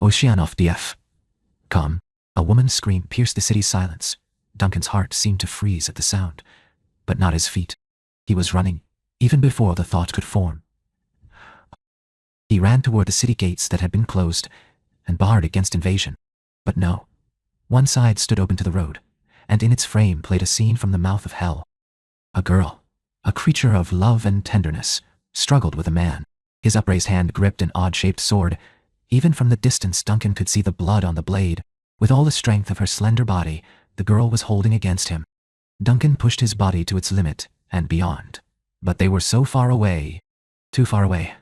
Oceanoff DF. Come. A woman's scream pierced the city's silence. Duncan's heart seemed to freeze at the sound, but not his feet. He was running, even before the thought could form. He ran toward the city gates that had been closed and barred against invasion. But no. One side stood open to the road, and in its frame played a scene from the mouth of hell. A girl, a creature of love and tenderness, struggled with a man. His upraised hand gripped an odd-shaped sword. Even from the distance, Duncan could see the blood on the blade. With all the strength of her slender body, the girl was holding against him. Duncan pushed his body to its limit and beyond. But they were so far away. Too far away.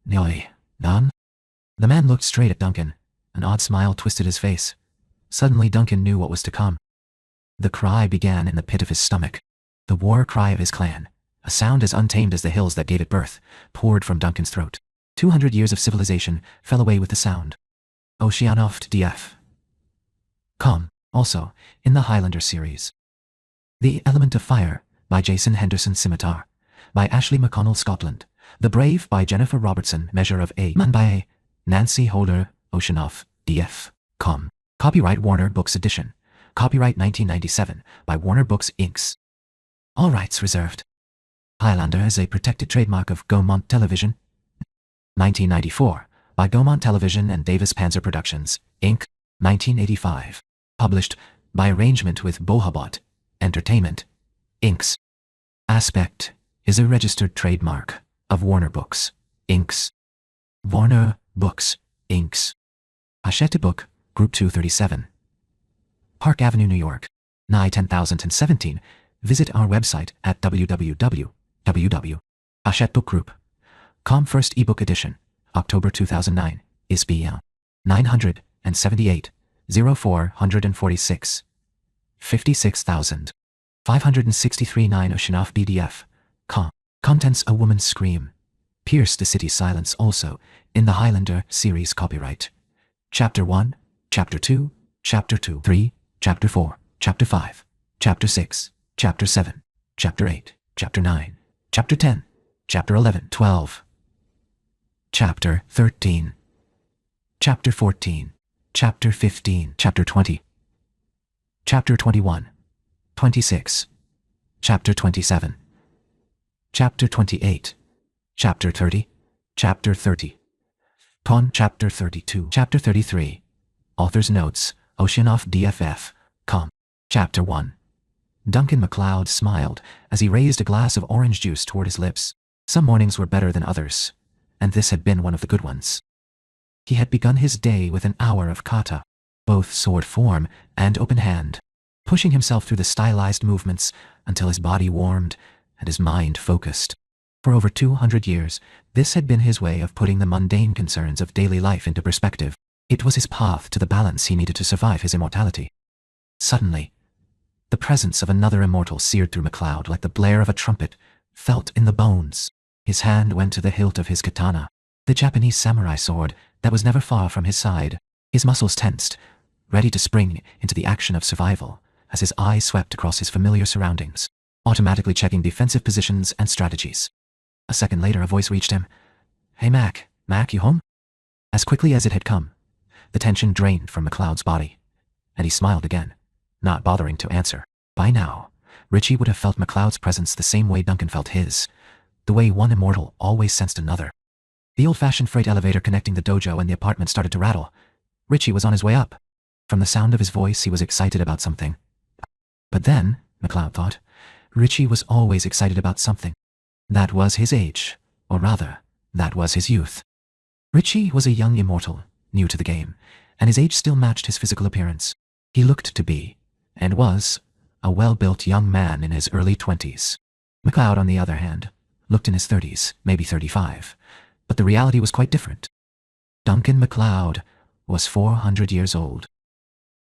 Nearly gone? The man looked straight at Duncan. An odd smile twisted his face. Suddenly Duncan knew what was to come. The cry began in the pit of his stomach. The war cry of his clan, a sound as untamed as the hills that gave it birth, poured from Duncan's throat. 200 years of civilization fell away with the sound. Oceanoff DF. Come, also, in the Highlander series. The Element of Fire, by Jason Henderson Scimitar, by Ashley McConnell Scotland. The Brave, by Jennifer Robertson, Measure of a Man by Nancy Holder, Oceanoff, DF. Com. Copyright Warner Books Edition. Copyright 1997, by Warner Books Inc. All rights reserved. Highlander is a protected trademark of Gaumont Television. 1994, by Gaumont Television and Davis Panzer Productions, Inc. 1985. Published by arrangement with Bohabot Entertainment, Inc. Aspect is a registered trademark of Warner Books, Inc. Warner Books, Inc. Hachette Book, Group 237. Park Avenue, New York, nigh 10,017. Visit our website at www.hachetteBookGroup.com. First ebook edition, October 2009, ISBN 978 0446 56,563 9 Oceanoff BDF. Contents: a woman's scream pierced the city's silence. Also in the Highlander series copyright. Chapter 1, Chapter 2, Chapter 2, 3, Chapter 4, Chapter 5, Chapter 6, Chapter 7, Chapter 8, Chapter 9, Chapter 10, Chapter 11, 12, Chapter 13, Chapter 14, Chapter 15, Chapter 20, Chapter 21, 26, Chapter 27, Chapter 28, Chapter 30, Chapter 30, Chapter 32, Chapter 33. Author's Notes, Oceanoff DFF, Com. Chapter 1. Duncan MacLeod smiled as he raised a glass of orange juice toward his lips. Some mornings were better than others, and this had been one of the good ones. He had begun his day with an hour of kata, both sword form and open hand, pushing himself through the stylized movements until his body warmed and his mind focused. For over 200 years, this had been his way of putting the mundane concerns of daily life into perspective. It was his path to the balance he needed to survive his immortality. Suddenly, the presence of another immortal seared through MacLeod like the blare of a trumpet, felt in the bones. His hand went to the hilt of his katana, the Japanese samurai sword that was never far from his side. His muscles tensed, ready to spring into the action of survival, as his eyes swept across his familiar surroundings, automatically checking defensive positions and strategies. A second later, a voice reached him. "Hey, Mac, you home?" As quickly as it had come, the tension drained from MacLeod's body, and he smiled again, not bothering to answer. By now, Richie would have felt MacLeod's presence the same way Duncan felt his, the way one immortal always sensed another. The old-fashioned freight elevator connecting the dojo and the apartment started to rattle. Richie was on his way up. From the sound of his voice, he was excited about something. But then, MacLeod thought, Richie was always excited about something. That was his age, or rather, that was his youth. Richie was a young immortal, new to the game, and his age still matched his physical appearance. He looked to be, and was, a well-built young man in his early 20s. MacLeod, on the other hand, looked in his 30s, maybe 35, but the reality was quite different. Duncan MacLeod was 400 years old.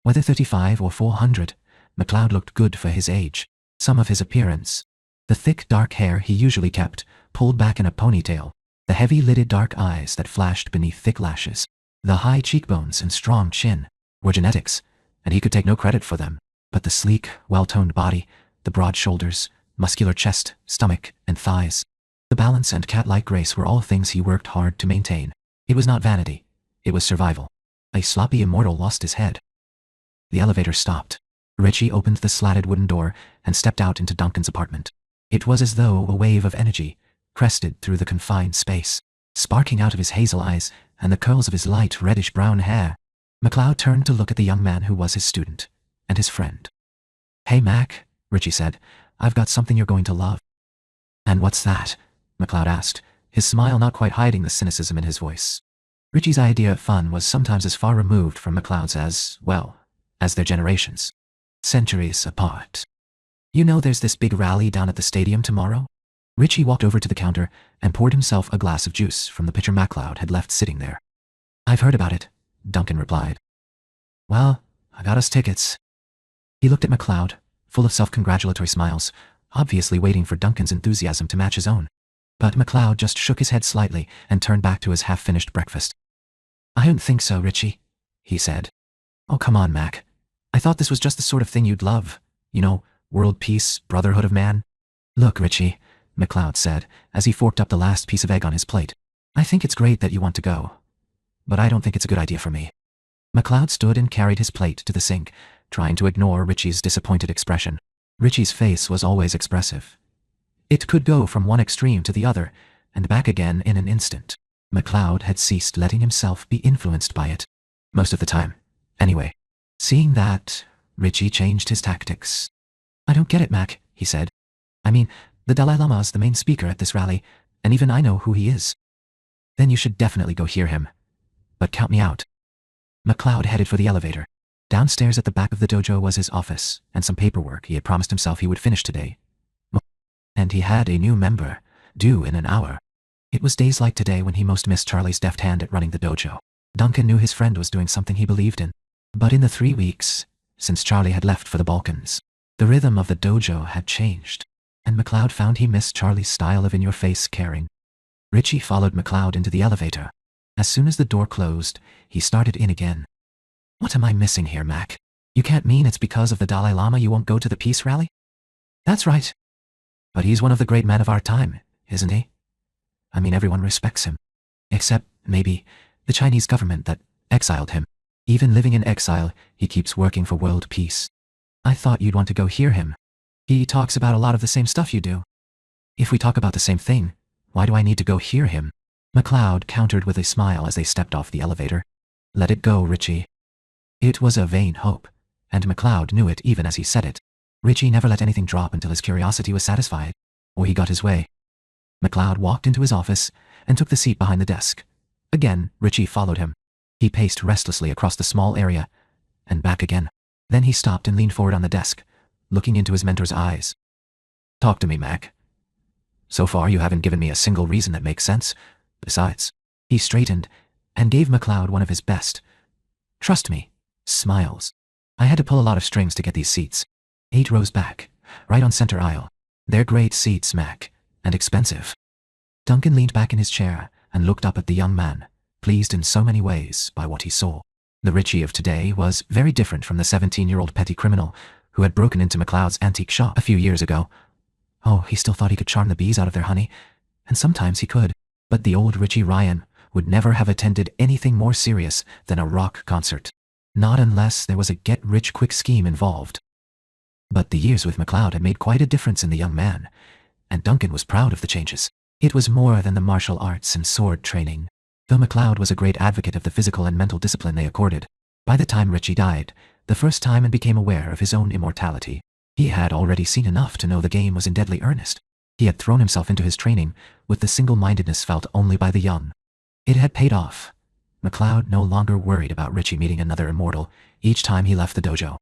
Whether 35 or 400, MacLeod looked good for his age. Some of his appearance, the thick dark hair he usually kept, pulled back in a ponytail, the heavy-lidded dark eyes that flashed beneath thick lashes, the high cheekbones and strong chin, were genetics, and he could take no credit for them. But the sleek, well-toned body, the broad shoulders, muscular chest, stomach, and thighs, the balance and cat-like grace were all things he worked hard to maintain. It was not vanity, it was survival. A sloppy immortal lost his head. The elevator stopped. Richie opened the slatted wooden door and stepped out into Duncan's apartment. It was as though a wave of energy crested through the confined space, sparking out of his hazel eyes and the curls of his light reddish-brown hair. McLeod turned to look at the young man who was his student and his friend. "Hey, Mac," Richie said, "I've got something you're going to love." "And what's that?" McLeod asked, his smile not quite hiding the cynicism in his voice. Richie's idea of fun was sometimes as far removed from McLeod's as their generations. Centuries apart. "You know there's this big rally down at the stadium tomorrow?" Richie walked over to the counter and poured himself a glass of juice from the pitcher McLeod had left sitting there. "I've heard about it," Duncan replied. "Well, I got us tickets." He looked at McLeod, full of self-congratulatory smiles, obviously waiting for Duncan's enthusiasm to match his own. But McLeod just shook his head slightly and turned back to his half-finished breakfast. "I don't think so, Richie," he said. "Oh, come on, Mac. I thought this was just the sort of thing you'd love. You know, world peace, brotherhood of man." "Look, Richie," McLeod said, as he forked up the last piece of egg on his plate. "I think it's great that you want to go, but I don't think it's a good idea for me." McLeod stood and carried his plate to the sink, trying to ignore Richie's disappointed expression. Richie's face was always expressive. It could go from one extreme to the other, and back again in an instant. McLeod had ceased letting himself be influenced by it. Most of the time, anyway. Seeing that, Richie changed his tactics. "I don't get it, Mac," he said. "I mean, the Dalai Lama's the main speaker at this rally, and even I know who he is." "Then you should definitely go hear him. But count me out." McLeod headed for the elevator. Downstairs at the back of the dojo was his office, and some paperwork he had promised himself he would finish today. And he had a new member, due in an hour. It was days like today when he most missed Charlie's deft hand at running the dojo. Duncan knew his friend was doing something he believed in. But in the 3 weeks, since Charlie had left for the Balkans, the rhythm of the dojo had changed, and McLeod found he missed Charlie's style of in-your-face caring. Richie followed McLeod into the elevator. As soon as the door closed, he started in again. "What am I missing here, Mac? You can't mean it's because of the Dalai Lama you won't go to the peace rally?" "That's right. But he's one of the great men of our time, isn't he? I mean, everyone respects him. Except, maybe, the Chinese government that exiled him. Even living in exile, he keeps working for world peace. I thought you'd want to go hear him. He talks about a lot of the same stuff you do." "If we talk about the same thing, why do I need to go hear him?" McLeod countered with a smile as they stepped off the elevator. "Let it go, Richie." It was a vain hope, and McLeod knew it even as he said it. Richie never let anything drop until his curiosity was satisfied, or he got his way. McLeod walked into his office and took the seat behind the desk. Again, Richie followed him. He paced restlessly across the small area, and back again. Then he stopped and leaned forward on the desk, looking into his mentor's eyes. "Talk to me, Mac. So far you haven't given me a single reason that makes sense. Besides," he straightened and gave McLeod one of his best, "trust me, smiles. I had to pull a lot of strings to get these seats. 8 rows back, right on center aisle. They're great seats, Mac, and expensive." Duncan leaned back in his chair and looked up at the young man, pleased in so many ways by what he saw. The Richie of today was very different from the 17-year-old petty criminal who had broken into McLeod's antique shop a few years ago. Oh, he still thought he could charm the bees out of their honey, and sometimes he could. But the old Richie Ryan would never have attended anything more serious than a rock concert. Not unless there was a get-rich-quick scheme involved. But the years with McLeod had made quite a difference in the young man, and Duncan was proud of the changes. It was more than the martial arts and sword training. Though McLeod was a great advocate of the physical and mental discipline they accorded, by the time Richie died, the first time and became aware of his own immortality, he had already seen enough to know the game was in deadly earnest. He had thrown himself into his training with the single-mindedness felt only by the young. It had paid off. McLeod no longer worried about Richie meeting another immortal each time he left the dojo.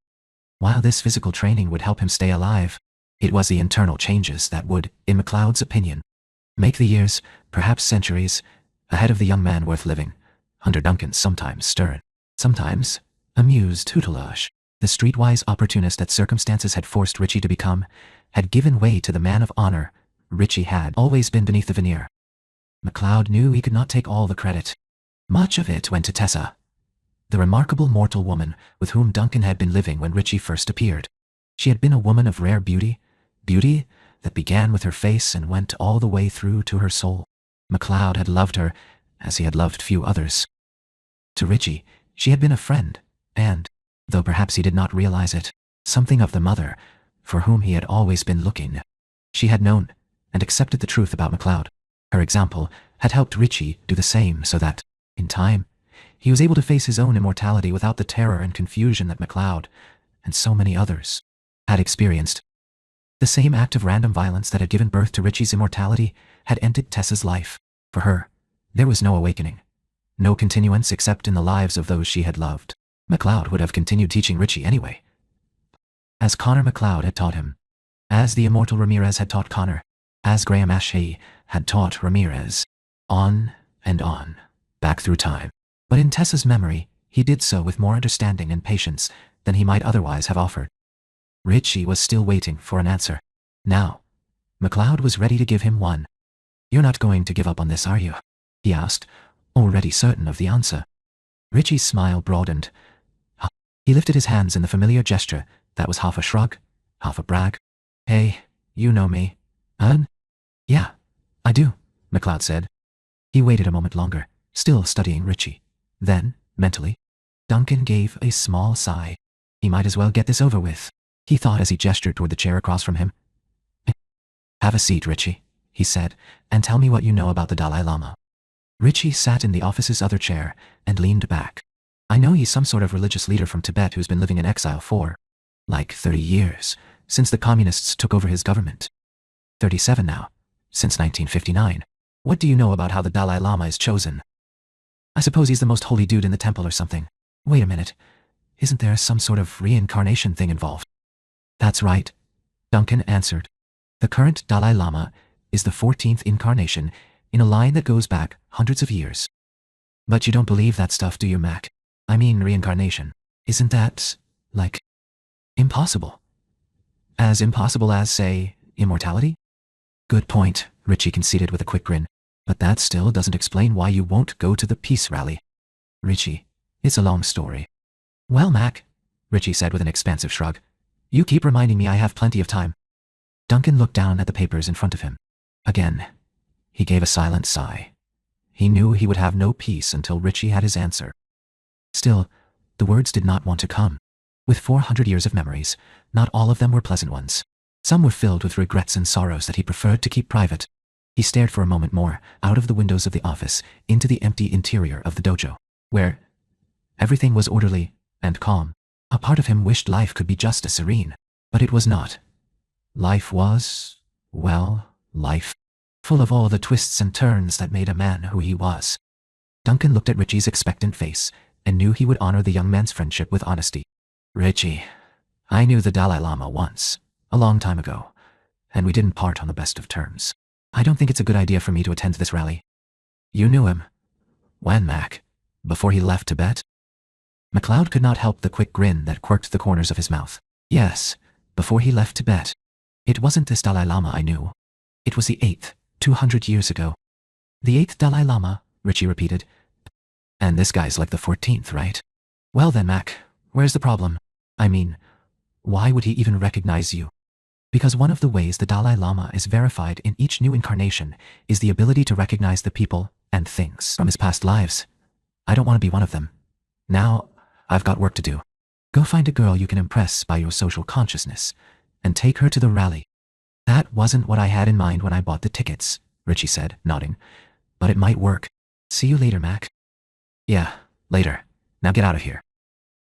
While this physical training would help him stay alive, it was the internal changes that would, in McLeod's opinion, make the years, perhaps centuries, ahead of the young man worth living, under Duncan's sometimes stern, sometimes amused tutelage. The streetwise opportunist that circumstances had forced Richie to become had given way to the man of honor Richie had always been beneath the veneer. McLeod knew he could not take all the credit. Much of it went to Tessa, the remarkable mortal woman with whom Duncan had been living when Richie first appeared. She had been a woman of rare beauty that began with her face and went all the way through to her soul. McLeod had loved her as he had loved few others. To Richie, She had been a friend, and, though perhaps he did not realize it, something of the mother, for whom he had always been looking. She had known and accepted the truth about MacLeod. Her example had helped Richie do the same so that, in time, he was able to face his own immortality without the terror and confusion that MacLeod, and so many others, had experienced. The same act of random violence that had given birth to Richie's immortality had ended Tessa's life. For her, there was no awakening, no continuance except in the lives of those she had loved. MacLeod would have continued teaching Richie anyway, as Connor MacLeod had taught him, as the immortal Ramirez had taught Connor, as Graham Ashe had taught Ramirez, on and on, back through time. But in Tessa's memory, he did so with more understanding and patience than he might otherwise have offered. Richie was still waiting for an answer. Now, MacLeod was ready to give him one. "You're not going to give up on this, are you?" he asked, already certain of the answer. Richie's smile broadened. He lifted his hands in the familiar gesture that was half a shrug, half a brag. "Hey, you know me." "Yeah, I do," MacLeod said. He waited a moment longer, still studying Richie. Then, mentally, Duncan gave a small sigh. He might as well get this over with, he thought as he gestured toward the chair across from him. "Have a seat, Richie," he said, "and tell me what you know about the Dalai Lama." Richie sat in the office's other chair and leaned back. "I know he's some sort of religious leader from Tibet who's been living in exile for, like 30 years, since the communists took over his government. 37 now, since 1959. What do you know about how the Dalai Lama is chosen?" "I suppose he's the most holy dude in the temple or something." "Wait a minute. Isn't there some sort of reincarnation thing involved?" "That's right," Duncan answered. "The current Dalai Lama is the 14th incarnation in a line that goes back hundreds of years." "But you don't believe that stuff, do you, Mac? I mean reincarnation. Isn't that, like, impossible? As impossible as, say, immortality?" "Good point," Richie conceded with a quick grin. "But that still doesn't explain why you won't go to the peace rally." "Richie, it's a long story." "Well, Mac," Richie said with an expansive shrug, "you keep reminding me I have plenty of time." Duncan looked down at the papers in front of him. Again, he gave a silent sigh. He knew he would have no peace until Richie had his answer. Still, the words did not want to come. With 400 years of memories, not all of them were pleasant ones. Some were filled with regrets and sorrows that he preferred to keep private. He stared for a moment more, out of the windows of the office, into the empty interior of the dojo, where everything was orderly and calm. A part of him wished life could be just as serene, but it was not. Life was, well, life, full of all the twists and turns that made a man who he was. Duncan looked at Richie's expectant face and knew he would honor the young man's friendship with honesty. "Richie, I knew the Dalai Lama once, a long time ago, and we didn't part on the best of terms. I don't think it's a good idea for me to attend this rally." "You knew him? When, Mac? Before he left Tibet?" MacLeod could not help the quick grin that quirked the corners of his mouth. "Yes, before he left Tibet. It wasn't this Dalai Lama I knew. It was the 8th, 200 years ago." "The 8th Dalai Lama," Richie repeated. "And this guy's like the 14th, right?" "Well then, Mac, where's the problem? I mean, why would he even recognize you?" "Because one of the ways the Dalai Lama is verified in each new incarnation is the ability to recognize the people and things from his past lives. I don't want to be one of them. Now, I've got work to do. Go find a girl you can impress by your social consciousness, and take her to the rally." "That wasn't what I had in mind when I bought the tickets," Richie said, nodding. "But it might work. See you later, Mac." "Yeah, later. Now get out of here."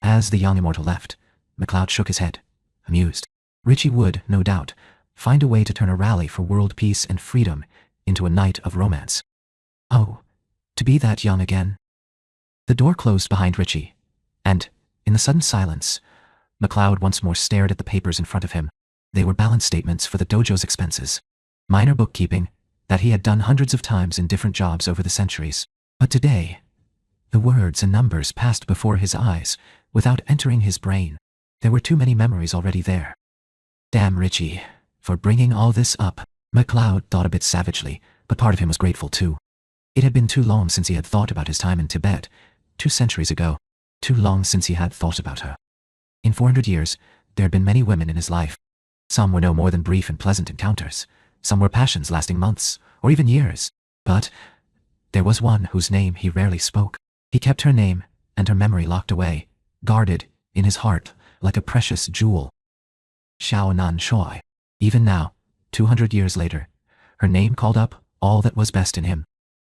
As the young immortal left, MacLeod shook his head, amused. Richie would, no doubt, find a way to turn a rally for world peace and freedom into a night of romance. Oh, to be that young again. The door closed behind Richie, and, in the sudden silence, MacLeod once more stared at the papers in front of him. They were balance statements for the dojo's expenses. Minor bookkeeping that he had done hundreds of times in different jobs over the centuries. But today, the words and numbers passed before his eyes without entering his brain. There were too many memories already there. Damn Richie, for bringing all this up. MacLeod thought a bit savagely, but part of him was grateful too. It had been too long since he had thought about his time in Tibet, 2 centuries ago. Too long since he had thought about her. In 400 years, there had been many women in his life. Some were no more than brief and pleasant encounters. Some were passions lasting months, or even years. But there was one whose name he rarely spoke. He kept her name and her memory locked away, guarded in his heart like a precious jewel. Xiao Nan Shui. Even now, 200 years later, her name called up all that was best in him.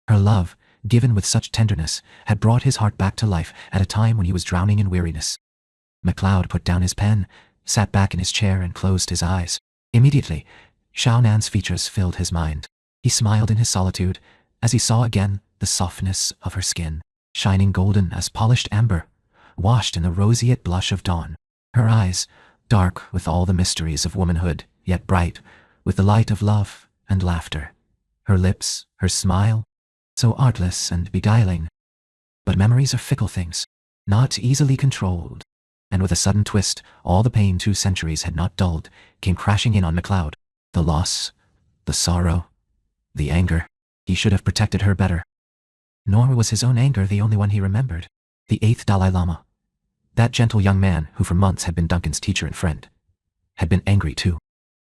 Her love, given with such tenderness, had brought his heart back to life at a time when he was drowning in weariness. MacLeod put down his pen, sat back in his chair and closed his eyes. Immediately, Xiao Nan's features filled his mind. He smiled in his solitude as he saw again the softness of her skin, shining golden as polished amber, washed in the roseate blush of dawn. Her eyes, dark with all the mysteries of womanhood, yet bright with the light of love and laughter. Her lips, her smile, so artless and beguiling. But memories are fickle things, not easily controlled. And with a sudden twist, all the pain 2 centuries had not dulled came crashing in on MacLeod. The loss, the sorrow, the anger. He should have protected her better. Nor was his own anger the only one he remembered. The 8th Dalai Lama, that gentle young man who for months had been Duncan's teacher and friend, had been angry too.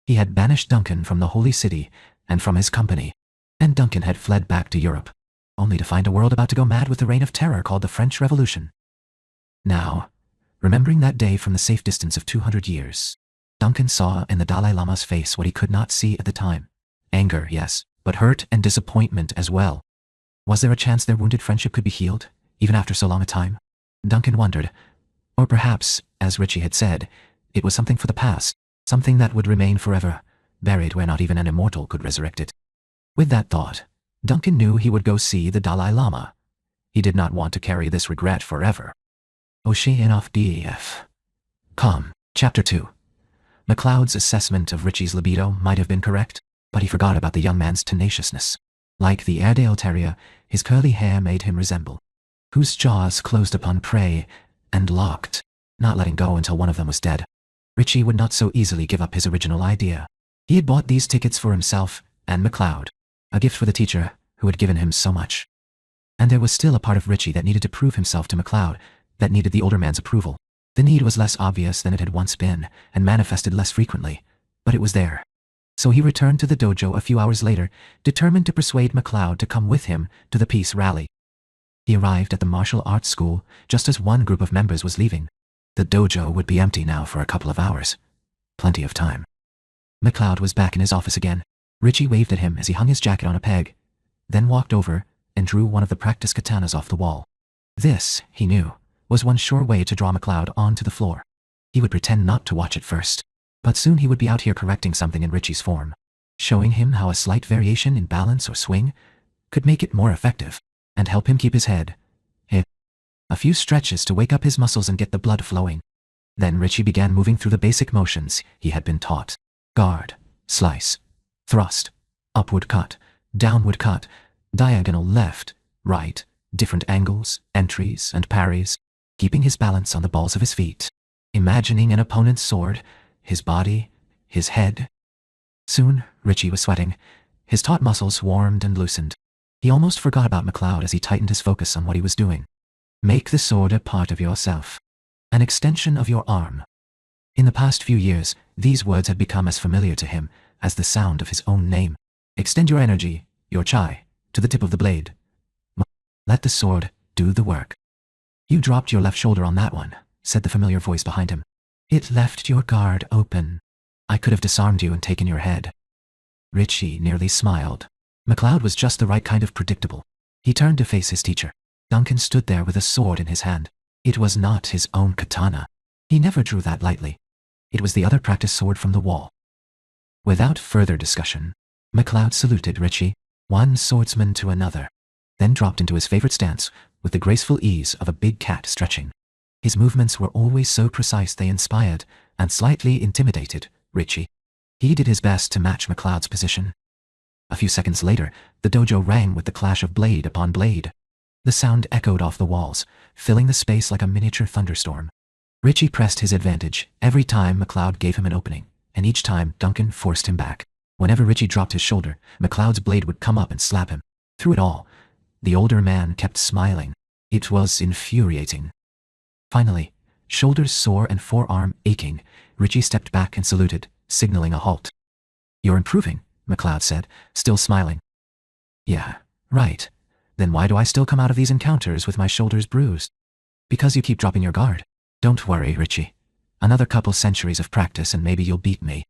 He had banished Duncan from the holy city and from his company, and Duncan had fled back to Europe, only to find a world about to go mad with the reign of terror called the French Revolution. Now, remembering that day from the safe distance of 200 years, Duncan saw in the Dalai Lama's face what he could not see at the time. Anger, yes, but hurt and disappointment as well. Was there a chance their wounded friendship could be healed, even after so long a time? Duncan wondered. Or perhaps, as Richie had said, it was something for the past, something that would remain forever, buried where not even an immortal could resurrect it. With that thought, Duncan knew he would go see the Dalai Lama. He did not want to carry this regret forever. Audiobook. Chapter 2. MacLeod's assessment of Richie's libido might have been correct, but he forgot about the young man's tenaciousness. Like the Airedale Terrier, his curly hair made him resemble, whose jaws closed upon prey and locked, not letting go until one of them was dead. Richie would not so easily give up his original idea. He had bought these tickets for himself and MacLeod, a gift for the teacher who had given him so much. And there was still a part of Richie that needed to prove himself to MacLeod, that needed the older man's approval. The need was less obvious than it had once been, and manifested less frequently, but it was there. So he returned to the dojo a few hours later, determined to persuade MacLeod to come with him to the peace rally. He arrived at the martial arts school just as one group of members was leaving. The dojo would be empty now for a couple of hours. Plenty of time. MacLeod was back in his office again. Richie waved at him as he hung his jacket on a peg, then walked over and drew one of the practice katanas off the wall. This, he knew, was one sure way to draw MacLeod onto the floor. He would pretend not to watch at first, but soon he would be out here correcting something in Richie's form, showing him how a slight variation in balance or swing could make it more effective, and help him keep his head. A few stretches to wake up his muscles and get the blood flowing. Then Richie began moving through the basic motions he had been taught. Guard, slice, thrust, upward cut, downward cut, diagonal left, right, different angles, entries, and parries, keeping his balance on the balls of his feet, imagining an opponent's sword, his body, his head. Soon, Richie was sweating. His taut muscles warmed and loosened. He almost forgot about MacLeod as he tightened his focus on what he was doing. Make the sword a part of yourself, an extension of your arm. In the past few years, these words had become as familiar to him as the sound of his own name. Extend your energy, your chai, to the tip of the blade. Let the sword do the work. You dropped your left shoulder on that one, said the familiar voice behind him. It left your guard open. I could have disarmed you and taken your head. Richie nearly smiled. MacLeod was just the right kind of predictable. He turned to face his teacher. Duncan stood there with a sword in his hand. It was not his own katana. He never drew that lightly. It was the other practice sword from the wall. Without further discussion, MacLeod saluted Richie, one swordsman to another, then dropped into his favorite stance with the graceful ease of a big cat stretching. His movements were always so precise they inspired and slightly intimidated Richie. He did his best to match MacLeod's position. A few seconds later, the dojo rang with the clash of blade upon blade. The sound echoed off the walls, filling the space like a miniature thunderstorm. Richie pressed his advantage every time MacLeod gave him an opening, and each time Duncan forced him back. Whenever Richie dropped his shoulder, MacLeod's blade would come up and slap him. Through it all, the older man kept smiling. It was infuriating. Finally, shoulders sore and forearm aching, Richie stepped back and saluted, signaling a halt. You're improving, MacLeod said, still smiling. Yeah, right. Then why do I still come out of these encounters with my shoulders bruised? Because you keep dropping your guard. Don't worry, Richie. Another couple centuries of practice and maybe you'll beat me.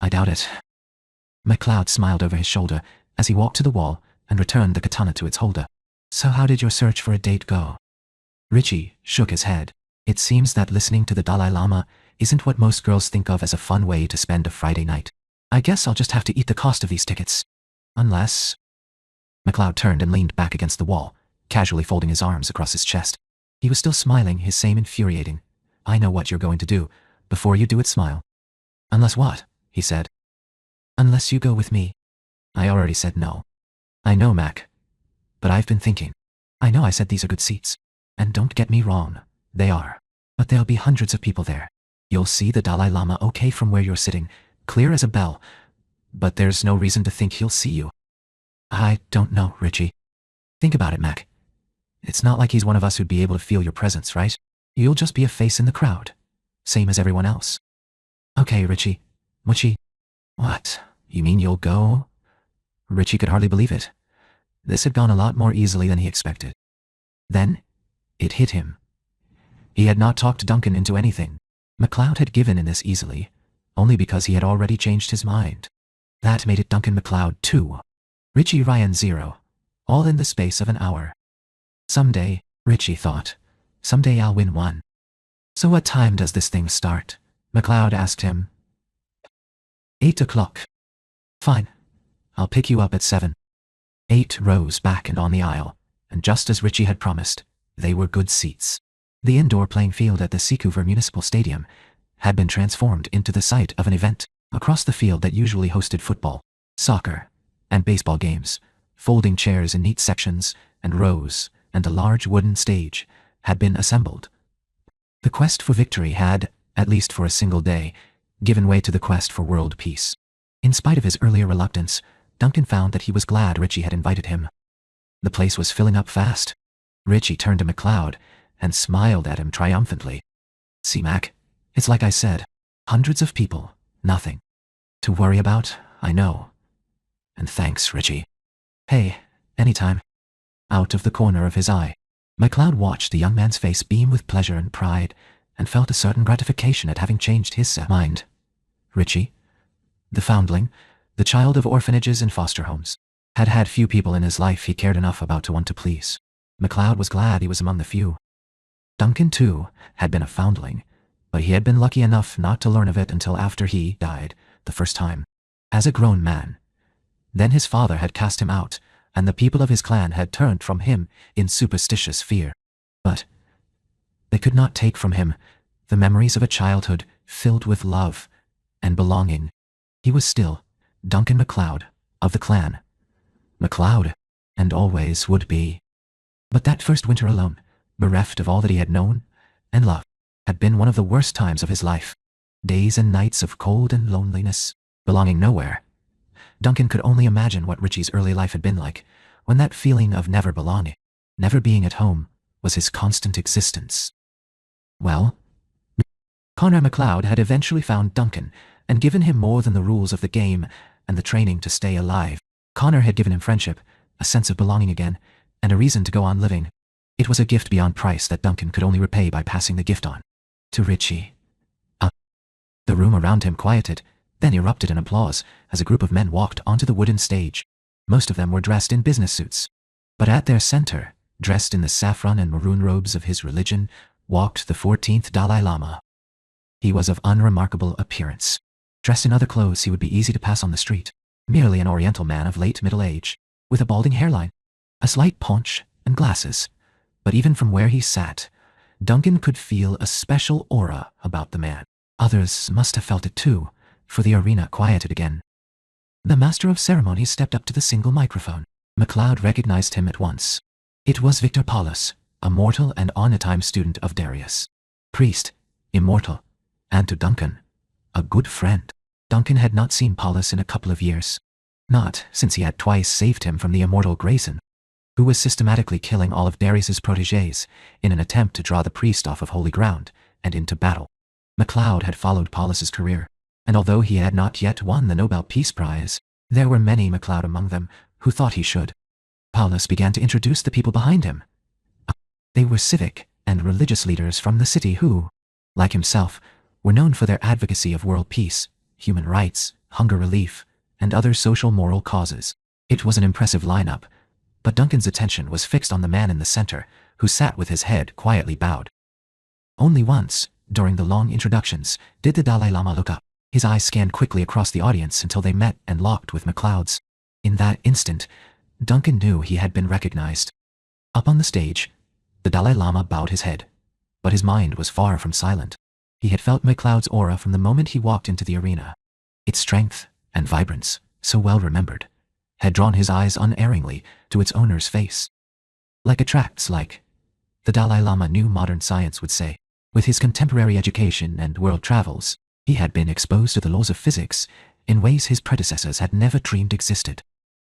I doubt it. McLeod smiled over his shoulder as he walked to the wall and returned the katana to its holder. So how did your search for a date go? Richie shook his head. It seems that listening to the Dalai Lama isn't what most girls think of as a fun way to spend a Friday night. I guess I'll just have to eat the cost of these tickets. Unless... McLeod turned and leaned back against the wall, casually folding his arms across his chest. He was still smiling, his same infuriating, I know what you're going to do. Before you do it, smile. Unless what? He said. Unless you go with me. I already said no. I know, Mac. But I've been thinking. I know I said these are good seats. And don't get me wrong, they are. But there'll be hundreds of people there. You'll see the Dalai Lama okay from where you're sitting, clear as a bell. But there's no reason to think he'll see you. I don't know, Richie. Think about it, Mac. It's not like he's one of us who'd be able to feel your presence, right? You'll just be a face in the crowd. Same as everyone else. Okay, Richie. Muchi. What? You mean you'll go? Richie could hardly believe it. This had gone a lot more easily than he expected. Then, it hit him. He had not talked Duncan into anything. McLeod had given in this easily, only because he had already changed his mind. That made it Duncan McLeod 2. Richie Ryan 0. All in the space of an hour. Someday, Richie thought. Someday I'll win 1. So what time does this thing start? McLeod asked him. 8 o'clock. Fine. I'll pick you up at 7. 8 rows back and on the aisle, and just as Richie had promised, they were good seats. The indoor playing field at the Seacouver Municipal Stadium had been transformed into the site of an event across the field that usually hosted football, soccer, and baseball games. Folding chairs in neat sections and rows and a large wooden stage had been assembled. The quest for victory had, at least for a single day, given way to the quest for world peace. In spite of his earlier reluctance, Duncan found that he was glad Richie had invited him. The place was filling up fast. Richie turned to McLeod and smiled at him triumphantly. See, Mac, it's like I said, hundreds of people, nothing to worry about, I know. And thanks, Richie. Hey, anytime. Out of the corner of his eye, McLeod watched the young man's face beam with pleasure and pride, and felt a certain gratification at having changed his mind. Richie, the foundling, the child of orphanages and foster homes, had had few people in his life he cared enough about to want to please. McLeod was glad he was among the few. Duncan, too, had been a foundling, but he had been lucky enough not to learn of it until after he died, the first time, as a grown man. Then his father had cast him out, and the people of his clan had turned from him in superstitious fear. But they could not take from him the memories of a childhood filled with love and belonging. He was still Duncan McLeod of the clan. McLeod, and always would be. But that first winter alone, bereft of all that he had known and loved, had been one of the worst times of his life. Days and nights of cold and loneliness, belonging nowhere. Duncan could only imagine what Richie's early life had been like, when that feeling of never belonging, never being at home, was his constant existence. Well, Connor McLeod had eventually found Duncan and given him more than the rules of the game and the training to stay alive. Connor had given him friendship, a sense of belonging again, and a reason to go on living. It was a gift beyond price that Duncan could only repay by passing the gift on to Richie. The room around him quieted, then erupted in applause as a group of men walked onto the wooden stage. Most of them were dressed in business suits. But at their center, dressed in the saffron and maroon robes of his religion, walked the 14th Dalai Lama. He was of unremarkable appearance. Dressed in other clothes he would be easy to pass on the street. Merely an oriental man of late middle age, with a balding hairline, a slight paunch, and glasses. But even from where he sat, Duncan could feel a special aura about the man. Others must have felt it too, for the arena quieted again. The master of ceremonies stepped up to the single microphone. McLeod recognized him at once. It was Victor Paulus, a mortal and on-a-time student of Darius. Priest, immortal, and to Duncan, a good friend. Duncan had not seen Paulus in a couple of years. Not since he had twice saved him from the immortal Grayson, who was systematically killing all of Darius's protégés in an attempt to draw the priest off of holy ground and into battle. McLeod had followed Paulus's career, and although he had not yet won the Nobel Peace Prize, there were many McLeod among them who thought he should. Paulus began to introduce the people behind him. They were civic and religious leaders from the city who, like himself, were known for their advocacy of world peace, human rights, hunger relief, and other social moral causes. It was an impressive lineup, but Duncan's attention was fixed on the man in the center, who sat with his head quietly bowed. Only once, during the long introductions, did the Dalai Lama look up. His eyes scanned quickly across the audience until they met and locked with MacLeod's. In that instant, Duncan knew he had been recognized. Up on the stage, the Dalai Lama bowed his head, but his mind was far from silent. He had felt MacLeod's aura from the moment he walked into the arena. Its strength and vibrance, so well remembered, had drawn his eyes unerringly to its owner's face. Like attracts like, the Dalai Lama knew modern science would say. With his contemporary education and world travels, he had been exposed to the laws of physics in ways his predecessors had never dreamed existed.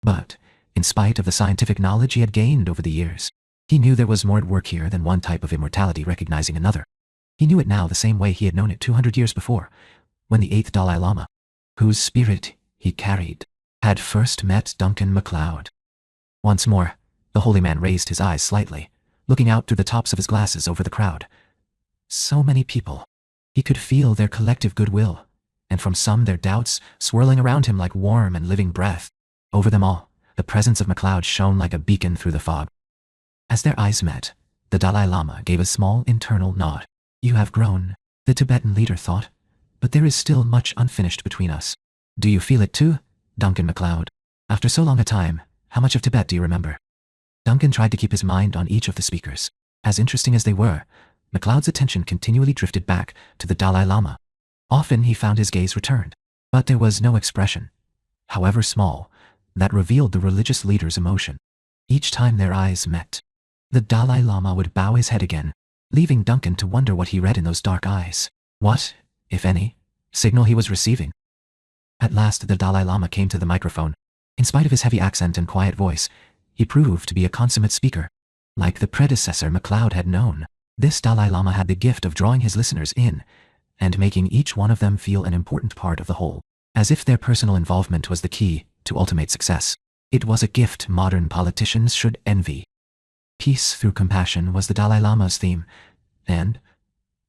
But, in spite of the scientific knowledge he had gained over the years, he knew there was more at work here than one type of immortality recognizing another. He knew it now the same way he had known it 200 years before, when the 8th Dalai Lama, whose spirit he carried, had first met Duncan MacLeod. Once more, the holy man raised his eyes slightly, looking out through the tops of his glasses over the crowd. So many people. He could feel their collective goodwill, and from some their doubts swirling around him like warm and living breath. Over them all, the presence of MacLeod shone like a beacon through the fog. As their eyes met, the Dalai Lama gave a small internal nod. You have grown, the Tibetan leader thought, but there is still much unfinished between us. Do you feel it too, Duncan MacLeod? After so long a time, how much of Tibet do you remember? Duncan tried to keep his mind on each of the speakers. As interesting as they were, MacLeod's attention continually drifted back to the Dalai Lama. Often he found his gaze returned, but there was no expression, however small, that revealed the religious leader's emotion. Each time their eyes met, the Dalai Lama would bow his head again, leaving Duncan to wonder what he read in those dark eyes. What, if any, signal he was receiving? At last the Dalai Lama came to the microphone. In spite of his heavy accent and quiet voice, he proved to be a consummate speaker. Like the predecessor MacLeod had known, this Dalai Lama had the gift of drawing his listeners in and making each one of them feel an important part of the whole, as if their personal involvement was the key to ultimate success. It was a gift modern politicians should envy. Peace through compassion was the Dalai Lama's theme, and,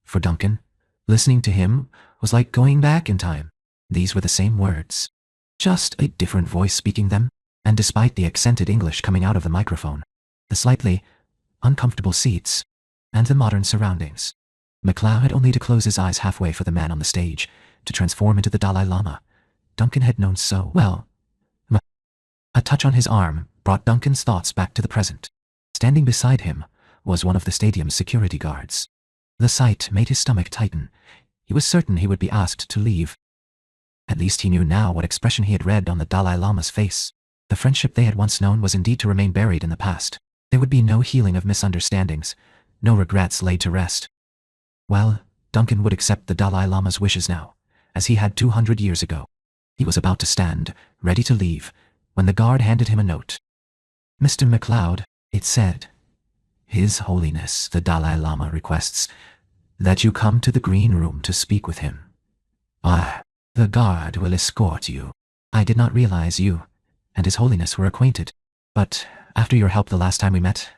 for Duncan, listening to him was like going back in time. These were the same words, just a different voice speaking them, and despite the accented English coming out of the microphone, the slightly uncomfortable seats, and the modern surroundings, MacLeod had only to close his eyes halfway for the man on the stage to transform into the Dalai Lama Duncan had known so well. A touch on his arm brought Duncan's thoughts back to the present. Standing beside him was one of the stadium's security guards. The sight made his stomach tighten. He was certain he would be asked to leave. At least he knew now what expression he had read on the Dalai Lama's face. The friendship they had once known was indeed to remain buried in the past. There would be no healing of misunderstandings, no regrets laid to rest. Well, Duncan would accept the Dalai Lama's wishes now, as he had 200 years ago. He was about to stand, ready to leave, when the guard handed him a note. Mr. MacLeod, it said, His Holiness the Dalai Lama requests that you come to the green room to speak with him. The guard will escort you. I did not realize you and His Holiness were acquainted, but after your help the last time we met,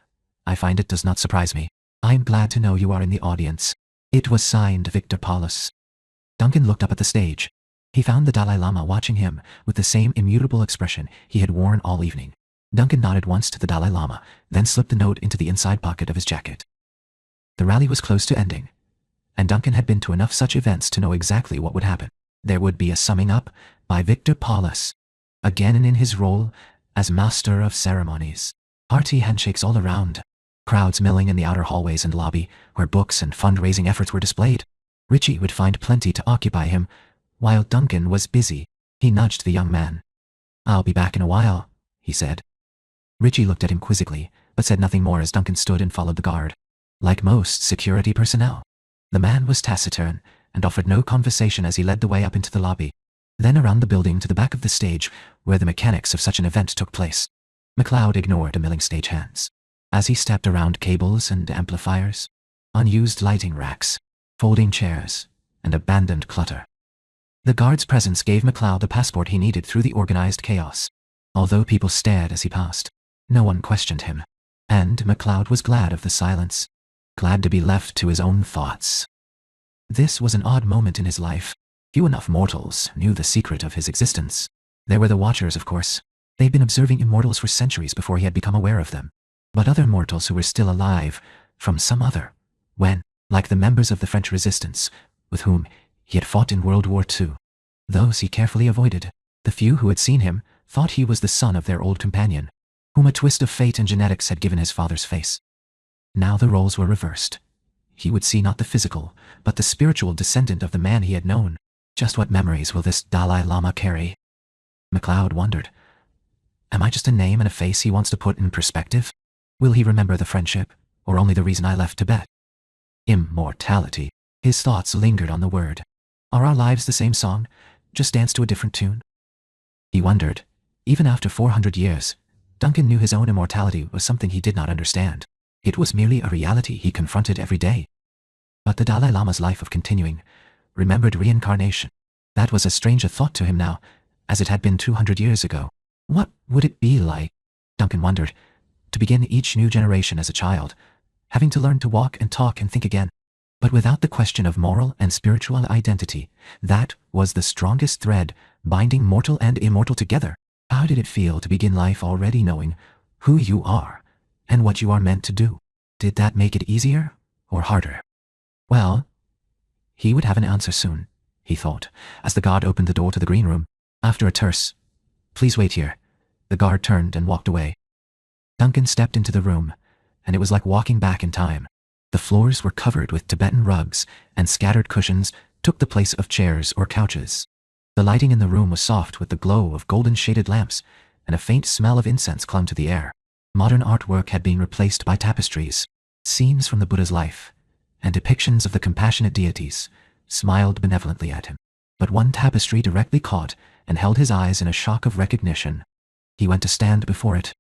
I find it does not surprise me. I am glad to know you are in the audience. It was signed Victor Paulus. Duncan looked up at the stage. He found the Dalai Lama watching him with the same immutable expression he had worn all evening. Duncan nodded once to the Dalai Lama, then slipped the note into the inside pocket of his jacket. The rally was close to ending, and Duncan had been to enough such events to know exactly what would happen. There would be a summing up by Victor Paulus, again in his role as master of ceremonies. Hearty handshakes all around, crowds milling in the outer hallways and lobby where books and fundraising efforts were displayed. Richie would find plenty to occupy him, while Duncan was busy. He nudged the young man. I'll be back in a while, he said. Richie looked at him quizzically, but said nothing more as Duncan stood and followed the guard. Like most security personnel, the man was taciturn and offered no conversation as he led the way up into the lobby, then around the building to the back of the stage where the mechanics of such an event took place. MacLeod ignored the milling stagehands. As he stepped around cables and amplifiers, unused lighting racks, folding chairs, and abandoned clutter, the guard's presence gave MacLeod the passport he needed through the organized chaos. Although people stared as he passed, no one questioned him, and MacLeod was glad of the silence. glad to be left to his own thoughts. This was an odd moment in his life. Few enough mortals knew the secret of his existence. There were the Watchers, of course. They'd been observing immortals for centuries before he had become aware of them. But other mortals who were still alive, from some other, when, like the members of the French resistance, with whom he had fought in World War II. Those he carefully avoided. The few who had seen him thought he was the son of their old companion, whom a twist of fate and genetics had given his father's face. Now the roles were reversed. He would see not the physical, but the spiritual descendant of the man he had known. Just what memories will this Dalai Lama carry? MacLeod wondered. Am I just a name and a face he wants to put in perspective? Will he remember the friendship, or only the reason I left Tibet? Immortality. His thoughts lingered on the word. Are our lives the same song, just danced to a different tune? He wondered. Even after 400 years, Duncan knew his own immortality was something he did not understand. It was merely a reality he confronted every day. But the Dalai Lama's life of continuing, remembered reincarnation. That was as strange a thought to him now, as it had been 200 years ago. What would it be like, Duncan wondered, to begin each new generation as a child, having to learn to walk and talk and think again, but without the question of moral and spiritual identity? That was the strongest thread binding mortal and immortal together. How did it feel to begin life already knowing who you are and what you are meant to do? Did that make it easier or harder? Well, he would have an answer soon, he thought, as the guard opened the door to the green room. After a terse, "Please wait here," the guard turned and walked away. Duncan stepped into the room, and it was like walking back in time. The floors were covered with Tibetan rugs, and scattered cushions took the place of chairs or couches. The lighting in the room was soft with the glow of golden-shaded lamps, and a faint smell of incense clung to the air. Modern artwork had been replaced by tapestries. Scenes from the Buddha's life, and depictions of the compassionate deities, smiled benevolently at him. But one tapestry directly caught and held his eyes in a shock of recognition. He went to stand before it.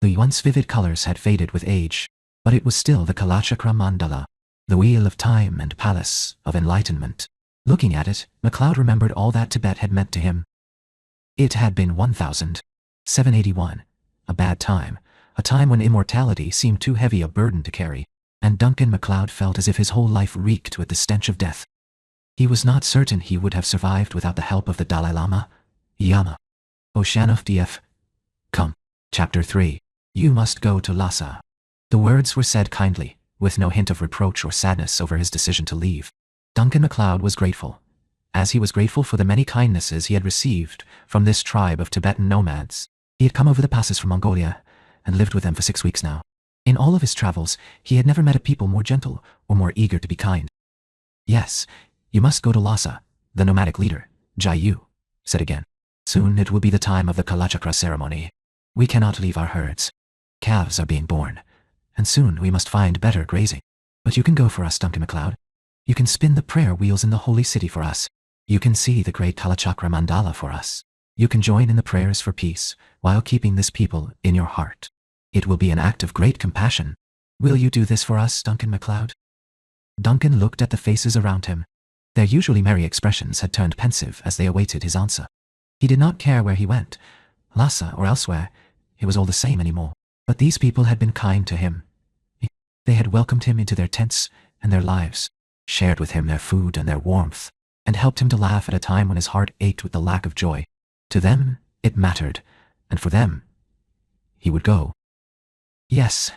The once vivid colors had faded with age, but it was still the Kalachakra mandala, the wheel of time and palace of enlightenment. Looking at it, MacLeod remembered all that Tibet had meant to him. It had been 1781, a bad time, a time when immortality seemed too heavy a burden to carry, and Duncan MacLeod felt as if his whole life reeked with the stench of death. He was not certain he would have survived without the help of the Dalai Lama. Yama. Oceanov DF. Come. Chapter 3. You must go to Lhasa. The words were said kindly, with no hint of reproach or sadness over his decision to leave. Duncan MacLeod was grateful, as he was grateful for the many kindnesses he had received from this tribe of Tibetan nomads. He had come over the passes from Mongolia, and lived with them for 6 weeks now. In all of his travels, he had never met a people more gentle or more eager to be kind. Yes, you must go to Lhasa, the nomadic leader, Jayu, said again. Soon it will be the time of the Kalachakra ceremony. We cannot leave our herds. Calves are being born, and soon we must find better grazing. But you can go for us, Duncan MacLeod. You can spin the prayer wheels in the holy city for us. You can see the great Kalachakra mandala for us. You can join in the prayers for peace while keeping this people in your heart. It will be an act of great compassion. Will you do this for us, Duncan MacLeod? Duncan looked at the faces around him. Their usually merry expressions had turned pensive as they awaited his answer. He did not care where he went, Lhasa or elsewhere. It was all the same anymore. But these people had been kind to him. They had welcomed him into their tents and their lives, shared with him their food and their warmth, and helped him to laugh at a time when his heart ached with the lack of joy. To them, it mattered, and for them, he would go. Yes,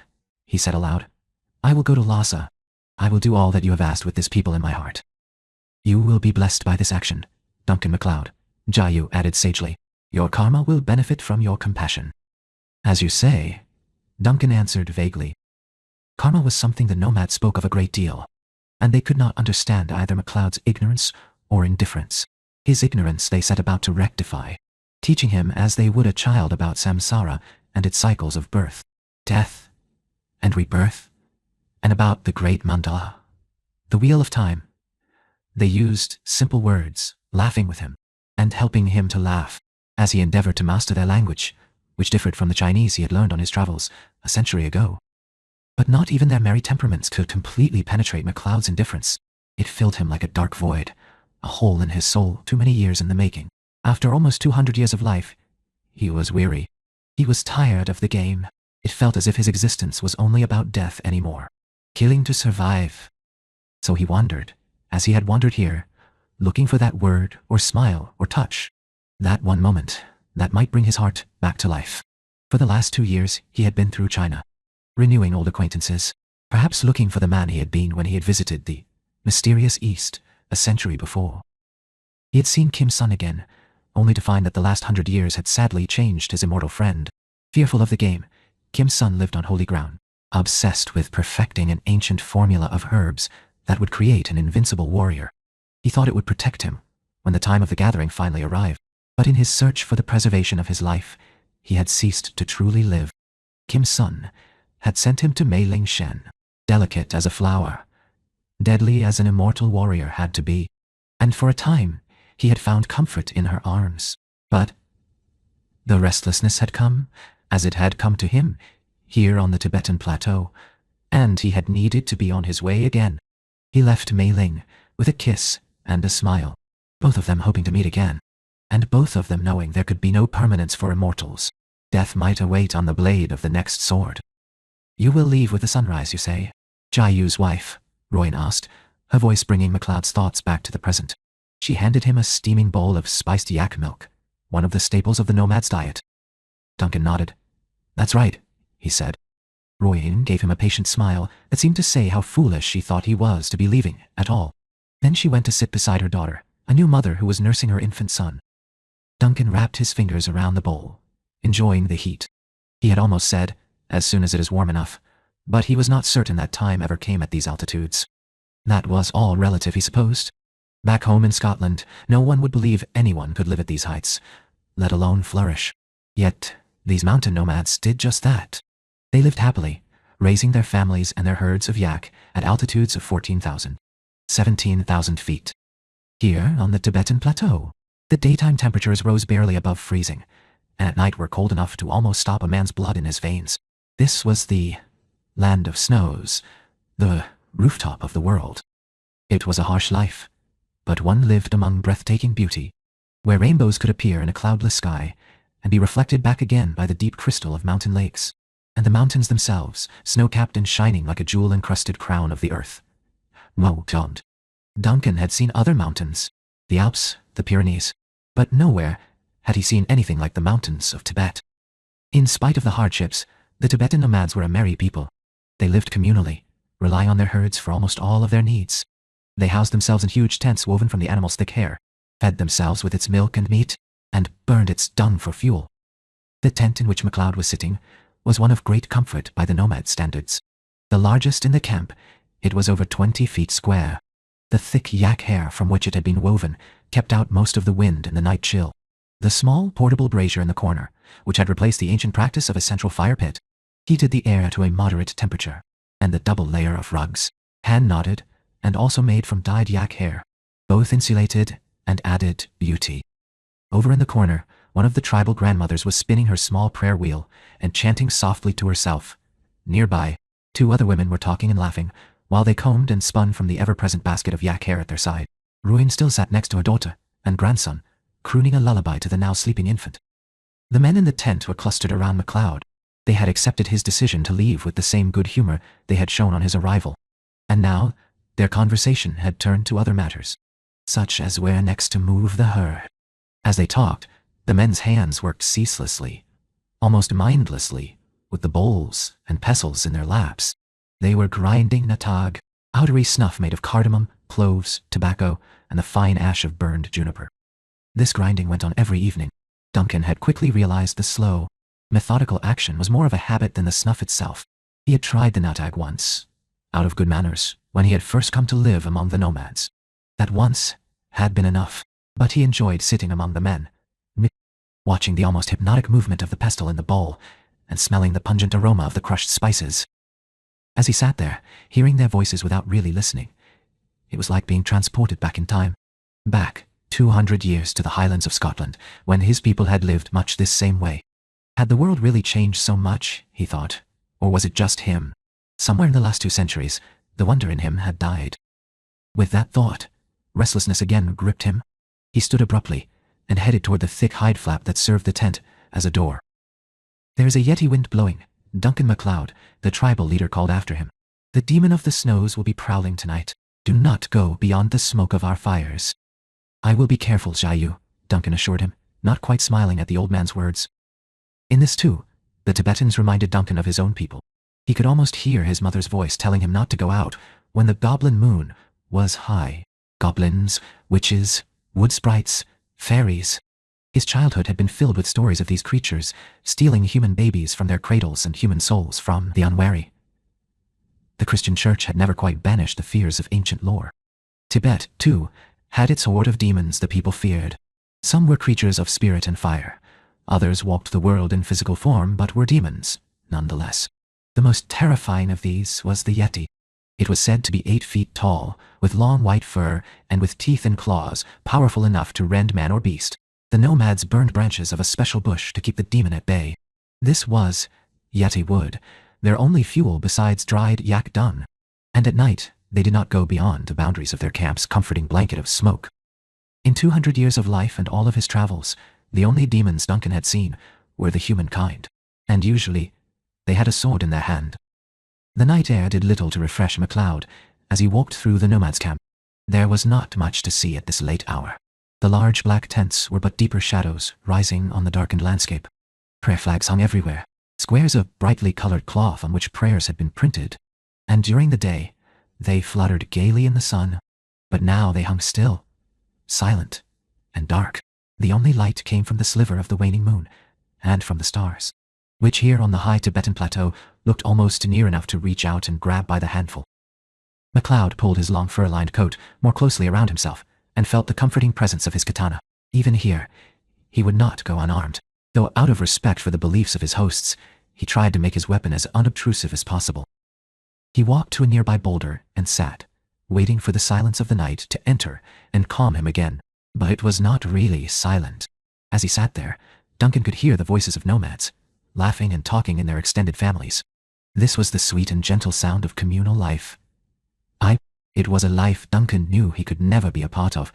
he said aloud. I will go to Lhasa. I will do all that you have asked with this people in my heart. You will be blessed by this action, Duncan MacLeod, Jayu added sagely. Your karma will benefit from your compassion. As you say, Duncan answered vaguely. Karma was something the nomads spoke of a great deal, and they could not understand either MacLeod's ignorance or indifference. His ignorance they set about to rectify, teaching him as they would a child about samsara and its cycles of birth, death, and rebirth, and about the great mandala, the wheel of time. They used simple words, laughing with him, and helping him to laugh, as he endeavored to master their language, which differed from the Chinese he had learned on his travels a century ago. But not even their merry temperaments could completely penetrate MacLeod's indifference. It filled him like a dark void, a hole in his soul too many years in the making. After almost 200 years of life, he was weary. He was tired of the game. It felt as if his existence was only about death anymore. killing to survive. So he wandered, as he had wandered here, looking for that word or smile or touch, that one moment that might bring his heart back to life. For the last 2 years he had been through China, renewing old acquaintances, perhaps looking for the man he had been when he had visited the mysterious East a century before. He had seen Kim Sun again, only to find that the last 100 years had sadly changed his immortal friend. Fearful of the game, Kim Sun lived on holy ground, obsessed with perfecting an ancient formula of herbs that would create an invincible warrior. He thought it would protect him when the time of the gathering finally arrived, but in his search for the preservation of his life, he had ceased to truly live. Kim Sun had sent him to Mei Ling Shen, delicate as a flower, deadly as an immortal warrior had to be, and for a time he had found comfort in her arms. But the restlessness had come, as it had come to him, here on the Tibetan plateau, and he had needed to be on his way again. He left Mei Ling with a kiss and a smile, both of them hoping to meet again, and both of them knowing there could be no permanence for immortals. Death might await on the blade of the next sword. "You will leave with the sunrise, you say?" Jai Yu's wife, Royan asked, her voice bringing MacLeod's thoughts back to the present. She handed him a steaming bowl of spiced yak milk, one of the staples of the nomad's diet. Duncan nodded. "That's right," he said. Royan gave him a patient smile that seemed to say how foolish she thought he was to be leaving at all. Then she went to sit beside her daughter, a new mother who was nursing her infant son. Duncan wrapped his fingers around the bowl, enjoying the heat. He had almost said, "as soon as it is warm enough," but he was not certain that time ever came at these altitudes. That was all relative, he supposed. Back home in Scotland, no one would believe anyone could live at these heights, let alone flourish. Yet, these mountain nomads did just that. They lived happily, raising their families and their herds of yak at altitudes of 14,000, 17,000 feet. Here, on the Tibetan plateau, the daytime temperatures rose barely above freezing, and at night were cold enough to almost stop a man's blood in his veins. This was the land of snows, the rooftop of the world. It was a harsh life, but one lived among breathtaking beauty, where rainbows could appear in a cloudless sky and be reflected back again by the deep crystal of mountain lakes, and the mountains themselves, snow-capped and shining like a jewel-encrusted crown of the earth. Woe beyond. Duncan had seen other mountains, the Alps, the Pyrenees, but nowhere had he seen anything like the mountains of Tibet. In spite of the hardships, the Tibetan nomads were a merry people. They lived communally, relying on their herds for almost all of their needs. They housed themselves in huge tents woven from the animal's thick hair, fed themselves with its milk and meat, and burned its dung for fuel. The tent in which MacLeod was sitting was one of great comfort by the nomad standards. The largest in the camp, it was over 20 feet square. The thick yak hair from which it had been woven kept out most of the wind and the night chill. The small portable brazier in the corner, which had replaced the ancient practice of a central fire pit, heated the air to a moderate temperature, and the double layer of rugs, hand-knotted and also made from dyed yak hair, both insulated and added beauty. Over in the corner, one of the tribal grandmothers was spinning her small prayer wheel and chanting softly to herself. Nearby, 2 other women were talking and laughing, while they combed and spun from the ever-present basket of yak hair at their side. Ruin still sat next to her daughter and grandson, crooning a lullaby to the now sleeping infant. The men in the tent were clustered around MacLeod. They had accepted his decision to leave with the same good humor they had shown on his arrival, and now their conversation had turned to other matters, such as where next to move the herd. As they talked, the men's hands worked ceaselessly, almost mindlessly, with the bowls and pestles in their laps. They were grinding natag, powdery snuff made of cardamom, cloves, tobacco, and the fine ash of burned juniper. This grinding went on every evening. Duncan had quickly realized the slow, methodical action was more of a habit than the snuff itself. He had tried the natag once, out of good manners, when he had first come to live among the nomads. That once had been enough, but he enjoyed sitting among the men, watching the almost hypnotic movement of the pestle in the bowl, and smelling the pungent aroma of the crushed spices. As he sat there, hearing their voices without really listening, it was like being transported back in time, back 200 years to the Highlands of Scotland, when his people had lived much this same way. Had the world really changed so much, he thought, or was it just him? Somewhere in the last 2 centuries, the wonder in him had died. With that thought, restlessness again gripped him. He stood abruptly and headed toward the thick hide flap that served the tent as a door. "There is a Yeti wind blowing," Duncan MacLeod, the tribal leader, called after him. The demon of the snows will be prowling tonight. Do not go beyond the smoke of our fires. I will be careful, Jiayu, Duncan assured him, not quite smiling at the old man's words. In this too, the Tibetans reminded Duncan of his own people. He could almost hear his mother's voice telling him not to go out when the goblin moon was high. Goblins, witches, wood sprites, fairies. His childhood had been filled with stories of these creatures, stealing human babies from their cradles and human souls from the unwary. The Christian church had never quite banished the fears of ancient lore. Tibet, too, had its horde of demons the people feared. Some were creatures of spirit and fire. Others walked the world in physical form but were demons, nonetheless. The most terrifying of these was the Yeti. It was said to be 8 feet tall, with long white fur and with teeth and claws, powerful enough to rend man or beast. The nomads burned branches of a special bush to keep the demon at bay. This was, Yeti wood, their only fuel besides dried yak dung. And at night, they did not go beyond the boundaries of their camp's comforting blanket of smoke. In 200 years of life and all of his travels, the only demons Duncan had seen were the humankind, and usually, they had a sword in their hand. The night air did little to refresh MacLeod as he walked through the nomads' camp. There was not much to see at this late hour. The large black tents were but deeper shadows rising on the darkened landscape. Prayer flags hung everywhere, squares of brightly colored cloth on which prayers had been printed, and during the day, they fluttered gaily in the sun, but now they hung still, silent, and dark. The only light came from the sliver of the waning moon, and from the stars, which here on the high Tibetan plateau looked almost near enough to reach out and grab by the handful. MacLeod pulled his long fur-lined coat more closely around himself, and felt the comforting presence of his katana. Even here, he would not go unarmed, though out of respect for the beliefs of his hosts, he tried to make his weapon as unobtrusive as possible. He walked to a nearby boulder and sat, waiting for the silence of the night to enter and calm him again. But it was not really silent. As he sat there, Duncan could hear the voices of nomads, laughing and talking in their extended families. This was the sweet and gentle sound of communal life. It was a life Duncan knew he could never be a part of.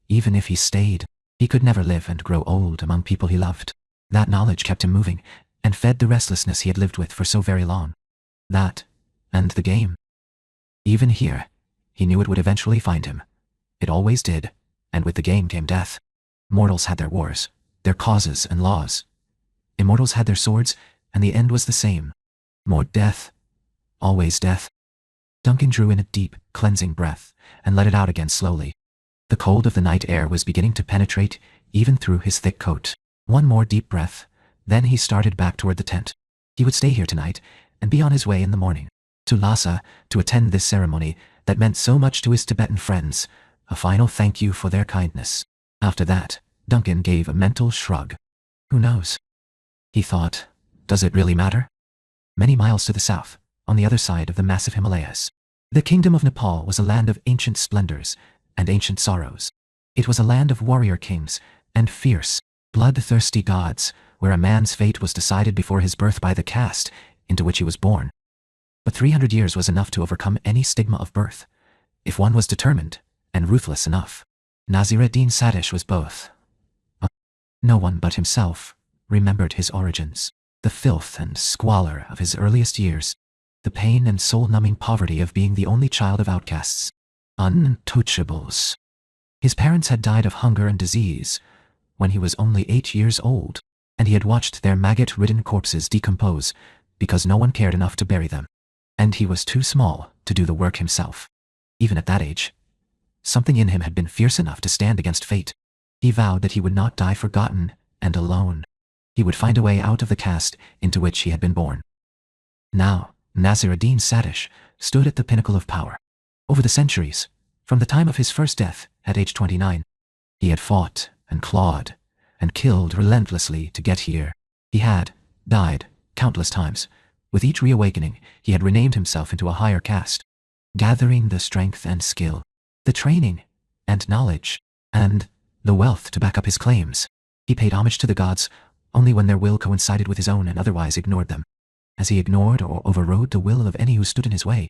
Even if he stayed, he could never live and grow old among people he loved. That knowledge kept him moving, and fed the restlessness he had lived with for so very long. That, and the game. Even here, he knew it would eventually find him. It always did, and with the game came death. Mortals had their wars, their causes and laws. Immortals had their swords, and the end was the same. More death. Always death. Duncan drew in a deep, cleansing breath, and let it out again slowly. The cold of the night air was beginning to penetrate even through his thick coat. One more deep breath, then he started back toward the tent. He would stay here tonight, and be on his way in the morning to Lhasa to attend this ceremony that meant so much to his Tibetan friends, a final thank you for their kindness. After that, Duncan gave a mental shrug. Who knows? He thought, does it really matter? Many miles to the south, on the other side of the massive Himalayas, the kingdom of Nepal was a land of ancient splendors and ancient sorrows. It was a land of warrior kings and fierce, bloodthirsty gods, where a man's fate was decided before his birth by the caste into which he was born. But 300 years was enough to overcome any stigma of birth, if one was determined and ruthless enough. Nasiruddin Satish was both. No one but himself remembered his origins, the filth and squalor of his earliest years, the pain and soul-numbing poverty of being the only child of outcasts, untouchables. His parents had died of hunger and disease when he was only 8 years old, and he had watched their maggot-ridden corpses decompose because no one cared enough to bury them, and he was too small to do the work himself. Even at that age, something in him had been fierce enough to stand against fate. He vowed that he would not die forgotten and alone. He would find a way out of the caste into which he had been born. Now, Nasiruddin Satish stood at the pinnacle of power. Over the centuries, from the time of his first death at age 29, he had fought and clawed and killed relentlessly to get here. He had died countless times. With each reawakening, he had renamed himself into a higher caste, gathering the strength and skill, the training and knowledge, and the wealth to back up his claims. He paid homage to the gods only when their will coincided with his own and otherwise ignored them, as he ignored or overrode the will of any who stood in his way.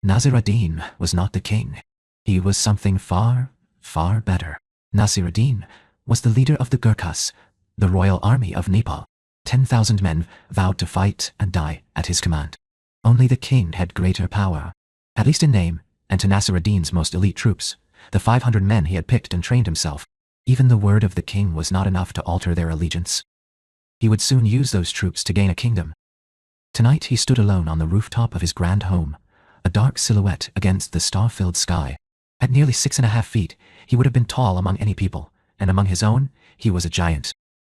Nasiruddin was not the king. He was something far, far better. Nasiruddin was the leader of the Gurkhas, the royal army of Nepal. 10,000 men vowed to fight and die at his command. Only the king had greater power, at least in name, and to Nasir ad-Din's most elite troops, the 500 men he had picked and trained himself. Even the word of the king was not enough to alter their allegiance. He would soon use those troops to gain a kingdom. Tonight he stood alone on the rooftop of his grand home, a dark silhouette against the star-filled sky. At nearly 6.5 feet, he would have been tall among any people, and among his own, he was a giant.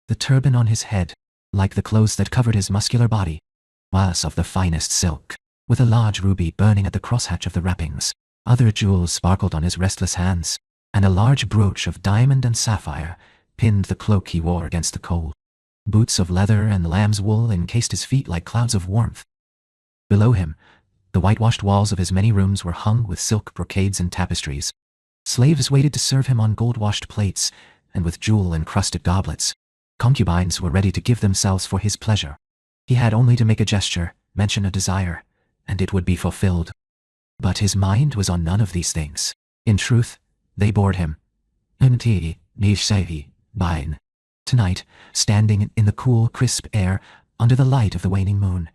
The turban on his head, like the clothes that covered his muscular body, was of the finest silk, with a large ruby burning at the crosshatch of the wrappings. Other jewels sparkled on his restless hands, and a large brooch of diamond and sapphire pinned the cloak he wore against the cold. Boots of leather and lamb's wool encased his feet like clouds of warmth. Below him, the whitewashed walls of his many rooms were hung with silk brocades and tapestries. Slaves waited to serve him on gold-washed plates and with jewel-encrusted goblets. Concubines were ready to give themselves for his pleasure. He had only to make a gesture, mention a desire, and it would be fulfilled. But his mind was on none of these things. In truth, they bored him. Tonight, standing in the cool, crisp air under the light of the waning moon,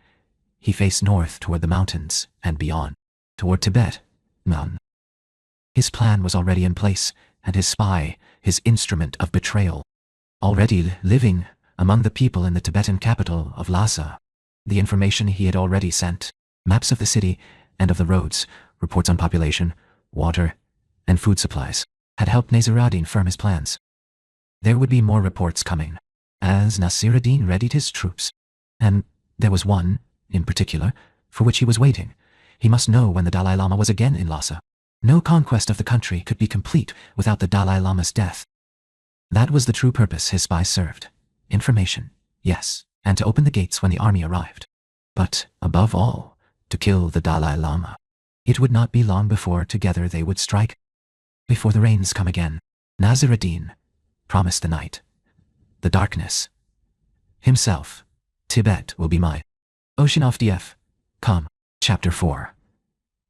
he faced north toward the mountains and beyond, toward Tibet. His plan was already in place, and his spy, his instrument of betrayal, already living among the people in the Tibetan capital of Lhasa. The information he had already sent, maps of the city and of the roads, reports on population, water, and food supplies, had helped Nasir ad-Din firm his plans. There would be more reports coming, as Nasir ad-Din readied his troops. And there was one, in particular, for which he was waiting. He must know when the Dalai Lama was again in Lhasa. No conquest of the country could be complete without the Dalai Lama's death. That was the true purpose his spy served. Information, yes, and to open the gates when the army arrived. But, above all, to kill the Dalai Lama. It would not be long before together they would strike. Before the rains come again, Nasir ad-Din promised the night, the darkness, himself. Tibet will be mine. Ocean off DF. Come. Chapter 4.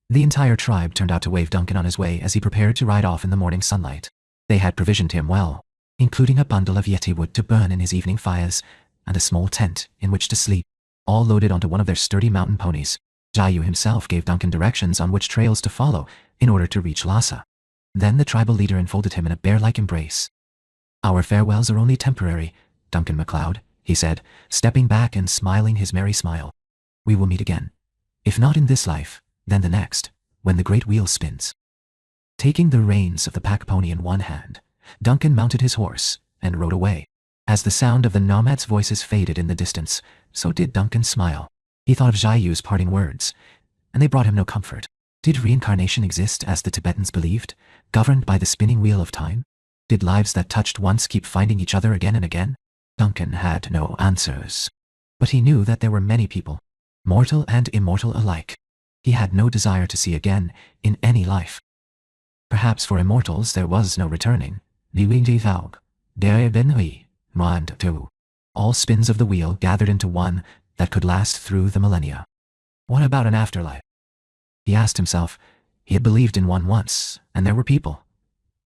The entire tribe turned out to wave Duncan on his way as he prepared to ride off in the morning sunlight. They had provisioned him well, including a bundle of yeti wood to burn in his evening fires, and a small tent in which to sleep, all loaded onto one of their sturdy mountain ponies. Jayu himself gave Duncan directions on which trails to follow in order to reach Lhasa. Then the tribal leader enfolded him in a bear-like embrace. "Our farewells are only temporary, Duncan MacLeod," he said, stepping back and smiling his merry smile. "We will meet again. If not in this life, then the next, when the great wheel spins." Taking the reins of the pack pony in one hand, Duncan mounted his horse and rode away. As the sound of the nomads' voices faded in the distance, so did Duncan smile. He thought of Jayu's parting words, and they brought him no comfort. Did reincarnation exist as the Tibetans believed, governed by the spinning wheel of time? Did lives that touched once keep finding each other again and again? Duncan had no answers. But he knew that there were many people, mortal and immortal alike, he had no desire to see again in any life. Perhaps for immortals there was no returning. All spins of the wheel gathered into one that could last through the millennia. What about an afterlife? He asked himself. He had believed in one once, and there were people,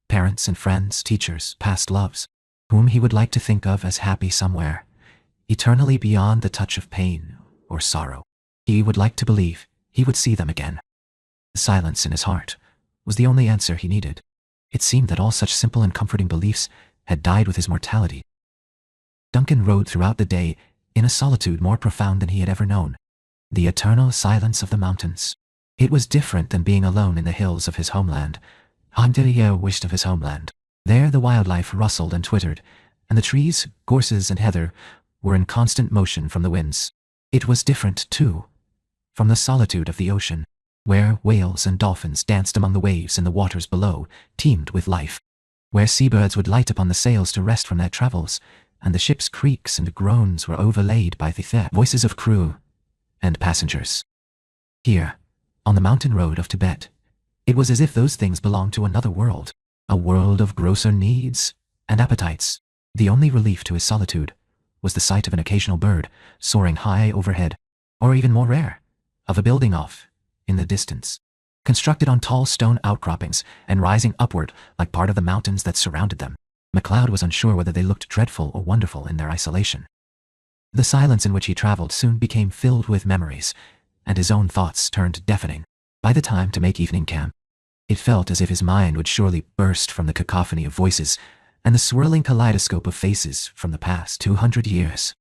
parents and friends, teachers, past loves, whom he would like to think of as happy somewhere, eternally beyond the touch of pain or sorrow. He would like to believe he would see them again. The silence in his heart was the only answer he needed. It seemed that all such simple and comforting beliefs had died with his mortality. Duncan rode throughout the day in a solitude more profound than he had ever known. The eternal silence of the mountains. It was different than being alone in the hills of his homeland. Highlander wished of his homeland. There the wildlife rustled and twittered, and the trees, gorses and heather were in constant motion from the winds. It was different, too, from the solitude of the ocean, where whales and dolphins danced among the waves and the waters below teemed with life, where seabirds would light upon the sails to rest from their travels, and the ship's creaks and groans were overlaid by the voices of crew and passengers. Here, on the mountain road of Tibet, it was as if those things belonged to another world, a world of grosser needs and appetites. The only relief to his solitude was the sight of an occasional bird soaring high overhead, or even more rare, of a building off in the distance, constructed on tall stone outcroppings and rising upward like part of the mountains that surrounded them. MacLeod was unsure whether they looked dreadful or wonderful in their isolation. The silence in which he traveled soon became filled with memories, and his own thoughts turned deafening. By the time to make evening camp, it felt as if his mind would surely burst from the cacophony of voices and the swirling kaleidoscope of faces from the past 200 years.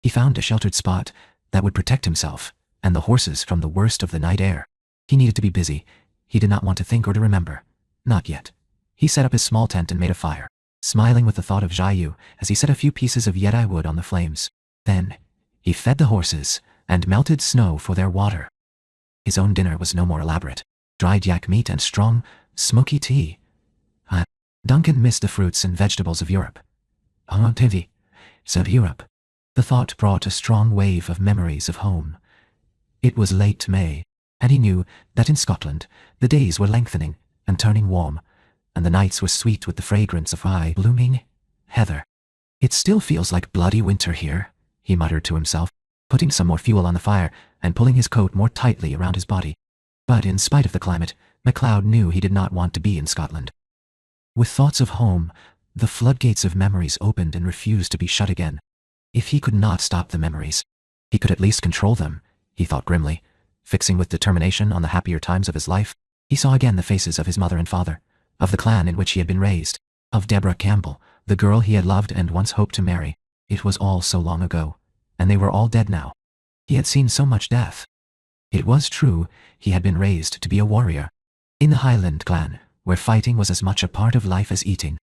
He found a sheltered spot that would protect himself and the horses from the worst of the night air. He needed to be busy. He did not want to think or to remember. Not yet. He set up his small tent and made a fire, smiling with the thought of Jiayu as he set a few pieces of yeti wood on the flames. Then, he fed the horses and melted snow for their water. His own dinner was no more elaborate. Dried yak meat and strong, smoky tea. Duncan missed the fruits and vegetables of Europe. TV, of Europe. The thought brought a strong wave of memories of home. It was late May, and he knew that in Scotland the days were lengthening and turning warm, and the nights were sweet with the fragrance of high-blooming heather. "It still feels like bloody winter here," he muttered to himself, putting some more fuel on the fire and pulling his coat more tightly around his body. But in spite of the climate, MacLeod knew he did not want to be in Scotland. With thoughts of home, the floodgates of memories opened and refused to be shut again. If he could not stop the memories, he could at least control them, he thought grimly. Fixing with determination on the happier times of his life, he saw again the faces of his mother and father, of the clan in which he had been raised, of Deborah Campbell, the girl he had loved and once hoped to marry. It was all so long ago, and they were all dead now. He had seen so much death. It was true, he had been raised to be a warrior. In the Highland clan, where fighting was as much a part of life as eating,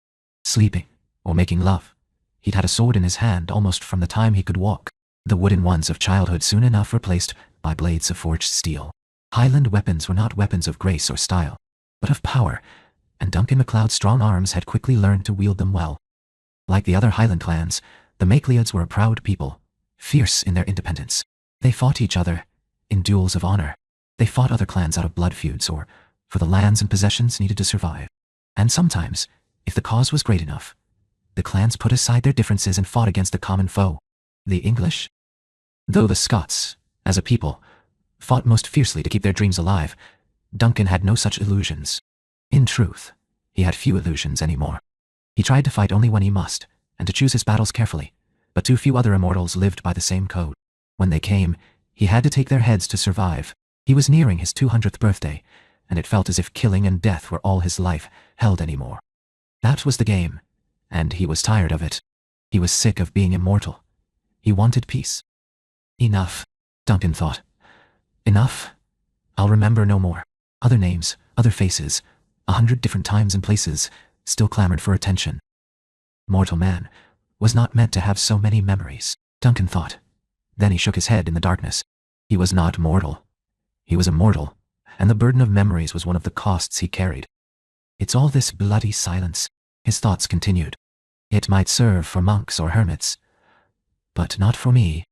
sleeping, or making love. He'd had a sword in his hand almost from the time he could walk, the wooden ones of childhood soon enough replaced by blades of forged steel. Highland weapons were not weapons of grace or style, but of power, and Duncan MacLeod's strong arms had quickly learned to wield them well. Like the other Highland clans, the MacLeods were a proud people, fierce in their independence. They fought each other in duels of honor. They fought other clans out of blood feuds or for the lands and possessions needed to survive. And sometimes, if the cause was great enough, the clans put aside their differences and fought against the common foe, the English. Though the Scots, as a people, fought most fiercely to keep their dreams alive, Duncan had no such illusions. In truth, he had few illusions anymore. He tried to fight only when he must, and to choose his battles carefully, but too few other immortals lived by the same code. When they came, he had to take their heads to survive. He was nearing his 200th birthday, and it felt as if killing and death were all his life held anymore. That was the game, and he was tired of it. He was sick of being immortal. He wanted peace. Enough, Duncan thought. Enough. I'll remember no more. Other names, other faces, 100 different times and places, still clamored for attention. Mortal man was not meant to have so many memories, Duncan thought. Then he shook his head in the darkness. He was not mortal. He was immortal, and the burden of memories was one of the costs he carried. It's all this bloody silence, his thoughts continued. It might serve for monks or hermits, but not for me.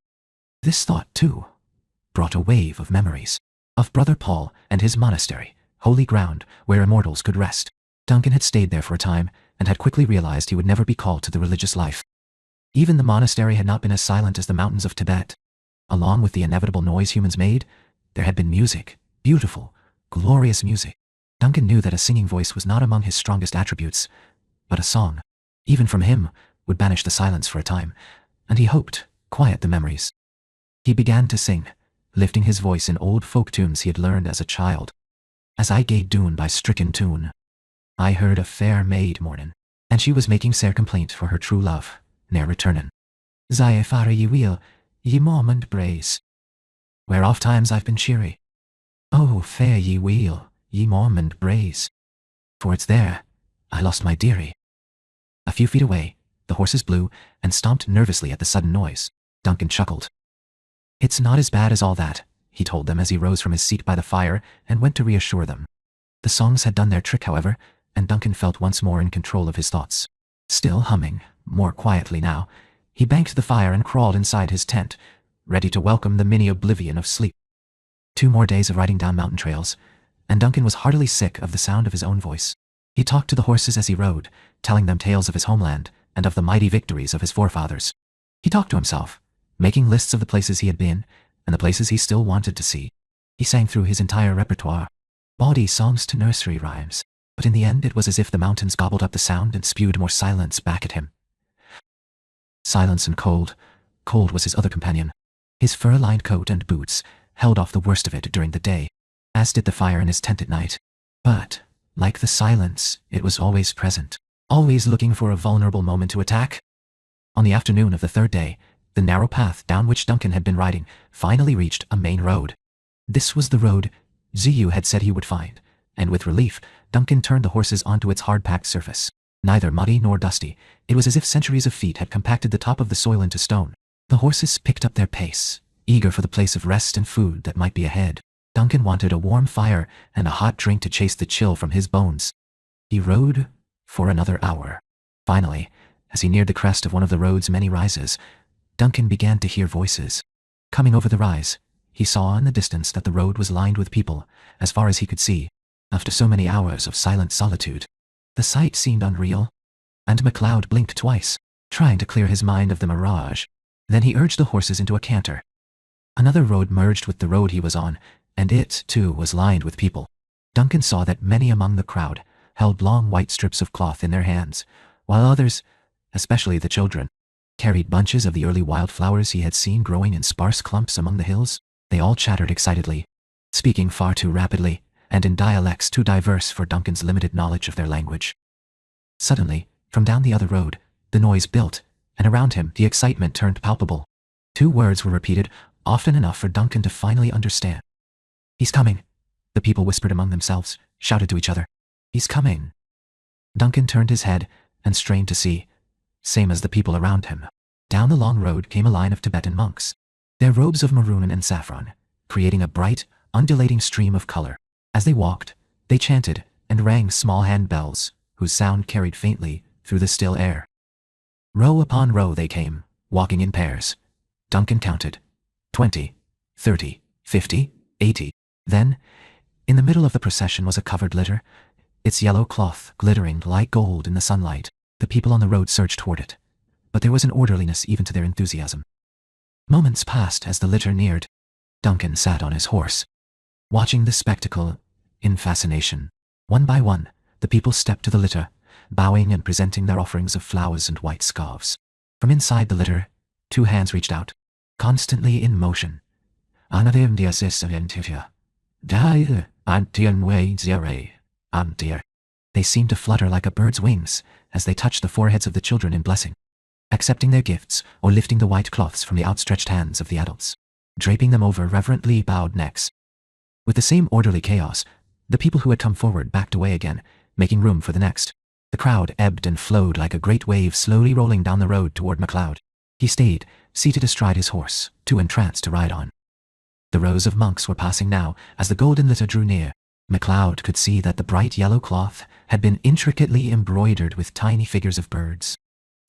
This thought, too, brought a wave of memories, of Brother Paul and his monastery, holy ground where immortals could rest. Duncan had stayed there for a time and had quickly realized he would never be called to the religious life. Even the monastery had not been as silent as the mountains of Tibet. Along with the inevitable noise humans made, there had been music, beautiful, glorious music. Duncan knew that a singing voice was not among his strongest attributes, but a song, even from him, would banish the silence for a time, and he hoped quiet the memories. He began to sing, lifting his voice in old folk tunes he had learned as a child. As I gaed doon by stricken tune, I heard a fair maid mournin', and she was making sair complaint for her true love, ne'er returnin'. Zae fare ye weel, ye mom and braes, where oft times I've been cheery. Oh, fare ye weel, ye mom and braes, for it's there I lost my dearie. A few feet away, the horses blew and stomped nervously at the sudden noise. Duncan chuckled. It's not as bad as all that, he told them as he rose from his seat by the fire and went to reassure them. The songs had done their trick, however, and Duncan felt once more in control of his thoughts. Still humming, more quietly now, he banked the fire and crawled inside his tent, ready to welcome the mini-oblivion of sleep. 2 more days of riding down mountain trails, and Duncan was heartily sick of the sound of his own voice. He talked to the horses as he rode, telling them tales of his homeland and of the mighty victories of his forefathers. He talked to himself, making lists of the places he had been and the places he still wanted to see. He sang through his entire repertoire, bawdy songs to nursery rhymes, but in the end it was as if the mountains gobbled up the sound and spewed more silence back at him. Silence and cold. Cold was his other companion. His fur-lined coat and boots, held off the worst of it during the day, as did the fire in his tent at night. But, like the silence, it was always present, always looking for a vulnerable moment to attack. On the afternoon of the third day, the narrow path down which Duncan had been riding finally reached a main road. This was the road Ziyu had said he would find, and with relief, Duncan turned the horses onto its hard-packed surface. Neither muddy nor dusty, it was as if centuries of feet had compacted the top of the soil into stone. The horses picked up their pace, eager for the place of rest and food that might be ahead. Duncan wanted a warm fire and a hot drink to chase the chill from his bones. He rode for another hour. Finally, as he neared the crest of one of the road's many rises, Duncan began to hear voices. Coming over the rise, he saw in the distance that the road was lined with people, as far as he could see. After so many hours of silent solitude, the sight seemed unreal, and MacLeod blinked twice, trying to clear his mind of the mirage. Then he urged the horses into a canter. Another road merged with the road he was on, and it, too, was lined with people. Duncan saw that many among the crowd held long white strips of cloth in their hands, while others, especially the children, carried bunches of the early wildflowers he had seen growing in sparse clumps among the hills. They all chattered excitedly, speaking far too rapidly, and in dialects too diverse for Duncan's limited knowledge of their language. Suddenly, from down the other road, the noise built, and around him the excitement turned palpable. 2 words were repeated, often enough for Duncan to finally understand. "He's coming," the people whispered among themselves, shouted to each other. "He's coming." Duncan turned his head and strained to see, same as the people around him. Down the long road came a line of Tibetan monks, their robes of maroon and saffron, creating a bright, undulating stream of color. As they walked, they chanted and rang small hand bells, whose sound carried faintly through the still air. Row upon row they came, walking in pairs. Duncan counted 20, 30, 50, 80. Then, in the middle of the procession was a covered litter, its yellow cloth glittering like gold in the sunlight. The people on the road surged toward it, but there was an orderliness even to their enthusiasm. Moments passed as the litter neared. Duncan sat on his horse, watching the spectacle in fascination. One by one, the people stepped to the litter, bowing and presenting their offerings of flowers and white scarves. From inside the litter, 2 hands reached out, constantly in motion. They seemed to flutter like a bird's wings as they touched the foreheads of the children in blessing, accepting their gifts or lifting the white cloths from the outstretched hands of the adults, draping them over reverently bowed necks. With the same orderly chaos, the people who had come forward backed away again, making room for the next. The crowd ebbed and flowed like a great wave slowly rolling down the road toward MacLeod. He stayed, seated astride his horse, too entranced to ride on. The rows of monks were passing now as the golden litter drew near. MacLeod could see that the bright yellow cloth had been intricately embroidered with tiny figures of birds,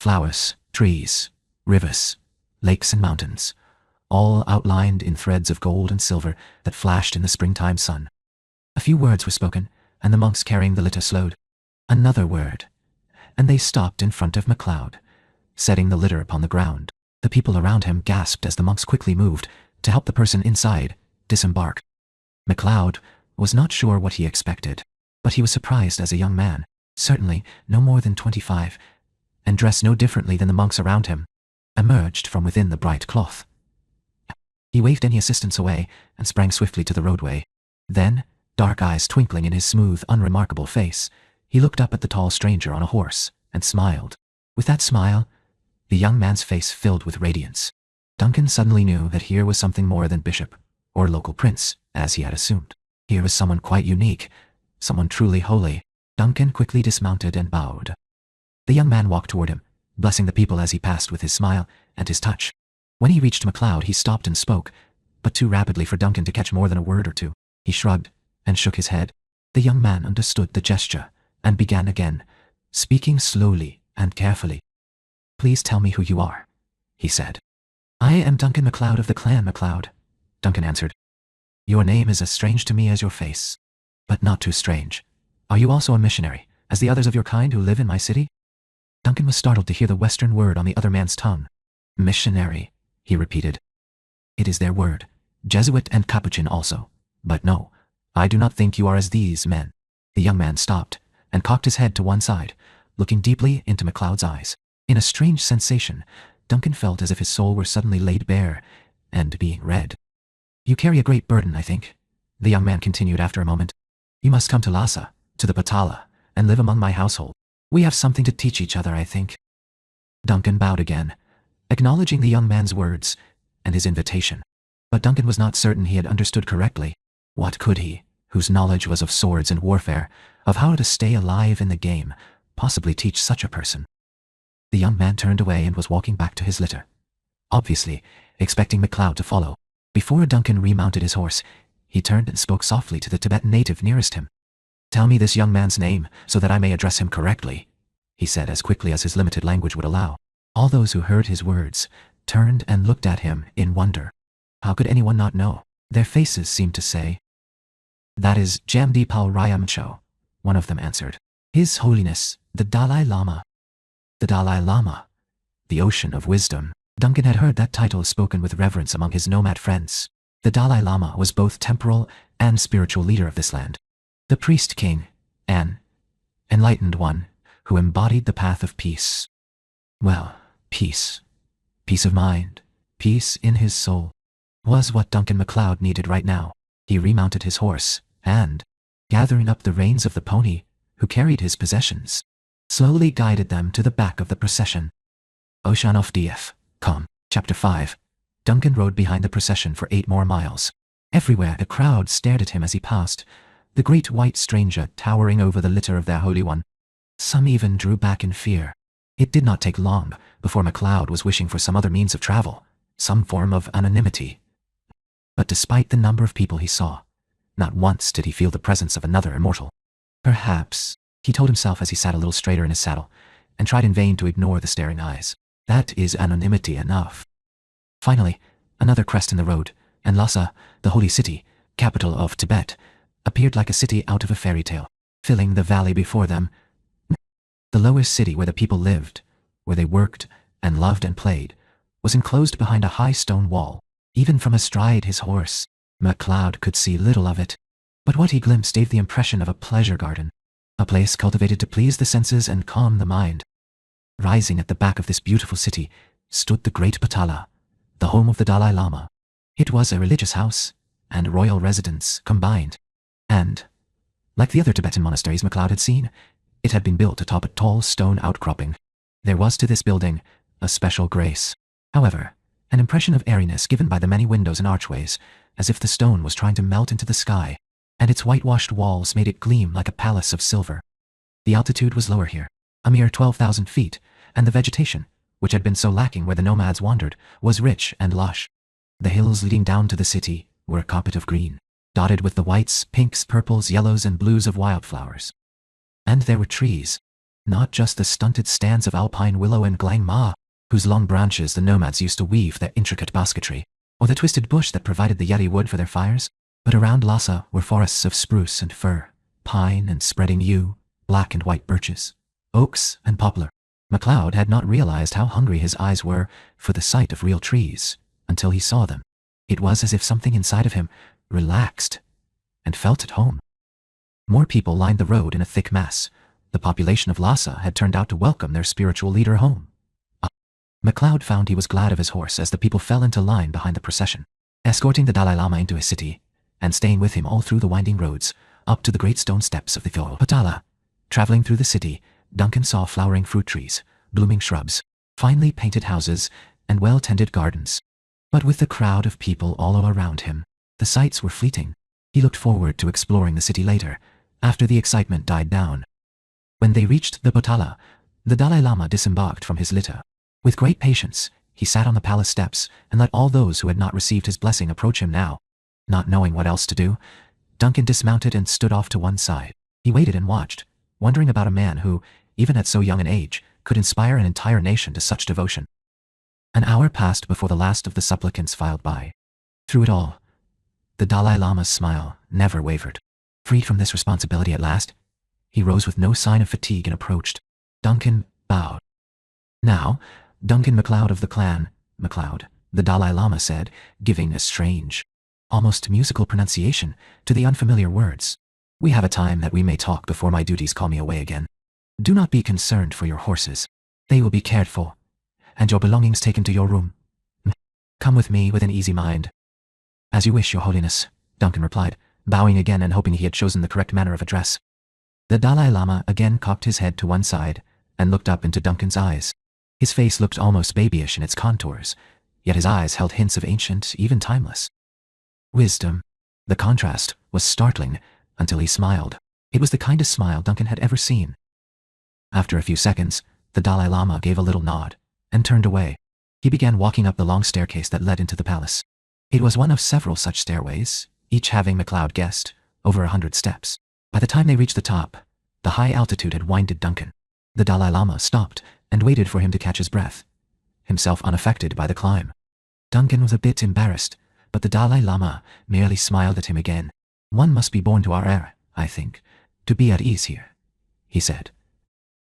flowers, trees, rivers, lakes and mountains, all outlined in threads of gold and silver that flashed in the springtime sun. A few words were spoken, and the monks carrying the litter slowed. Another word, and they stopped in front of MacLeod, setting the litter upon the ground. The people around him gasped as the monks quickly moved to help the person inside disembark. MacLeod was not sure what he expected, but he was surprised as a young man, certainly no more than 25, and dressed no differently than the monks around him, emerged from within the bright cloth. He waved any assistance away and sprang swiftly to the roadway. Then, dark eyes twinkling in his smooth, unremarkable face, he looked up at the tall stranger on a horse and smiled. With that smile, the young man's face filled with radiance. Duncan suddenly knew that here was something more than bishop or local prince, as he had assumed. Here was someone quite unique, someone truly holy. Duncan quickly dismounted and bowed. The young man walked toward him, blessing the people as he passed with his smile and his touch. When he reached MacLeod, he stopped and spoke, but too rapidly for Duncan to catch more than a word or two. He shrugged and shook his head. The young man understood the gesture and began again, speaking slowly and carefully. "Please tell me who you are," he said. "I am Duncan MacLeod of the clan MacLeod," Duncan answered. "Your name is as strange to me as your face, but not too strange. Are you also a missionary, as the others of your kind who live in my city?" Duncan was startled to hear the Western word on the other man's tongue. "Missionary," he repeated. "It is their word, Jesuit and Capuchin also. But no, I do not think you are as these men." The young man stopped and cocked his head to one side, looking deeply into MacLeod's eyes. In a strange sensation, Duncan felt as if his soul were suddenly laid bare and being read. You carry a great burden, I think, the young man continued after a moment. You must come to Lhasa, to the Patala, and live among my household. We have something to teach each other, I think. Duncan bowed again, acknowledging the young man's words and his invitation. But Duncan was not certain he had understood correctly. What could he, whose knowledge was of swords and warfare, of how to stay alive in the game, possibly teach such a person? The young man turned away and was walking back to his litter, obviously expecting MacLeod to follow. Before Duncan remounted his horse, he turned and spoke softly to the Tibetan native nearest him. Tell me this young man's name, so that I may address him correctly, he said as quickly as his limited language would allow. All those who heard his words turned and looked at him in wonder. How could anyone not know? Their faces seemed to say. That is Jamdipal Ryamcho, one of them answered. His Holiness, the Dalai Lama. The Dalai Lama, the ocean of wisdom. Duncan had heard that title spoken with reverence among his nomad friends. The Dalai Lama was both temporal and spiritual leader of this land. The priest king, an enlightened one, who embodied the path of peace. Well, peace. Peace of mind, peace in his soul, was what Duncan MacLeod needed right now. He remounted his horse, and, gathering up the reins of the pony, who carried his possessions, slowly guided them to the back of the procession. Oceanof DF, com. Chapter 5. Duncan rode behind the procession for 8 more miles. Everywhere the crowd stared at him as he passed, the great white stranger towering over the litter of their Holy One. Some even drew back in fear. It did not take long before MacLeod was wishing for some other means of travel, some form of anonymity. But despite the number of people he saw, not once did he feel the presence of another immortal. Perhaps, he told himself as he sat a little straighter in his saddle, and tried in vain to ignore the staring eyes. That is anonymity enough. Finally, another crest in the road, and Lhasa, the holy city, capital of Tibet, appeared like a city out of a fairy tale, filling the valley before them. The lower city where the people lived, where they worked and loved and played, was enclosed behind a high stone wall. Even from astride his horse, MacLeod could see little of it. But what he glimpsed gave the impression of a pleasure garden, a place cultivated to please the senses and calm the mind. Rising at the back of this beautiful city stood the Great Patala, the home of the Dalai Lama. It was a religious house and royal residence combined. And, like the other Tibetan monasteries MacLeod had seen, it had been built atop a tall stone outcropping. There was to this building a special grace. However, an impression of airiness given by the many windows and archways, as if the stone was trying to melt into the sky, and its whitewashed walls made it gleam like a palace of silver. The altitude was lower here, a mere 12,000 feet, and the vegetation, which had been so lacking where the nomads wandered, was rich and lush. The hills leading down to the city were a carpet of green, dotted with the whites, pinks, purples, yellows, and blues of wildflowers. And there were trees, not just the stunted stands of alpine willow and glang ma, whose long branches the nomads used to weave their intricate basketry, or the twisted bush that provided the yeti wood for their fires, but around Lhasa were forests of spruce and fir, pine and spreading yew, black and white birches, oaks and poplar. MacLeod had not realized how hungry his eyes were for the sight of real trees until he saw them. It was as if something inside of him relaxed and felt at home. More people lined the road in a thick mass. The population of Lhasa had turned out to welcome their spiritual leader home. MacLeod found he was glad of his horse as the people fell into line behind the procession, escorting the Dalai Lama into his city, and staying with him all through the winding roads, up to the great stone steps of the Patala. Traveling through the city, Duncan saw flowering fruit trees, blooming shrubs, finely painted houses, and well-tended gardens. But with the crowd of people all around him, the sights were fleeting. He looked forward to exploring the city later, after the excitement died down. When they reached the Patala, the Dalai Lama disembarked from his litter. With great patience, he sat on the palace steps and let all those who had not received his blessing approach him now. Not knowing what else to do, Duncan dismounted and stood off to one side. He waited and watched, wondering about a man who, even at so young an age, could inspire an entire nation to such devotion. An hour passed before the last of the supplicants filed by. Through it all, the Dalai Lama's smile never wavered. Freed from this responsibility at last, he rose with no sign of fatigue and approached. Duncan bowed. Now, Duncan MacLeod of the clan, MacLeod, the Dalai Lama said, giving a strange, almost musical pronunciation to the unfamiliar words. We have a time that we may talk before my duties call me away again. Do not be concerned for your horses. They will be cared for, and your belongings taken to your room. Come with me with an easy mind. As you wish, Your Holiness, Duncan replied, bowing again and hoping he had chosen the correct manner of address. The Dalai Lama again cocked his head to one side and looked up into Duncan's eyes. His face looked almost babyish in its contours, yet his eyes held hints of ancient, even timeless wisdom. The contrast was startling until he smiled. It was the kindest smile Duncan had ever seen. After a few seconds, the Dalai Lama gave a little nod and turned away. He began walking up the long staircase that led into the palace. It was one of several such stairways, each having, MacLeod guessed, over 100 steps. By the time they reached the top, the high altitude had winded Duncan. The Dalai Lama stopped and waited for him to catch his breath, himself unaffected by the climb. Duncan was a bit embarrassed, but the Dalai Lama merely smiled at him again. One must be born to our era, I think, to be at ease here, he said.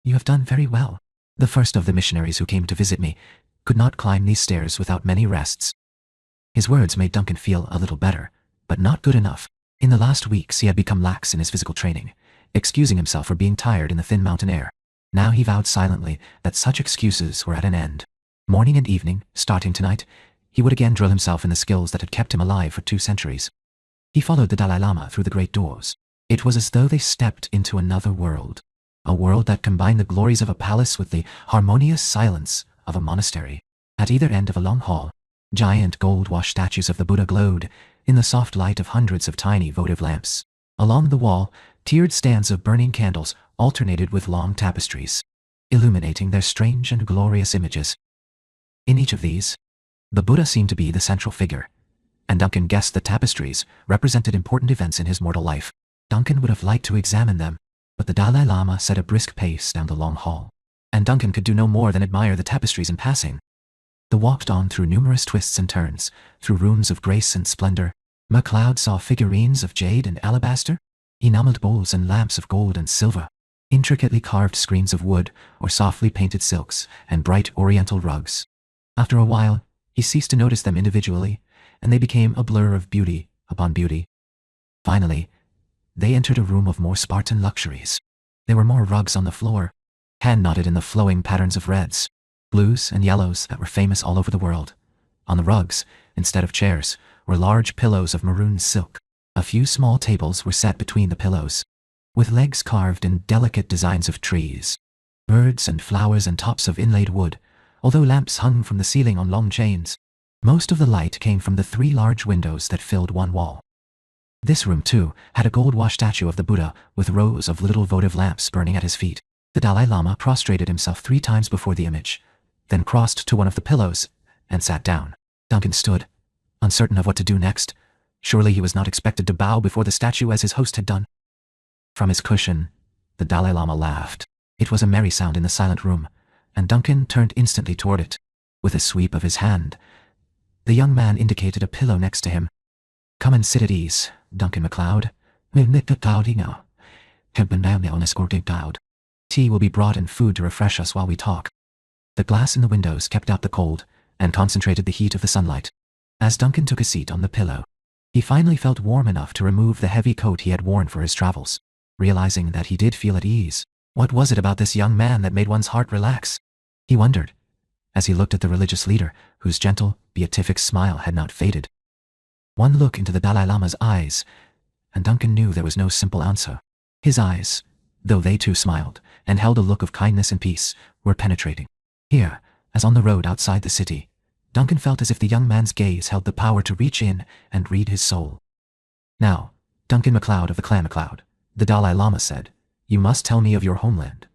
You have done very well. The first of the missionaries who came to visit me could not climb these stairs without many rests. His words made Duncan feel a little better, but not good enough. In the last weeks he had become lax in his physical training, excusing himself for being tired in the thin mountain air. Now he vowed silently that such excuses were at an end. Morning and evening, starting tonight, he would again drill himself in the skills that had kept him alive for 2 centuries. He followed the Dalai Lama through the great doors. It was as though they stepped into another world, a world that combined the glories of a palace with the harmonious silence of a monastery. At either end of a long hall, giant gold-washed statues of the Buddha glowed in the soft light of hundreds of tiny votive lamps. Along the wall, tiered stands of burning candles alternated with long tapestries, illuminating their strange and glorious images. In each of these, the Buddha seemed to be the central figure, and Duncan guessed the tapestries represented important events in his mortal life. Duncan would have liked to examine them, but the Dalai Lama set a brisk pace down the long hall, and Duncan could do no more than admire the tapestries in passing. They walked on through numerous twists and turns, through rooms of grace and splendor. MacLeod saw figurines of jade and alabaster, enameled bowls and lamps of gold and silver, intricately carved screens of wood or softly painted silks and bright oriental rugs. After a while, he ceased to notice them individually, and they became a blur of beauty upon beauty. Finally, they entered a room of more Spartan luxuries. There were more rugs on the floor, hand-knotted in the flowing patterns of reds, blues, and yellows that were famous all over the world. On the rugs, instead of chairs, were large pillows of maroon silk. A few small tables were set between the pillows, with legs carved in delicate designs of trees, birds and flowers and tops of inlaid wood, although lamps hung from the ceiling on long chains. Most of the light came from the 3 large windows that filled one wall. This room, too, had a gold-washed statue of the Buddha with rows of little votive lamps burning at his feet. The Dalai Lama prostrated himself 3 times before the image, then crossed to one of the pillows and sat down. Duncan stood, uncertain of what to do next. Surely he was not expected to bow before the statue as his host had done. From his cushion, the Dalai Lama laughed. It was a merry sound in the silent room, and Duncan turned instantly toward it. With a sweep of his hand, the young man indicated a pillow next to him. Come and sit at ease, Duncan MacLeod. Tea will be brought and food to refresh us while we talk. The glass in the windows kept out the cold and concentrated the heat of the sunlight. As Duncan took a seat on the pillow, he finally felt warm enough to remove the heavy coat he had worn for his travels. Realizing that he did feel at ease, what was it about this young man that made one's heart relax? He wondered, as he looked at the religious leader, whose gentle, beatific smile had not faded. One look into the Dalai Lama's eyes, and Duncan knew there was no simple answer. His eyes, though they too smiled and held a look of kindness and peace, were penetrating. Here, as on the road outside the city, Duncan felt as if the young man's gaze held the power to reach in and read his soul. Now, Duncan MacLeod of the Clan MacLeod, the Dalai Lama said, you must tell me of your homeland.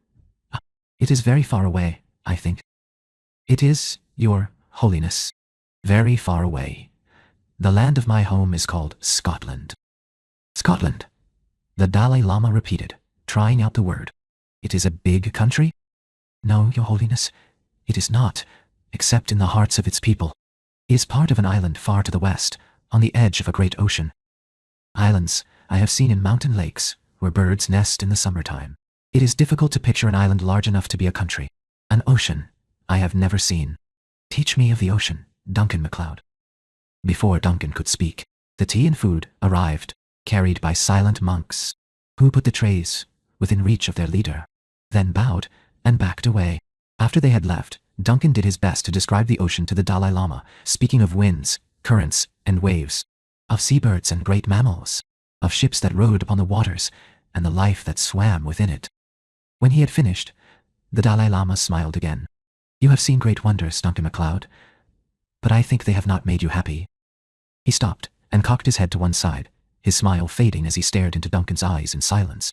It is very far away, I think. It is, Your Holiness, very far away. The land of my home is called Scotland. Scotland, the Dalai Lama repeated, trying out the word. It is a big country? No, Your Holiness, it is not, except in the hearts of its people. It is part of an island far to the west, on the edge of a great ocean. Islands I have seen in mountain lakes, where birds nest in the summertime. It is difficult to picture an island large enough to be a country. An ocean I have never seen. Teach me of the ocean, Duncan MacLeod. Before Duncan could speak, the tea and food arrived, carried by silent monks, who put the trays within reach of their leader, then bowed and backed away. After they had left, Duncan did his best to describe the ocean to the Dalai Lama, speaking of winds, currents, and waves. of seabirds and great mammals, of ships that rode upon the waters, and the life that swam within it. When he had finished, the Dalai Lama smiled again. You have seen great wonders, Duncan MacLeod, but I think they have not made you happy. He stopped and cocked his head to one side, his smile fading as he stared into Duncan's eyes in silence.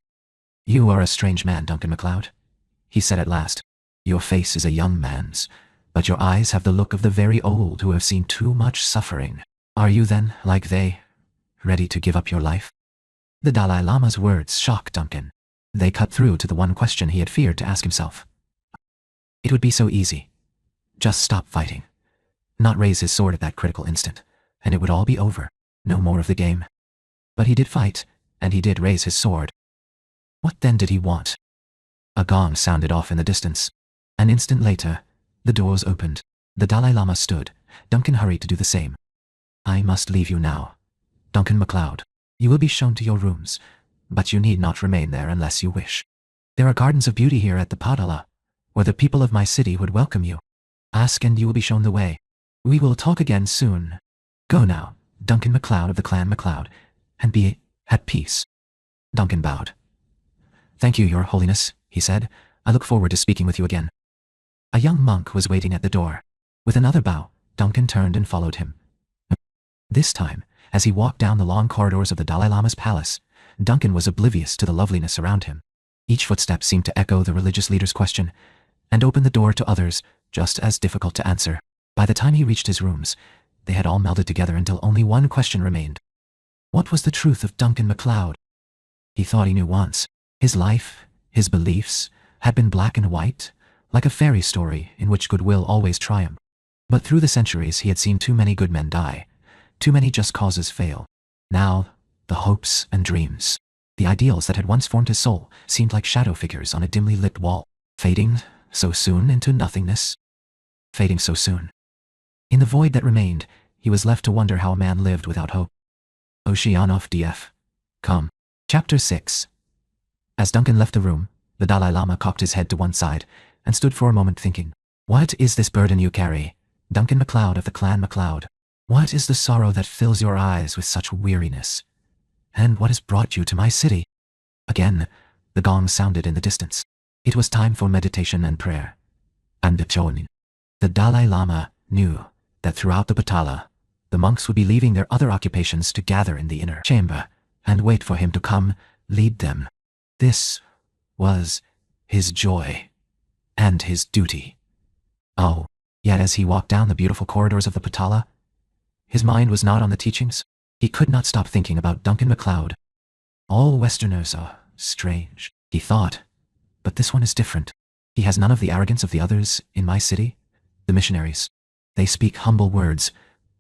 You are a strange man, Duncan MacLeod, he said at last. Your face is a young man's, but your eyes have the look of the very old who have seen too much suffering. Are you then, like they, ready to give up your life? The Dalai Lama's words shocked Duncan. They cut through to the one question he had feared to ask himself. It would be so easy. Just stop fighting. Not raise his sword at that critical instant, and it would all be over. No more of the game. But he did fight, and he did raise his sword. What then did he want? A gong sounded off in the distance. An instant later, the doors opened. The Dalai Lama stood. Duncan hurried to do the same. I must leave you now, Duncan MacLeod. You will be shown to your rooms, but you need not remain there unless you wish. There are gardens of beauty here at the Padala, where the people of my city would welcome you. Ask and you will be shown the way. We will talk again soon. Go now, Duncan MacLeod of the clan MacLeod, and be at peace. Duncan bowed. Thank you, Your Holiness, he said. I look forward to speaking with you again. A young monk was waiting at the door. With another bow, Duncan turned and followed him. This time, as he walked down the long corridors of the Dalai Lama's palace, Duncan was oblivious to the loveliness around him. Each footstep seemed to echo the religious leader's question, and open the door to others just as difficult to answer. By the time he reached his rooms, they had all melded together until only one question remained. What was the truth of Duncan MacLeod? He thought he knew once. His life, his beliefs, had been black and white, like a fairy story in which goodwill always triumphed. But through the centuries he had seen too many good men die, too many just causes fail. Now, the hopes and dreams, the ideals that had once formed his soul, seemed like shadow figures on a dimly lit wall, fading so soon into nothingness. Fading so soon. In the void that remained, he was left to wonder how a man lived without hope. Oceanov DF. Come. Chapter 6. As Duncan left the room, the Dalai Lama cocked his head to one side and stood for a moment thinking. What is this burden you carry, Duncan MacLeod of the clan MacLeod? What is the sorrow that fills your eyes with such weariness? And what has brought you to my city? Again, the gong sounded in the distance. It was time for meditation and prayer. And the Dalai Lama knew that throughout the Patala, the monks would be leaving their other occupations to gather in the inner chamber and wait for him to come lead them. This was his joy and his duty. Oh, yet as he walked down the beautiful corridors of the Patala, his mind was not on the teachings. He could not stop thinking about Duncan MacLeod. All Westerners are strange, he thought, but this one is different. He has none of the arrogance of the others in my city, the missionaries. They speak humble words,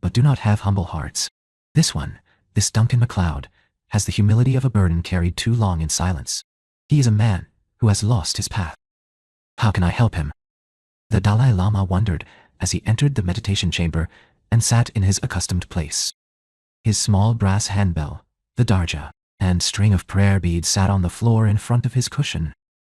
but do not have humble hearts. This one, this Duncan MacLeod, has the humility of a burden carried too long in silence. He is a man who has lost his path. How can I help him? The Dalai Lama wondered as he entered the meditation chamber and sat in his accustomed place. His small brass handbell, the darja, and string of prayer beads sat on the floor in front of his cushion.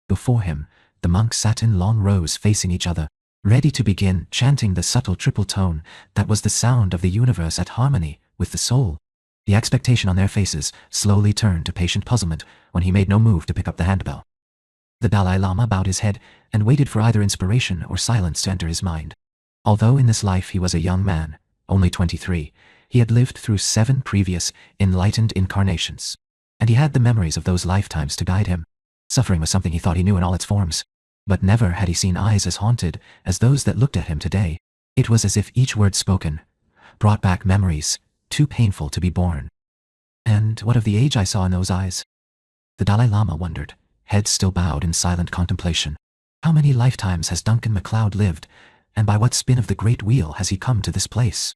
Before him, the monks sat in long rows facing each other, ready to begin chanting the subtle triple tone that was the sound of the universe at harmony with the soul. The expectation on their faces slowly turned to patient puzzlement when he made no move to pick up the handbell. The Dalai Lama bowed his head and waited for either inspiration or silence to enter his mind. Although in this life he was a young man, only 23, he had lived through 7 previous enlightened incarnations, and he had the memories of those lifetimes to guide him. Suffering was something he thought he knew in all its forms, but never had he seen eyes as haunted as those that looked at him today. It was as if each word spoken brought back memories too painful to be borne. And what of the age I saw in those eyes? The Dalai Lama wondered, head still bowed in silent contemplation. How many lifetimes has Duncan MacLeod lived, and by what spin of the great wheel has he come to this place?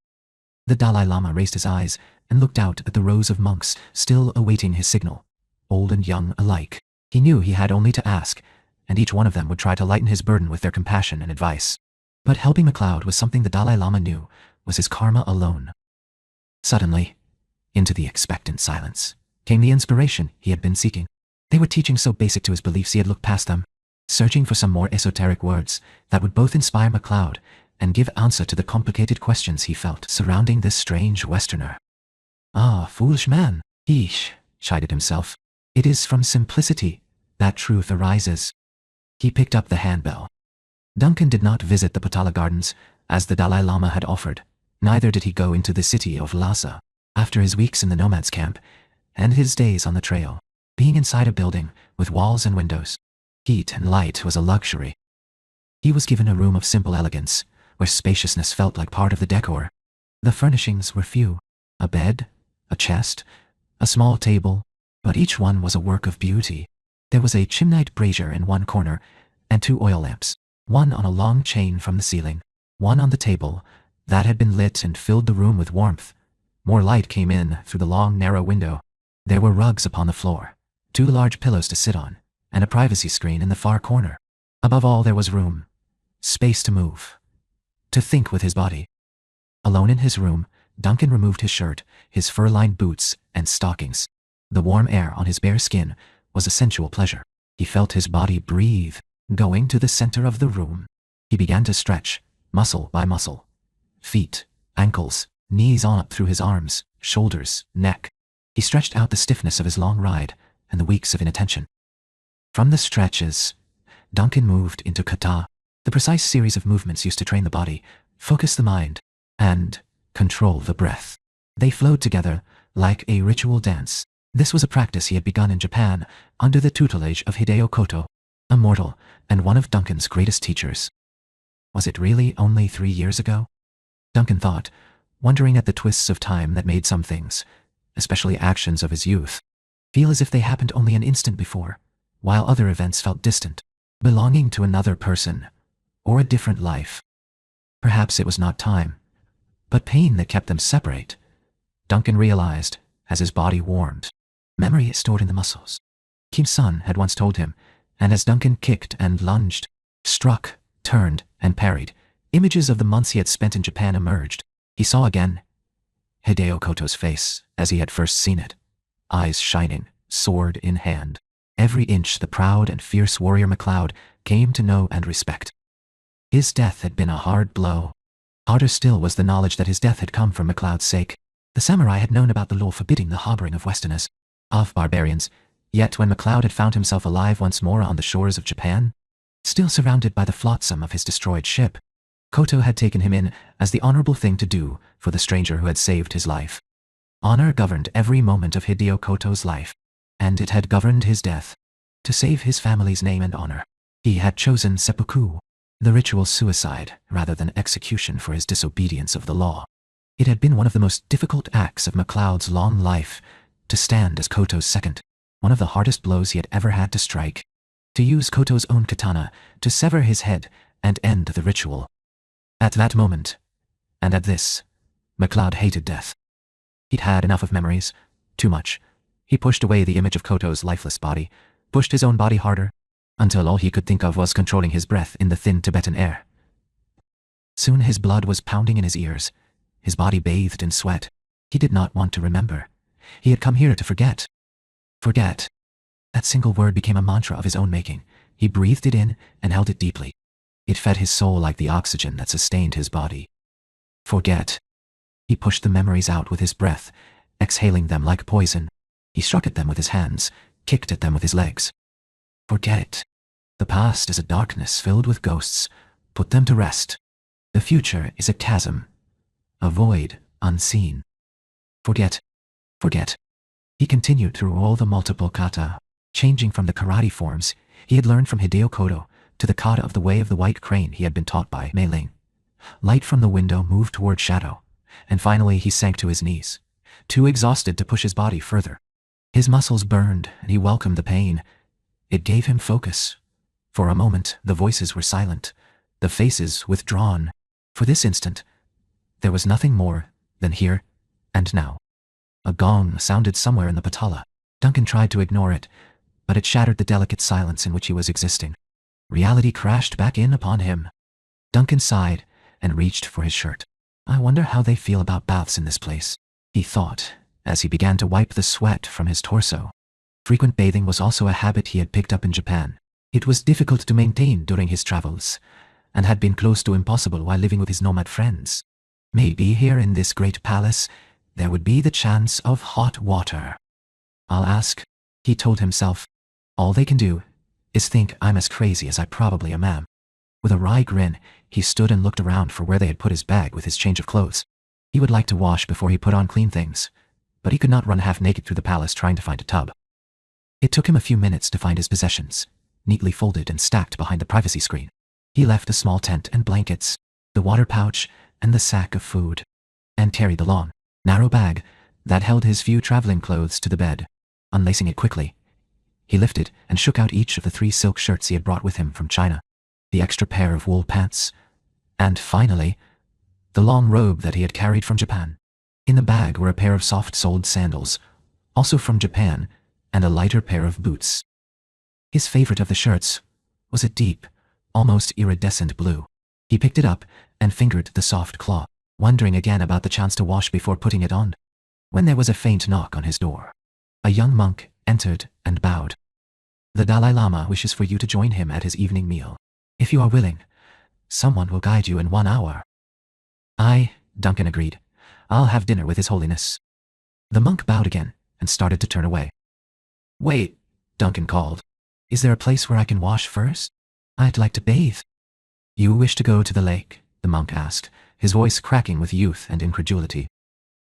The Dalai Lama raised his eyes and looked out at the rows of monks still awaiting his signal, old and young alike. He knew he had only to ask, and each one of them would try to lighten his burden with their compassion and advice. But helping MacLeod was something the Dalai Lama knew was his karma alone. Suddenly, into the expectant silence, came the inspiration he had been seeking. They were teaching so basic to his beliefs he had looked past them, searching for some more esoteric words that would both inspire MacLeod and give answer to the complicated questions he felt surrounding this strange Westerner. Ah, foolish man, he chided himself. It is from simplicity that truth arises. He picked up the handbell. Duncan did not visit the Potala Gardens, as the Dalai Lama had offered. Neither did he go into the city of Lhasa. After his weeks in the nomads' camp, and his days on the trail, being inside a building with walls and windows, heat and light was a luxury. He was given a room of simple elegance, where spaciousness felt like part of the decor. The furnishings were few: a bed, a chest, a small table, but each one was a work of beauty. There was a chimneyed brazier in one corner, and 2 oil lamps, one on a long chain from the ceiling, one on the table, that had been lit and filled the room with warmth. More light came in through the long, narrow window. There were rugs upon the floor, 2 large pillows to sit on, and a privacy screen in the far corner. Above all, there was room, space to move, to think with his body. Alone in his room, Duncan removed his shirt, his fur-lined boots, and stockings. The warm air on his bare skin was a sensual pleasure. He felt his body breathe. Going to the center of the room, he began to stretch, muscle by muscle. Feet, ankles, knees on up through his arms, shoulders, neck. He stretched out the stiffness of his long ride and the weeks of inattention. From the stretches, Duncan moved into kata, the precise series of movements used to train the body, focus the mind, and control the breath. They flowed together like a ritual dance. This was a practice he had begun in Japan under the tutelage of Hideo Koto, a mortal and one of Duncan's greatest teachers. Was it really only 3 years ago? Duncan thought, wondering at the twists of time that made some things, especially actions of his youth, feel as if they happened only an instant before, while other events felt distant, belonging to another person, or a different life. Perhaps it was not time, but pain that kept them separate. Duncan realized as his body warmed. Memory is stored in the muscles. Kim's son had once told him, and as Duncan kicked and lunged, struck, turned, and parried, images of the months he had spent in Japan emerged. He saw again Hideo Koto's face as he had first seen it, eyes shining, sword in hand. Every inch the proud and fierce warrior MacLeod came to know and respect. His death had been a hard blow. Harder still was the knowledge that his death had come for MacLeod's sake. The samurai had known about the law forbidding the harboring of Westerners, of barbarians, yet when MacLeod had found himself alive once more on the shores of Japan, still surrounded by the flotsam of his destroyed ship, Koto had taken him in as the honorable thing to do for the stranger who had saved his life. Honor governed every moment of Hideo Koto's life, and it had governed his death. To save his family's name and honor, he had chosen seppuku, the ritual suicide, rather than execution for his disobedience of the law. It had been one of the most difficult acts of MacLeod's long life to stand as Koto's second, one of the hardest blows he had ever had to strike, to use Koto's own katana to sever his head and end the ritual. At that moment, and at this, MacLeod hated death. He'd had enough of memories, too much. He pushed away the image of Koto's lifeless body, pushed his own body harder, until all he could think of was controlling his breath in the thin Tibetan air. Soon his blood was pounding in his ears, his body bathed in sweat. He did not want to remember. He had come here to forget. Forget. That single word became a mantra of his own making. He breathed it in and held it deeply. It fed his soul like the oxygen that sustained his body. Forget. He pushed the memories out with his breath, exhaling them like poison. He struck at them with his hands, kicked at them with his legs. Forget it. The past is a darkness filled with ghosts. Put them to rest. The future is a chasm, a void unseen. Forget. Forget. He continued through all the multiple kata, changing from the karate forms he had learned from Hideo Koto to the kata of the way of the white crane he had been taught by Mei Ling. Light from the window moved toward shadow, and finally he sank to his knees, too exhausted to push his body further. His muscles burned, and he welcomed the pain. It gave him focus. For a moment, the voices were silent, the faces withdrawn. For this instant, there was nothing more than here and now. A gong sounded somewhere in the Potala. Duncan tried to ignore it, but it shattered the delicate silence in which he was existing. Reality crashed back in upon him. Duncan sighed and reached for his shirt. I wonder how they feel about baths in this place, he thought, as he began to wipe the sweat from his torso. Frequent bathing was also a habit he had picked up in Japan. It was difficult to maintain during his travels, and had been close to impossible while living with his nomad friends. Maybe here in this great palace, there would be the chance of hot water. I'll ask, he told himself. All they can do is think I'm as crazy as I probably am. With a wry grin, he stood and looked around for where they had put his bag with his change of clothes. He would like to wash before he put on clean things, but he could not run half naked through the palace trying to find a tub. It took him a few minutes to find his possessions, neatly folded and stacked behind the privacy screen. He left a small tent and blankets, the water pouch, and the sack of food, and carried the long, narrow bag that held his few traveling clothes to the bed. Unlacing it quickly, he lifted and shook out each of the 3 silk shirts he had brought with him from China, the extra pair of wool pants, and finally, the long robe that he had carried from Japan. In the bag were a pair of soft-soled sandals, also from Japan, and a lighter pair of boots. His favorite of the shirts was a deep, almost iridescent blue. He picked it up and fingered the soft cloth, wondering again about the chance to wash before putting it on, when there was a faint knock on his door. A young monk entered and bowed. The Dalai Lama wishes for you to join him at his evening meal. If you are willing, someone will guide you in 1 hour. Aye, Duncan agreed. I'll have dinner with His Holiness. The monk bowed again and started to turn away. Wait, Duncan called. Is there a place where I can wash first? I'd like to bathe. You wish to go to the lake? The monk asked, his voice cracking with youth and incredulity.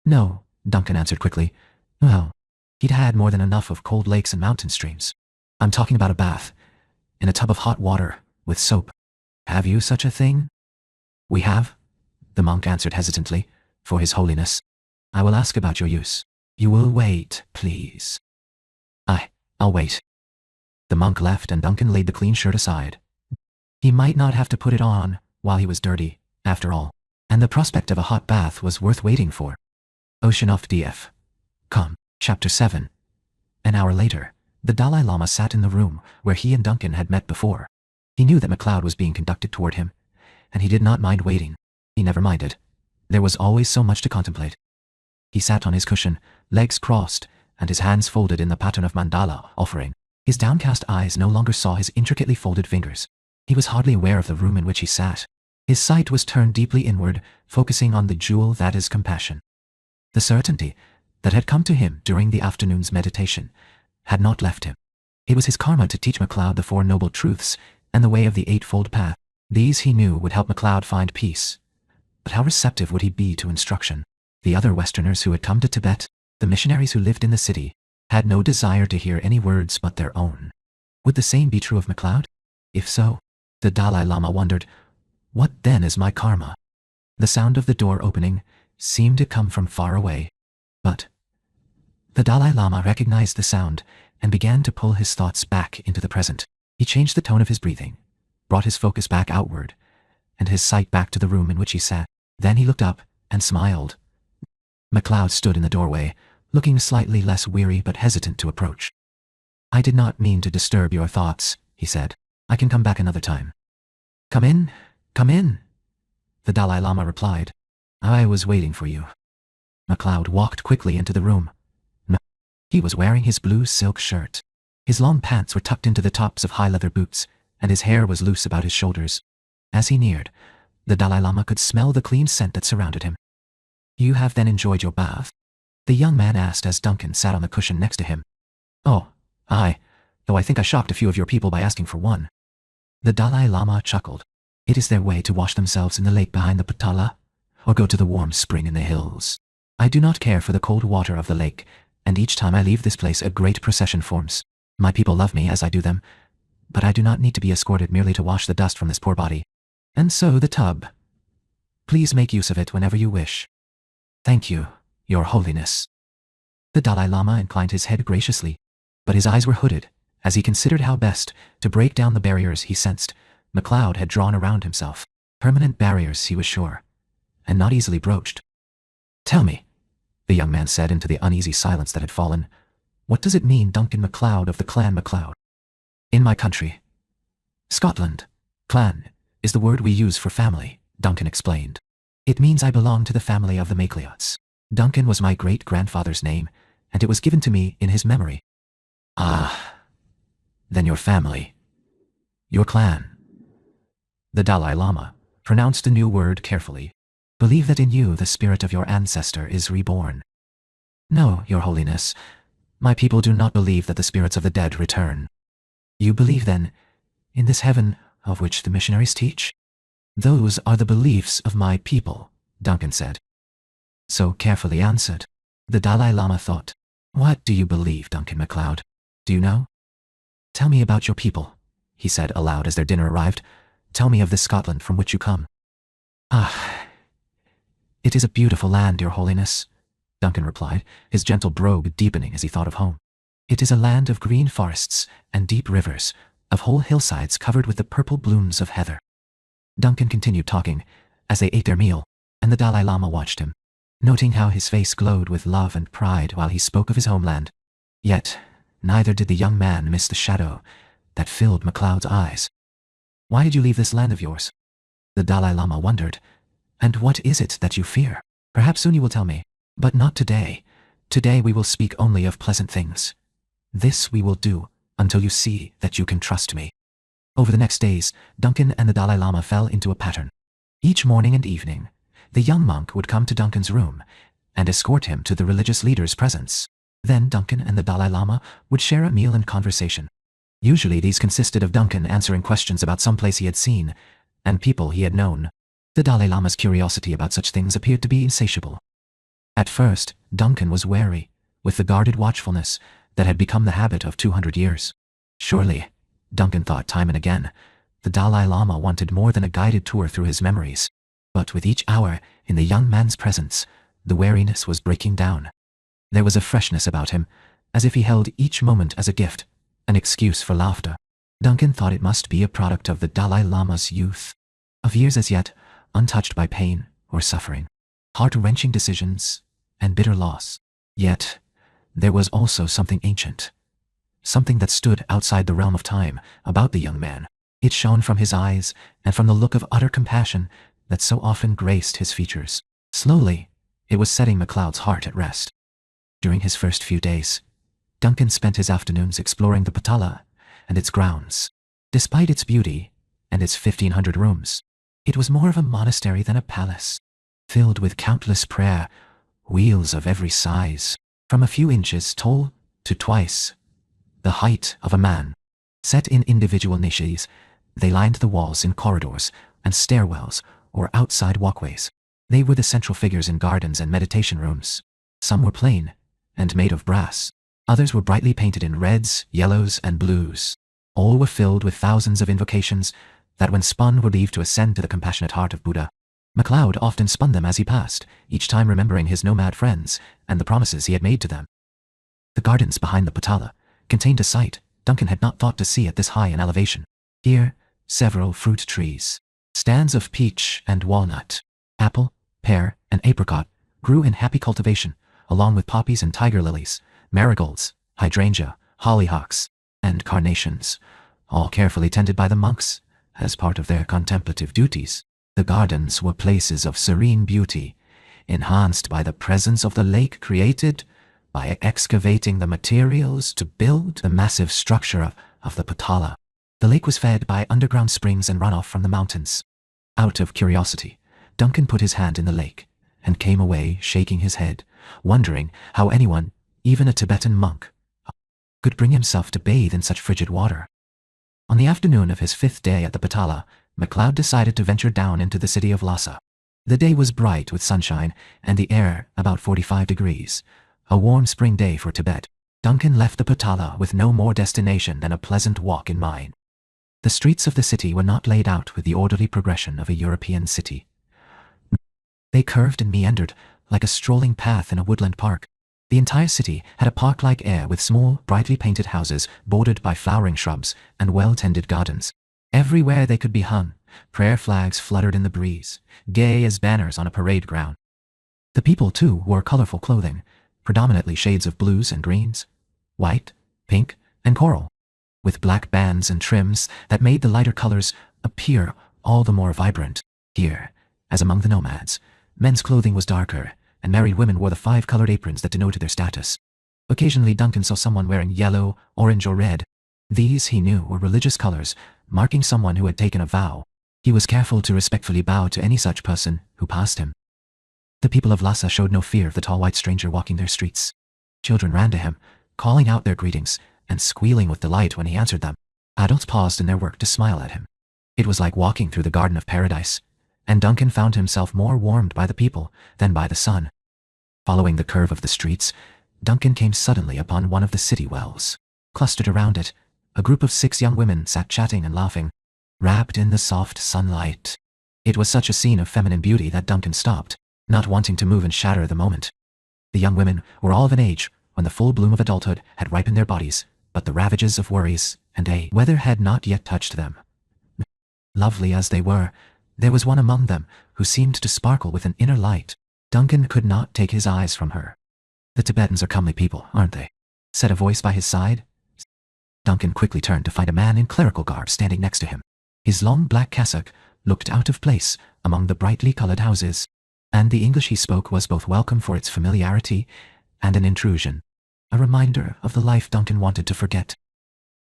No, Duncan answered quickly. Well, he'd had more than enough of cold lakes and mountain streams. I'm talking about a bath, in a tub of hot water, with soap. Have you such a thing? We have, the monk answered hesitantly, for His Holiness. I will ask about your use. You will wait, please. I'll wait. The monk left and Duncan laid the clean shirt aside. He might not have to put it on while he was dirty, after all, and the prospect of a hot bath was worth waiting for. Audiobook. Chapter 7. An hour later, the Dalai Lama sat in the room where he and Duncan had met before. He knew that MacLeod was being conducted toward him, and he did not mind waiting. He never minded. There was always so much to contemplate. He sat on his cushion, legs crossed, and his hands folded in the pattern of mandala offering. His downcast eyes no longer saw his intricately folded fingers. He was hardly aware of the room in which he sat. His sight was turned deeply inward, focusing on the jewel that is compassion. The certainty that had come to him during the afternoon's meditation had not left him. It was his karma to teach MacLeod the 4 noble truths and the way of the 8-fold path. These he knew would help MacLeod find peace. But how receptive would he be to instruction? The other Westerners who had come to Tibet, the missionaries who lived in the city, had no desire to hear any words but their own. Would the same be true of MacLeod? If so, the Dalai Lama wondered, what then is my karma? The sound of the door opening seemed to come from far away, but the Dalai Lama recognized the sound and began to pull his thoughts back into the present. He changed the tone of his breathing, brought his focus back outward, and his sight back to the room in which he sat. Then he looked up and smiled. MacLeod stood in the doorway, looking slightly less weary but hesitant to approach. I did not mean to disturb your thoughts, he said. I can come back another time. Come in, come in, the Dalai Lama replied. I was waiting for you. MacLeod walked quickly into the room. He was wearing his blue silk shirt. His long pants were tucked into the tops of high leather boots, and his hair was loose about his shoulders. As he neared, the Dalai Lama could smell the clean scent that surrounded him. You have then enjoyed your bath? The young man asked as Duncan sat on the cushion next to him. Oh, aye, though I think I shocked a few of your people by asking for one. The Dalai Lama chuckled. It is their way to wash themselves in the lake behind the Patala, or go to the warm spring in the hills. I do not care for the cold water of the lake, and each time I leave this place a great procession forms. My people love me as I do them, but I do not need to be escorted merely to wash the dust from this poor body. And so the tub. Please make use of it whenever you wish. Thank you, Your Holiness. The Dalai Lama inclined his head graciously, but his eyes were hooded as he considered how best to break down the barriers he sensed MacLeod had drawn around himself. Permanent barriers, he was sure, and not easily broached. Tell me, the young man said into the uneasy silence that had fallen, what does it mean, Duncan MacLeod of the clan MacLeod? In my country, Scotland, clan is the word we use for family, Duncan explained. It means I belong to the family of the MacLeods. Duncan was my great-grandfather's name, and it was given to me in his memory. Ah, then your family, your clan. The Dalai Lama pronounced the new word carefully. Believe that in you the spirit of your ancestor is reborn. No, Your Holiness. My people do not believe that the spirits of the dead return. You believe, then, in this heaven of which the missionaries teach? Those are the beliefs of my people, Duncan said. So carefully answered. The Dalai Lama thought. What do you believe, Duncan MacLeod? Do you know? Tell me about your people, he said aloud as their dinner arrived. Tell me of this Scotland from which you come. Ah, it is a beautiful land, Your Holiness, Duncan replied, his gentle brogue deepening as he thought of home. It is a land of green forests and deep rivers, of whole hillsides covered with the purple blooms of heather. Duncan continued talking as they ate their meal, and the Dalai Lama watched him, noting how his face glowed with love and pride while he spoke of his homeland. Yet, neither did the young man miss the shadow that filled MacLeod's eyes. Why did you leave this land of yours? The Dalai Lama wondered. And what is it that you fear? Perhaps soon you will tell me, but not today. Today we will speak only of pleasant things. This we will do until you see that you can trust me. Over the next days, Duncan and the Dalai Lama fell into a pattern. Each morning and evening, the young monk would come to Duncan's room and escort him to the religious leader's presence. Then Duncan and the Dalai Lama would share a meal and conversation. Usually these consisted of Duncan answering questions about some place he had seen and people he had known. The Dalai Lama's curiosity about such things appeared to be insatiable. At first, Duncan was wary, with the guarded watchfulness that had become the habit of 200 years. Surely, Duncan thought time and again, the Dalai Lama wanted more than a guided tour through his memories. But with each hour in the young man's presence, the wariness was breaking down. There was a freshness about him, as if he held each moment as a gift, an excuse for laughter. Duncan thought it must be a product of the Dalai Lama's youth, of years as yet untouched by pain or suffering, heart-wrenching decisions, and bitter loss. Yet, there was also something ancient, something that stood outside the realm of time about the young man. It shone from his eyes and from the look of utter compassion that so often graced his features. Slowly, it was setting MacLeod's heart at rest. During his first few days, Duncan spent his afternoons exploring the Patala and its grounds. Despite its beauty and its 1,500 rooms, it was more of a monastery than a palace, filled with countless prayer wheels of every size, from a few inches tall to twice the height of a man. Set in individual niches, they lined the walls in corridors and stairwells or outside walkways. They were the central figures in gardens and meditation rooms. Some were plain and made of brass. Others were brightly painted in reds, yellows, and blues. All were filled with thousands of invocations that when spun would leave to ascend to the compassionate heart of Buddha. MacLeod often spun them as he passed, each time remembering his nomad friends and the promises he had made to them. The gardens behind the Patala contained a sight Duncan had not thought to see at this high an elevation. Here, several fruit trees, stands of peach and walnut, apple, pear, and apricot grew in happy cultivation, along with poppies and tiger lilies, marigolds, hydrangea, hollyhocks, and carnations, all carefully tended by the monks as part of their contemplative duties. The gardens were places of serene beauty, enhanced by the presence of the lake created by excavating the materials to build the massive structure of the Patala. The lake was fed by underground springs and runoff from the mountains. Out of curiosity, Duncan put his hand in the lake and came away shaking his head, wondering how anyone, even a Tibetan monk, could bring himself to bathe in such frigid water. On the afternoon of his 5th day at the Patala, MacLeod decided to venture down into the city of Lhasa. The day was bright with sunshine and the air about 45 degrees, a warm spring day for Tibet. Duncan left the Patala with no more destination than a pleasant walk in mind. The streets of the city were not laid out with the orderly progression of a European city. They curved and meandered like a strolling path in a woodland park. The entire city had a park-like air with small, brightly painted houses bordered by flowering shrubs and well-tended gardens. Everywhere they could be hung, prayer flags fluttered in the breeze, gay as banners on a parade ground. The people, too, wore colorful clothing, predominantly shades of blues and greens, white, pink, and coral, with black bands and trims that made the lighter colors appear all the more vibrant. Here, as among the nomads, men's clothing was darker, and married women wore the 5-colored aprons that denoted their status. Occasionally Duncan saw someone wearing yellow, orange, or red. These, he knew, were religious colors, marking someone who had taken a vow. He was careful to respectfully bow to any such person who passed him. The people of Lhasa showed no fear of the tall white stranger walking their streets. Children ran to him, calling out their greetings and squealing with delight when he answered them. Adults paused in their work to smile at him. It was like walking through the Garden of Paradise, and Duncan found himself more warmed by the people than by the sun. Following the curve of the streets, Duncan came suddenly upon one of the city wells. Clustered around it, a group of 6 young women sat chatting and laughing, wrapped in the soft sunlight. It was such a scene of feminine beauty that Duncan stopped, not wanting to move and shatter the moment. The young women were all of an age when the full bloom of adulthood had ripened their bodies, but the ravages of worries and a weather had not yet touched them. Lovely as they were, there was one among them who seemed to sparkle with an inner light. Duncan could not take his eyes from her. "The Tibetans are comely people, aren't they?" said a voice by his side. Duncan quickly turned to find a man in clerical garb standing next to him. His long black cassock looked out of place among the brightly colored houses, and the English he spoke was both welcome for its familiarity and an intrusion, a reminder of the life Duncan wanted to forget.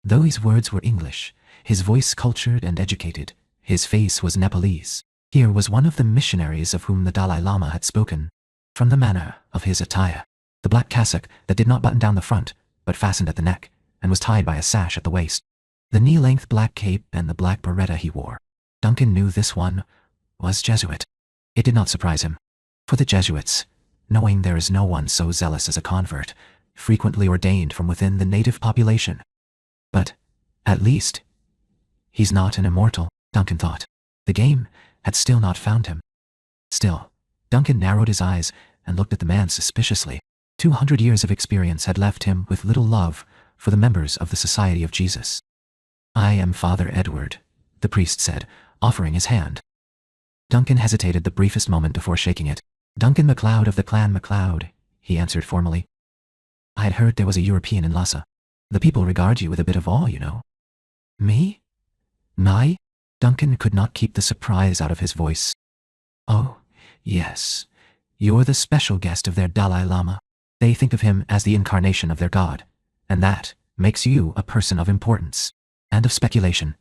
Though his words were English, his voice cultured and educated, his face was Nepalese. Here was one of the missionaries of whom the Dalai Lama had spoken. From the manner of his attire, the black cassock that did not button down the front, but fastened at the neck, and was tied by a sash at the waist, the knee-length black cape and the black beretta he wore, Duncan knew this one was Jesuit. It did not surprise him, for the Jesuits, knowing there is no one so zealous as a convert, frequently ordained from within the native population. But, at least, he's not an immortal, Duncan thought. The game had still not found him. Still, Duncan narrowed his eyes and looked at the man suspiciously. 200 years of experience had left him with little love for the members of the Society of Jesus. "I am Father Edward," the priest said, offering his hand. Duncan hesitated the briefest moment before shaking it. "Duncan MacLeod of the clan MacLeod," he answered formally. "I had heard there was a European in Lhasa. The people regard you with a bit of awe, you know." "Me? My?" Duncan could not keep the surprise out of his voice. "Oh, yes. You're the special guest of their Dalai Lama. They think of him as the incarnation of their god, and that makes you a person of importance and of speculation.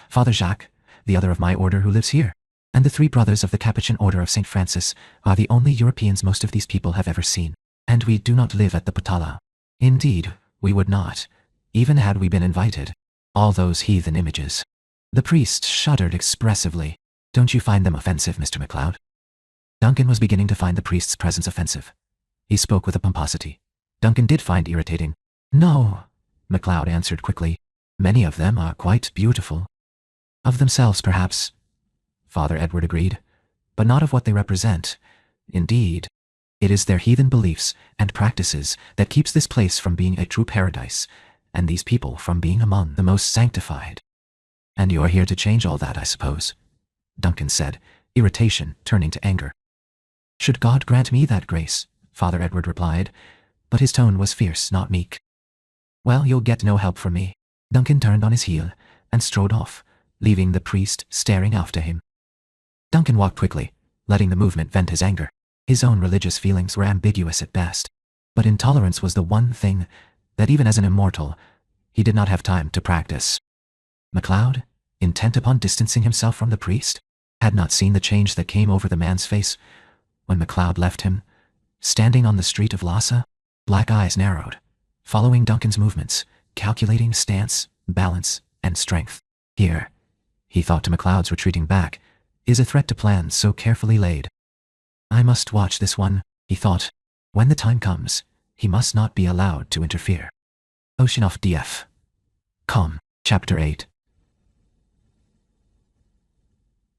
Father Jacques, the other of my order who lives here, and the 3 brothers of the Capuchin Order of St. Francis are the only Europeans most of these people have ever seen, and we do not live at the Potala. Indeed, we would not, even had we been invited. All those heathen images." The priest shuddered expressively. "Don't you find them offensive, Mr. MacLeod?" Duncan was beginning to find the priest's presence offensive. He spoke with a pomposity Duncan did find irritating. "No," MacLeod answered quickly. "Many of them are quite beautiful." "Of themselves, perhaps," Father Edward agreed, "but not of what they represent. Indeed, it is their heathen beliefs and practices that keeps this place from being a true paradise, and these people from being among the most sanctified." "And you're here to change all that, I suppose," Duncan said, irritation turning to anger. "Should God grant me that grace," Father Edward replied, but his tone was fierce, not meek. "Well, you'll get no help from me." Duncan turned on his heel and strode off, leaving the priest staring after him. Duncan walked quickly, letting the movement vent his anger. His own religious feelings were ambiguous at best, but intolerance was the one thing that even as an immortal, he did not have time to practice. MacLeod, intent upon distancing himself from the priest, had not seen the change that came over the man's face when MacLeod left him, standing on the street of Lhasa. Black eyes narrowed, following Duncan's movements, calculating stance, balance, and strength. Here, he thought to MacLeod's retreating back, is a threat to plans so carefully laid. "I must watch this one," he thought. "When the time comes, he must not be allowed to interfere." Oceanoff DF. Com. Chapter 8.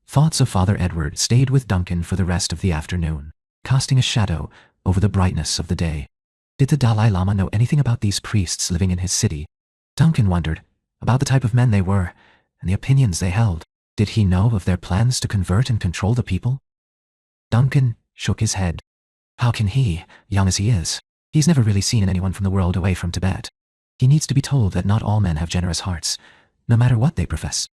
Thoughts of Father Edward stayed with Duncan for the rest of the afternoon, casting a shadow over the brightness of the day. Did the Dalai Lama know anything about these priests living in his city? Duncan wondered about the type of men they were and the opinions they held. Did he know of their plans to convert and control the people? Duncan shook his head. How can he, young as he is? He's never really seen anyone from the world away from Tibet. He needs to be told that not all men have generous hearts, no matter what they profess.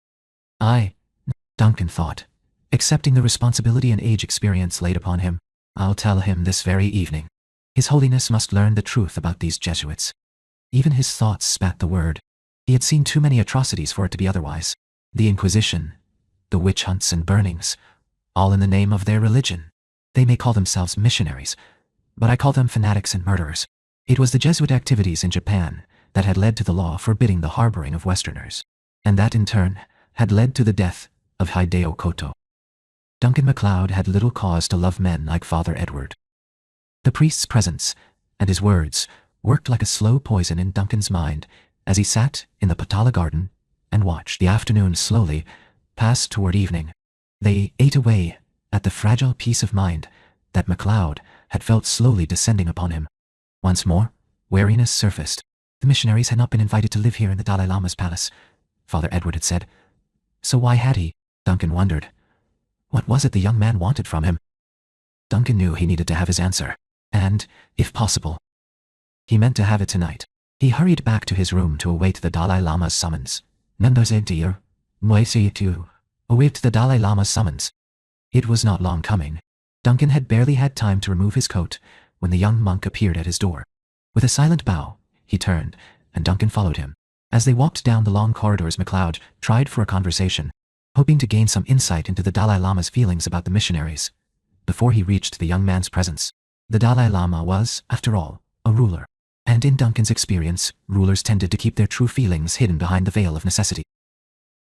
Duncan thought, accepting the responsibility and age experience laid upon him. I'll tell him this very evening. His Holiness must learn the truth about these Jesuits. Even his thoughts spat the word. He had seen too many atrocities for it to be otherwise. The Inquisition, the witch hunts and burnings, all in the name of their religion. They may call themselves missionaries, but I call them fanatics and murderers. It was the Jesuit activities in Japan that had led to the law forbidding the harboring of Westerners, and that in turn had led to the death of Hideo Koto. Duncan MacLeod had little cause to love men like Father Edward. The priest's presence and his words worked like a slow poison in Duncan's mind as he sat in the Patala garden and watched the afternoon slowly pass toward evening. They ate away at the fragile peace of mind that MacLeod had felt slowly descending upon him. Once more, wariness surfaced. The missionaries had not been invited to live here in the Dalai Lama's palace, Father Edward had said. So why had he? Duncan wondered. What was it the young man wanted from him? Duncan knew he needed to have his answer, and, if possible, he meant to have it tonight. He hurried back to his room to await the Dalai Lama's summons. Await the Dalai Lama's summons. It was not long coming. Duncan had barely had time to remove his coat when the young monk appeared at his door. With a silent bow, he turned, and Duncan followed him. As they walked down the long corridors, MacLeod tried for a conversation, hoping to gain some insight into the Dalai Lama's feelings about the missionaries. Before he reached the young man's presence, the Dalai Lama was, after all, a ruler, and in Duncan's experience, rulers tended to keep their true feelings hidden behind the veil of necessity.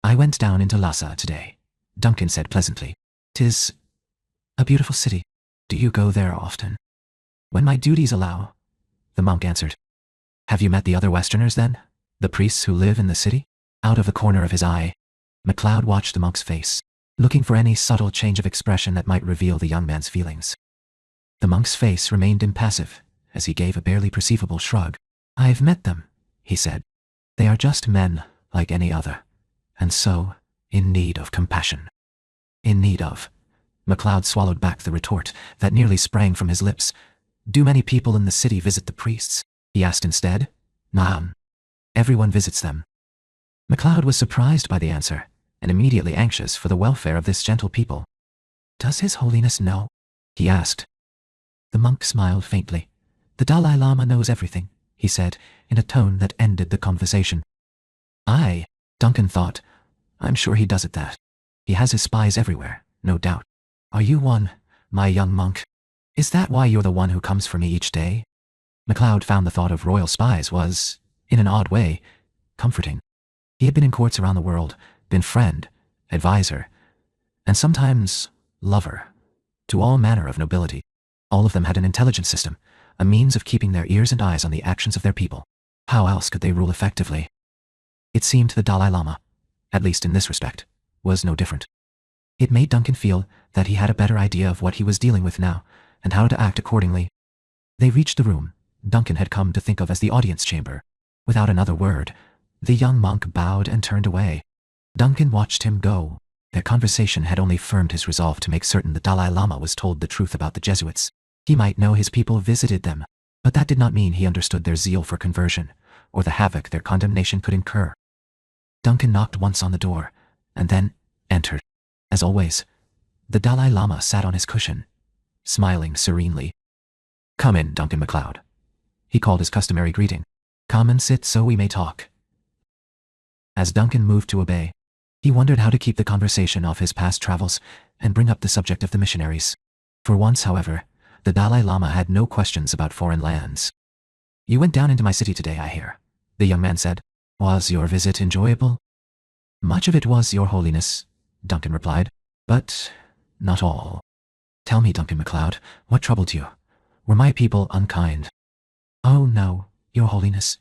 I went down into Lhasa today, Duncan said pleasantly. 'Tis a beautiful city. Do you go there often? When my duties allow, the monk answered. Have you met the other Westerners then? The priests who live in the city? Out of the corner of his eye, MacLeod watched the monk's face, looking for any subtle change of expression that might reveal the young man's feelings. The monk's face remained impassive as he gave a barely perceivable shrug. I've met them, he said. They are just men like any other, and so in need of compassion. In need of. MacLeod swallowed back the retort that nearly sprang from his lips. Do many people in the city visit the priests? He asked instead. Naam. Everyone visits them. MacLeod was surprised by the answer, and immediately anxious for the welfare of this gentle people. Does His Holiness know? He asked. The monk smiled faintly. The Dalai Lama knows everything, he said, in a tone that ended the conversation. Aye, Duncan thought. I'm sure he does it that. He has his spies everywhere, no doubt. Are you one, my young monk? Is that why you're the one who comes for me each day? MacLeod found the thought of royal spies was, in an odd way, comforting. He had been in courts around the world, been friend, advisor, and sometimes lover, to all manner of nobility. All of them had an intelligence system, a means of keeping their ears and eyes on the actions of their people. How else could they rule effectively? It seemed the Dalai Lama, at least in this respect, was no different. It made Duncan feel that he had a better idea of what he was dealing with now, and how to act accordingly. They reached the room Duncan had come to think of as the audience chamber. Without another word, the young monk bowed and turned away. Duncan watched him go. Their conversation had only firmed his resolve to make certain the Dalai Lama was told the truth about the Jesuits. He might know his people visited them, but that did not mean he understood their zeal for conversion, or the havoc their condemnation could incur. Duncan knocked once on the door, and then entered. As always, the Dalai Lama sat on his cushion, smiling serenely. Come in, Duncan MacLeod. He called his customary greeting. Come and sit so we may talk. As Duncan moved to obey, he wondered how to keep the conversation off his past travels and bring up the subject of the missionaries. For once, however, the Dalai Lama had no questions about foreign lands. You went down into my city today, I hear, the young man said. Was your visit enjoyable? Much of it was, Your Holiness, Duncan replied, but not all. Tell me, Duncan MacLeod, what troubled you? Were my people unkind? Oh no, Your Holiness.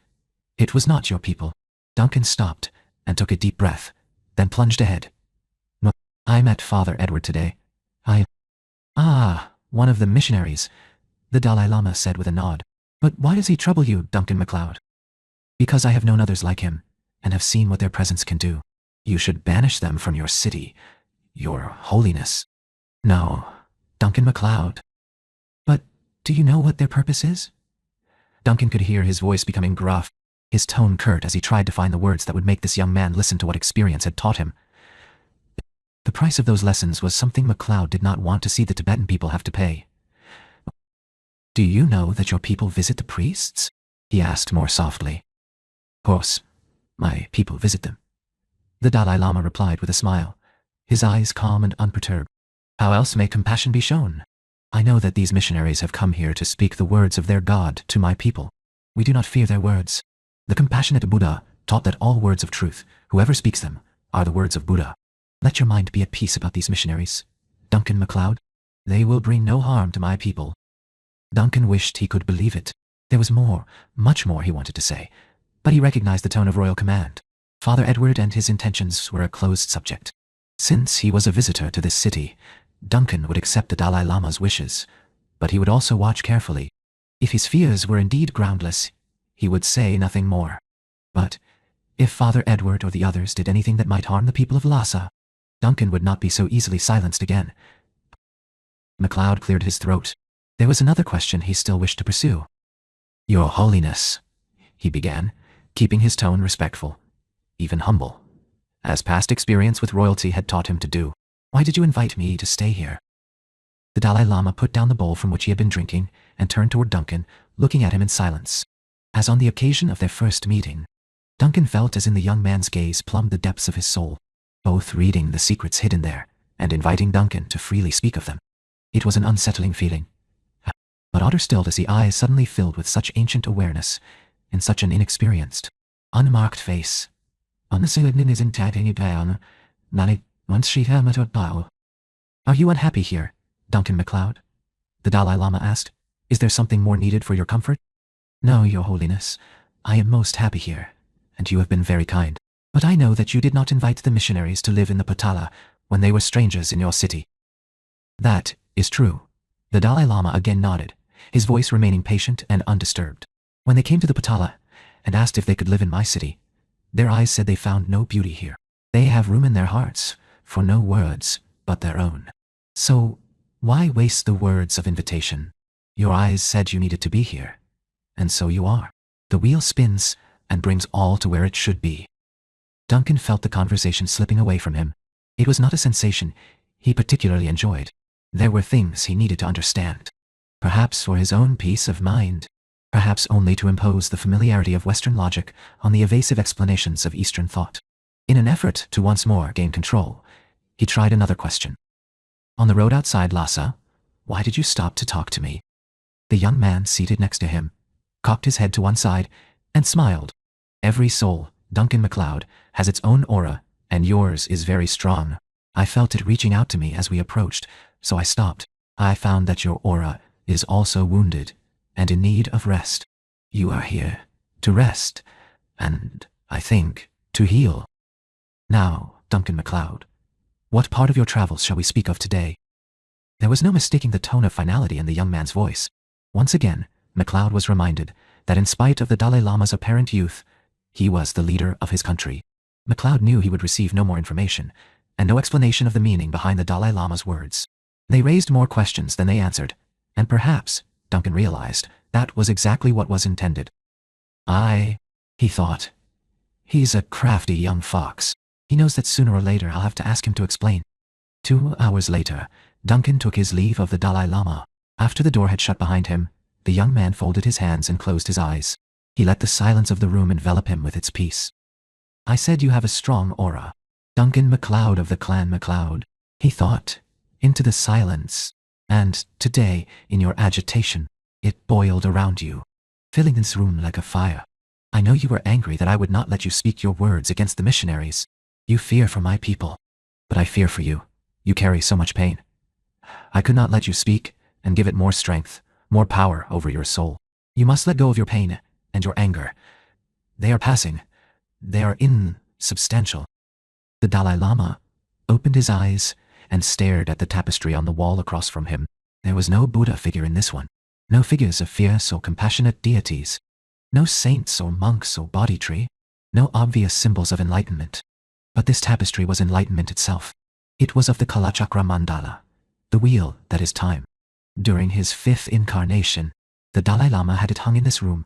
It was not your people. Duncan stopped and took a deep breath, then plunged ahead. No, I met Father Edward today. One of the missionaries, the Dalai Lama said with a nod. But why does he trouble you, Duncan MacLeod? Because I have known others like him, and have seen what their presence can do. You should banish them from your city, Your Holiness. No, Duncan MacLeod. But do you know what their purpose is? Duncan could hear his voice becoming gruff, his tone curt as he tried to find the words that would make this young man listen to what experience had taught him. The price of those lessons was something MacLeod did not want to see the Tibetan people have to pay. Do you know that your people visit the priests? He asked more softly. Of course, my people visit them. The Dalai Lama replied with a smile, his eyes calm and unperturbed. How else may compassion be shown? I know that these missionaries have come here to speak the words of their God to my people. We do not fear their words. The compassionate Buddha taught that all words of truth, whoever speaks them, are the words of Buddha. Let your mind be at peace about these missionaries, Duncan MacLeod. They will bring no harm to my people. Duncan wished he could believe it. There was more, much more he wanted to say, but he recognized the tone of royal command. Father Edward and his intentions were a closed subject. Since he was a visitor to this city, Duncan would accept the Dalai Lama's wishes, but he would also watch carefully. If his fears were indeed groundless, he would say nothing more. But if Father Edward or the others did anything that might harm the people of Lhasa, Duncan would not be so easily silenced again. MacLeod cleared his throat. There was another question he still wished to pursue. Your Holiness, he began, keeping his tone respectful, even humble, as past experience with royalty had taught him to do. Why did you invite me to stay here? The Dalai Lama put down the bowl from which he had been drinking and turned toward Duncan, looking at him in silence. As on the occasion of their first meeting, Duncan felt as in the young man's gaze plumbed the depths of his soul, both reading the secrets hidden there and inviting Duncan to freely speak of them. It was an unsettling feeling, but odder still to see eyes suddenly filled with such ancient awareness in such an inexperienced, unmarked face. Are you unhappy here, Duncan MacLeod? The Dalai Lama asked. Is there something more needed for your comfort? No, Your Holiness. I am most happy here, and you have been very kind. But I know that you did not invite the missionaries to live in the Potala when they were strangers in your city. That is true. The Dalai Lama again nodded, his voice remaining patient and undisturbed. When they came to the Potala and asked if they could live in my city, their eyes said they found no beauty here. They have room in their hearts for no words but their own. So why waste the words of invitation? Your eyes said you needed to be here, and so you are. The wheel spins and brings all to where it should be. Duncan felt the conversation slipping away from him. It was not a sensation he particularly enjoyed. There were things he needed to understand. Perhaps for his own peace of mind. Perhaps only to impose the familiarity of Western logic on the evasive explanations of Eastern thought. In an effort to once more gain control, he tried another question. On the road outside Lhasa, why did you stop to talk to me? The young man seated next to him cocked his head to one side and smiled. Every soul, Duncan MacLeod, has its own aura, and yours is very strong. I felt it reaching out to me as we approached, so I stopped. I found that your aura is also wounded and in need of rest. You are here to rest, and, I think, to heal. Now, Duncan MacLeod, what part of your travels shall we speak of today? There was no mistaking the tone of finality in the young man's voice. Once again, MacLeod was reminded that in spite of the Dalai Lama's apparent youth, he was the leader of his country. MacLeod knew he would receive no more information, and no explanation of the meaning behind the Dalai Lama's words. They raised more questions than they answered, and perhaps, Duncan realized, that was exactly what was intended. He thought. He's a crafty young fox. He knows that sooner or later I'll have to ask him to explain. 2 hours later, Duncan took his leave of the Dalai Lama. After the door had shut behind him, the young man folded his hands and closed his eyes. He let the silence of the room envelop him with its peace. I said you have a strong aura. Duncan MacLeod of the clan MacLeod, he thought, into the silence. And today, in your agitation, it boiled around you, filling this room like a fire. I know you were angry that I would not let you speak your words against the missionaries. You fear for my people. But I fear for you. You carry so much pain. I could not let you speak and give it more strength, more power over your soul. You must let go of your pain and your anger. They are passing. They are insubstantial. The Dalai Lama opened his eyes and stared at the tapestry on the wall across from him. There was no Buddha figure in this one. No figures of fierce or compassionate deities. No saints or monks or body tree. No obvious symbols of enlightenment. But this tapestry was enlightenment itself. It was of the Kalachakra Mandala, the wheel that is time. During his 5th incarnation, the Dalai Lama had it hung in this room,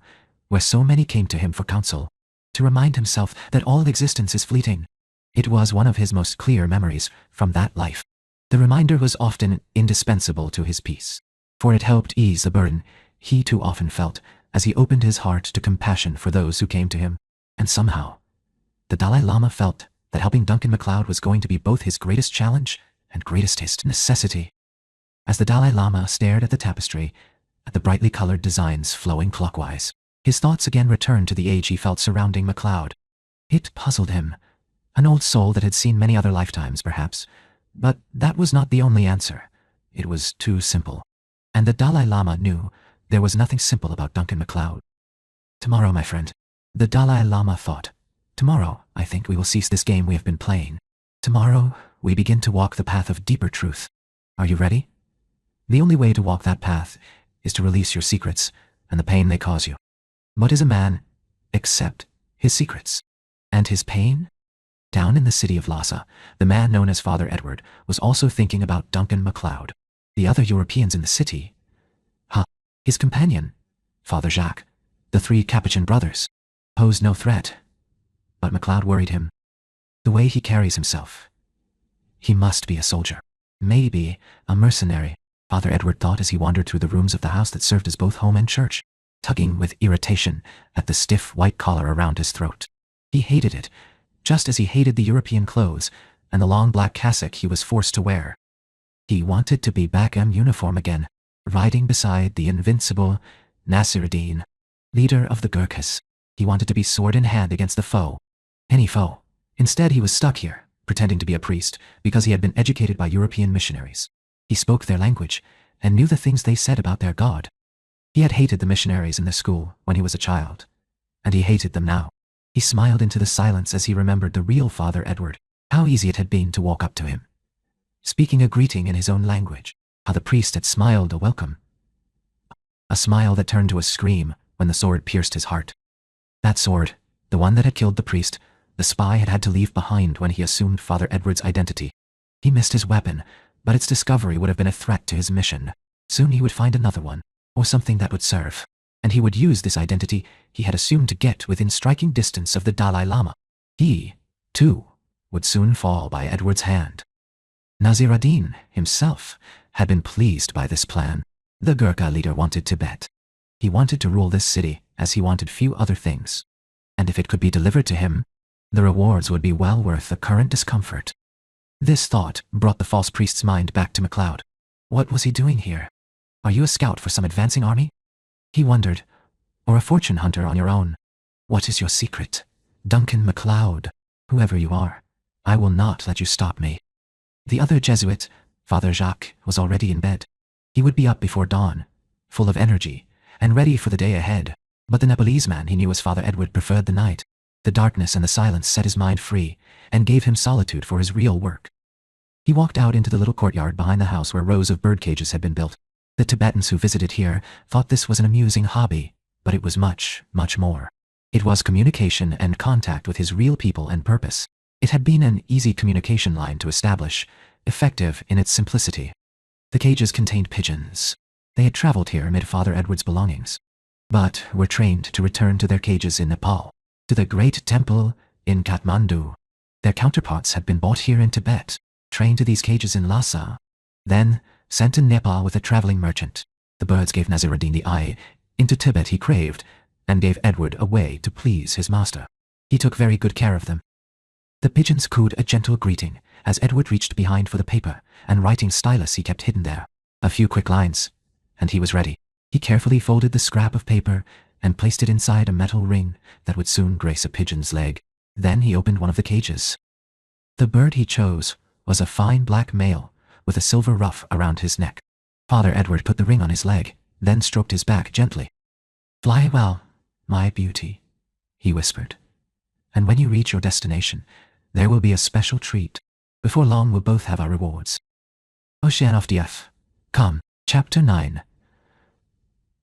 where so many came to him for counsel, to remind himself that all existence is fleeting. It was one of his most clear memories from that life. The reminder was often indispensable to his peace, for it helped ease the burden he too often felt as he opened his heart to compassion for those who came to him. And somehow, the Dalai Lama felt that helping Duncan MacLeod was going to be both his greatest challenge and greatest necessity. As the Dalai Lama stared at the tapestry, at the brightly colored designs flowing clockwise, His thoughts again returned to the age he felt surrounding MacLeod. It puzzled him. An old soul that had seen many other lifetimes, perhaps. But that was not the only answer. It was too simple. And the Dalai Lama knew there was nothing simple about Duncan MacLeod. Tomorrow, my friend, the Dalai Lama thought. Tomorrow, I think we will cease this game we have been playing. Tomorrow, we begin to walk the path of deeper truth. Are you ready? The only way to walk that path is to release your secrets and the pain they cause you. What is a man except his secrets? And his pain? Down in the city of Lhasa, the man known as Father Edward was also thinking about Duncan MacLeod. The other Europeans in the city? His companion, Father Jacques, the 3 Capuchin brothers, posed no threat. But MacLeod worried him. The way he carries himself. He must be a soldier. Maybe a mercenary, Father Edward thought as he wandered through the rooms of the house that served as both home and church, tugging with irritation at the stiff white collar around his throat. He hated it, just as he hated the European clothes and the long black cassock he was forced to wear. He wanted to be back in uniform again, riding beside the invincible Nasiruddin, leader of the Gurkhas. He wanted to be sword in hand against the foe. Any foe. Instead, he was stuck here, pretending to be a priest, because he had been educated by European missionaries. He spoke their language, and knew the things they said about their God. He had hated the missionaries in the school when he was a child, and he hated them now. He smiled into the silence as he remembered the real Father Edward, how easy it had been to walk up to him, speaking a greeting in his own language, how the priest had smiled a welcome. A smile that turned to a scream when the sword pierced his heart. That sword, the one that had killed the priest, the spy had had to leave behind when he assumed Father Edward's identity. He missed his weapon, but its discovery would have been a threat to his mission. Soon he would find another one, or something that would serve, and he would use this identity he had assumed to get within striking distance of the Dalai Lama. He, too, would soon fall by Edward's hand. Nasiruddin, himself, had been pleased by this plan. The Gurkha leader wanted Tibet. He wanted to rule this city as he wanted few other things. And if it could be delivered to him, the rewards would be well worth the current discomfort. This thought brought the false priest's mind back to MacLeod. What was he doing here? Are you a scout for some advancing army? He wondered. Or a fortune hunter on your own? What is your secret? Duncan MacLeod, whoever you are, I will not let you stop me. The other Jesuit, Father Jacques, was already in bed. He would be up before dawn, full of energy, and ready for the day ahead. But the Nepalese man he knew as Father Edward preferred the night. The darkness and the silence set his mind free, and gave him solitude for his real work. He walked out into the little courtyard behind the house where rows of bird cages had been built. The Tibetans who visited here thought this was an amusing hobby, but it was much, much more. It was communication and contact with his real people and purpose. It had been an easy communication line to establish, effective in its simplicity. The cages contained pigeons. They had traveled here amid Father Edward's belongings, but were trained to return to their cages in Nepal, to the great temple in Kathmandu. Their counterparts had been bought here in Tibet, trained to these cages in Lhasa, then sent to Nepal with a traveling merchant. The birds gave Nasiruddin the eye into Tibet he craved, and gave Edward a way to please his master. He took very good care of them. The pigeons cooed a gentle greeting as Edward reached behind for the paper and writing stylus he kept hidden there. A few quick lines, and he was ready. He carefully folded the scrap of paper and placed it inside a metal ring that would soon grace a pigeon's leg. Then he opened one of the cages. The bird he chose was a fine black male with a silver ruff around his neck. Father Edward put the ring on his leg, then stroked his back gently. "Fly well, my beauty," he whispered. "And when you reach your destination, there will be a special treat. Before long we'll both have our rewards." Oceanofdf. Come. Chapter 9.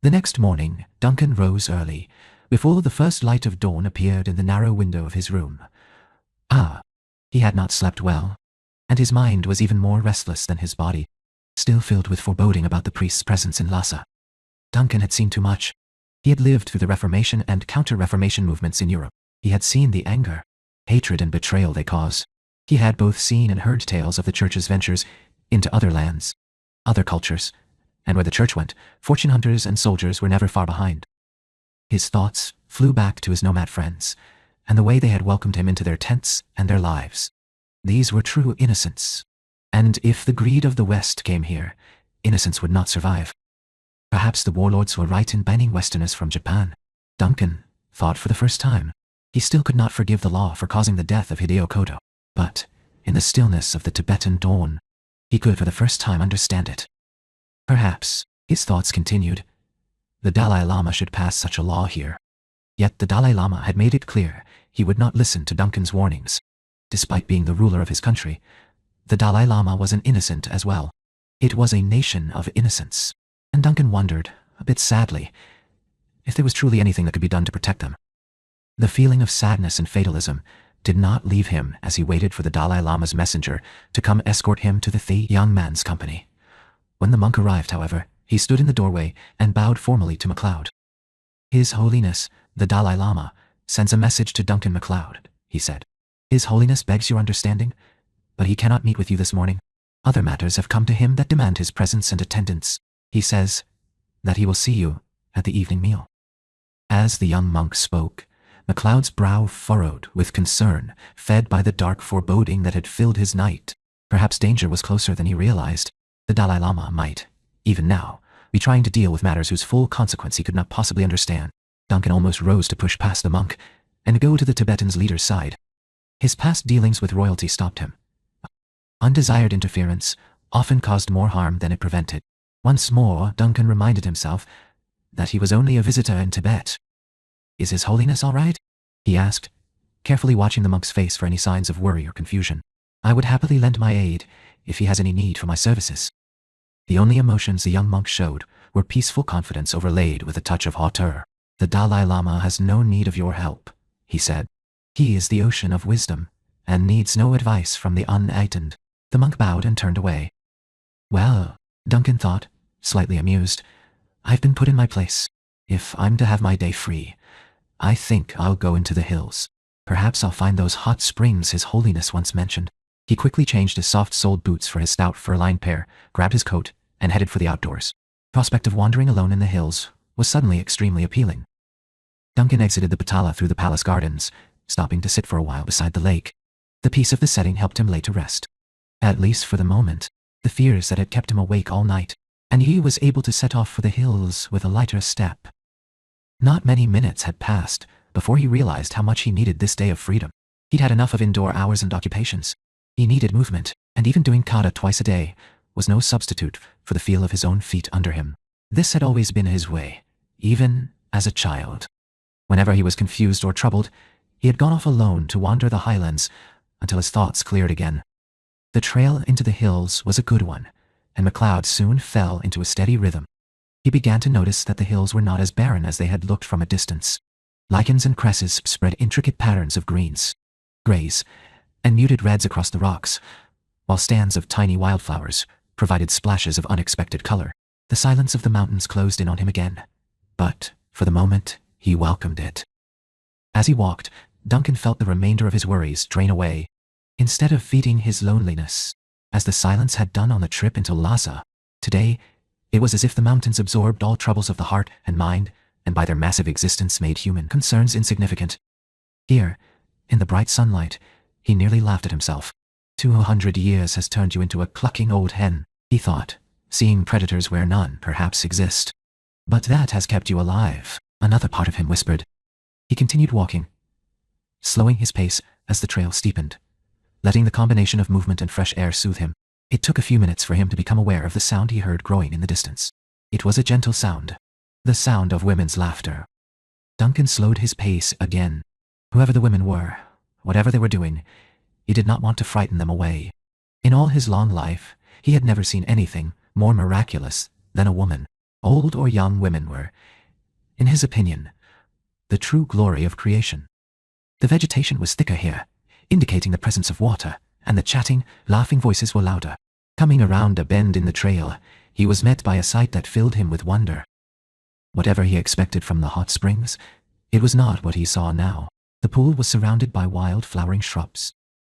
The next morning, Duncan rose early, before the first light of dawn appeared in the narrow window of his room. He had not slept well, and his mind was even more restless than his body, still filled with foreboding about the priest's presence in Lhasa. Duncan had seen too much. He had lived through the Reformation and Counter-Reformation movements in Europe. He had seen the anger, hatred, and betrayal they cause. He had both seen and heard tales of the Church's ventures into other lands, other cultures, and where the Church went, fortune hunters and soldiers were never far behind. His thoughts flew back to his nomad friends, and the way they had welcomed him into their tents and their lives. These were true innocents, and if the greed of the West came here, innocence would not survive. Perhaps the warlords were right in banning Westerners from Japan. Duncan thought for the first time. He still could not forgive the law for causing the death of Hideo Koto, but in the stillness of the Tibetan dawn, he could for the first time understand it. Perhaps, his thoughts continued, the Dalai Lama should pass such a law here. Yet the Dalai Lama had made it clear he would not listen to Duncan's warnings. Despite being the ruler of his country, the Dalai Lama was an innocent as well. It was a nation of innocents, and Duncan wondered, a bit sadly, if there was truly anything that could be done to protect them. The feeling of sadness and fatalism did not leave him as he waited for the Dalai Lama's messenger to come escort him to the young man's company. When the monk arrived, however, he stood in the doorway and bowed formally to MacLeod. His Holiness, the Dalai Lama, sends a message to Duncan MacLeod, he said. His Holiness begs your understanding, but he cannot meet with you this morning. Other matters have come to him that demand his presence and attendance. He says that he will see you at the evening meal. As the young monk spoke, MacLeod's brow furrowed with concern, fed by the dark foreboding that had filled his night. Perhaps danger was closer than he realized. The Dalai Lama might, even now, be trying to deal with matters whose full consequence he could not possibly understand. Duncan almost rose to push past the monk and go to the Tibetan's leader's side. His past dealings with royalty stopped him. Undesired interference often caused more harm than it prevented. Once more, Duncan reminded himself that he was only a visitor in Tibet. Is His Holiness all right? He asked, carefully watching the monk's face for any signs of worry or confusion. I would happily lend my aid if he has any need for my services. The only emotions the young monk showed were peaceful confidence overlaid with a touch of hauteur. The Dalai Lama has no need of your help, he said. He is the ocean of wisdom, and needs no advice from the unenlightened. The monk bowed and turned away. Well, Duncan thought, slightly amused, I've been put in my place. If I'm to have my day free, I think I'll go into the hills. Perhaps I'll find those hot springs His Holiness once mentioned. He quickly changed his soft-soled boots for his stout fur-lined pair, grabbed his coat, and headed for the outdoors. Prospect of wandering alone in the hills was suddenly extremely appealing. Duncan exited the Patala through the palace gardens, stopping to sit for a while beside the lake. The peace of the setting helped him lay to rest. At least for the moment, the fears that had kept him awake all night, and he was able to set off for the hills with a lighter step. Not many minutes had passed before he realized how much he needed this day of freedom. He'd had enough of indoor hours and occupations. He needed movement, and even doing kata twice a day was no substitute for the feel of his own feet under him. This had always been his way, even as a child. Whenever he was confused or troubled, he had gone off alone to wander the highlands until his thoughts cleared again. The trail into the hills was a good one, and MacLeod soon fell into a steady rhythm. He began to notice that the hills were not as barren as they had looked from a distance. Lichens and cresses spread intricate patterns of greens, grays, and muted reds across the rocks, while stands of tiny wildflowers provided splashes of unexpected color. The silence of the mountains closed in on him again, but, for the moment, he welcomed it. As he walked, Duncan felt the remainder of his worries drain away. Instead of feeding his loneliness, as the silence had done on the trip into Lhasa, today, it was as if the mountains absorbed all troubles of the heart and mind, and by their massive existence made human concerns insignificant. Here, in the bright sunlight, he nearly laughed at himself. 200 years has turned you into a clucking old hen, he thought, seeing predators where none perhaps exist. But that has kept you alive, another part of him whispered. He continued walking, slowing his pace as the trail steepened, letting the combination of movement and fresh air soothe him. It took a few minutes for him to become aware of the sound he heard growing in the distance. It was a gentle sound, the sound of women's laughter. Duncan slowed his pace again. Whoever the women were, whatever they were doing, he did not want to frighten them away. In all his long life, he had never seen anything more miraculous than a woman. Old or young women were, in his opinion, the true glory of creation. The vegetation was thicker here, indicating the presence of water, and the chatting, laughing voices were louder. Coming around a bend in the trail, he was met by a sight that filled him with wonder. Whatever he expected from the hot springs, it was not what he saw now. The pool was surrounded by wild flowering shrubs,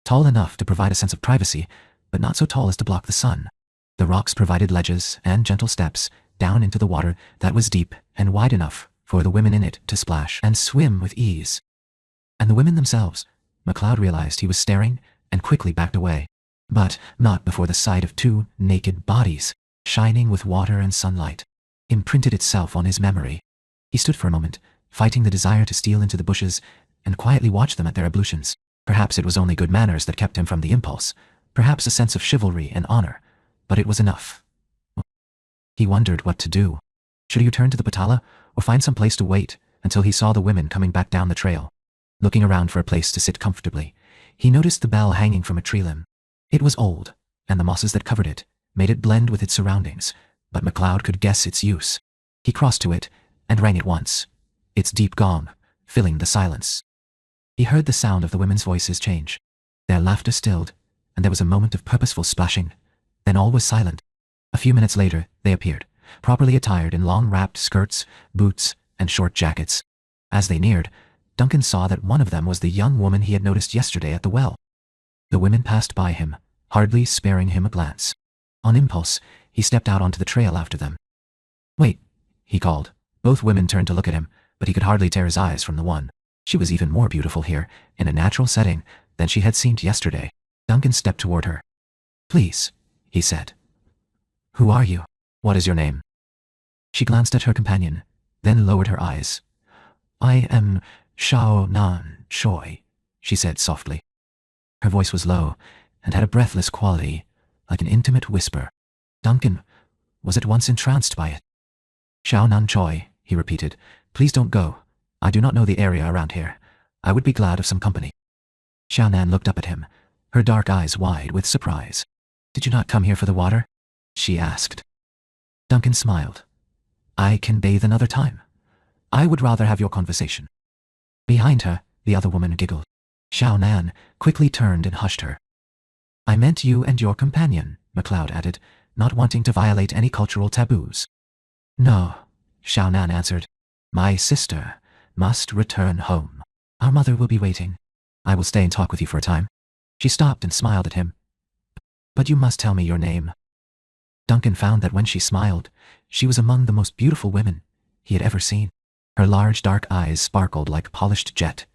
tall enough to provide a sense of privacy, but not so tall as to block the sun. The rocks provided ledges and gentle steps down into the water that was deep and wide enough for the women in it to splash and swim with ease. And the women themselves, MacLeod realized he was staring and quickly backed away, but not before the sight of two naked bodies, shining with water and sunlight, imprinted itself on his memory. He stood for a moment, fighting the desire to steal into the bushes and quietly watch them at their ablutions. Perhaps it was only good manners that kept him from the impulse, perhaps a sense of chivalry and honor, but it was enough. He wondered what to do. Should he return to the Patala, or find some place to wait until he saw the women coming back down the trail? Looking around for a place to sit comfortably, he noticed the bell hanging from a tree limb. It was old, and the mosses that covered it made it blend with its surroundings, but MacLeod could guess its use. He crossed to it and rang it once, its deep gong filling the silence. He heard the sound of the women's voices change. Their laughter stilled, and there was a moment of purposeful splashing. Then all was silent. A few minutes later, they appeared, properly attired in long wrapped skirts, boots, and short jackets. As they neared, Duncan saw that one of them was the young woman he had noticed yesterday at the well. The women passed by him, hardly sparing him a glance. On impulse, he stepped out onto the trail after them. "Wait," he called. Both women turned to look at him, but he could hardly tear his eyes from the one. She was even more beautiful here, in a natural setting, than she had seemed yesterday. Duncan stepped toward her. "Please," he said. "Who are you? What is your name?" She glanced at her companion, then lowered her eyes. "I am Shao Nan Choi," she said softly. Her voice was low, and had a breathless quality, like an intimate whisper. Duncan was at once entranced by it. "Shao Nan Choi," he repeated. "Please don't go. I do not know the area around here. I would be glad of some company." Shao Nan looked up at him, her dark eyes wide with surprise. "Did you not come here for the water?" she asked. Duncan smiled. "I can bathe another time. I would rather have your conversation." Behind her, the other woman giggled. Shao Nan quickly turned and hushed her. "I meant you and your companion," MacLeod added, not wanting to violate any cultural taboos. "No," Shao Nan answered. "My sister must return home. Our mother will be waiting. I will stay and talk with you for a time." She stopped and smiled at him. "But you must tell me your name." Duncan found that when she smiled, she was among the most beautiful women he had ever seen. Her large dark eyes sparkled like polished jet,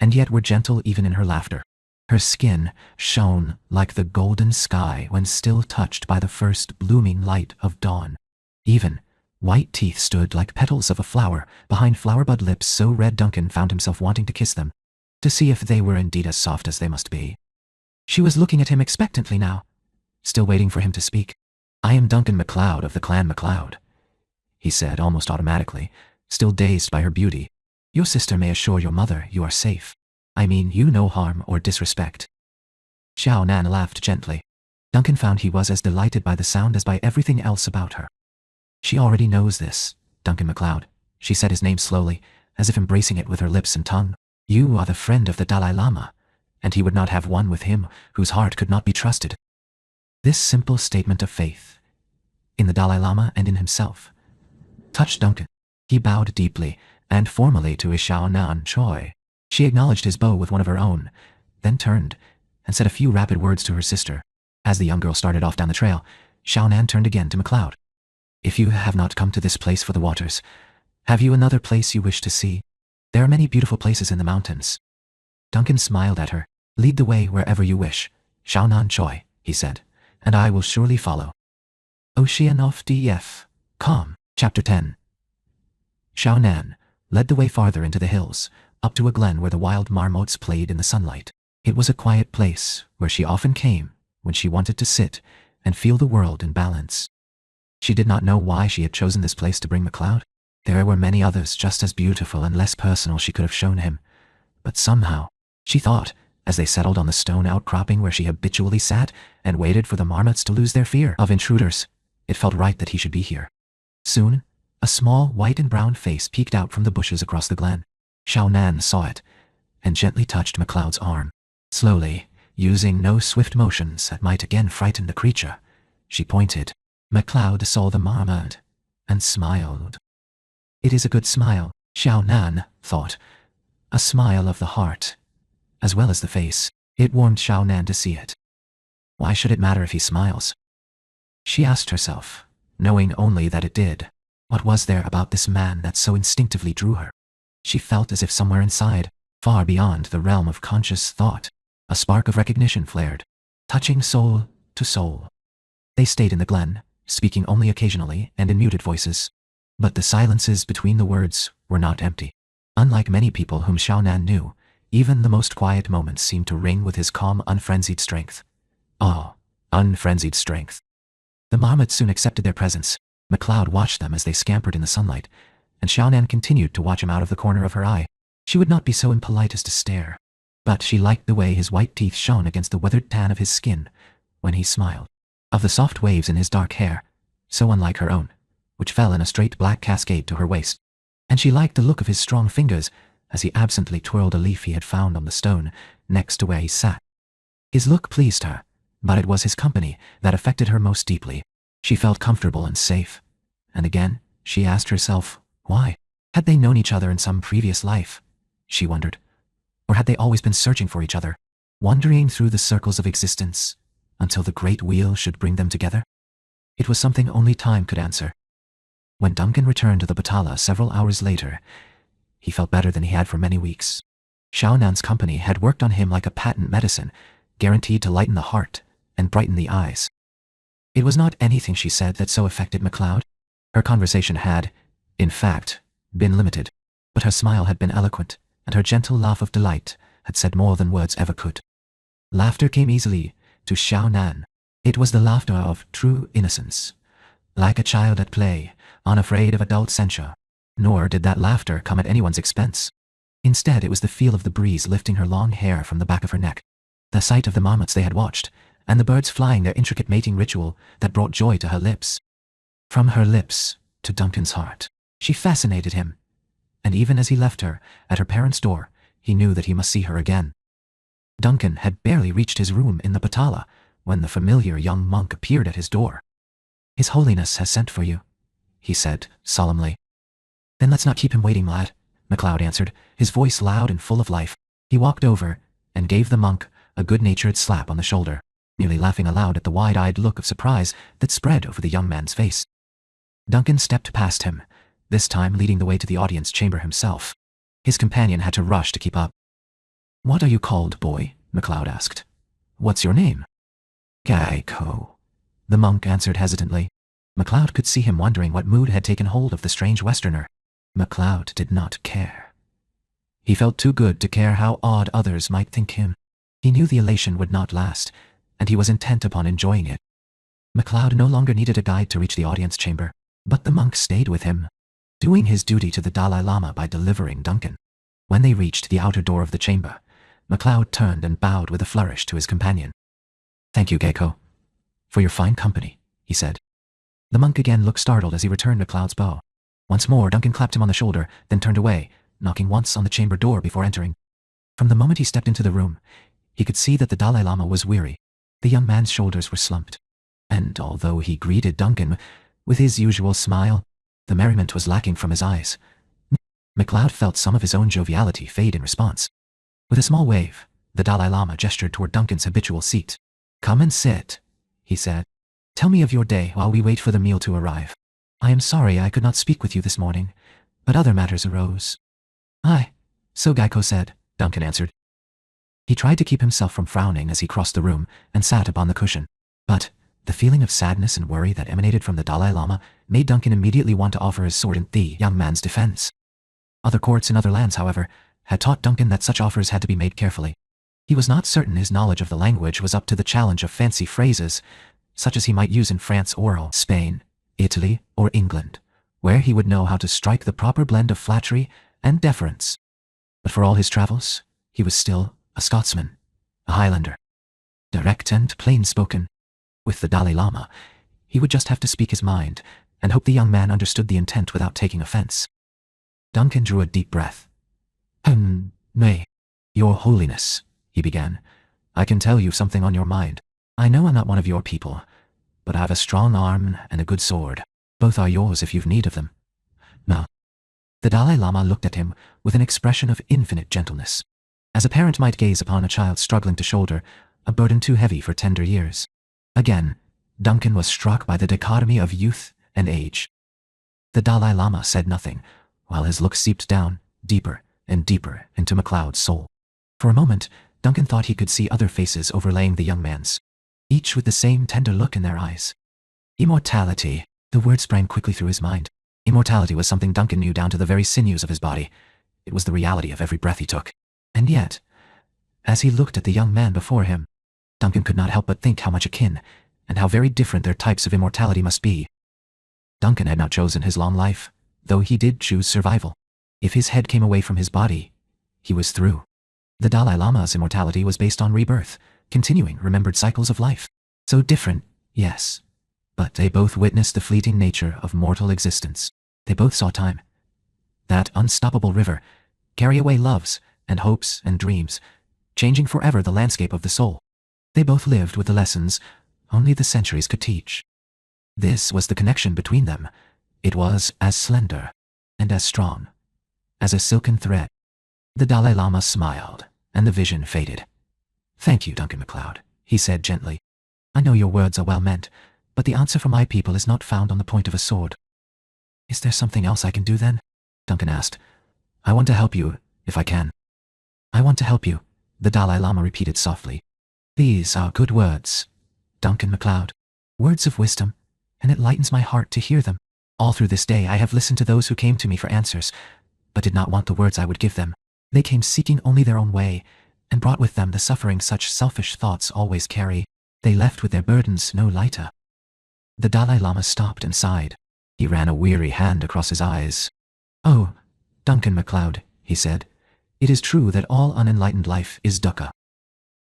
and yet were gentle even in her laughter. Her skin shone like the golden sky when still touched by the first blooming light of dawn. Even white teeth stood like petals of a flower behind flower-bud lips so red Duncan found himself wanting to kiss them, to see if they were indeed as soft as they must be. She was looking at him expectantly now, still waiting for him to speak. "I am Duncan MacLeod of the clan MacLeod," he said almost automatically, still dazed by her beauty. "Your sister may assure your mother you are safe. I mean you no harm or disrespect." Shao Nan laughed gently. Duncan found he was as delighted by the sound as by everything else about her. "She already knows this, Duncan MacLeod," she said his name slowly, as if embracing it with her lips and tongue. "You are the friend of the Dalai Lama, and he would not have one with him whose heart could not be trusted." This simple statement of faith, in the Dalai Lama and in himself, touched Duncan. He bowed deeply and formally to his Shao Nan Choi. She acknowledged his bow with one of her own, then turned and said a few rapid words to her sister. As the young girl started off down the trail, Shao Nan turned again to MacLeod. "If you have not come to this place for the waters, have you another place you wish to see? There are many beautiful places in the mountains." Duncan smiled at her. "Lead the way wherever you wish, Shao Nan Choi," he said, "and I will surely follow." Oceanofdf.com. Chapter 10. Shao Nan led the way farther into the hills, up to a glen where the wild marmots played in the sunlight. It was a quiet place where she often came when she wanted to sit and feel the world in balance. She did not know why she had chosen this place to bring MacLeod. There were many others just as beautiful and less personal she could have shown him. But somehow, she thought, as they settled on the stone outcropping where she habitually sat and waited for the marmots to lose their fear of intruders, it felt right that he should be here. Soon, a small white and brown face peeked out from the bushes across the glen. Shao Nan saw it, and gently touched MacLeod's arm. Slowly, using no swift motions that might again frighten the creature, she pointed. MacLeod saw the marmot, and smiled. It is a good smile, Shao Nan thought. A smile of the heart, as well as the face. It warmed Shao Nan to see it. Why should it matter if he smiles? She asked herself, knowing only that it did. What was there about this man that so instinctively drew her? She felt as if somewhere inside, far beyond the realm of conscious thought, a spark of recognition flared, touching soul to soul. They stayed in the glen, speaking only occasionally and in muted voices. But the silences between the words were not empty. Unlike many people whom Xiaonan knew, even the most quiet moments seemed to ring with his calm, unfrenzied strength. Oh, unfrenzied strength. The marmots soon accepted their presence. McLeod watched them as they scampered in the sunlight, and Xiaonan continued to watch him out of the corner of her eye. She would not be so impolite as to stare, but she liked the way his white teeth shone against the weathered tan of his skin when he smiled. Of the soft waves in his dark hair, so unlike her own, which fell in a straight black cascade to her waist. And she liked the look of his strong fingers as he absently twirled a leaf he had found on the stone next to where he sat. His look pleased her, but it was his company that affected her most deeply. She felt comfortable and safe, and again she asked herself, why? Had they known each other in some previous life? She wondered. Or had they always been searching for each other, wandering through the circles of existence until the great wheel should bring them together? It was something only time could answer. When Duncan returned to the Batala several hours later, he felt better than he had for many weeks. Xiaonan's company had worked on him like a patent medicine, guaranteed to lighten the heart and brighten the eyes. It was not anything she said that so affected McLeod. Her conversation had, in fact, been limited, but her smile had been eloquent, and her gentle laugh of delight had said more than words ever could. Laughter came easily to Xiaonan. It was the laughter of true innocence, like a child at play, unafraid of adult censure. Nor did that laughter come at anyone's expense. Instead, it was the feel of the breeze lifting her long hair from the back of her neck, the sight of the marmots they had watched, and the birds flying their intricate mating ritual that brought joy to her lips. From her lips to Duncan's heart, she fascinated him, and even as he left her at her parents' door, he knew that he must see her again. Duncan had barely reached his room in the Batala when the familiar young monk appeared at his door. "His Holiness has sent for you," he said solemnly. "Then let's not keep him waiting, lad," McLeod answered, his voice loud and full of life. He walked over and gave the monk a good-natured slap on the shoulder, nearly laughing aloud at the wide-eyed look of surprise that spread over the young man's face. Duncan stepped past him, this time leading the way to the audience chamber himself. His companion had to rush to keep up. "What are you called, boy?" McLeod asked. "What's your name?" "Geico," the monk answered hesitantly. McLeod could see him wondering what mood had taken hold of the strange Westerner. McLeod did not care. He felt too good to care how odd others might think him. He knew the elation would not last, and he was intent upon enjoying it. McLeod no longer needed a guide to reach the audience chamber, but the monk stayed with him, doing his duty to the Dalai Lama by delivering Duncan. When they reached the outer door of the chamber, McLeod turned and bowed with a flourish to his companion. "Thank you, Geico, for your fine company," he said. The monk again looked startled as he returned McLeod's bow. Once more, Duncan clapped him on the shoulder, then turned away, knocking once on the chamber door before entering. From the moment he stepped into the room, he could see that the Dalai Lama was weary. The young man's shoulders were slumped, and although he greeted Duncan with his usual smile, the merriment was lacking from his eyes. McLeod felt some of his own joviality fade in response. With a small wave, the Dalai Lama gestured toward Duncan's habitual seat. "Come and sit," he said. "Tell me of your day while we wait for the meal to arrive. I am sorry I could not speak with you this morning, but other matters arose." "Aye, so Geico said," Duncan answered. He tried to keep himself from frowning as he crossed the room and sat upon the cushion, but the feeling of sadness and worry that emanated from the Dalai Lama made Duncan immediately want to offer his sword in the young man's defense. Other courts in other lands, however, had taught Duncan that such offers had to be made carefully. He was not certain his knowledge of the language was up to the challenge of fancy phrases, such as he might use in France or Spain, Italy, or England, where he would know how to strike the proper blend of flattery and deference. But for all his travels, he was still a Scotsman, a Highlander, direct and plain-spoken. With the Dalai Lama, he would just have to speak his mind and hope the young man understood the intent without taking offense. Duncan drew a deep breath. Nay, Your Holiness," he began, "I can tell you something on your mind. I know I'm not one of your people, but I have a strong arm and a good sword. Both are yours if you've need of them. Now." The Dalai Lama looked at him with an expression of infinite gentleness, as a parent might gaze upon a child struggling to shoulder a burden too heavy for tender years. Again, Duncan was struck by the dichotomy of youth and age. The Dalai Lama said nothing, while his look seeped down, deeper and deeper into McLeod's soul. For a moment, Duncan thought he could see other faces overlaying the young man's, each with the same tender look in their eyes. Immortality. The word sprang quickly through his mind. Immortality was something Duncan knew down to the very sinews of his body. It was the reality of every breath he took. And yet, as he looked at the young man before him, Duncan could not help but think how much akin, and how very different their types of immortality must be. Duncan had not chosen his long life, though he did choose survival. If his head came away from his body, he was through. The Dalai Lama's immortality was based on rebirth, continuing remembered cycles of life. So different, yes, but they both witnessed the fleeting nature of mortal existence. They both saw time, that unstoppable river, carry away loves and hopes and dreams, changing forever the landscape of the soul. They both lived with the lessons only the centuries could teach. This was the connection between them. It was as slender and as strong as a silken thread. The Dalai Lama smiled, and the vision faded. "Thank you, Duncan MacLeod," he said gently. "I know your words are well meant, but the answer for my people is not found on the point of a sword." "Is there something else I can do then?" Duncan asked. "I want to help you, if I can." "I want to help you," the Dalai Lama repeated softly. "These are good words, Duncan MacLeod. Words of wisdom, and it lightens my heart to hear them. All through this day I have listened to those who came to me for answers, but did not want the words I would give them. They came seeking only their own way, and brought with them the suffering such selfish thoughts always carry. They left with their burdens no lighter." The Dalai Lama stopped and sighed. He ran a weary hand across his eyes. "Oh, Duncan MacLeod," he said, "it is true that all unenlightened life is dukkha."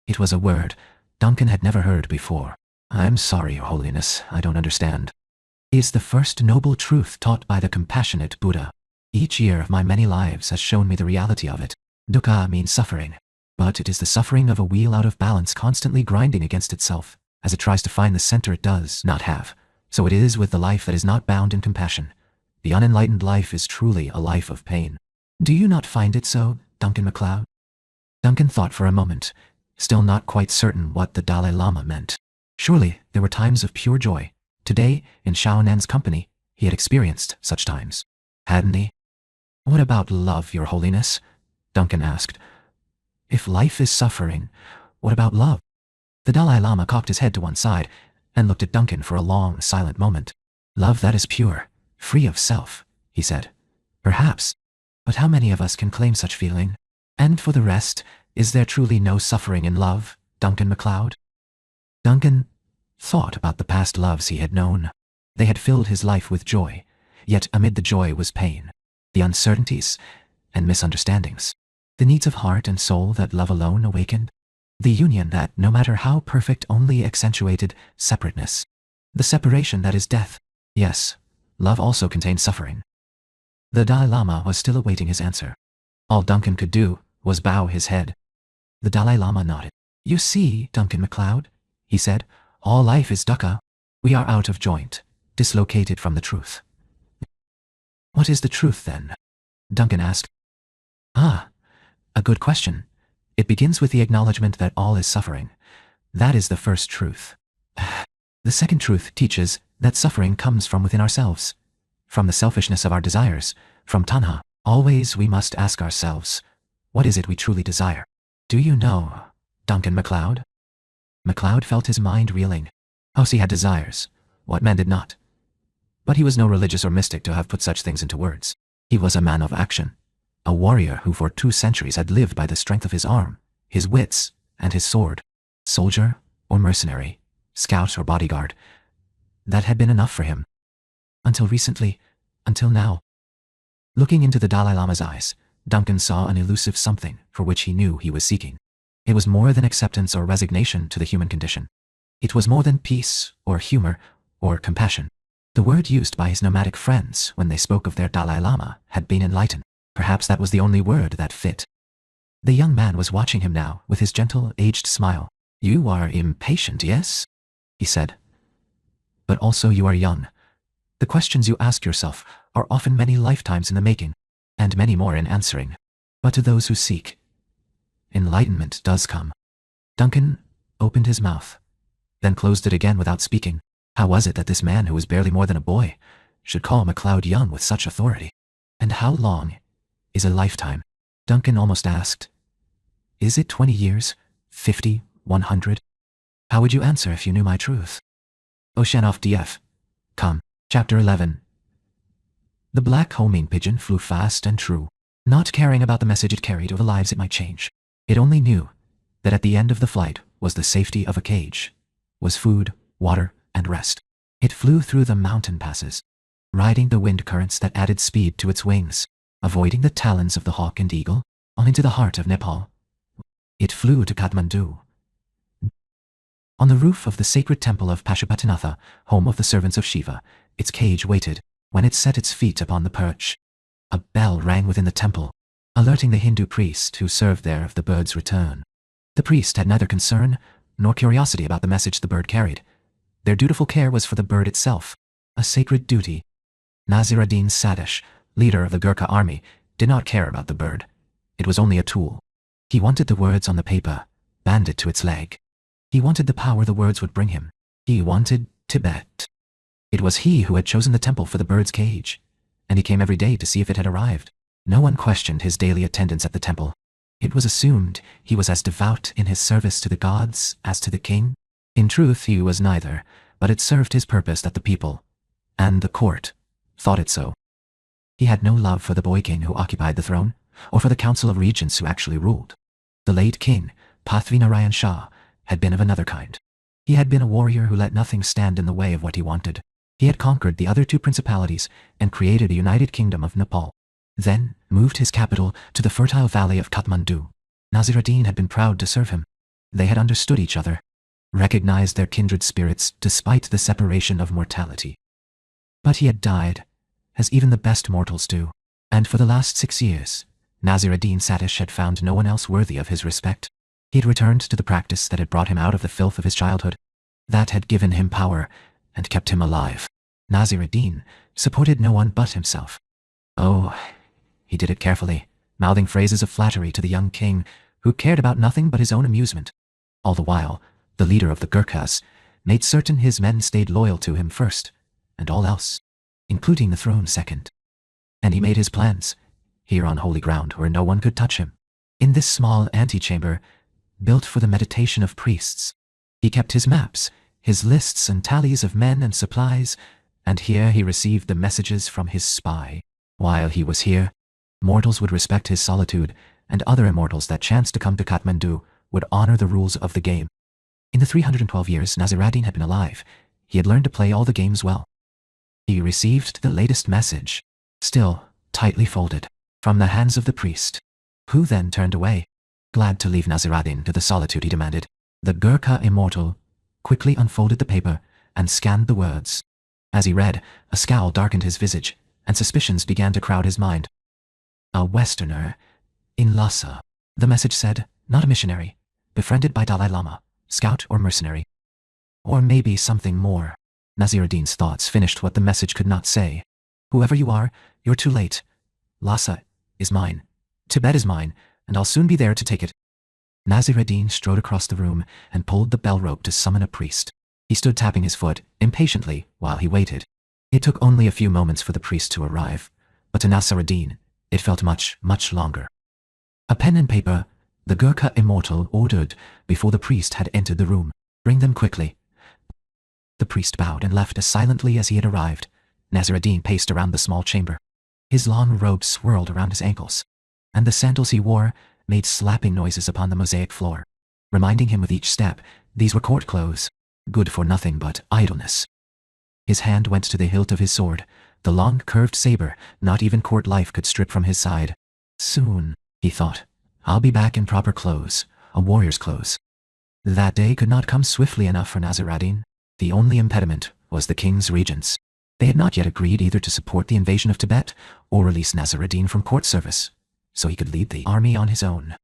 It was a word Duncan had never heard before. "I'm sorry, Your Holiness, I don't understand." "It is the first noble truth taught by the compassionate Buddha. Each year of my many lives has shown me the reality of it. Dukkha means suffering, but it is the suffering of a wheel out of balance constantly grinding against itself, as it tries to find the center it does not have. So it is with the life that is not bound in compassion. The unenlightened life is truly a life of pain. Do you not find it so, Duncan MacLeod?" Duncan thought for a moment, still not quite certain what the Dalai Lama meant. Surely there were times of pure joy. Today, in Xiaonan's company, he had experienced such times, hadn't he? "What about love, Your Holiness?" Duncan asked. "If life is suffering, what about love?" The Dalai Lama cocked his head to one side and looked at Duncan for a long, silent moment. "Love that is pure, free of self," he said. "Perhaps. But how many of us can claim such feeling? And for the rest, is there truly no suffering in love, Duncan MacLeod?" Duncan thought about the past loves he had known. They had filled his life with joy, yet amid the joy was pain, the uncertainties and misunderstandings, the needs of heart and soul that love alone awakened, the union that, no matter how perfect, only accentuated separateness, the separation that is death. Yes, love also contains suffering. The Dalai Lama was still awaiting his answer. All Duncan could do was bow his head. The Dalai Lama nodded. "You see, Duncan MacLeod," he said, "all life is dukkha. We are out of joint, dislocated from the truth." "What is the truth, then?" Duncan asked. "Ah, a good question. It begins with the acknowledgement that all is suffering. That is the first truth. The second truth teaches that suffering comes from within ourselves, from the selfishness of our desires, from tanha. Always we must ask ourselves, what is it we truly desire? Do you know, Duncan MacLeod?" MacLeod felt his mind reeling. He had desires. What man did not? But he was no religious or mystic to have put such things into words. He was a man of action, a warrior who for 2 centuries had lived by the strength of his arm, his wits, and his sword. Soldier or mercenary, scout or bodyguard, that had been enough for him. Until recently, until now. Looking into the Dalai Lama's eyes, Duncan saw an elusive something for which he knew he was seeking. It was more than acceptance or resignation to the human condition. It was more than peace or humor or compassion. The word used by his nomadic friends when they spoke of their Dalai Lama had been enlightened. Perhaps that was the only word that fit. The young man was watching him now with his gentle, aged smile. "You are impatient, yes?" he said. "But also you are young. The questions you ask yourself are often many lifetimes in the making, and many more in answering. But to those who seek, enlightenment does come." Duncan opened his mouth, then closed it again without speaking. How was it that this man who was barely more than a boy should call MacLeod young with such authority? And how long is a lifetime? Duncan almost asked. Is it 20 years? 50? 100? How would you answer if you knew my truth? Oceanoff DF. Come. Chapter 11. The black homing pigeon flew fast and true. not caring about the message it carried or the lives it might change. It only knew that at the end of the flight was the safety of a cage, was food, water, and rest. It flew through the mountain passes, riding the wind currents that added speed to its wings, avoiding the talons of the hawk and eagle, on into the heart of Nepal. It flew to Kathmandu. On the roof of the sacred temple of Pashupatinath, home of the servants of Shiva, its cage waited when it set its feet upon the perch. A bell rang within the temple, alerting the Hindu priest who served there of the bird's return. The priest had neither concern nor curiosity about the message the bird carried. Their dutiful care was for the bird itself, a sacred duty. Naziruddin Sadish, leader of the Gurkha army, did not care about the bird. It was only a tool. He wanted the words on the paper, banded to its leg. He wanted the power the words would bring him. He wanted Tibet. It was he who had chosen the temple for the bird's cage, and he came every day to see if it had arrived. No one questioned his daily attendance at the temple. It was assumed he was as devout in his service to the gods as to the king. In truth, he was neither, but it served his purpose that the people, and the court, thought it so. He had no love for the boy king who occupied the throne, or for the council of regents who actually ruled. The late king, Prithvinarayan Shah, had been of another kind. He had been a warrior who let nothing stand in the way of what he wanted. He had conquered the other two principalities and created a united kingdom of Nepal, then moved his capital to the fertile valley of Kathmandu. Naziruddin had been proud to serve him. They had understood each other, recognized their kindred spirits despite the separation of mortality. But he had died, as even the best mortals do, and for the last 6 years, Naziruddin Sadish had found no one else worthy of his respect. He had returned to the practice that had brought him out of the filth of his childhood, that had given him power and kept him alive. Naziruddin supported no one but himself. Oh, he did it carefully, mouthing phrases of flattery to the young king, who cared about nothing but his own amusement. All the while, the leader of the Gurkhas made certain his men stayed loyal to him first, and all else, including the throne second. And he made his plans, here on holy ground where no one could touch him. In this small antechamber, built for the meditation of priests, he kept his maps, his lists and tallies of men and supplies, and here he received the messages from his spy. While he was here, mortals would respect his solitude, and other immortals that chanced to come to Kathmandu would honor the rules of the game. In the 312 years Naziruddin had been alive, he had learned to play all the games well. He received the latest message, still tightly folded, from the hands of the priest, who then turned away, glad to leave Naziruddin to the solitude he demanded. The Gurkha immortal quickly unfolded the paper and scanned the words. As he read, a scowl darkened his visage, and suspicions began to crowd his mind. A Westerner, in Lhasa, the message said, not a missionary, befriended by Dalai Lama, scout or mercenary. Or maybe something more. Naziruddin's thoughts finished what the message could not say. Whoever you are, you're too late. Lhasa is mine. Tibet is mine, and I'll soon be there to take it. Naziruddin strode across the room and pulled the bell rope to summon a priest. He stood tapping his foot impatiently while he waited. It took only a few moments for the priest to arrive, but to Naziruddin, it felt much, much longer. A pen and paper, the Gurkha immortal ordered before the priest had entered the room. Bring them quickly. The priest bowed and left as silently as he had arrived. Naziruddin paced around the small chamber. His long robe swirled around his ankles, and the sandals he wore made slapping noises upon the mosaic floor, reminding him with each step these were court clothes, good for nothing but idleness. His hand went to the hilt of his sword, the long curved saber not even court life could strip from his side. Soon, he thought, I'll be back in proper clothes, a warrior's clothes. That day could not come swiftly enough for Naziruddin. The only impediment was the king's regents. They had not yet agreed either to support the invasion of Tibet or release Naziruddin from court service, so he could lead the army on his own.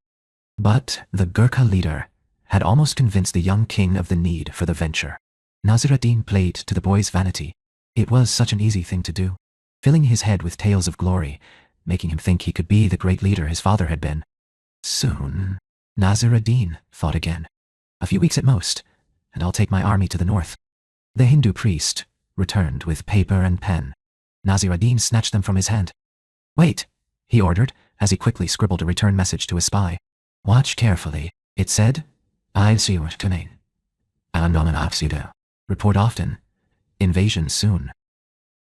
But the Gurkha leader had almost convinced the young king of the need for the venture. Naziruddin played to the boy's vanity. It was such an easy thing to do, filling his head with tales of glory, making him think he could be the great leader his father had been. Soon, Naziruddin thought again. A few weeks at most, and I'll take my army to the north. The Hindu priest returned with paper and pen. Naziruddin snatched them from his hand. Wait, he ordered, as he quickly scribbled a return message to his spy. Watch carefully, it said. I'll see what's coming. And on an afsida. Report often. Invasion soon.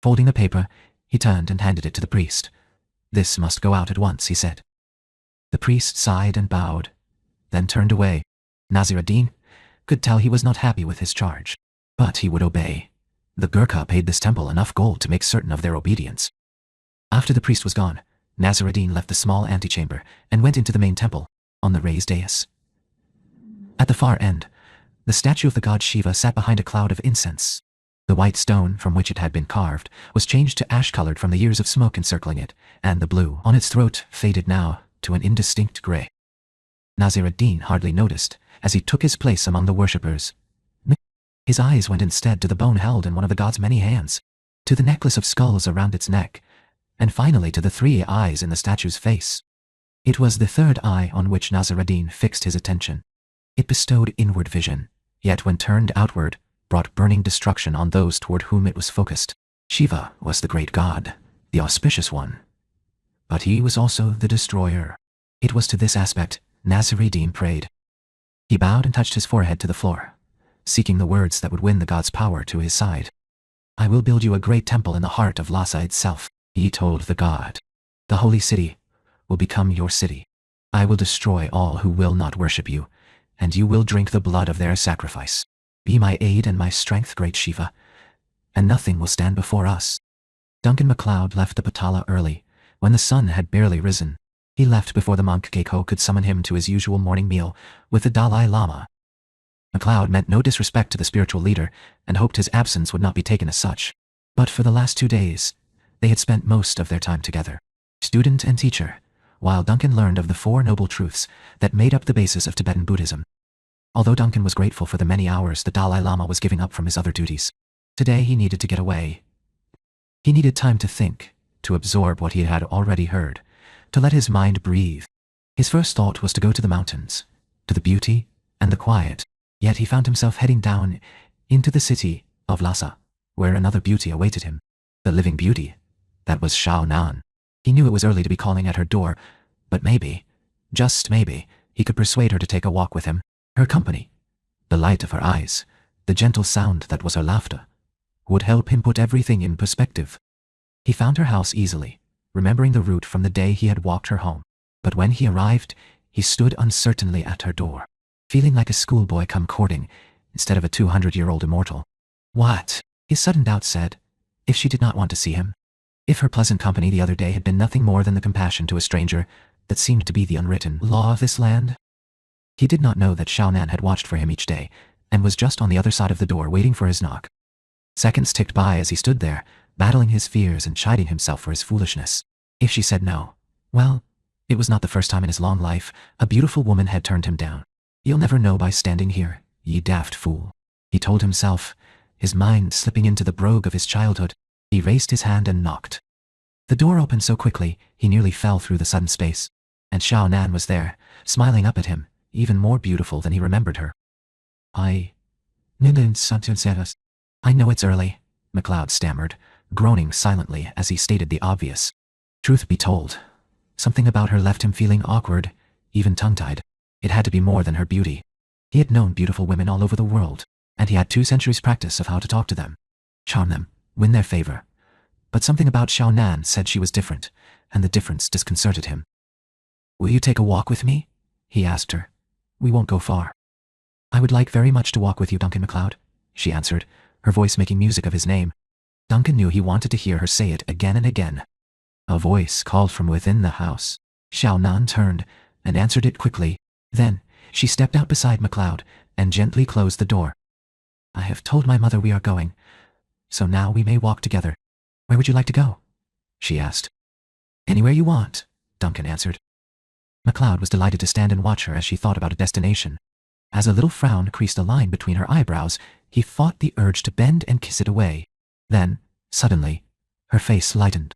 Folding the paper, he turned and handed it to the priest. This must go out at once, he said. The priest sighed and bowed, then turned away. Nasir ad-Din could tell he was not happy with his charge, but he would obey. The Gurkha paid this temple enough gold to make certain of their obedience. After the priest was gone, Nasir ad-Din left the small antechamber and went into the main temple, on the raised dais. At the far end, the statue of the god Shiva sat behind a cloud of incense. The white stone from which it had been carved was changed to ash-colored from the years of smoke encircling it, and the blue on its throat faded now to an indistinct gray. Nasir ad-Din hardly noticed as he took his place among the worshippers. His eyes went instead to the bone held in one of the god's many hands, to the necklace of skulls around its neck, and finally to the 3 eyes in the statue's face. It was the 3rd eye on which Nasir ad-Din fixed his attention. It bestowed inward vision, yet when turned outward, brought burning destruction on those toward whom it was focused. Shiva was the great god, the auspicious one. But he was also the destroyer. It was to this aspect Nasir ad-Din prayed. He bowed and touched his forehead to the floor, seeking the words that would win the god's power to his side. I will build you a great temple in the heart of Lhasa itself, he told the god. The holy city will become your city. I will destroy all who will not worship you, and you will drink the blood of their sacrifice. Be my aid and my strength, great Shiva, and nothing will stand before us. Duncan MacLeod left the Patala early, when the sun had barely risen. He left before the monk Keiko could summon him to his usual morning meal with the Dalai Lama. MacLeod meant no disrespect to the spiritual leader and hoped his absence would not be taken as such. But for the last 2 days, they had spent most of their time together, student and teacher, while Duncan learned of the 4 noble truths that made up the basis of Tibetan Buddhism. Although Duncan was grateful for the many hours the Dalai Lama was giving up from his other duties, today he needed to get away. He needed time to think, to absorb what he had already heard, to let his mind breathe. His first thought was to go to the mountains, to the beauty and the quiet, yet he found himself heading down into the city of Lhasa, where another beauty awaited him. The living beauty. That was Shao Nan. He knew it was early to be calling at her door, but maybe, just maybe, he could persuade her to take a walk with him. Her company, the light of her eyes, the gentle sound that was her laughter, would help him put everything in perspective. He found her house easily, remembering the route from the day he had walked her home. But when he arrived, he stood uncertainly at her door, feeling like a schoolboy come courting, instead of a 200-year-old immortal. What? His sudden doubt said, if she did not want to see him, if her pleasant company the other day had been nothing more than the compassion to a stranger that seemed to be the unwritten law of this land. He did not know that Shao Nan had watched for him each day, and was just on the other side of the door waiting for his knock. Seconds ticked by as he stood there, battling his fears and chiding himself for his foolishness. If she said no, well, it was not the first time in his long life a beautiful woman had turned him down. You'll never know by standing here, ye daft fool, he told himself, his mind slipping into the brogue of his childhood. He raised his hand and knocked. The door opened so quickly, he nearly fell through the sudden space, and Shao Nan was there, smiling up at him, even more beautiful than he remembered her. I know it's early, MacLeod stammered, groaning silently as he stated the obvious. Truth be told, something about her left him feeling awkward, even tongue-tied. It had to be more than her beauty. He had known beautiful women all over the world, and he had 2 centuries' practice of how to talk to them, charm them, win their favor. But something about Shao Nan said she was different, and the difference disconcerted him. Will you take a walk with me? He asked her. We won't go far. I would like very much to walk with you, Duncan MacLeod, she answered, her voice making music of his name. Duncan knew he wanted to hear her say it again and again. A voice called from within the house. Shao Nan turned and answered it quickly. Then she stepped out beside MacLeod and gently closed the door. I have told my mother we are going, so now we may walk together. Where would you like to go? She asked. Anywhere you want, Duncan answered. MacLeod was delighted to stand and watch her as she thought about a destination. As a little frown creased a line between her eyebrows, he fought the urge to bend and kiss it away. Then, suddenly, her face lightened.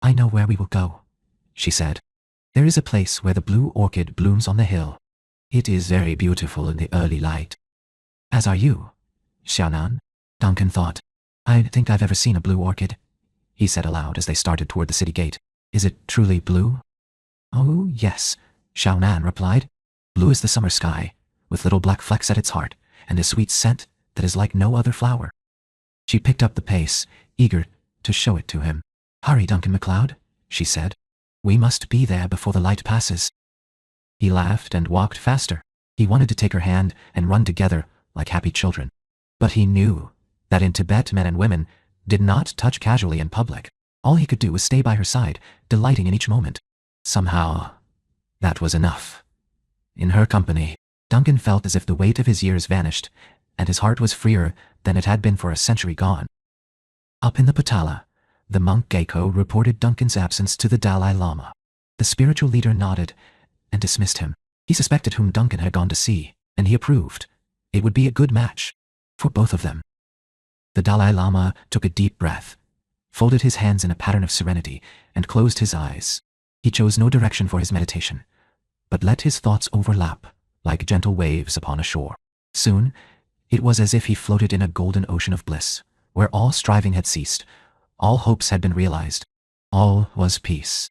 I know where we will go, she said. There is a place where the blue orchid blooms on the hill. It is very beautiful in the early light. As are you, Shao Nan, Duncan thought. I think I've ever seen a blue orchid, he said aloud as they started toward the city gate. Is it truly blue? Oh, yes, Shao Nan replied. Blue is the summer sky, with little black flecks at its heart, and a sweet scent that is like no other flower. She picked up the pace, eager to show it to him. Hurry, Duncan MacLeod, she said. We must be there before the light passes. He laughed and walked faster. He wanted to take her hand and run together like happy children. But he knew that in Tibet men and women did not touch casually in public. All he could do was stay by her side, delighting in each moment. Somehow, that was enough. In her company, Duncan felt as if the weight of his years vanished, and his heart was freer than it had been for a century gone. Up in the Patala, the monk Geiko reported Duncan's absence to the Dalai Lama. The spiritual leader nodded and dismissed him. He suspected whom Duncan had gone to see, and he approved. It would be a good match for both of them. The Dalai Lama took a deep breath, folded his hands in a pattern of serenity, and closed his eyes. He chose no direction for his meditation, but let his thoughts overlap like gentle waves upon a shore. Soon, it was as if he floated in a golden ocean of bliss, where all striving had ceased, all hopes had been realized, all was peace.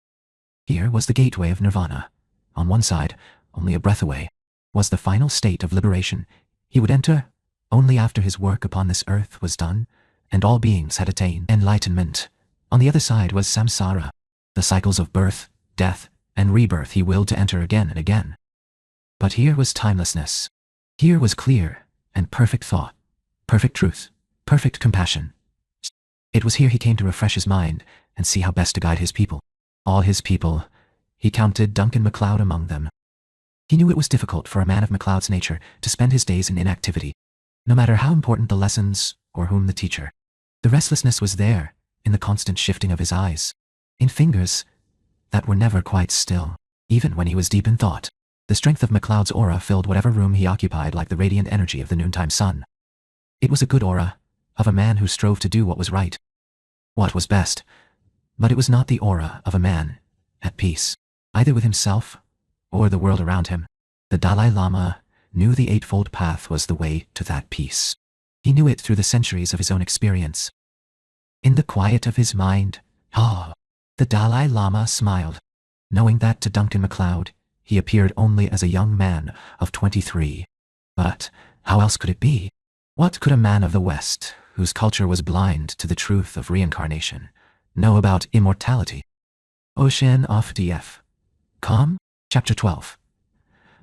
Here was the gateway of nirvana. On one side, only a breath away, was the final state of liberation. He would enter only after his work upon this earth was done, and all beings had attained enlightenment. On the other side was samsara, the cycles of birth, death, and rebirth he willed to enter again and again. But here was timelessness. Here was clear and perfect thought, perfect truth, perfect compassion. It was here he came to refresh his mind and see how best to guide his people. All his people. He counted Duncan MacLeod among them. He knew it was difficult for a man of MacLeod's nature to spend his days in inactivity, no matter how important the lessons or whom the teacher. The restlessness was there, in the constant shifting of his eyes, in fingers that were never quite still, even when he was deep in thought. The strength of MacLeod's aura filled whatever room he occupied like the radiant energy of the noontime sun. It was a good aura, of a man who strove to do what was right, what was best, but it was not the aura of a man at peace, either with himself or the world around him. The Dalai Lama knew the Eightfold Path was the way to that peace. He knew it through the centuries of his own experience. In the quiet of his mind, the Dalai Lama smiled, knowing that to Duncan MacLeod, he appeared only as a young man of 23. But how else could it be? What could a man of the West, whose culture was blind to the truth of reincarnation, know about immortality? Ocean of DF. Com? Chapter 12.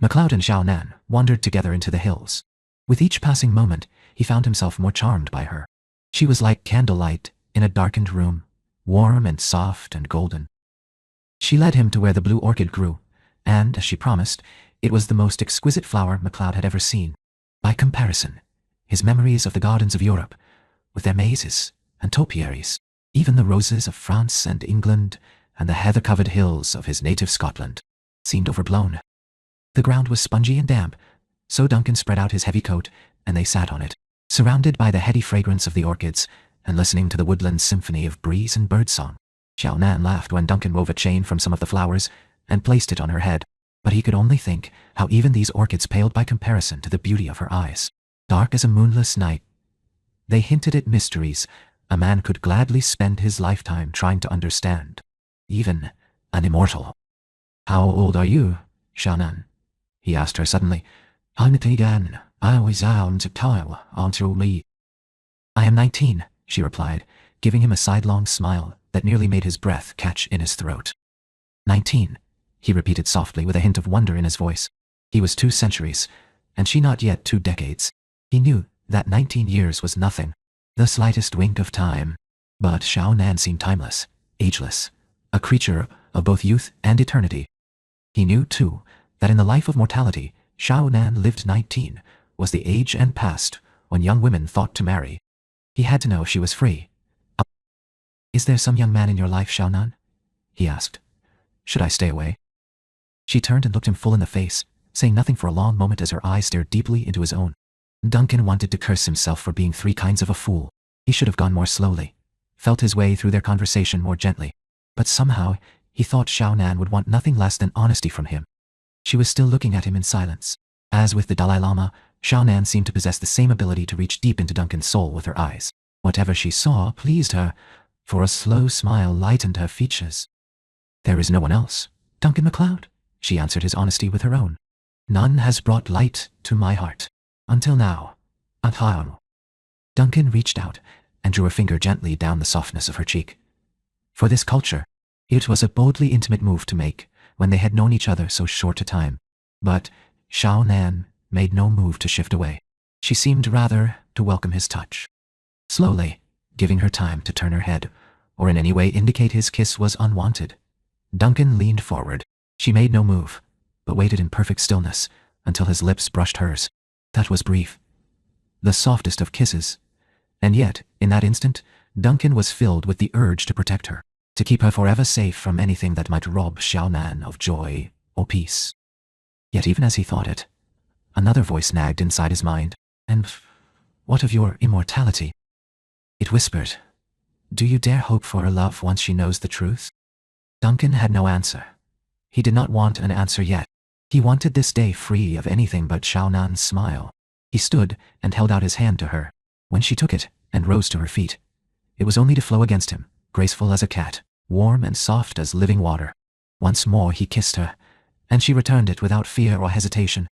MacLeod and Xiaonan wandered together into the hills. With each passing moment, he found himself more charmed by her. She was like candlelight in a darkened room, warm and soft and golden. She led him to where the blue orchid grew, and, as she promised, it was the most exquisite flower MacLeod had ever seen. By comparison, his memories of the gardens of Europe, with their mazes and topiaries, even the roses of France and England, and the heather-covered hills of his native Scotland, seemed overblown. The ground was spongy and damp, so Duncan spread out his heavy coat, and they sat on it, surrounded by the heady fragrance of the orchids, and listening to the woodland symphony of breeze and birdsong. Xiaonan laughed when Duncan wove a chain from some of the flowers and placed it on her head, but he could only think how even these orchids paled by comparison to the beauty of her eyes. Dark as a moonless night, they hinted at mysteries a man could gladly spend his lifetime trying to understand, even an immortal. "How old are you, Xiaonan?" he asked her suddenly. "I'm again. I was on to tile until me." "I am 19, she replied, giving him a sidelong smile that nearly made his breath catch in his throat. 19, he repeated softly with a hint of wonder in his voice. He was 2 centuries, and she not yet 2 decades. He knew that 19 years was nothing, the slightest wink of time. But Xiaonan seemed timeless, ageless, a creature of both youth and eternity. He knew, too, that in the life of mortality, Xiaonan lived 19, was the age and past when young women thought to marry. He had to know she was free. "Is there some young man in your life, Xiaonan?" he asked. "Should I stay away?" She turned and looked him full in the face, saying nothing for a long moment as her eyes stared deeply into his own. Duncan wanted to curse himself for being 3 kinds of a fool. He should have gone more slowly, felt his way through their conversation more gently. But somehow, he thought Xiaonan would want nothing less than honesty from him. She was still looking at him in silence. As with the Dalai Lama, Xiaonan seemed to possess the same ability to reach deep into Duncan's soul with her eyes. Whatever she saw pleased her, for a slow smile lightened her features. "There is no one else, Duncan MacLeod," she answered his honesty with her own. "None has brought light to my heart, until now. Adharu." Duncan reached out and drew a finger gently down the softness of her cheek. "For this culture, It was a boldly intimate move to make when they had known each other so short a time. But Xiao Nan made no move to shift away. She seemed rather to welcome his touch. Slowly, giving her time to turn her head, or in any way indicate his kiss was unwanted. Duncan leaned forward. She made no move, but waited in perfect stillness until his lips brushed hers. That was brief. The softest of kisses. And yet, in that instant, Duncan was filled with the urge to protect her, to keep her forever safe from anything that might rob Xiao Nan of joy or peace. Yet even as he thought it, another voice nagged inside his mind. And what of your immortality? It whispered, do you dare hope for her love once she knows the truth? Duncan had no answer. He did not want an answer yet. He wanted this day free of anything but Xiao Nan's smile. He stood and held out his hand to her. When she took it and rose to her feet, it was only to flow against him, graceful as a cat, warm and soft as living water. Once more he kissed her, and she returned it without fear or hesitation.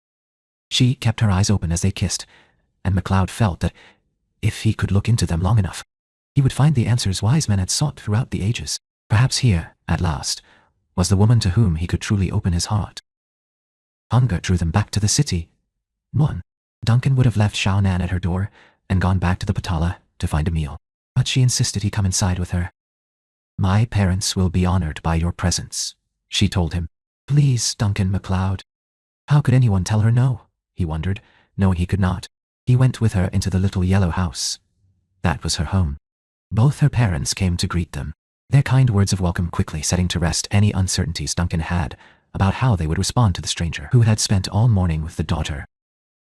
She kept her eyes open as they kissed, and MacLeod felt that if he could look into them long enough, he would find the answers wise men had sought throughout the ages. Perhaps here, at last, was the woman to whom he could truly open his heart. Hunger drew them back to the city. Duncan would have left Xiao Nan at her door and gone back to the Patala to find a meal, but she insisted he come inside with her. My parents will be honored by your presence, she told him. Please, Duncan MacLeod. How could anyone tell her no? He wondered, knowing he could not. He went with her into the little yellow house. That was her home. Both her parents came to greet them, their kind words of welcome quickly setting to rest any uncertainties Duncan had about how they would respond to the stranger who had spent all morning with the daughter.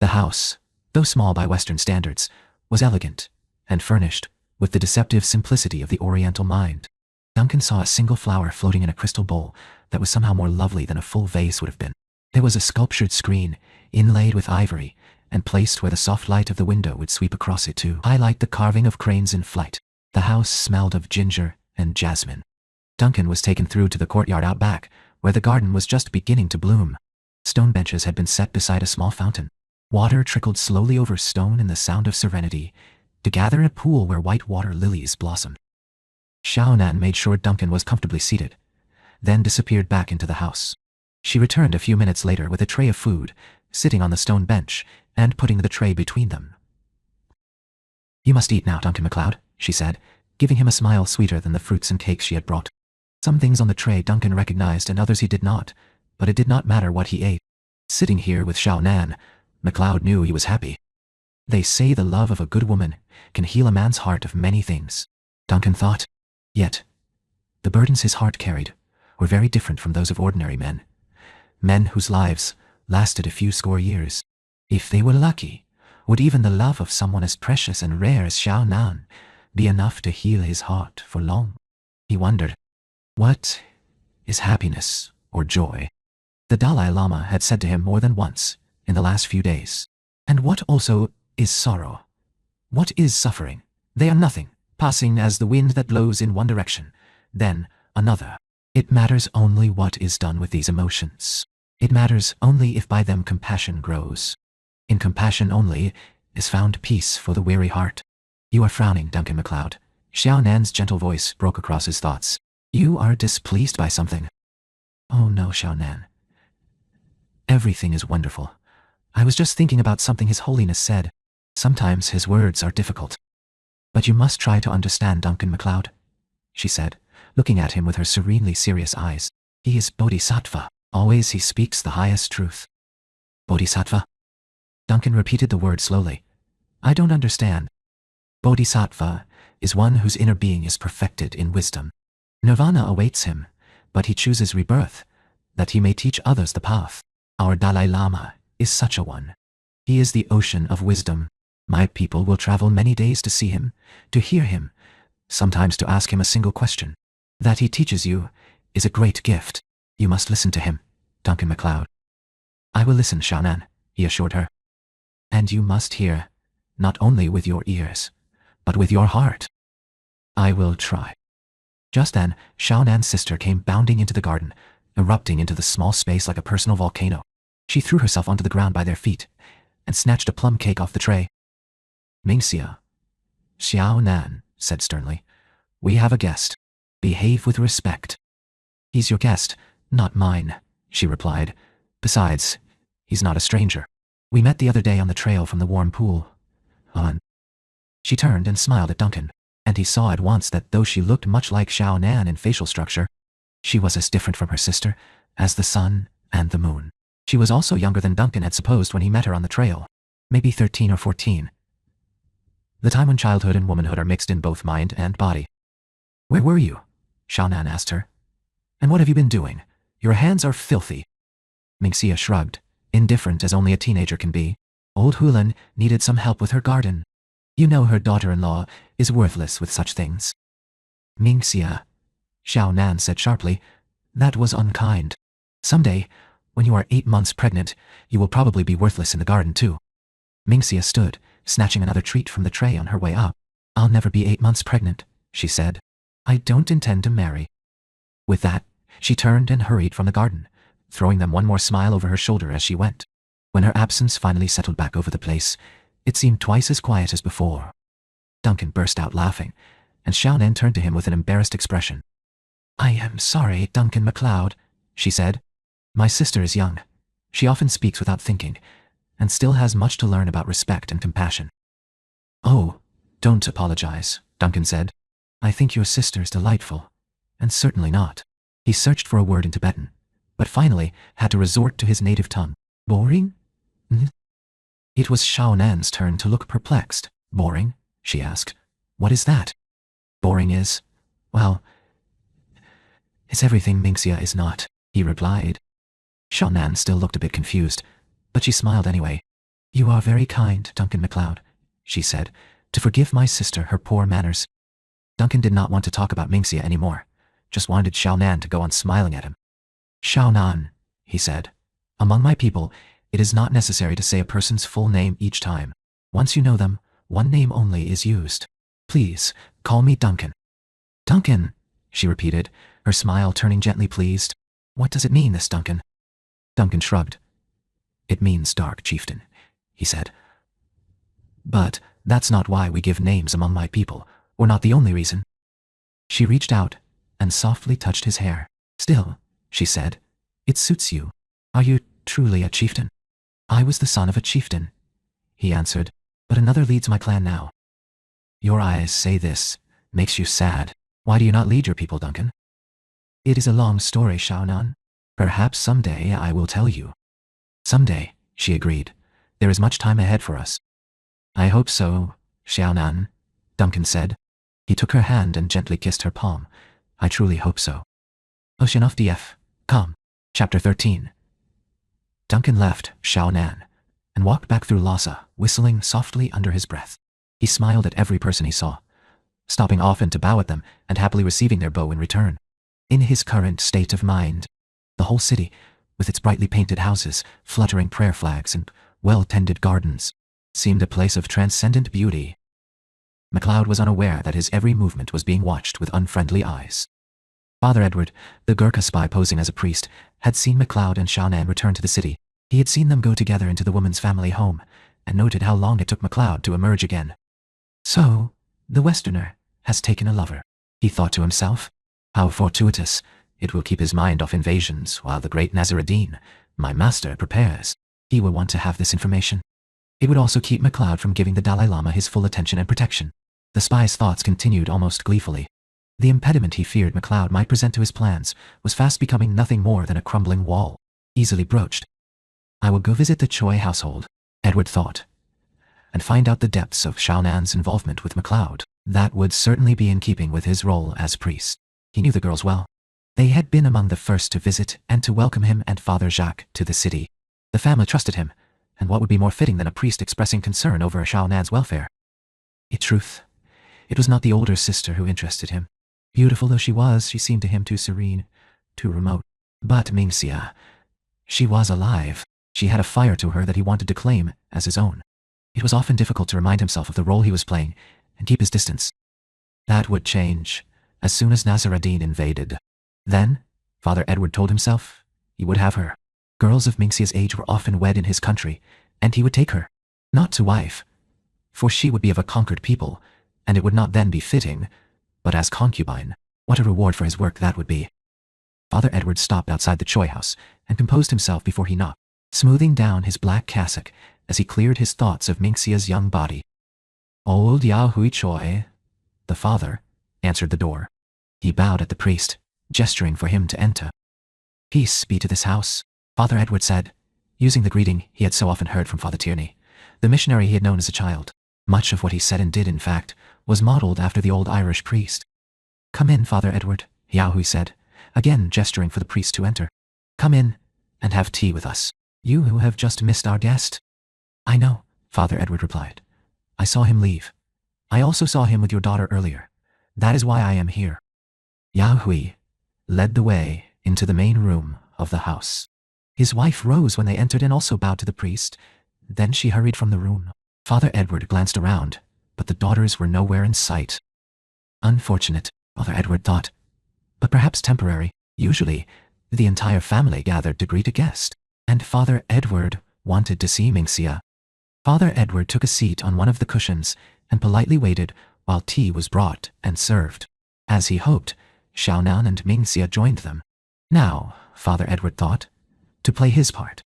The house, though small by Western standards, was elegant and furnished with the deceptive simplicity of the Oriental mind. Duncan saw a single flower floating in a crystal bowl that was somehow more lovely than a full vase would have been. There was a sculptured screen, inlaid with ivory, and placed where the soft light of the window would sweep across it to highlight the carving of cranes in flight. The house smelled of ginger and jasmine. Duncan was taken through to the courtyard out back, where the garden was just beginning to bloom. Stone benches had been set beside a small fountain. Water trickled slowly over stone in the sound of serenity, to gather in a pool where white water lilies blossomed. Xiao Nan made sure Duncan was comfortably seated, then disappeared back into the house. She returned a few minutes later with a tray of food, sitting on the stone bench and putting the tray between them. You must eat now, Duncan MacLeod, she said, giving him a smile sweeter than the fruits and cakes she had brought. Some things on the tray Duncan recognized and others he did not, but it did not matter what he ate. Sitting here with Xiao Nan, MacLeod knew he was happy. They say the love of a good woman can heal a man's heart of many things, Duncan thought. Yet, the burdens his heart carried were very different from those of ordinary men. Men whose lives lasted a few score years. If they were lucky, would even the love of someone as precious and rare as Xiao Nan be enough to heal his heart for long? He wondered, what is happiness or joy? The Dalai Lama had said to him more than once in the last few days. And what also is sorrow? What is suffering? They are nothing, passing as the wind that blows in one direction, then another. It matters only what is done with these emotions. It matters only if by them compassion grows. In compassion only is found peace for the weary heart. You are frowning, Duncan MacLeod. Xiao Nan's gentle voice broke across his thoughts. You are displeased by something. Oh no, Xiao Nan. Everything is wonderful. I was just thinking about something His Holiness said. Sometimes his words are difficult. But you must try to understand Duncan MacLeod, she said, looking at him with her serenely serious eyes. He is Bodhisattva. Always he speaks the highest truth. Bodhisattva? Duncan repeated the word slowly. I don't understand. Bodhisattva is one whose inner being is perfected in wisdom. Nirvana awaits him, but he chooses rebirth, that he may teach others the path. Our Dalai Lama is such a one. He is the ocean of wisdom. My people will travel many days to see him, to hear him, sometimes to ask him a single question. That he teaches you is a great gift. You must listen to him, Duncan MacLeod. I will listen, Xiao Nan, he assured her. And you must hear, not only with your ears, but with your heart. I will try. Just then, Xiao Nan's sister came bounding into the garden, erupting into the small space like a personal volcano. She threw herself onto the ground by their feet, and snatched a plum cake off the tray. Mingxia, Xiao Nan said sternly, we have a guest. Behave with respect. He's your guest, not mine, she replied. Besides, he's not a stranger. We met the other day on the trail from the warm pool. She turned and smiled at Duncan, and he saw at once that though she looked much like Xiao Nan in facial structure, she was as different from her sister as the sun and the moon. She was also younger than Duncan had supposed when he met her on the trail, maybe 13 or 14. The time when childhood and womanhood are mixed in both mind and body. Where were you? Xiao Nan asked her. And what have you been doing? Your hands are filthy. Mingxia shrugged, indifferent as only a teenager can be. Old Hulan needed some help with her garden. You know her daughter-in-law is worthless with such things. Mingxia, Xiao Nan said sharply, that was unkind. Someday, when you are 8 months pregnant, you will probably be worthless in the garden too. Mingxia stood, snatching another treat from the tray on her way up. I'll never be 8 months pregnant, she said. I don't intend to marry. With that, she turned and hurried from the garden, throwing them one more smile over her shoulder as she went. When her absence finally settled back over the place, it seemed twice as quiet as before. Duncan burst out laughing, and Xiao Nan turned to him with an embarrassed expression. I am sorry, Duncan MacLeod, she said. My sister is young. She often speaks without thinking, and still has much to learn about respect and compassion. Oh, don't apologize, Duncan said. I think your sister is delightful, and certainly not. He searched for a word in Tibetan, but finally had to resort to his native tongue. Boring? It was Xiao Nan's turn to look perplexed. Boring? She asked. What is that? Boring is, well, it's everything Mingxia is not, he replied. Xiao Nan still looked a bit confused, but she smiled anyway. You are very kind, Duncan MacLeod, she said, to forgive my sister her poor manners. Duncan did not want to talk about Mingxia anymore, just wanted Xiao Nan to go on smiling at him. Xiao Nan, he said, among my people, it is not necessary to say a person's full name each time. Once you know them, one name only is used. Please, call me Duncan. Duncan, she repeated, her smile turning gently pleased. What does it mean, this Duncan? Duncan shrugged. It means dark chieftain, he said. But that's not why we give names among my people, or not the only reason. She reached out and softly touched his hair. Still, she said, it suits you. Are you truly a chieftain? I was the son of a chieftain, he answered, but another leads my clan now. Your eyes say this makes you sad. Why do you not lead your people, Duncan? It is a long story, Xiao Nan. Perhaps someday I will tell you. Someday, she agreed. There is much time ahead for us. I hope so, Xiao Nan, Duncan said. He took her hand and gently kissed her palm. I truly hope so. Oceanofdf.com. Chapter 13. Duncan left Xiao Nan and walked back through Lhasa, whistling softly under his breath. He smiled at every person he saw, stopping often to bow at them and happily receiving their bow in return. In his current state of mind, the whole city, with its brightly painted houses, fluttering prayer flags, and well-tended gardens, seemed a place of transcendent beauty. MacLeod was unaware that his every movement was being watched with unfriendly eyes. Father Edward, the Gurkha spy posing as a priest, had seen MacLeod and Xiao Nan return to the city. He had seen them go together into the woman's family home, and noted how long it took MacLeod to emerge again. So, the Westerner has taken a lover, he thought to himself. How fortuitous. It will keep his mind off invasions while the great Nasruddin, my master, prepares. He will want to have this information. It would also keep MacLeod from giving the Dalai Lama his full attention and protection. The spy's thoughts continued almost gleefully. The impediment he feared MacLeod might present to his plans was fast becoming nothing more than a crumbling wall, easily broached. I will go visit the Choi household, Edward thought, and find out the depths of Xiao Nan's involvement with MacLeod. That would certainly be in keeping with his role as priest. He knew the girls well. They had been among the first to visit and to welcome him and Father Jacques to the city. The family trusted him, and what would be more fitting than a priest expressing concern over Xiao Nan's welfare? In truth, it was not the older sister who interested him. Beautiful though she was, she seemed to him too serene, too remote. But Mingxia, she was alive. She had a fire to her that he wanted to claim as his own. It was often difficult to remind himself of the role he was playing and keep his distance. That would change as soon as Nasruddin invaded. Then, Father Edward told himself, he would have her. Girls of Mingxia's age were often wed in his country, and he would take her, not to wife, for she would be of a conquered people, and it would not then be fitting, but as concubine. What a reward for his work that would be. Father Edward stopped outside the Choi house and composed himself before he knocked, smoothing down his black cassock as he cleared his thoughts of Minxia's young body. Old Yao Hui Choi, the father, answered the door. He bowed at the priest, gesturing for him to enter. Peace be to this house, Father Edward said, using the greeting he had so often heard from Father Tierney, the missionary he had known as a child. Much of what he said and did, in fact, was modeled after the old Irish priest. Come in, Father Edward, Yao Hui said, again gesturing for the priest to enter. Come in and have tea with us. You who have just missed our guest. I know, Father Edward replied. I saw him leave. I also saw him with your daughter earlier. That is why I am here. Yao Hui led the way into the main room of the house. His wife rose when they entered and also bowed to the priest. Then she hurried from the room. Father Edward glanced around, but the daughters were nowhere in sight. Unfortunate, Father Edward thought, but perhaps temporary. Usually, the entire family gathered to greet a guest, and Father Edward wanted to see Minxia. Father Edward took a seat on one of the cushions and politely waited while tea was brought and served. As he hoped, Xiaonan and Minxia joined them. Now, Father Edward thought, to play his part.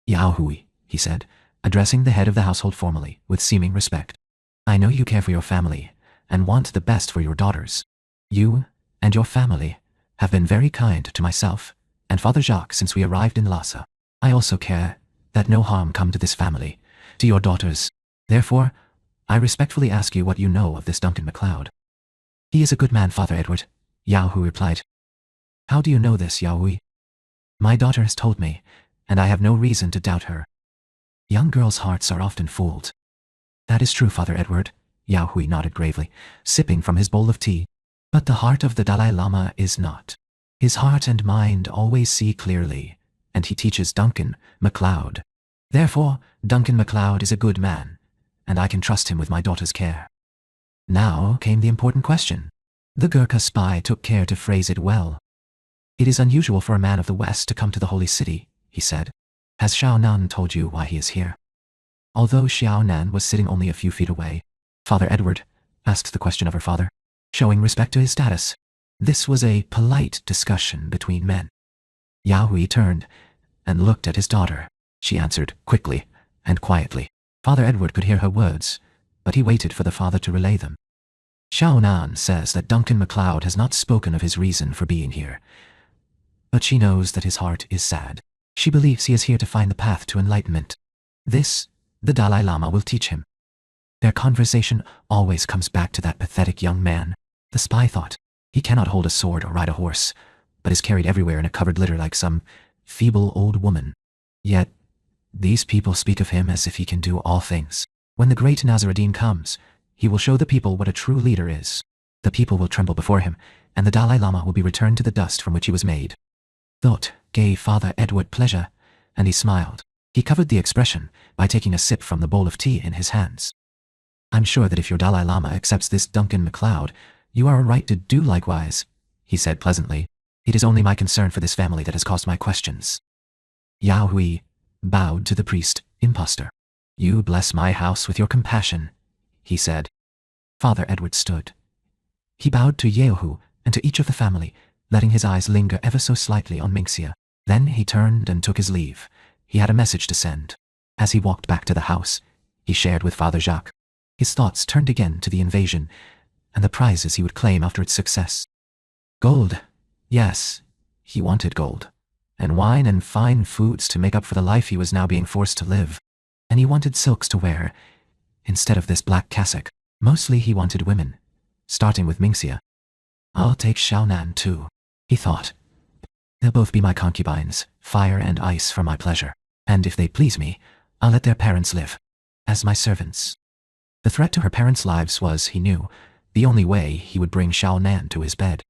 Yao Hui, he said, addressing the head of the household formally, with seeming respect. I know you care for your family and want the best for your daughters. You and your family have been very kind to myself and Father Jacques since we arrived in Lhasa. I also care that no harm come to this family, to your daughters. Therefore, I respectfully ask you what you know of this Duncan MacLeod. He is a good man, Father Edward, Yao Hui replied. How do you know this, Yao Hui? My daughter has told me, and I have no reason to doubt her. Young girls' hearts are often fooled. That is true, Father Edward, Yao Hui nodded gravely, sipping from his bowl of tea. But the heart of the Dalai Lama is not. His heart and mind always see clearly, and he teaches Duncan MacLeod. Therefore, Duncan MacLeod is a good man, and I can trust him with my daughter's care. Now came the important question. The Gurkha spy took care to phrase it well. It is unusual for a man of the West to come to the holy city, he said. Has Xiaonan told you why he is here? Although Xiaonan was sitting only a few feet away, Father Edward asked the question of her father, showing respect to his status. This was a polite discussion between men. Yao Hui turned and looked at his daughter. She answered quickly and quietly. Father Edward could hear her words, but he waited for the father to relay them. Xiaonan says that Duncan MacLeod has not spoken of his reason for being here, but she knows that his heart is sad. She believes he is here to find the path to enlightenment. This, the Dalai Lama will teach him. Their conversation always comes back to that pathetic young man. The spy thought, he cannot hold a sword or ride a horse, but is carried everywhere in a covered litter like some feeble old woman. Yet, these people speak of him as if he can do all things. When the great Nasruddin comes, he will show the people what a true leader is. The people will tremble before him, and the Dalai Lama will be returned to the dust from which he was made. Thought gave Father Edward pleasure, and he smiled. He covered the expression by taking a sip from the bowl of tea in his hands. I'm sure that if your Dalai Lama accepts this Duncan MacLeod, you are right to do likewise, he said pleasantly. It is only my concern for this family that has caused my questions. Yao Hui bowed to the priest, impostor. You bless my house with your compassion, he said. Father Edward stood. He bowed to Yeohu and to each of the family, letting his eyes linger ever so slightly on Minxia. Then he turned and took his leave. He had a message to send. As he walked back to the house, he shared with Father Jacques. His thoughts turned again to the invasion and the prizes he would claim after its success. Gold. Yes, he wanted gold. And wine and fine foods to make up for the life he was now being forced to live. And he wanted silks to wear, instead of this black cassock. Mostly he wanted women, starting with Minxia. I'll take Xiaonan too, he thought. They'll both be my concubines, fire and ice for my pleasure. And if they please me, I'll let their parents live, as my servants. The threat to her parents' lives was, he knew, the only way he would bring Xiaonan to his bed.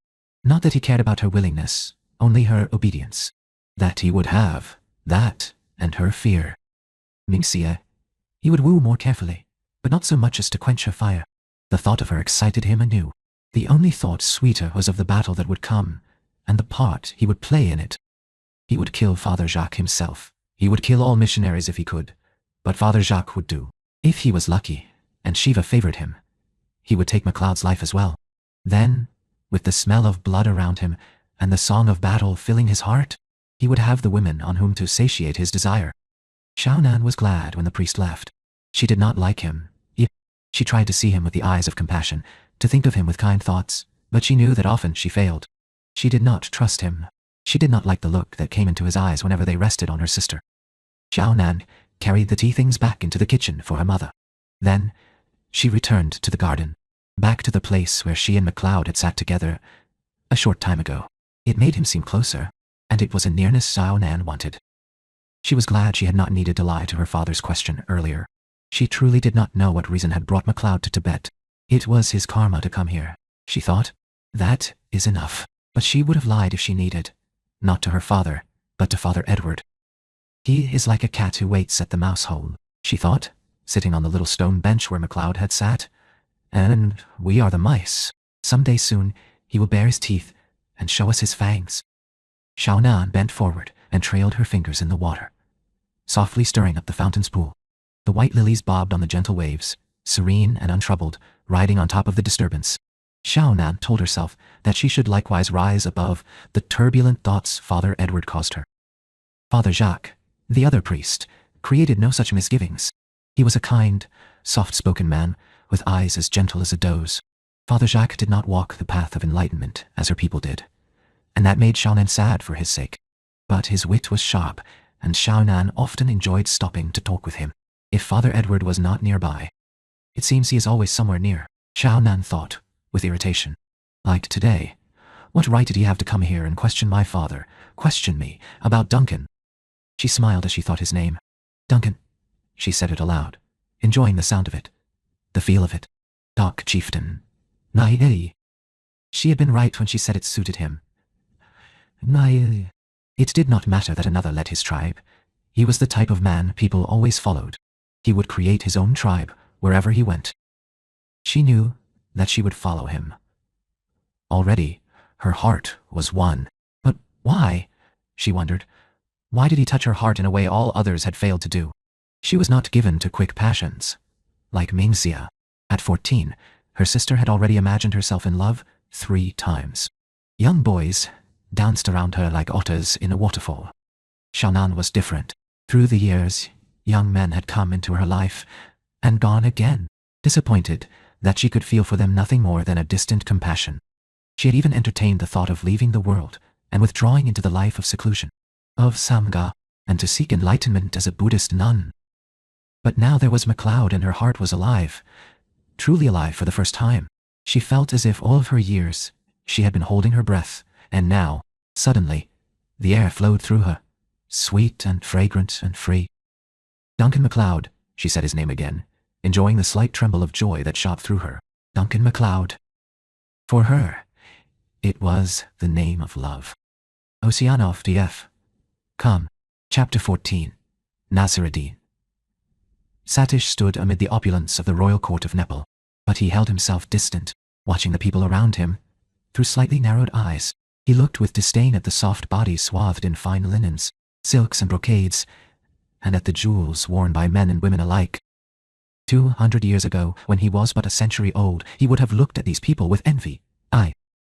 Not that he cared about her willingness, only her obedience. That he would have, that, and her fear. Minxia, he would woo more carefully, but not so much as to quench her fire. The thought of her excited him anew. The only thought sweeter was of the battle that would come, and the part he would play in it. He would kill Father Jacques himself. He would kill all missionaries if he could, but Father Jacques would do. If he was lucky, and Shiva favored him, he would take MacLeod's life as well. Then, with the smell of blood around him, and the song of battle filling his heart, he would have the women on whom to satiate his desire. Xiaonan was glad when the priest left. She did not like him. She tried to see him with the eyes of compassion, to think of him with kind thoughts, but she knew that often she failed. She did not trust him. She did not like the look that came into his eyes whenever they rested on her sister. Xiaonan carried the tea things back into the kitchen for her mother. Then, she returned to the garden, back to the place where she and MacLeod had sat together a short time ago. It made him seem closer, and it was a nearness Xiaonan wanted. She was glad she had not needed to lie to her father's question earlier. She truly did not know what reason had brought MacLeod to Tibet. It was his karma to come here, she thought. That is enough. But she would have lied if she needed. Not to her father, but to Father Edward. He is like a cat who waits at the mouse hole, she thought, sitting on the little stone bench where MacLeod had sat. And we are the mice. Some day soon, he will bare his teeth and show us his fangs. Xiaonan bent forward and trailed her fingers in the water, softly stirring up the fountain's pool. The white lilies bobbed on the gentle waves, serene and untroubled, riding on top of the disturbance. Xiaonan told herself that she should likewise rise above the turbulent thoughts Father Edward caused her. Father Jacques, the other priest, created no such misgivings. He was a kind, soft-spoken man, with eyes as gentle as a doe's. Father Jacques did not walk the path of enlightenment as her people did, and that made Xiaonan sad for his sake. But his wit was sharp, and Xiaonan often enjoyed stopping to talk with him. If Father Edward was not nearby, it seems he is always somewhere near, Xiaonan thought, with irritation. Like today, what right did he have to come here and question my father, question me, about Duncan? She smiled as she thought his name. Duncan, she said it aloud, enjoying the sound of it, the feel of it. Doc Chieftain. Nai. She had been right when she said it suited him. Nai. It did not matter that another led his tribe. He was the type of man people always followed. He would create his own tribe wherever he went. She knew that she would follow him. Already, her heart was won. But why? She wondered. Why did he touch her heart in a way all others had failed to do? She was not given to quick passions. Like Mingxia, at 14, her sister had already imagined herself in love 3 times. Young boys danced around her like otters in a waterfall. Xiaonan was different. Through the years, young men had come into her life and gone again, disappointed that she could feel for them nothing more than a distant compassion. She had even entertained the thought of leaving the world and withdrawing into the life of seclusion, of Samga, and to seek enlightenment as a Buddhist nun. But now there was MacLeod and her heart was alive, truly alive for the first time. She felt as if all of her years she had been holding her breath, and now, suddenly, the air flowed through her, sweet and fragrant and free. Duncan MacLeod, she said his name again, enjoying the slight tremble of joy that shot through her. Duncan MacLeod. For her, it was the name of love. Oceanov DF. Come. Chapter 14. Nasiruddin. Satish stood amid the opulence of the royal court of Nepal, but he held himself distant, watching the people around him. Through slightly narrowed eyes, he looked with disdain at the soft bodies swathed in fine linens, silks and brocades, and at the jewels worn by men and women alike. 200 years ago, when he was but a century old, he would have looked at these people with envy.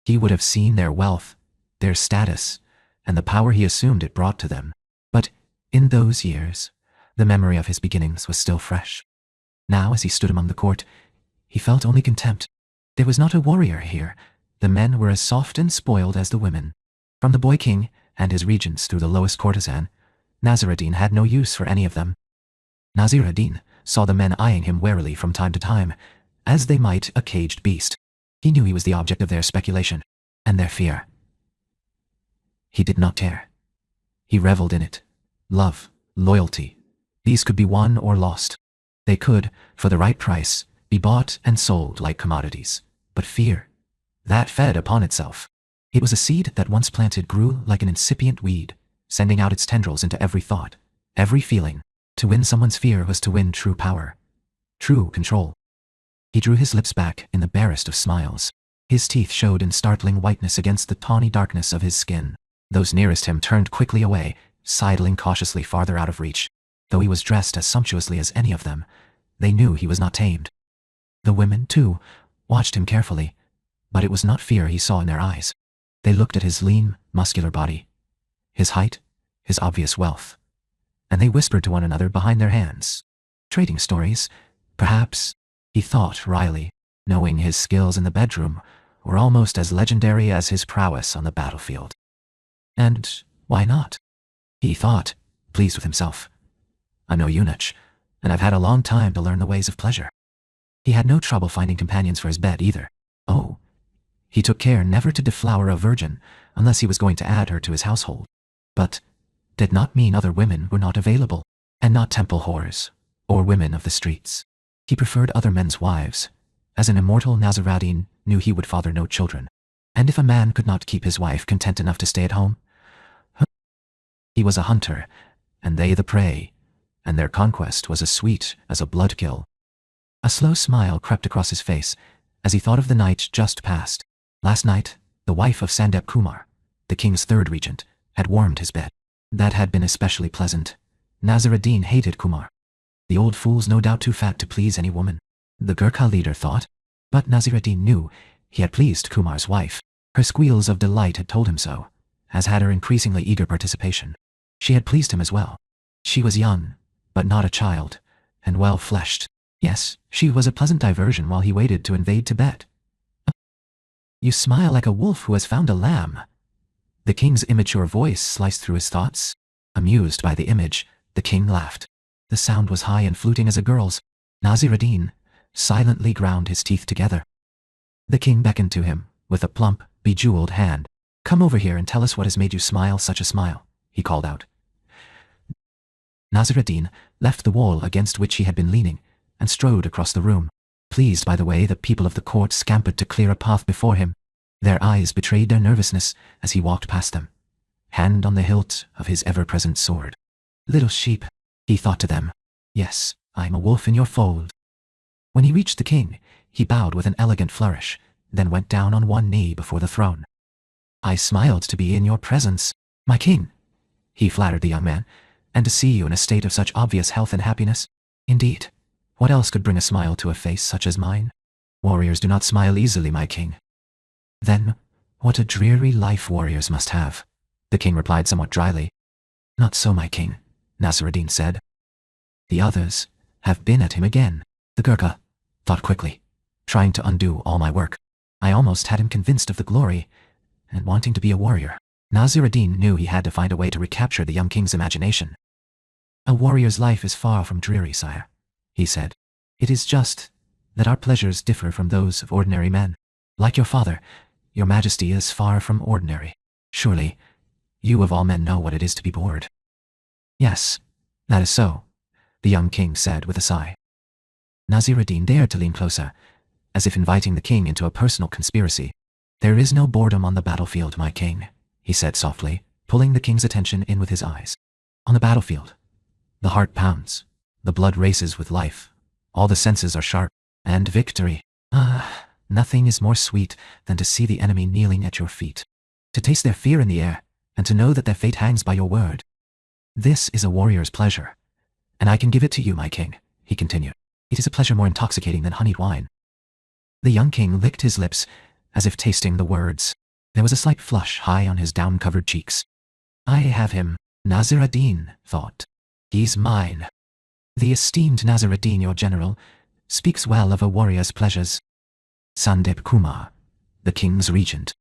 He would have seen their wealth, their status, and the power he assumed it brought to them. But in those years, the memory of his beginnings was still fresh. Now, as he stood among the court, he felt only contempt. There was not a warrior here. The men were as soft and spoiled as the women. From the boy king and his regents through the lowest courtesan, Nasiruddin had no use for any of them. Nasiruddin saw the men eyeing him warily from time to time, as they might a caged beast. He knew he was the object of their speculation and their fear. He did not care. He reveled in it. Love, loyalty, these could be won or lost. They could, for the right price, be bought and sold like commodities. But fear, that fed upon itself. It was a seed that once planted grew like an incipient weed, sending out its tendrils into every thought, every feeling. To win someone's fear was to win true power, true control. He drew his lips back in the barest of smiles. His teeth showed in startling whiteness against the tawny darkness of his skin. Those nearest him turned quickly away, sidling cautiously farther out of reach. Though he was dressed as sumptuously as any of them, they knew he was not tamed. The women, too, watched him carefully, but it was not fear he saw in their eyes. They looked at his lean, muscular body, his height, his obvious wealth, and they whispered to one another behind their hands. Trading stories, perhaps, he thought wryly, knowing his skills in the bedroom were almost as legendary as his prowess on the battlefield. And why not? He thought, pleased with himself. I'm no eunuch, and I've had a long time to learn the ways of pleasure. He had no trouble finding companions for his bed either. Oh, he took care never to deflower a virgin unless he was going to add her to his household. But did not mean other women were not available, and not temple whores, or women of the streets. He preferred other men's wives, as an immortal Nasruddin knew he would father no children, and if a man could not keep his wife content enough to stay at home, he was a hunter, and they the prey, and their conquest was as sweet as a blood-kill. A slow smile crept across his face as he thought of the night just past. Last night, the wife of Sandep Kumar, the king's third regent, had warmed his bed. That had been especially pleasant. Nasruddin hated Kumar. The old fool's no doubt too fat to please any woman, the Gurkha leader thought, but Nasruddin knew he had pleased Kumar's wife. Her squeals of delight had told him so, as had her increasingly eager participation. She had pleased him as well. She was young, but not a child, and well-fleshed. Yes, she was a pleasant diversion while he waited to invade Tibet. You smile like a wolf who has found a lamb. The king's immature voice sliced through his thoughts. Amused by the image, the king laughed. The sound was high and fluting as a girl's. Nasruddin silently ground his teeth together. The king beckoned to him, with a plump, bejeweled hand. Come over here and tell us what has made you smile such a smile, he called out. Nasruddin left the wall against which he had been leaning, and strode across the room, pleased by the way the people of the court scampered to clear a path before him. Their eyes betrayed their nervousness as he walked past them, hand on the hilt of his ever-present sword. Little sheep, he thought to them. Yes, I am a wolf in your fold. When he reached the king, he bowed with an elegant flourish, then went down on one knee before the throne. I smiled to be in your presence, my king, he flattered the young man, and to see you in a state of such obvious health and happiness. Indeed, what else could bring a smile to a face such as mine? Warriors do not smile easily, my king. Then, what a dreary life warriors must have, the king replied somewhat dryly. Not so, my king, Nasruddin said. The others have been at him again. The Gurkha thought quickly, trying to undo all my work. I almost had him convinced of the glory and wanting to be a warrior. Nasruddin knew he had to find a way to recapture the young king's imagination. A warrior's life is far from dreary, sire, he said. It is just that our pleasures differ from those of ordinary men. Like your father, your majesty is far from ordinary. Surely, you of all men know what it is to be bored. Yes, that is so, the young king said with a sigh. Nasruddin dared to lean closer, as if inviting the king into a personal conspiracy. There is no boredom on the battlefield, my king, he said softly, pulling the king's attention in with his eyes. On the battlefield, the heart pounds, the blood races with life, all the senses are sharp, and victory. Nothing is more sweet than to see the enemy kneeling at your feet, to taste their fear in the air, and to know that their fate hangs by your word. This is a warrior's pleasure, and I can give it to you, my king, he continued. It is a pleasure more intoxicating than honeyed wine. The young king licked his lips, as if tasting the words. There was a slight flush high on his down-covered cheeks. I have him, Nasruddin thought. He's mine. The esteemed Nasruddin, your general, speaks well of a warrior's pleasures. Sandep Kumar, the king's regent,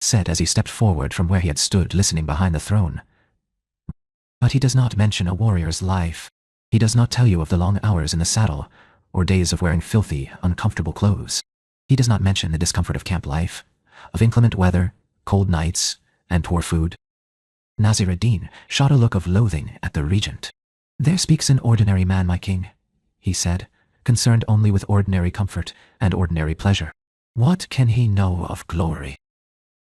said as he stepped forward from where he had stood listening behind the throne. But he does not mention a warrior's life. He does not tell you of the long hours in the saddle, or days of wearing filthy, uncomfortable clothes. He does not mention the discomfort of camp life, of inclement weather, cold nights, and poor food. Nasruddin shot a look of loathing at the regent. There speaks an ordinary man, my king, he said, concerned only with ordinary comfort and ordinary pleasure. What can he know of glory?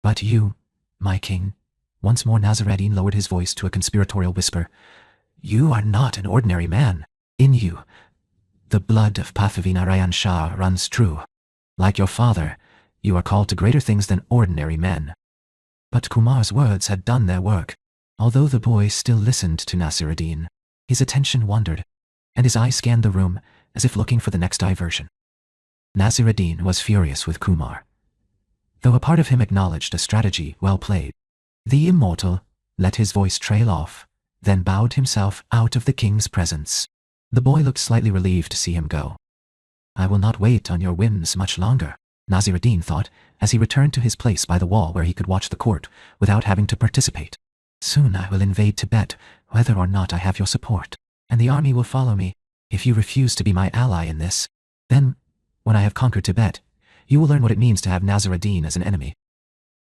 But you, my king, once more Nasruddin lowered his voice to a conspiratorial whisper, you are not an ordinary man. In you, the blood of Pathavi Narayan Shah runs true. Like your father, you are called to greater things than ordinary men. But Kumar's words had done their work. Although the boy still listened to Nasruddin, his attention wandered, and his eye scanned the room as if looking for the next diversion. Nasruddin was furious with Kumar. though a part of him acknowledged a strategy well played. The immortal let his voice trail off, then bowed himself out of the king's presence. The boy looked slightly relieved to see him go. I will not wait on your whims much longer, Nasir-ad-Din thought, as he returned to his place by the wall where he could watch the court without having to participate. Soon I will invade Tibet, whether or not I have your support, and the army will follow me. If you refuse to be my ally in this, then, when I have conquered Tibet, you will learn what it means to have Nasir-ad-Din as an enemy.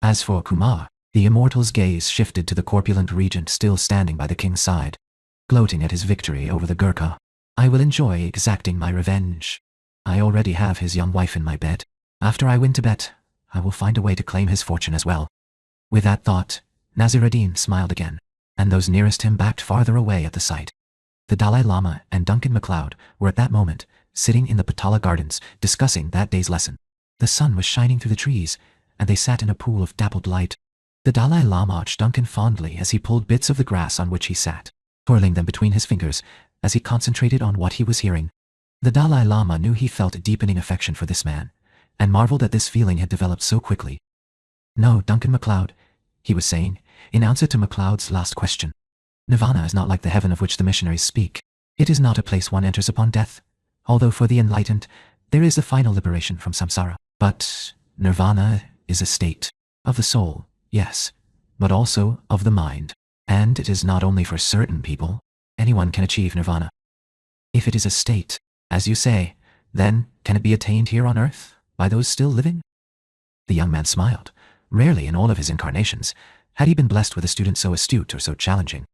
As for Kumar, the immortal's gaze shifted to the corpulent regent still standing by the king's side, gloating at his victory over the Gurkha. I will enjoy exacting my revenge. I already have his young wife in my bed. After I win Tibet, I will find a way to claim his fortune as well. With that thought, Nasir-ad-Din smiled again, and those nearest him backed farther away at the sight. The Dalai Lama and Duncan MacLeod were at that moment sitting in the Patala Gardens discussing that day's lesson. The sun was shining through the trees, and they sat in a pool of dappled light. The Dalai Lama watched Duncan fondly as he pulled bits of the grass on which he sat, twirling them between his fingers as he concentrated on what he was hearing. The Dalai Lama knew he felt a deepening affection for this man, and marveled that this feeling had developed so quickly. No, Duncan MacLeod, he was saying, in answer to MacLeod's last question. Nirvana is not like the heaven of which the missionaries speak. It is not a place one enters upon death, although for the enlightened, there is a final liberation from samsara. But Nirvana is a state of the soul, yes, but also of the mind. And it is not only for certain people. Anyone can achieve Nirvana. If it is a state, as you say, then can it be attained here on earth by those still living? The young man smiled. Rarely in all of his incarnations had he been blessed with a student so astute or so challenging.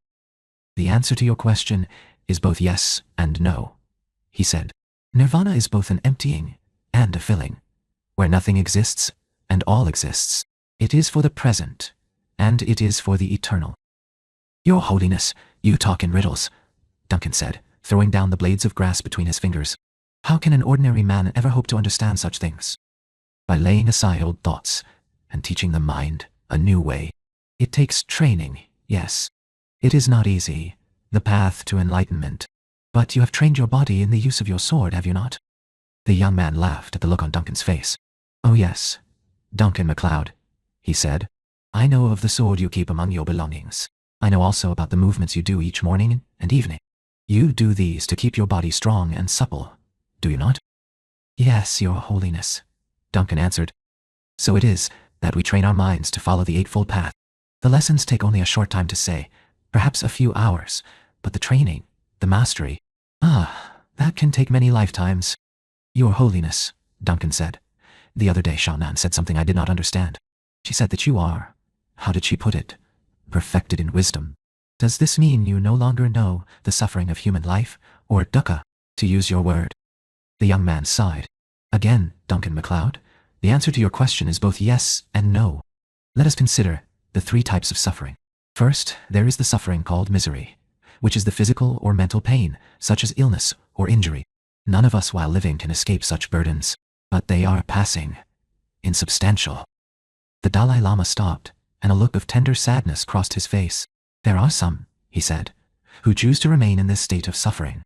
The answer to your question is both yes and no, he said. Nirvana is both an emptying and a filling, where nothing exists and all exists. It is for the present, and it is for the eternal. Your Holiness, you talk in riddles, Duncan said, throwing down the blades of grass between his fingers. How can an ordinary man ever hope to understand such things? By laying aside old thoughts and teaching the mind a new way. It takes training, yes. It is not easy, the path to enlightenment. But you have trained your body in the use of your sword, have you not? The young man laughed at the look on Duncan's face. Oh yes, Duncan MacLeod, he said. I know of the sword you keep among your belongings. I know also about the movements you do each morning and evening. You do these to keep your body strong and supple, do you not? Yes, Your Holiness, Duncan answered. So it is that we train our minds to follow the Eightfold Path. The lessons take only a short time to say, perhaps a few hours, but the training, the mastery, that can take many lifetimes. Your Holiness, Duncan said. The other day Shaunan said something I did not understand. She said that you are, how did she put it, perfected in wisdom. Does this mean you no longer know the suffering of human life, or dukkha, to use your word? The young man sighed. Again, Duncan MacLeod, the answer to your question is both yes and no. Let us consider the three types of suffering. First, there is the suffering called misery, which is the physical or mental pain, such as illness or injury. None of us while living can escape such burdens, but they are passing, insubstantial. The Dalai Lama stopped, and a look of tender sadness crossed his face. There are some, he said, who choose to remain in this state of suffering.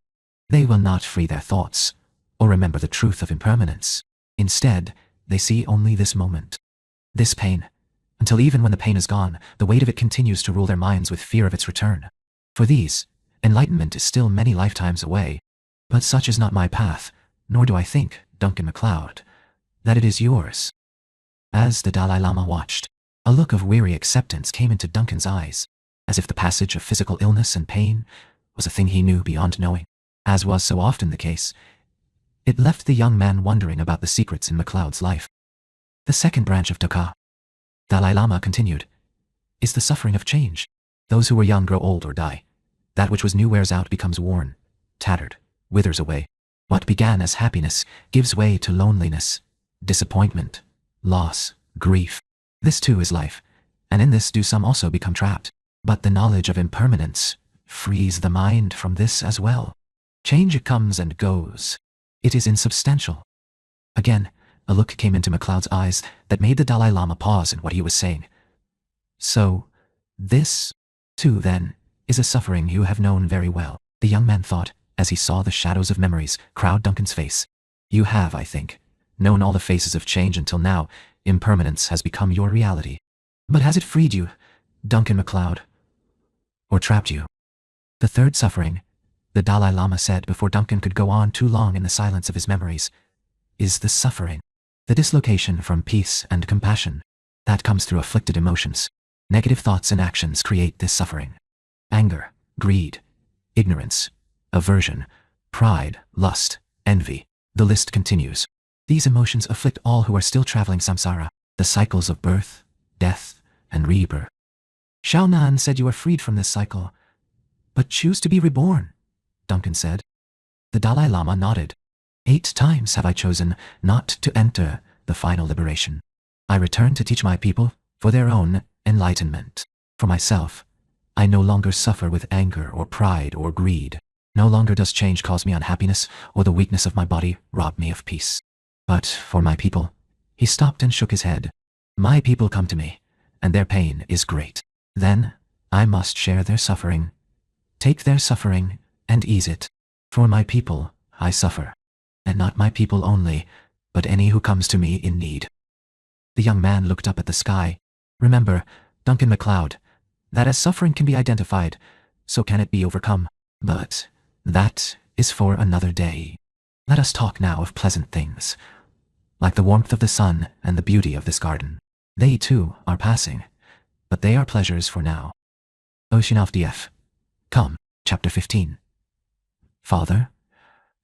They will not free their thoughts, or remember the truth of impermanence. Instead, they see only this moment, this pain, until even when the pain is gone, the weight of it continues to rule their minds with fear of its return. For these, enlightenment is still many lifetimes away. But such is not my path, nor do I think, Duncan MacLeod, that it is yours. As the Dalai Lama watched, a look of weary acceptance came into Duncan's eyes, as if the passage of physical illness and pain was a thing he knew beyond knowing. As was so often the case, it left the young man wondering about the secrets in MacLeod's life. The second branch of dukkha, Dalai Lama continued, is the suffering of change. Those who were young grow old or die. That which was new wears out, becomes worn, tattered, withers away. What began as happiness gives way to loneliness, disappointment, loss, grief. This too is life, and in this do some also become trapped. But the knowledge of impermanence frees the mind from this as well. Change comes and goes. It is insubstantial. Again, a look came into MacLeod's eyes that made the Dalai Lama pause in what he was saying. So, this, too, then, is a suffering you have known very well, the young man thought, as he saw the shadows of memories crowd Duncan's face. You have, I think, known all the faces of change until now, impermanence has become your reality. But has it freed you, Duncan MacLeod? Or trapped you? The third suffering, the Dalai Lama said before Duncan could go on too long in the silence of his memories, is the suffering. The dislocation from peace and compassion that comes through afflicted emotions. Negative thoughts and actions create this suffering. Anger, greed, ignorance, aversion, pride, lust, envy. The list continues. These emotions afflict all who are still traveling samsara, the cycles of birth, death, and rebirth. Shao Nan said you are freed from this cycle, but choose to be reborn, Duncan said. The Dalai Lama nodded. 8 times have I chosen not to enter the final liberation. I return to teach my people for their own enlightenment. For myself, I no longer suffer with anger or pride or greed. No longer does change cause me unhappiness or the weakness of my body rob me of peace. But for my people, he stopped and shook his head. My people come to me, and their pain is great. Then I must share their suffering, take their suffering, and ease it. For my people, I suffer. And not my people only, but any who comes to me in need. The young man looked up at the sky. Remember, Duncan MacLeod, that as suffering can be identified, so can it be overcome. But that is for another day. Let us talk now of pleasant things, like the warmth of the sun and the beauty of this garden. They too are passing, but they are pleasures for now. Oceanov DF. Come, Chapter 15. Father,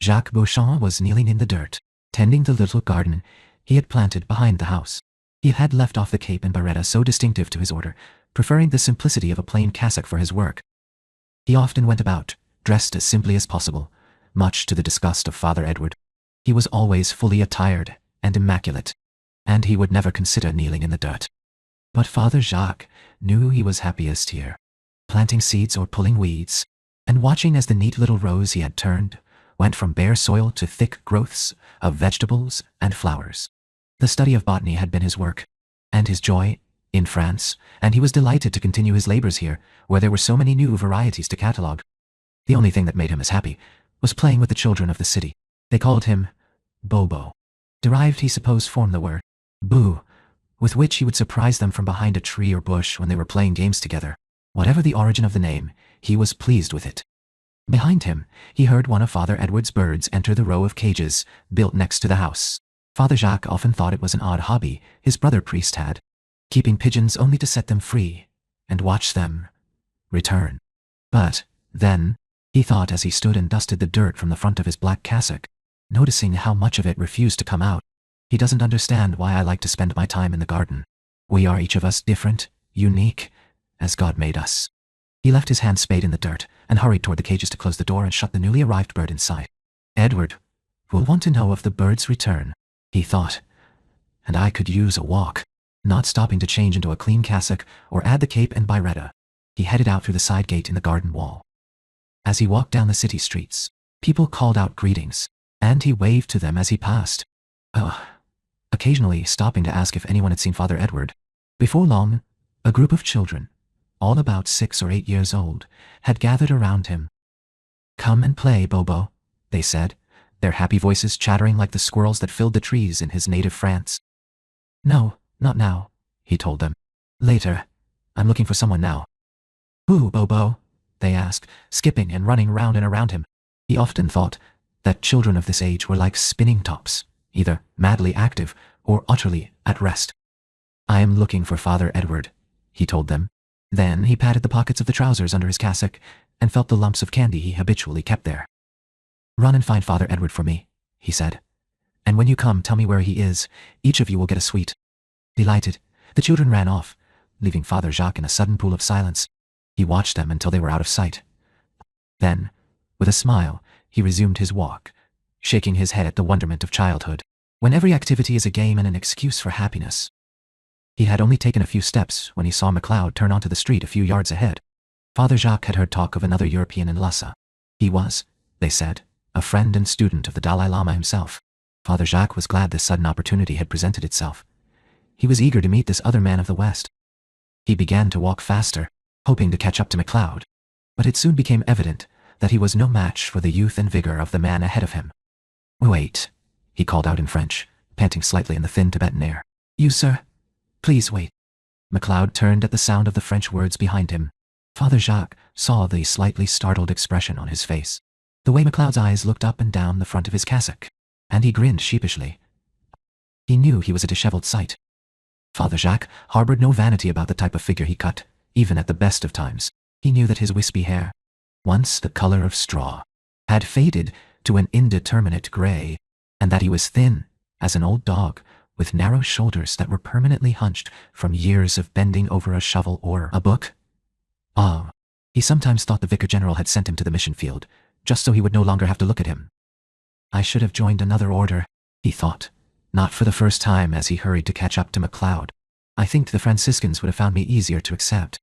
Jacques Beauchamp was kneeling in the dirt, tending the little garden he had planted behind the house. He had left off the cape and biretta so distinctive to his order, preferring the simplicity of a plain cassock for his work. He often went about, dressed as simply as possible, much to the disgust of Father Edward. He was always fully attired and immaculate, and he would never consider kneeling in the dirt. But Father Jacques knew he was happiest here, planting seeds or pulling weeds, and watching as the neat little rows he had turned went from bare soil to thick growths of vegetables and flowers. The study of botany had been his work, and his joy, in France, and he was delighted to continue his labors here, where there were so many new varieties to catalogue. The only thing that made him as happy was playing with the children of the city. They called him Bobo, derived, he supposed, from the word boo, with which he would surprise them from behind a tree or bush when they were playing games together. Whatever the origin of the name, he was pleased with it. Behind him, he heard one of Father Edward's birds enter the row of cages built next to the house. Father Jacques often thought it was an odd hobby his brother priest had, keeping pigeons only to set them free and watch them return. But then, he thought as he stood and dusted the dirt from the front of his black cassock, noticing how much of it refused to come out, he doesn't understand why I like to spend my time in the garden. We are each of us different, unique, as God made us. He left his hand spade in the dirt and hurried toward the cages to close the door and shut the newly arrived bird inside. Edward will want to know of the bird's return, he thought, and I could use a walk. Not stopping to change into a clean cassock or add the cape and biretta, he headed out through the side gate in the garden wall. As he walked down the city streets, people called out greetings, and he waved to them as he passed, occasionally stopping to ask if anyone had seen Father Edward. Before long, a group of children, all about 6 or 8 years old, had gathered around him. Come and play, Bobo, they said, their happy voices chattering like the squirrels that filled the trees in his native France. No, not now, he told them. Later. I'm looking for someone now. Who, Bobo? They asked, skipping and running round and around him. He often thought that children of this age were like spinning tops, either madly active or utterly at rest. I am looking for Father Edward, he told them. Then he patted the pockets of the trousers under his cassock and felt the lumps of candy he habitually kept there. Run and find Father Edward for me, he said. And when you come, tell me where he is. Each of you will get a sweet. Delighted, the children ran off, leaving Father Jacques in a sudden pool of silence. He watched them until they were out of sight. Then, with a smile, he resumed his walk, shaking his head at the wonderment of childhood, when every activity is a game and an excuse for happiness. He had only taken a few steps when he saw MacLeod turn onto the street a few yards ahead. Father Jacques had heard talk of another European in Lhasa. He was, they said, a friend and student of the Dalai Lama himself. Father Jacques was glad this sudden opportunity had presented itself. He was eager to meet this other man of the West. He began to walk faster, hoping to catch up to MacLeod, but it soon became evident that he was no match for the youth and vigor of the man ahead of him. Wait, he called out in French, panting slightly in the thin Tibetan air. You, sir? Please wait. MacLeod turned at the sound of the French words behind him. Father Jacques saw the slightly startled expression on his face, the way MacLeod's eyes looked up and down the front of his cassock, and he grinned sheepishly. He knew he was a disheveled sight. Father Jacques harbored no vanity about the type of figure he cut, even at the best of times. He knew that his wispy hair, once the color of straw, had faded to an indeterminate gray, and that he was thin as an old dog, with narrow shoulders that were permanently hunched from years of bending over a shovel or a book. Ah, he sometimes thought the Vicar General had sent him to the mission field, just so he would no longer have to look at him. I should have joined another order, he thought, not for the first time as he hurried to catch up to MacLeod. I think the Franciscans would have found me easier to accept.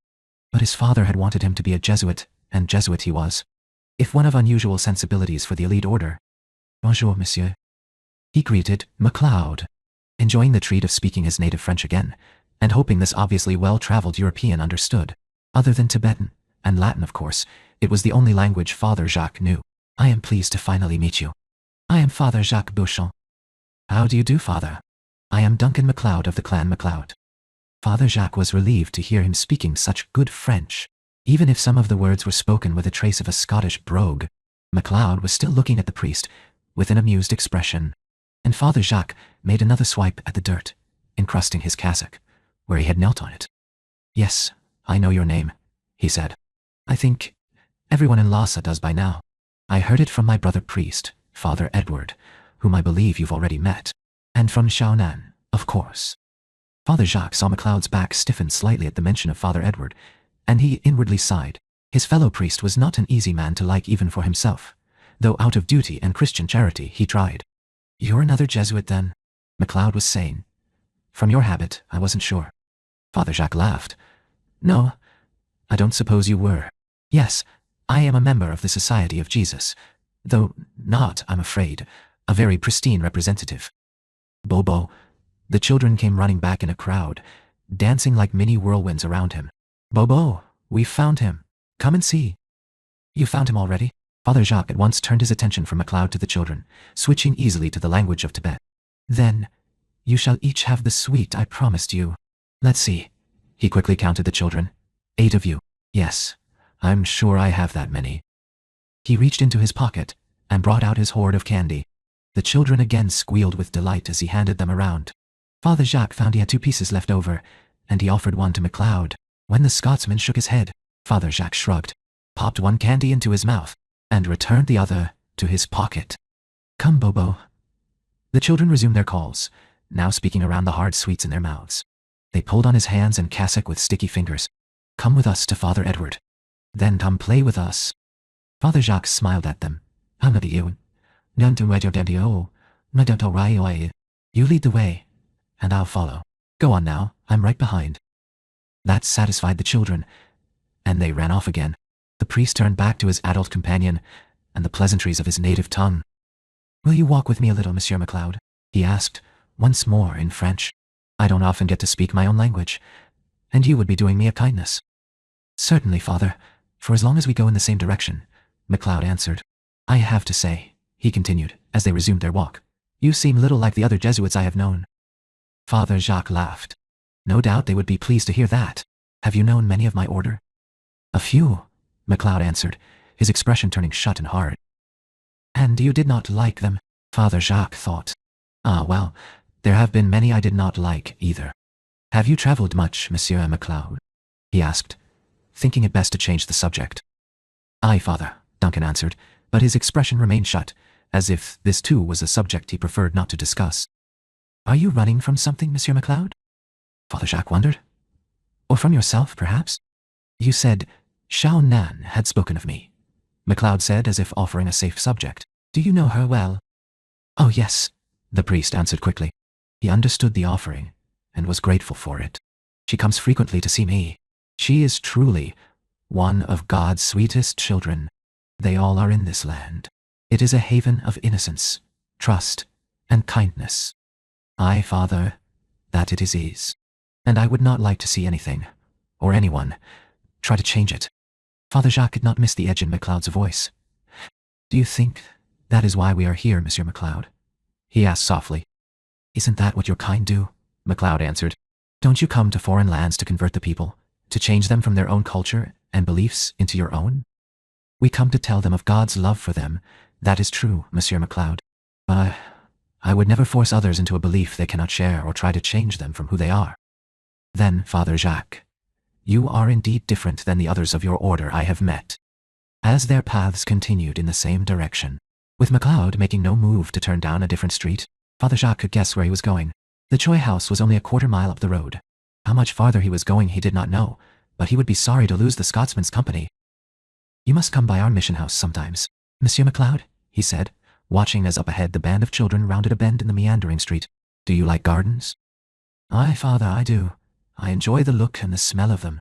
But his father had wanted him to be a Jesuit, and Jesuit he was, if one of unusual sensibilities for the elite order. Bonjour, monsieur. He greeted MacLeod, enjoying the treat of speaking his native French again, and hoping this obviously well-traveled European understood. Other than Tibetan, and Latin of course, it was the only language Father Jacques knew. I am pleased to finally meet you. I am Father Jacques Beauchamp. How do you do, Father? I am Duncan MacLeod of the clan MacLeod. Father Jacques was relieved to hear him speaking such good French. Even if some of the words were spoken with a trace of a Scottish brogue, MacLeod was still looking at the priest with an amused expression, and Father Jacques made another swipe at the dirt, encrusting his cassock, where he had knelt on it. Yes, I know your name, he said. I think everyone in Lhasa does by now. I heard it from my brother priest, Father Edward, whom I believe you've already met, and from Shaonan, of course. Father Jacques saw MacLeod's back stiffen slightly at the mention of Father Edward, and he inwardly sighed. His fellow priest was not an easy man to like even for himself, though out of duty and Christian charity he tried. You're another Jesuit then, MacLeod was saying. From your habit, I wasn't sure. Father Jacques laughed. No, I don't suppose you were. Yes, I am a member of the Society of Jesus, though not, I'm afraid, a very pristine representative. Bobo. The children came running back in a crowd, dancing like mini whirlwinds around him. Bobo, we've found him. Come and see. You found him already? Father Jacques at once turned his attention from MacLeod to the children, switching easily to the language of Tibet. Then, you shall each have the sweet I promised you. Let's see. He quickly counted the children. 8 of you. Yes, I'm sure I have that many. He reached into his pocket and brought out his hoard of candy. The children again squealed with delight as he handed them around. Father Jacques found he had 2 pieces left over, and he offered one to MacLeod. When the Scotsman shook his head, Father Jacques shrugged, popped one candy into his mouth, and returned the other to his pocket. Come, Bobo. The children resumed their calls, now speaking around the hard sweets in their mouths. They pulled on his hands and cassock with sticky fingers. Come with us to Father Edward. Then come play with us. Father Jacques smiled at them. You lead the way, and I'll follow. Go on now, I'm right behind. That satisfied the children, and they ran off again. The priest turned back to his adult companion and the pleasantries of his native tongue. Will you walk with me a little, Monsieur MacLeod? He asked, once more in French. I don't often get to speak my own language, and you would be doing me a kindness. Certainly, Father, for as long as we go in the same direction, MacLeod answered. I have to say, he continued, as they resumed their walk, you seem little like the other Jesuits I have known. Father Jacques laughed. No doubt they would be pleased to hear that. Have you known many of my order? A few, MacLeod answered, his expression turning shut and hard. And you did not like them? Father Jacques thought. Ah, well, there have been many I did not like either. Have you traveled much, Monsieur MacLeod? He asked, thinking it best to change the subject. Aye, Father, Duncan answered, but his expression remained shut, as if this too was a subject he preferred not to discuss. Are you running from something, Monsieur MacLeod? Father Jacques wondered. Or from yourself, perhaps? You said Shaonan had spoken of me, MacLeod said, as if offering a safe subject. Do you know her well? Oh, yes, the priest answered quickly. He understood the offering, and was grateful for it. She comes frequently to see me. She is truly one of God's sweetest children. They all are in this land. It is a haven of innocence, trust, and kindness. Aye, Father, that it is. And I would not like to see anything, or anyone, try to change it. Father Jacques could not miss the edge in MacLeod's voice. Do you think that is why we are here, Monsieur MacLeod? He asked softly. Isn't that what your kind do? MacLeod answered. Don't you come to foreign lands to convert the people, to change them from their own culture and beliefs into your own? We come to tell them of God's love for them. That is true, Monsieur MacLeod. I would never force others into a belief they cannot share or try to change them from who they are. Then, Father Jacques, you are indeed different than the others of your order I have met. As their paths continued in the same direction, with MacLeod making no move to turn down a different street, Father Jacques could guess where he was going. The Choi house was only a quarter-mile up the road. How much farther he was going he did not know, but he would be sorry to lose the Scotsman's company. You must come by our mission house sometimes, Monsieur MacLeod, he said, watching as up ahead the band of children rounded a bend in the meandering street. Do you like gardens? Aye, Father, I do. I enjoy the look and the smell of them,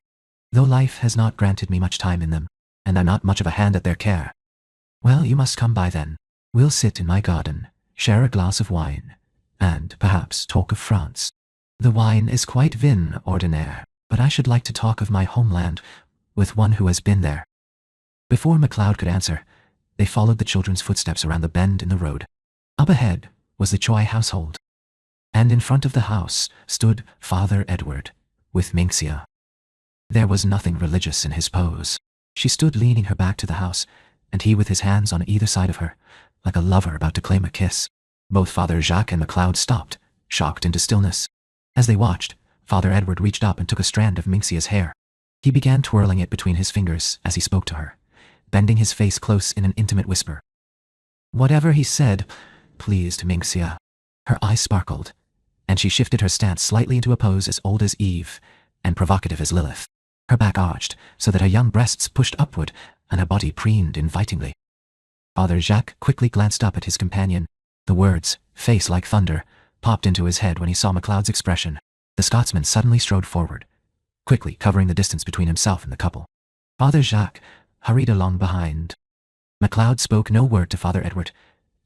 though life has not granted me much time in them, and I'm not much of a hand at their care. Well, you must come by then. We'll sit in my garden, share a glass of wine, and perhaps talk of France. The wine is quite vin ordinaire, but I should like to talk of my homeland with one who has been there. Before MacLeod could answer, they followed the children's footsteps around the bend in the road. Up ahead was the Choi household, and in front of the house stood Father Edward, with Minxia. There was nothing religious in his pose. She stood leaning her back to the house, and he with his hands on either side of her, like a lover about to claim a kiss. Both Father Jacques and MacLeod stopped, shocked into stillness. As they watched, Father Edward reached up and took a strand of Minxia's hair. He began twirling it between his fingers as he spoke to her, bending his face close in an intimate whisper. Whatever he said pleased Minxia. Her eyes sparkled, and she shifted her stance slightly into a pose as old as Eve and provocative as Lilith. Her back arched so that her young breasts pushed upward and her body preened invitingly. Father Jacques quickly glanced up at his companion. The words, face like thunder, popped into his head when he saw MacLeod's expression. The Scotsman suddenly strode forward, quickly covering the distance between himself and the couple. Father Jacques hurried along behind. MacLeod spoke no word to Father Edward,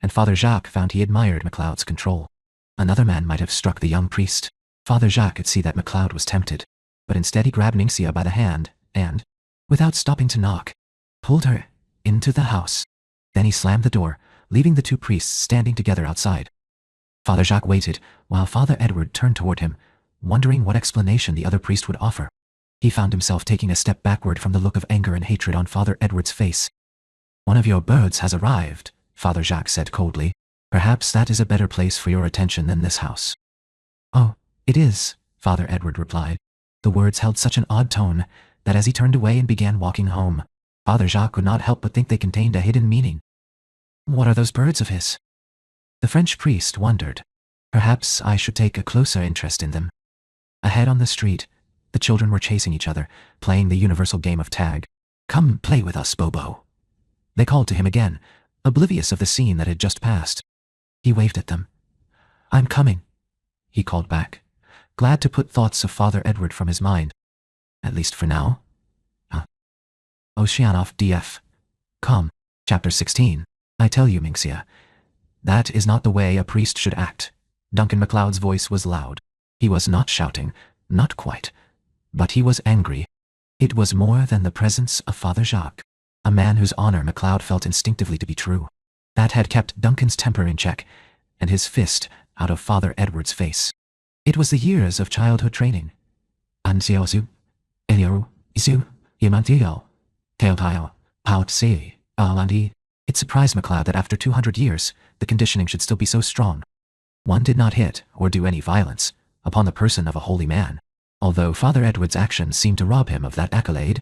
and Father Jacques found he admired MacLeod's control. Another man might have struck the young priest. Father Jacques could see that MacLeod was tempted, but instead he grabbed Minxia by the hand and, without stopping to knock, pulled her into the house. Then he slammed the door, leaving the two priests standing together outside. Father Jacques waited while Father Edward turned toward him, wondering what explanation the other priest would offer. He found himself taking a step backward from the look of anger and hatred on Father Edward's face. One of your birds has arrived, Father Jacques said coldly. Perhaps that is a better place for your attention than this house. Oh, it is, Father Edward replied. The words held such an odd tone that as he turned away and began walking home, Father Jacques could not help but think they contained a hidden meaning. What are those birds of his? The French priest wondered. Perhaps I should take a closer interest in them. Ahead on the street, the children were chasing each other, playing the universal game of tag. Come play with us, Bobo. They called to him again, oblivious of the scene that had just passed. He waved at them. I'm coming, he called back, glad to put thoughts of Father Edward from his mind. At least for now. Oceanoff DF. Chapter 16. I tell you, Minxia, that is not the way a priest should act. Duncan MacLeod's voice was loud. He was not shouting, not quite, but he was angry. It was more than the presence of Father Jacques, a man whose honor MacLeod felt instinctively to be true. That had kept Duncan's temper in check, and his fist out of Father Edward's face. It was the years of childhood training. Ansiosu, Elioru, Isu, Yamantio, Teotio, Pautse, Alandi. It surprised MacLeod that after 200 years, the conditioning should still be so strong. One did not hit, or do any violence, upon the person of a holy man. Although Father Edward's actions seemed to rob him of that accolade,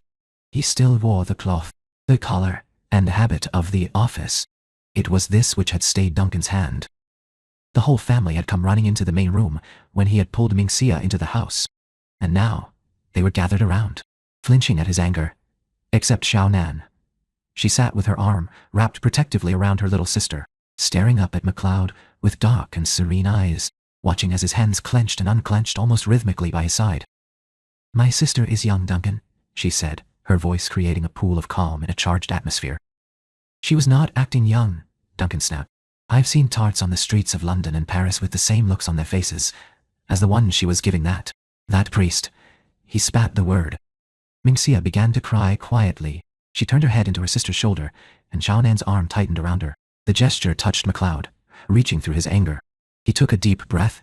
he still wore the cloth, the collar, and habit of the office. It was this which had stayed Duncan's hand. The whole family had come running into the main room when he had pulled Minxia into the house, and now they were gathered around, flinching at his anger, except Xiao Nan. She sat with her arm wrapped protectively around her little sister, staring up at MacLeod with dark and serene eyes, watching as his hands clenched and unclenched almost rhythmically by his side. My sister is young, Duncan, she said, her voice creating a pool of calm in a charged atmosphere. She was not acting young, Duncan snapped. I've seen tarts on the streets of London and Paris with the same looks on their faces as the one she was giving that priest. He spat the word. Minxia began to cry quietly. She turned her head into her sister's shoulder, and Xiaonan's arm tightened around her. The gesture touched MacLeod, reaching through his anger. He took a deep breath,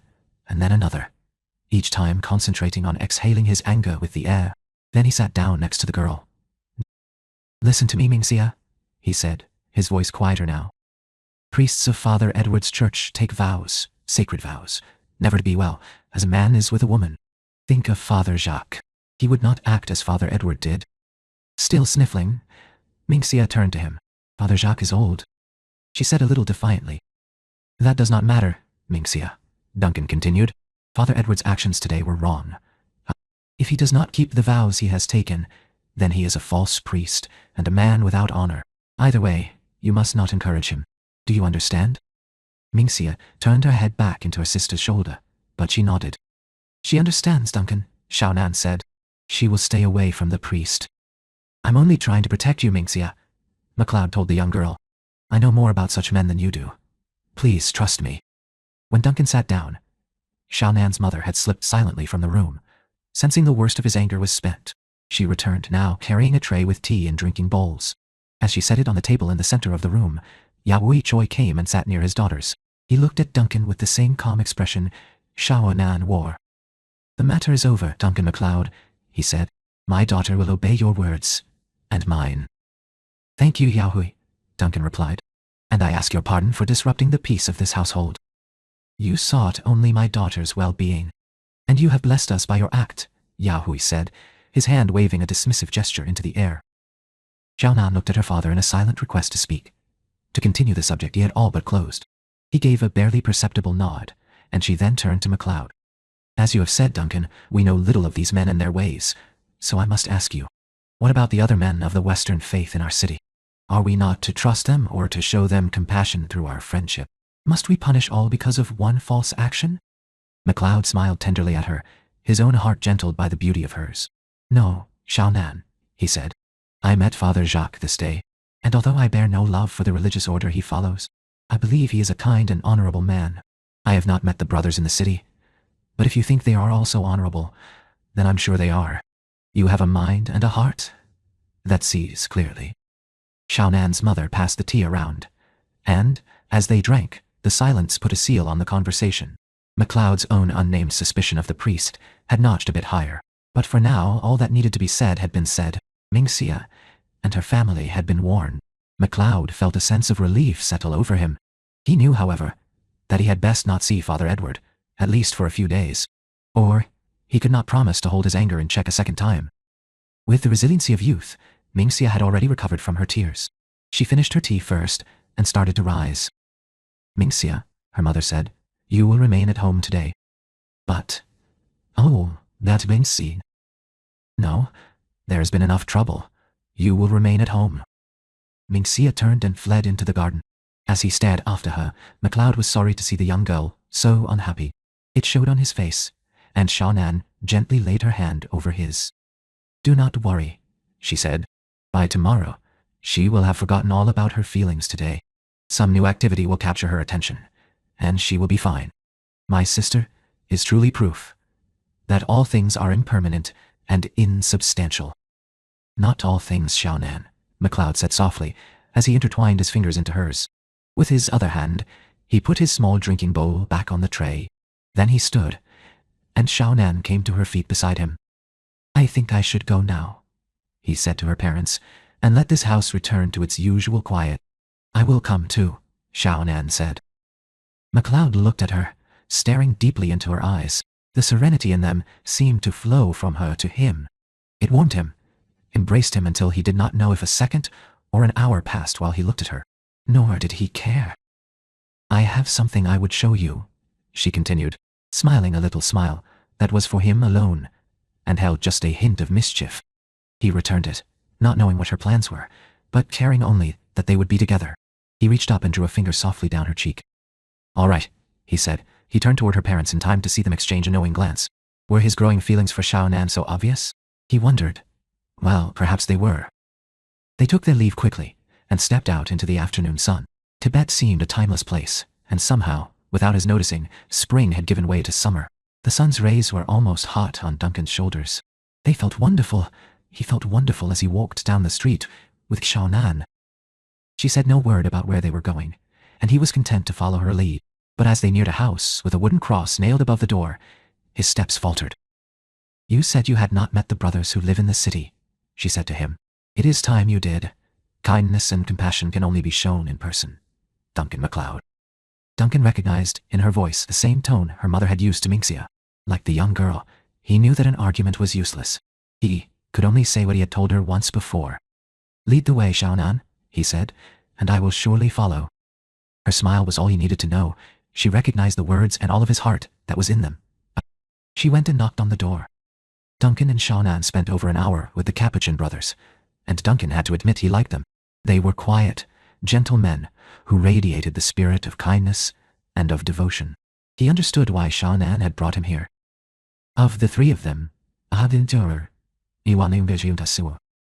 and then another, each time concentrating on exhaling his anger with the air. Then he sat down next to the girl. "Listen to me, Mingxia," he said, his voice quieter now. "Priests of Father Edward's church take vows, sacred vows, never to be well, as a man is with a woman. Think of Father Jacques. He would not act as Father Edward did." Still sniffling, Mingxia turned to him. "Father Jacques is old," she said a little defiantly. "That does not matter, Mingxia," Duncan continued. "Father Edward's actions today were wrong. If he does not keep the vows he has taken, then he is a false priest and a man without honor. Either way, you must not encourage him. Do you understand?" Mingxia turned her head back into her sister's shoulder, but she nodded. "She understands, Duncan," Xiaonan said. "She will stay away from the priest." "I'm only trying to protect you, Mingxia," MacLeod told the young girl. "I know more about such men than you do. Please trust me." When Duncan sat down, Xiaonan's mother had slipped silently from the room. Sensing the worst of his anger was spent, she returned now carrying a tray with tea and drinking bowls. As she set it on the table in the center of the room, Yahui Choi came and sat near his daughters. He looked at Duncan with the same calm expression Xiaonan wore. "The matter is over, Duncan MacLeod," he said. "My daughter will obey your words, and mine." "Thank you, Yahui," Duncan replied. "And I ask your pardon for disrupting the peace of this household. You sought only my daughter's well-being, and you have blessed us by your act," Yahui said, his hand waving a dismissive gesture into the air. Xiaonan looked at her father in a silent request to speak. To continue the subject he had all but closed. He gave a barely perceptible nod, and she then turned to MacLeod. "As you have said, Duncan, we know little of these men and their ways, so I must ask you, what about the other men of the Western faith in our city? Are we not to trust them or to show them compassion through our friendship? Must we punish all because of one false action?" MacLeod smiled tenderly at her, his own heart gentled by the beauty of hers. "No, Xiaonan," he said. "I met Father Jacques this day, and although I bear no love for the religious order he follows, I believe he is a kind and honorable man. I have not met the brothers in the city, but if you think they are also honorable, then I'm sure they are. You have a mind and a heart that sees clearly." Xiaonan's mother passed the tea around, and, as they drank, the silence put a seal on the conversation. MacLeod's own unnamed suspicion of the priest had notched a bit higher, but for now all that needed to be said had been said. Mingxia and her family had been warned. MacLeod felt a sense of relief settle over him. He knew, however, that he had best not see Father Edward, at least for a few days. Or he could not promise to hold his anger in check a second time. With the resiliency of youth, Mingxia had already recovered from her tears. She finished her tea first and started to rise. "Mingxia," her mother said, "you will remain at home today." "But, oh, that Mingxi. No, there has been enough trouble. You will remain at home." Mingxia turned and fled into the garden. As he stared after her, MacLeod was sorry to see the young girl so unhappy. It showed on his face, and Xiaonan gently laid her hand over his. "Do not worry," she said. "By tomorrow, she will have forgotten all about her feelings today. Some new activity will capture her attention, and she will be fine. My sister is truly proof that all things are impermanent and insubstantial." "Not all things, Xiaonan," MacLeod said softly, as he intertwined his fingers into hers. With his other hand, he put his small drinking bowl back on the tray. Then he stood, and Xiaonan came to her feet beside him. "I think I should go now," he said to her parents, "and let this house return to its usual quiet." "I will come too," Xiaonan said. MacLeod looked at her, staring deeply into her eyes. The serenity in them seemed to flow from her to him. It warmed him, embraced him until he did not know if a second or an hour passed while he looked at her. Nor did he care. "I have something I would show you," she continued, smiling a little smile that was for him alone, and held just a hint of mischief. He returned it, not knowing what her plans were, but caring only that they would be together. He reached up and drew a finger softly down her cheek. "All right," he said. He turned toward her parents in time to see them exchange a knowing glance. Were his growing feelings for Xiaonan so obvious? He wondered. Well, perhaps they were. They took their leave quickly and stepped out into the afternoon sun. Tibet seemed a timeless place, and somehow, without his noticing, spring had given way to summer. The sun's rays were almost hot on Duncan's shoulders. They felt wonderful. He felt wonderful as he walked down the street with Xiaonan. She said no word about where they were going, and he was content to follow her lead. But as they neared a house with a wooden cross nailed above the door, his steps faltered. "You said you had not met the brothers who live in the city," she said to him. "It is time you did. Kindness and compassion can only be shown in person. Duncan MacLeod." Duncan recognized in her voice the same tone her mother had used to Minxia. Like the young girl, he knew that an argument was useless. He could only say what he had told her once before. "Lead the way, Xiaonan," he said, "and I will surely follow." Her smile was all he needed to know. She recognized the words and all of his heart that was in them. She went and knocked on the door. Duncan and Xiaonan spent over an hour with the Capuchin brothers, and Duncan had to admit he liked them. They were quiet, gentle men who radiated the spirit of kindness and of devotion. He understood why Xiaonan had brought him here. Of the three of them, Highlander,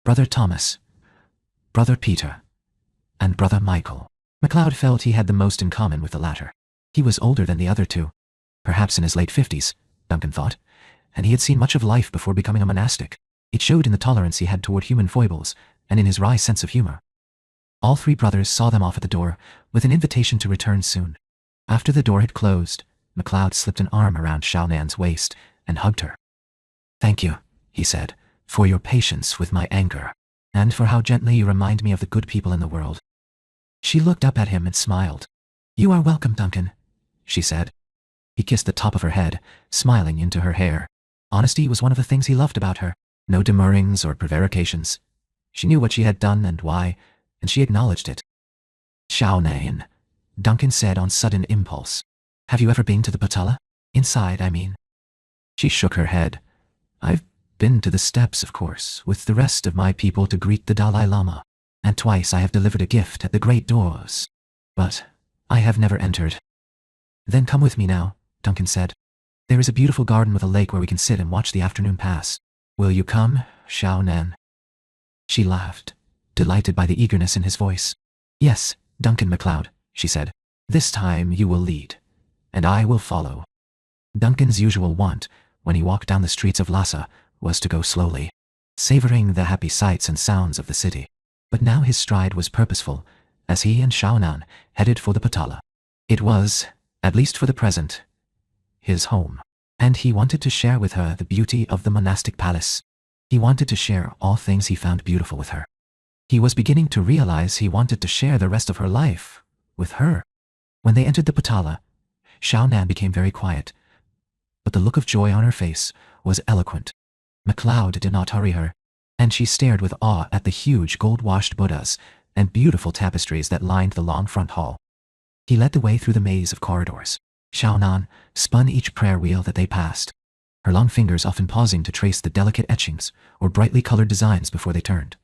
Brother Thomas, Brother Peter, and Brother Michael, MacLeod felt he had the most in common with the latter. He was older than the other two, perhaps in his late 50s, Duncan thought, and he had seen much of life before becoming a monastic. It showed in the tolerance he had toward human foibles and in his wry sense of humor. All three brothers saw them off at the door with an invitation to return soon. After the door had closed, MacLeod slipped an arm around Xiaonan's waist and hugged her. "Thank you," he said, "for your patience with my anger, and for how gently you remind me of the good people in the world." She looked up at him and smiled. "You are welcome, Duncan," she said. He kissed the top of her head, smiling into her hair. Honesty was one of the things he loved about her. No demurrings or prevarications. She knew what she had done and why, and she acknowledged it. "Xiaonan," Duncan said on sudden impulse. "Have you ever been to the Potala? Inside, I mean." She shook her head. "I've been to the steps, of course, with the rest of my people to greet the Dalai Lama, and twice I have delivered a gift at the great doors. But I have never entered." "Then come with me now," Duncan said. "There is a beautiful garden with a lake where we can sit and watch the afternoon pass. Will you come, Xiaonan?" She laughed, delighted by the eagerness in his voice. "Yes, Duncan MacLeod," she said. "This time you will lead, and I will follow." Duncan's usual wont, when he walked down the streets of Lhasa, was to go slowly, savoring the happy sights and sounds of the city. But now his stride was purposeful, as he and Xiaonan headed for the Potala. It was, at least for the present, his home, and he wanted to share with her the beauty of the monastic palace. He wanted to share all things he found beautiful with her. He was beginning to realize he wanted to share the rest of her life with her. When they entered the Potala, Xiaonan became very quiet, but the look of joy on her face was eloquent. MacLeod did not hurry her, and she stared with awe at the huge gold-washed Buddhas and beautiful tapestries that lined the long front hall. He led the way through the maze of corridors. Xiaonan spun each prayer wheel that they passed, her long fingers often pausing to trace the delicate etchings or brightly colored designs before they turned.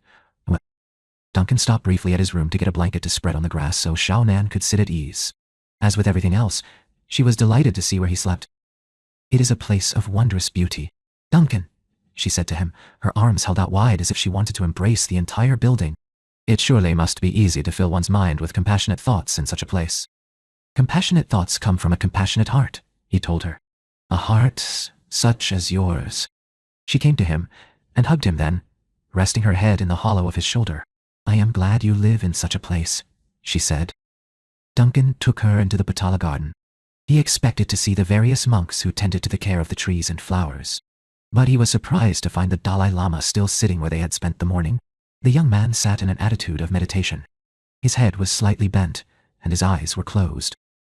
Duncan stopped briefly at his room to get a blanket to spread on the grass so Xiaonan could sit at ease. As with everything else, she was delighted to see where he slept. "It is a place of wondrous beauty. Duncan," she said to him, her arms held out wide as if she wanted to embrace the entire building. It surely must be easy to fill one's mind with compassionate thoughts in such a place. "Compassionate thoughts come from a compassionate heart," he told her. "A heart such as yours." She came to him and hugged him then, resting her head in the hollow of his shoulder. "I am glad you live in such a place," she said. Duncan took her into the Potala garden. He expected to see the various monks who tended to the care of the trees and flowers, but he was surprised to find the Dalai Lama still sitting where they had spent the morning. The young man sat in an attitude of meditation. His head was slightly bent, and his eyes were closed,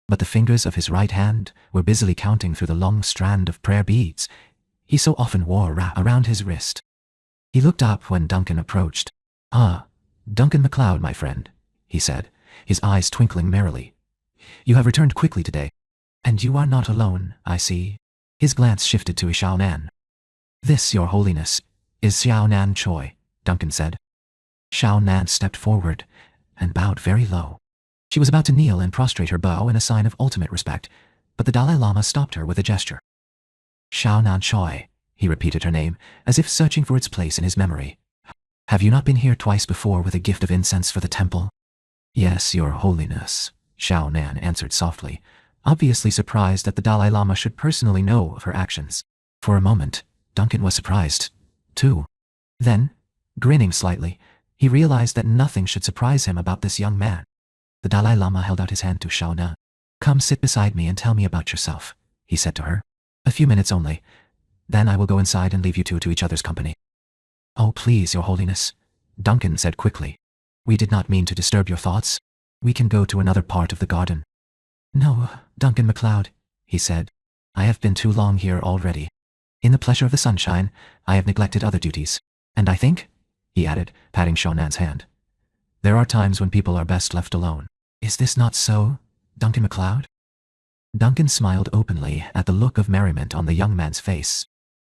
but the fingers of his right hand were busily counting through the long strand of prayer beads he so often wore around his wrist. He looked up when Duncan approached. "Ah, Duncan MacLeod, my friend," he said, his eyes twinkling merrily. "You have returned quickly today, and you are not alone, I see." His glance shifted to Xiaonan. "This, your holiness, is Xiaonan Choi," Duncan said. Xiaonan stepped forward and bowed very low. She was about to kneel and prostrate her bow in a sign of ultimate respect, but the Dalai Lama stopped her with a gesture. "Xiaonan Choi," he repeated her name, as if searching for its place in his memory. "Have you not been here twice before with a gift of incense for the temple?" "Yes, your holiness," Xiaonan answered softly, obviously surprised that the Dalai Lama should personally know of her actions. For a moment, Duncan was surprised, too. Then, grinning slightly, he realized that nothing should surprise him about this young man. The Dalai Lama held out his hand to Xiaonan. Come sit beside me and tell me about yourself, he said to her. A few minutes only. Then I will go inside and leave you two to each other's company. Oh, please, Your Holiness, Duncan said quickly. We did not mean to disturb your thoughts. We can go to another part of the garden. No, Duncan MacLeod, he said. I have been too long here already. In the pleasure of the sunshine, I have neglected other duties. And I think, he added, patting Seanann's hand, there are times when people are best left alone. Is this not so, Duncan MacLeod? Duncan smiled openly at the look of merriment on the young man's face.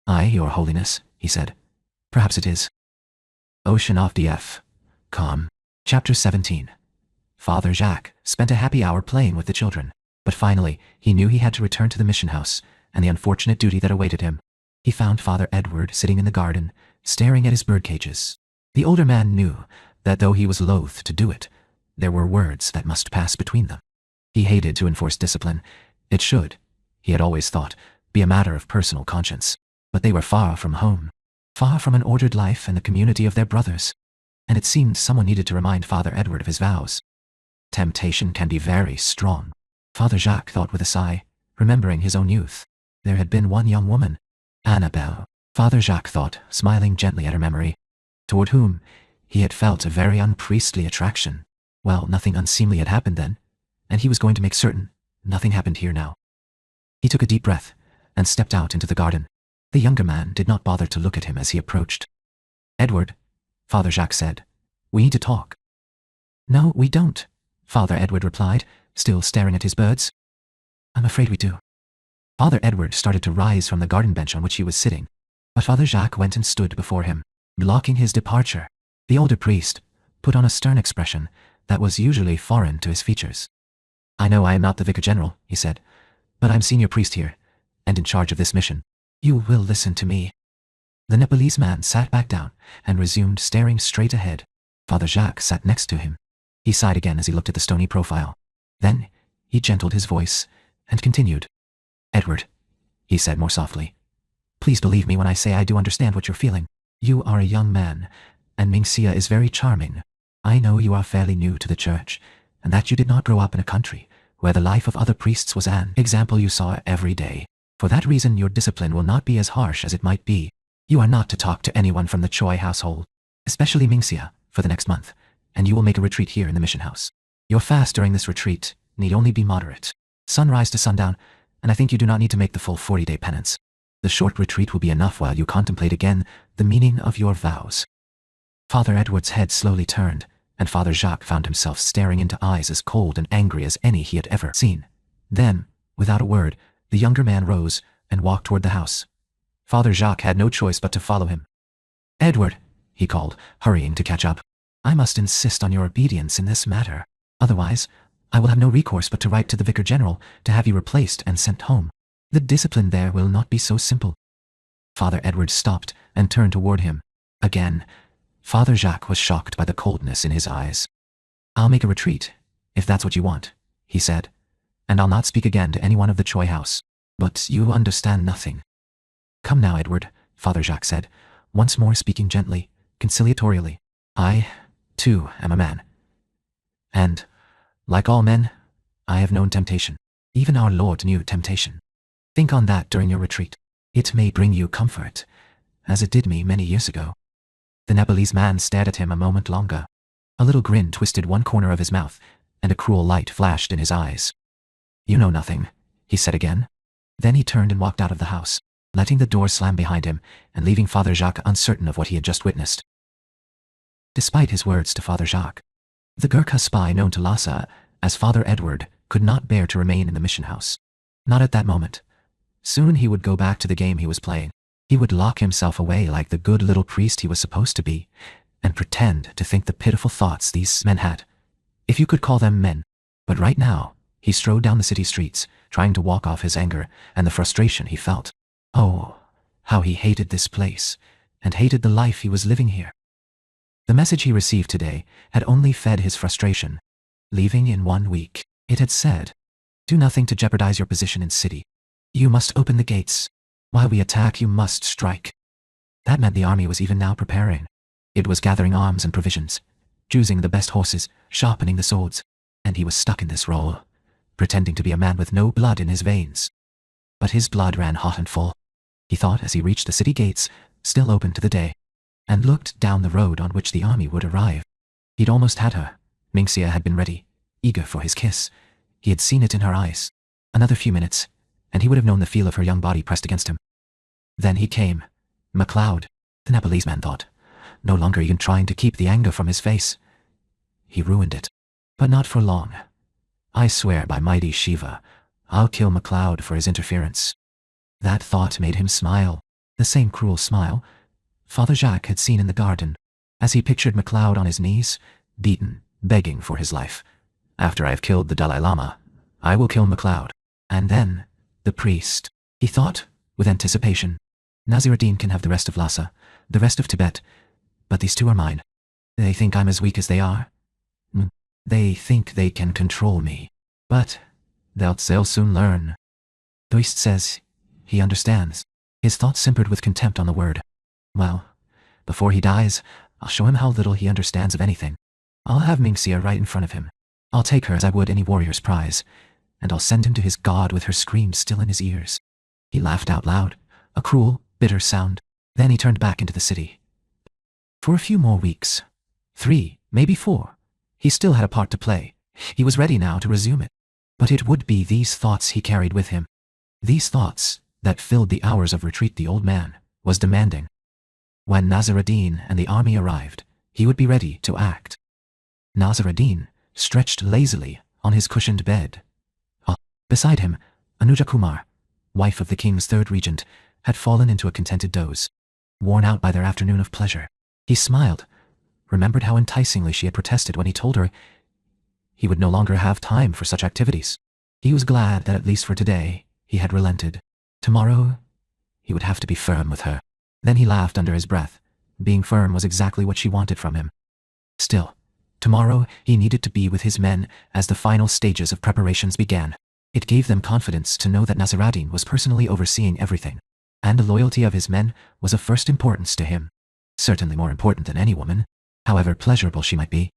Aye, Your Holiness, he said. Perhaps it is. Ocean off DF. Calm. Chapter 17. Father Jacques spent a happy hour playing with the children, but finally he knew he had to return to the mission house and the unfortunate duty that awaited him. He found Father Edward sitting in the garden, staring at his bird cages. The older man knew that though he was loath to do it, there were words that must pass between them. He hated to enforce discipline. It should, he had always thought, be a matter of personal conscience. But they were far from home, far from an ordered life and the community of their brothers, and it seemed someone needed to remind Father Edward of his vows. Temptation can be very strong, Father Jacques thought with a sigh, remembering his own youth. There had been one young woman, Annabelle, Father Jacques thought, smiling gently at her memory, toward whom he had felt a very unpriestly attraction. Well, nothing unseemly had happened then, and he was going to make certain nothing happened here now. He took a deep breath and stepped out into the garden. The younger man did not bother to look at him as he approached. Edward, Father Jacques said, we need to talk. No, we don't, Father Edward replied, still staring at his birds. I'm afraid we do. Father Edward started to rise from the garden bench on which he was sitting, but Father Jacques went and stood before him, blocking his departure. The older priest put on a stern expression that was usually foreign to his features. I know I am not the Vicar General, he said, but I'm senior priest here, and in charge of this mission. You will listen to me. The Nepalese man sat back down and resumed staring straight ahead. Father Jacques sat next to him. He sighed again as he looked at the stony profile. Then he gentled his voice and continued. Edward, he said more softly, please believe me when I say I do understand what you're feeling. You are a young man, and Mingxia is very charming. I know you are fairly new to the church, and that you did not grow up in a country where the life of other priests was an example you saw every day. For that reason your discipline will not be as harsh as it might be. You are not to talk to anyone from the Choi household, especially Mingxia, for the next month, and you will make a retreat here in the mission house. Your fast during this retreat need only be moderate. Sunrise to sundown, and I think you do not need to make the full 40-day penance. The short retreat will be enough while you contemplate again the meaning of your vows. Father Edward's head slowly turned, and Father Jacques found himself staring into eyes as cold and angry as any he had ever seen. Then, without a word, the younger man rose and walked toward the house. Father Jacques had no choice but to follow him. Edward, he called, hurrying to catch up. I must insist on your obedience in this matter. Otherwise, I will have no recourse but to write to the Vicar General to have you replaced and sent home. The discipline there will not be so simple. Father Edward stopped and turned toward him. Again, Father Jacques was shocked by the coldness in his eyes. I'll make a retreat, if that's what you want, he said, and I'll not speak again to anyone of the Choi house. But you understand nothing. Come now, Edward, Father Jacques said, once more speaking gently, conciliatorily. I, too, am a man. And, like all men, I have known temptation. Even our Lord knew temptation. Think on that during your retreat. It may bring you comfort, as it did me many years ago. The Nepalese man stared at him a moment longer. A little grin twisted one corner of his mouth, and a cruel light flashed in his eyes. You know nothing, he said again. Then he turned and walked out of the house, letting the door slam behind him and leaving Father Jacques uncertain of what he had just witnessed. Despite his words to Father Jacques, the Gurkha spy known to Lhasa as Father Edward could not bear to remain in the mission house. Not at that moment. Soon he would go back to the game he was playing. He would lock himself away like the good little priest he was supposed to be, and pretend to think the pitiful thoughts these men had, if you could call them men. But right now, he strode down the city streets, trying to walk off his anger and the frustration he felt. Oh, how he hated this place, and hated the life he was living here. The message he received today had only fed his frustration. Leaving in 1 week, it had said, do nothing to jeopardize your position in city. You must open the gates. While we attack, you must strike. That meant the army was even now preparing. It was gathering arms and provisions, choosing the best horses, sharpening the swords, and he was stuck in this role, pretending to be a man with no blood in his veins. But his blood ran hot and full, he thought as he reached the city gates, still open to the day, and looked down the road on which the army would arrive. He'd almost had her. Minxia had been ready, eager for his kiss. He had seen it in her eyes. Another few minutes, and he would have known the feel of her young body pressed against him. Then he came. MacLeod, the Nepalese man thought, no longer even trying to keep the anger from his face. He ruined it. But not for long. I swear by mighty Shiva, I'll kill MacLeod for his interference. That thought made him smile, the same cruel smile Father Jacques had seen in the garden, as he pictured MacLeod on his knees, beaten, begging for his life. After I have killed the Dalai Lama, I will kill MacLeod. And then, the priest, he thought, with anticipation. Naziruddin can have the rest of Lhasa, the rest of Tibet, but these two are mine. They think I'm as weak as they are. They think they can control me, but they'll soon learn. The priest says he understands. His thoughts simpered with contempt on the word. Well, before he dies, I'll show him how little he understands of anything. I'll have Minxia right in front of him. I'll take her as I would any warrior's prize, and I'll send him to his god with her screams still in his ears. He laughed out loud, a cruel, bitter sound. Then he turned back into the city. For a few more weeks, 3, maybe 4, he still had a part to play. He was ready now to resume it. But it would be these thoughts he carried with him. These thoughts that filled the hours of retreat the old man was demanding. When Naziruddin and the army arrived, he would be ready to act. Naziruddin stretched lazily on his cushioned bed. Beside him, Anuja Kumar, wife of the king's third regent, had fallen into a contented doze, worn out by their afternoon of pleasure. He smiled, remembered how enticingly she had protested when he told her he would no longer have time for such activities. He was glad that at least for today he had relented. Tomorrow, he would have to be firm with her. Then he laughed under his breath. Being firm was exactly what she wanted from him. Still, tomorrow he needed to be with his men as the final stages of preparations began. It gave them confidence to know that Naziruddin was personally overseeing everything, and the loyalty of his men was of first importance to him. Certainly more important than any woman, however pleasurable she might be.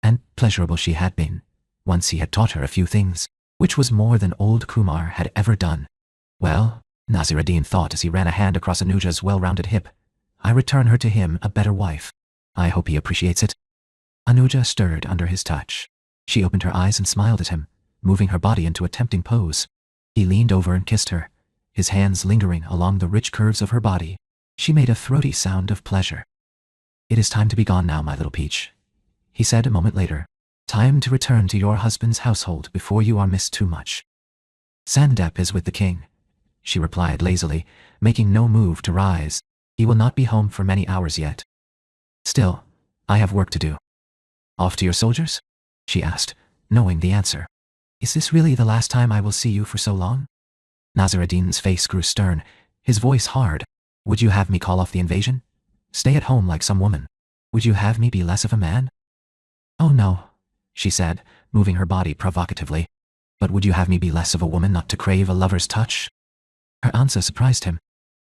And pleasurable she had been, once he had taught her a few things, which was more than old Kumar had ever done. Well, Naziruddin thought as he ran a hand across Anuja's well-rounded hip, I return her to him a better wife. I hope he appreciates it. Anuja stirred under his touch. She opened her eyes and smiled at him, moving her body into a tempting pose. He leaned over and kissed her, his hands lingering along the rich curves of her body. She made a throaty sound of pleasure. It is time to be gone now, my little peach, he said a moment later. Time to return to your husband's household before you are missed too much. Sandep is with the king, she replied lazily, making no move to rise. He will not be home for many hours yet. Still, I have work to do. Off to your soldiers? She asked, knowing the answer. Is this really the last time I will see you for so long? Naziruddin's face grew stern, his voice hard. Would you have me call off the invasion? Stay at home like some woman? Would you have me be less of a man? Oh no, she said, moving her body provocatively. But would you have me be less of a woman not to crave a lover's touch? Her answer surprised him.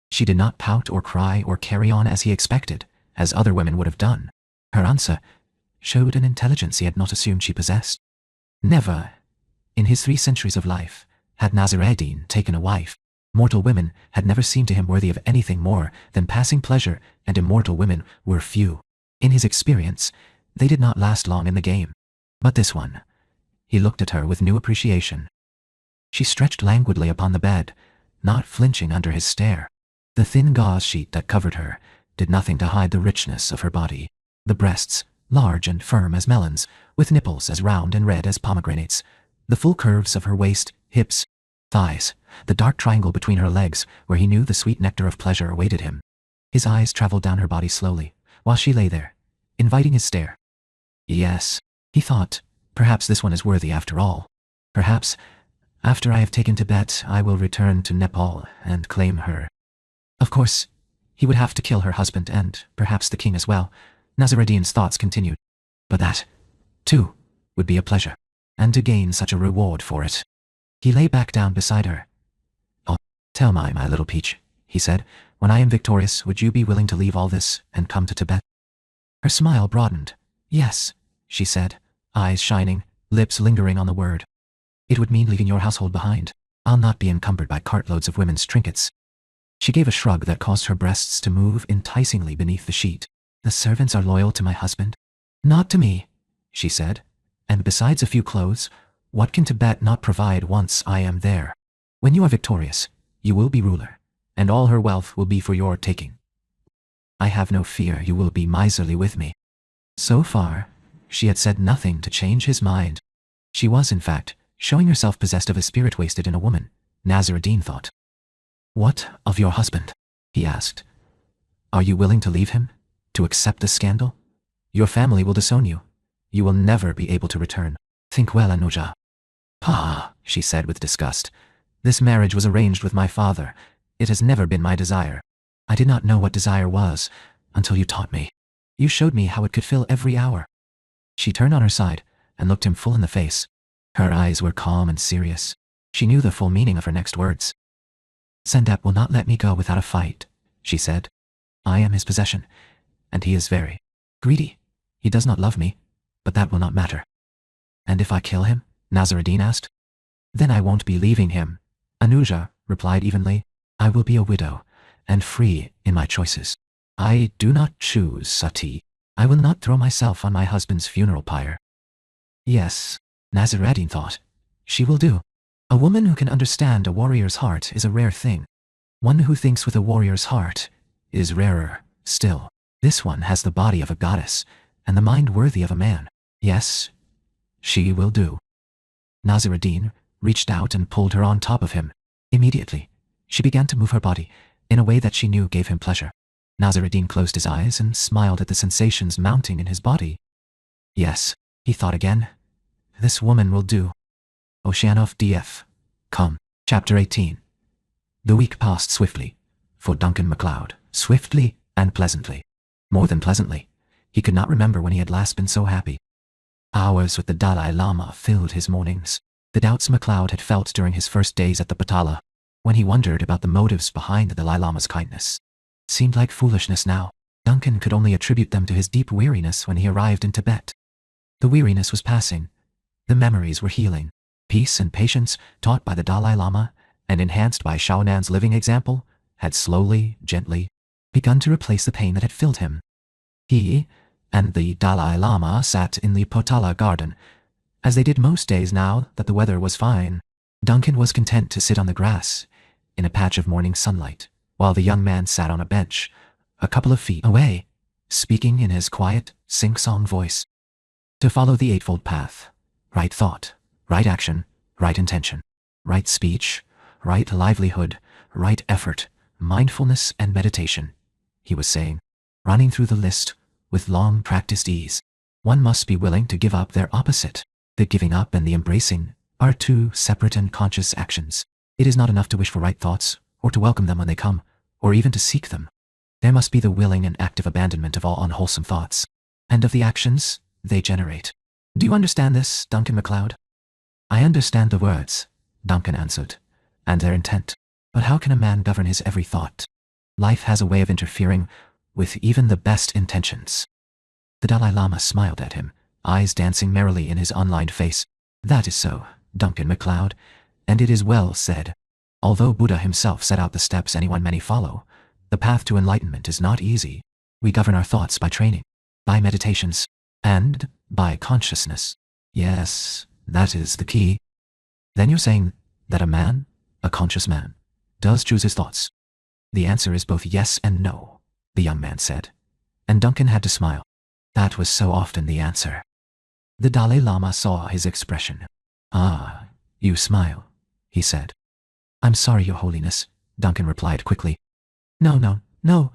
She did not pout or cry or carry on as he expected, as other women would have done. Her answer showed an intelligence he had not assumed she possessed. Never, in his 3 centuries of life, had Naziruddin taken a wife. Mortal women had never seemed to him worthy of anything more than passing pleasure, and immortal women were few. In his experience, they did not last long in the game. But this one, he looked at her with new appreciation. She stretched languidly upon the bed, not flinching under his stare. The thin gauze sheet that covered her did nothing to hide the richness of her body. The breasts, large and firm as melons, with nipples as round and red as pomegranates, the full curves of her waist, hips, thighs, the dark triangle between her legs where he knew the sweet nectar of pleasure awaited him. His eyes traveled down her body slowly, while she lay there, inviting his stare. Yes, he thought, perhaps this one is worthy after all. Perhaps, after I have taken Tibet, I will return to Nepal and claim her. Of course, he would have to kill her husband and, perhaps, the king as well. Naziruddin's thoughts continued. But that, too, would be a pleasure, and to gain such a reward for it. He lay back down beside her. Oh, tell my little peach, he said, when I am victorious, would you be willing to leave all this and come to Tibet? Her smile broadened. Yes, she said, eyes shining, lips lingering on the word. It would mean leaving your household behind. I'll not be encumbered by cartloads of women's trinkets. She gave a shrug that caused her breasts to move enticingly beneath the sheet. The servants are loyal to my husband? Not to me, she said. And besides a few clothes, what can Tibet not provide once I am there? When you are victorious, you will be ruler, and all her wealth will be for your taking. I have no fear you will be miserly with me. So far, she had said nothing to change his mind. She was, in fact, showing herself possessed of a spirit wasted in a woman, Nasr ad-Din thought. What of your husband? He asked. Are you willing to leave him? To accept the scandal? Your family will disown you. You will never be able to return. Think well, Anuja. Ah, she said with disgust. This marriage was arranged with my father. It has never been my desire. I did not know what desire was until you taught me. You showed me how it could fill every hour. She turned on her side and looked him full in the face. Her eyes were calm and serious. She knew the full meaning of her next words. Sendep will not let me go without a fight, she said. I am his possession, and he is very greedy. He does not love me, but that will not matter. And if I kill him? Nasr ad-Din asked. Then I won't be leaving him. Anuja replied evenly. I will be a widow, and free in my choices. I do not choose, Sati. I will not throw myself on my husband's funeral pyre. Yes, Nasr ad-Din thought. She will do. A woman who can understand a warrior's heart is a rare thing. One who thinks with a warrior's heart is rarer still. This one has the body of a goddess, and the mind worthy of a man. Yes, she will do. Nasr ad-Din reached out and pulled her on top of him. Immediately, she began to move her body in a way that she knew gave him pleasure. Nasr ad-Din closed his eyes and smiled at the sensations mounting in his body. Yes, he thought again. This woman will do. Oceanov DF. Come. Chapter 18. The week passed swiftly, for Duncan MacLeod, swiftly and pleasantly. More than pleasantly. He could not remember when he had last been so happy. Hours with the Dalai Lama filled his mornings. The doubts MacLeod had felt during his first days at the Patala, when he wondered about the motives behind the Dalai Lama's kindness, seemed like foolishness now. Duncan could only attribute them to his deep weariness when he arrived in Tibet. The weariness was passing. The memories were healing. Peace and patience, taught by the Dalai Lama and enhanced by Shaonan's living example, had slowly, gently, begun to replace the pain that had filled him. He and the Dalai Lama sat in the Potala garden, as they did most days now that the weather was fine. Duncan was content to sit on the grass, in a patch of morning sunlight, while the young man sat on a bench, a couple of feet away, speaking in his quiet, sing-song voice. To follow the eightfold path, right thought, right action, right intention, right speech, right livelihood, right effort, mindfulness and meditation, he was saying, running through the list with long practiced ease. One must be willing to give up their opposite. The giving up and the embracing are two separate and conscious actions. It is not enough to wish for right thoughts, or to welcome them when they come, or even to seek them. There must be the willing and active abandonment of all unwholesome thoughts, and of the actions they generate. Do you understand this, Duncan MacLeod? I understand the words, Duncan answered, and their intent. But how can a man govern his every thought? Life has a way of interfering with even the best intentions. The Dalai Lama smiled at him, eyes dancing merrily in his unlined face. That is so, Duncan MacLeod, and it is well said. Although Buddha himself set out the steps anyone many follow, the path to enlightenment is not easy. We govern our thoughts by training, by meditations, and by consciousness. Yes, that is the key. Then you're saying that a man, a conscious man, does choose his thoughts? The answer is both yes and no, the young man said, and Duncan had to smile. That was so often the answer. The Dalai Lama saw his expression. Ah, you smile, he said. I'm sorry, Your Holiness, Duncan replied quickly. No, no, no.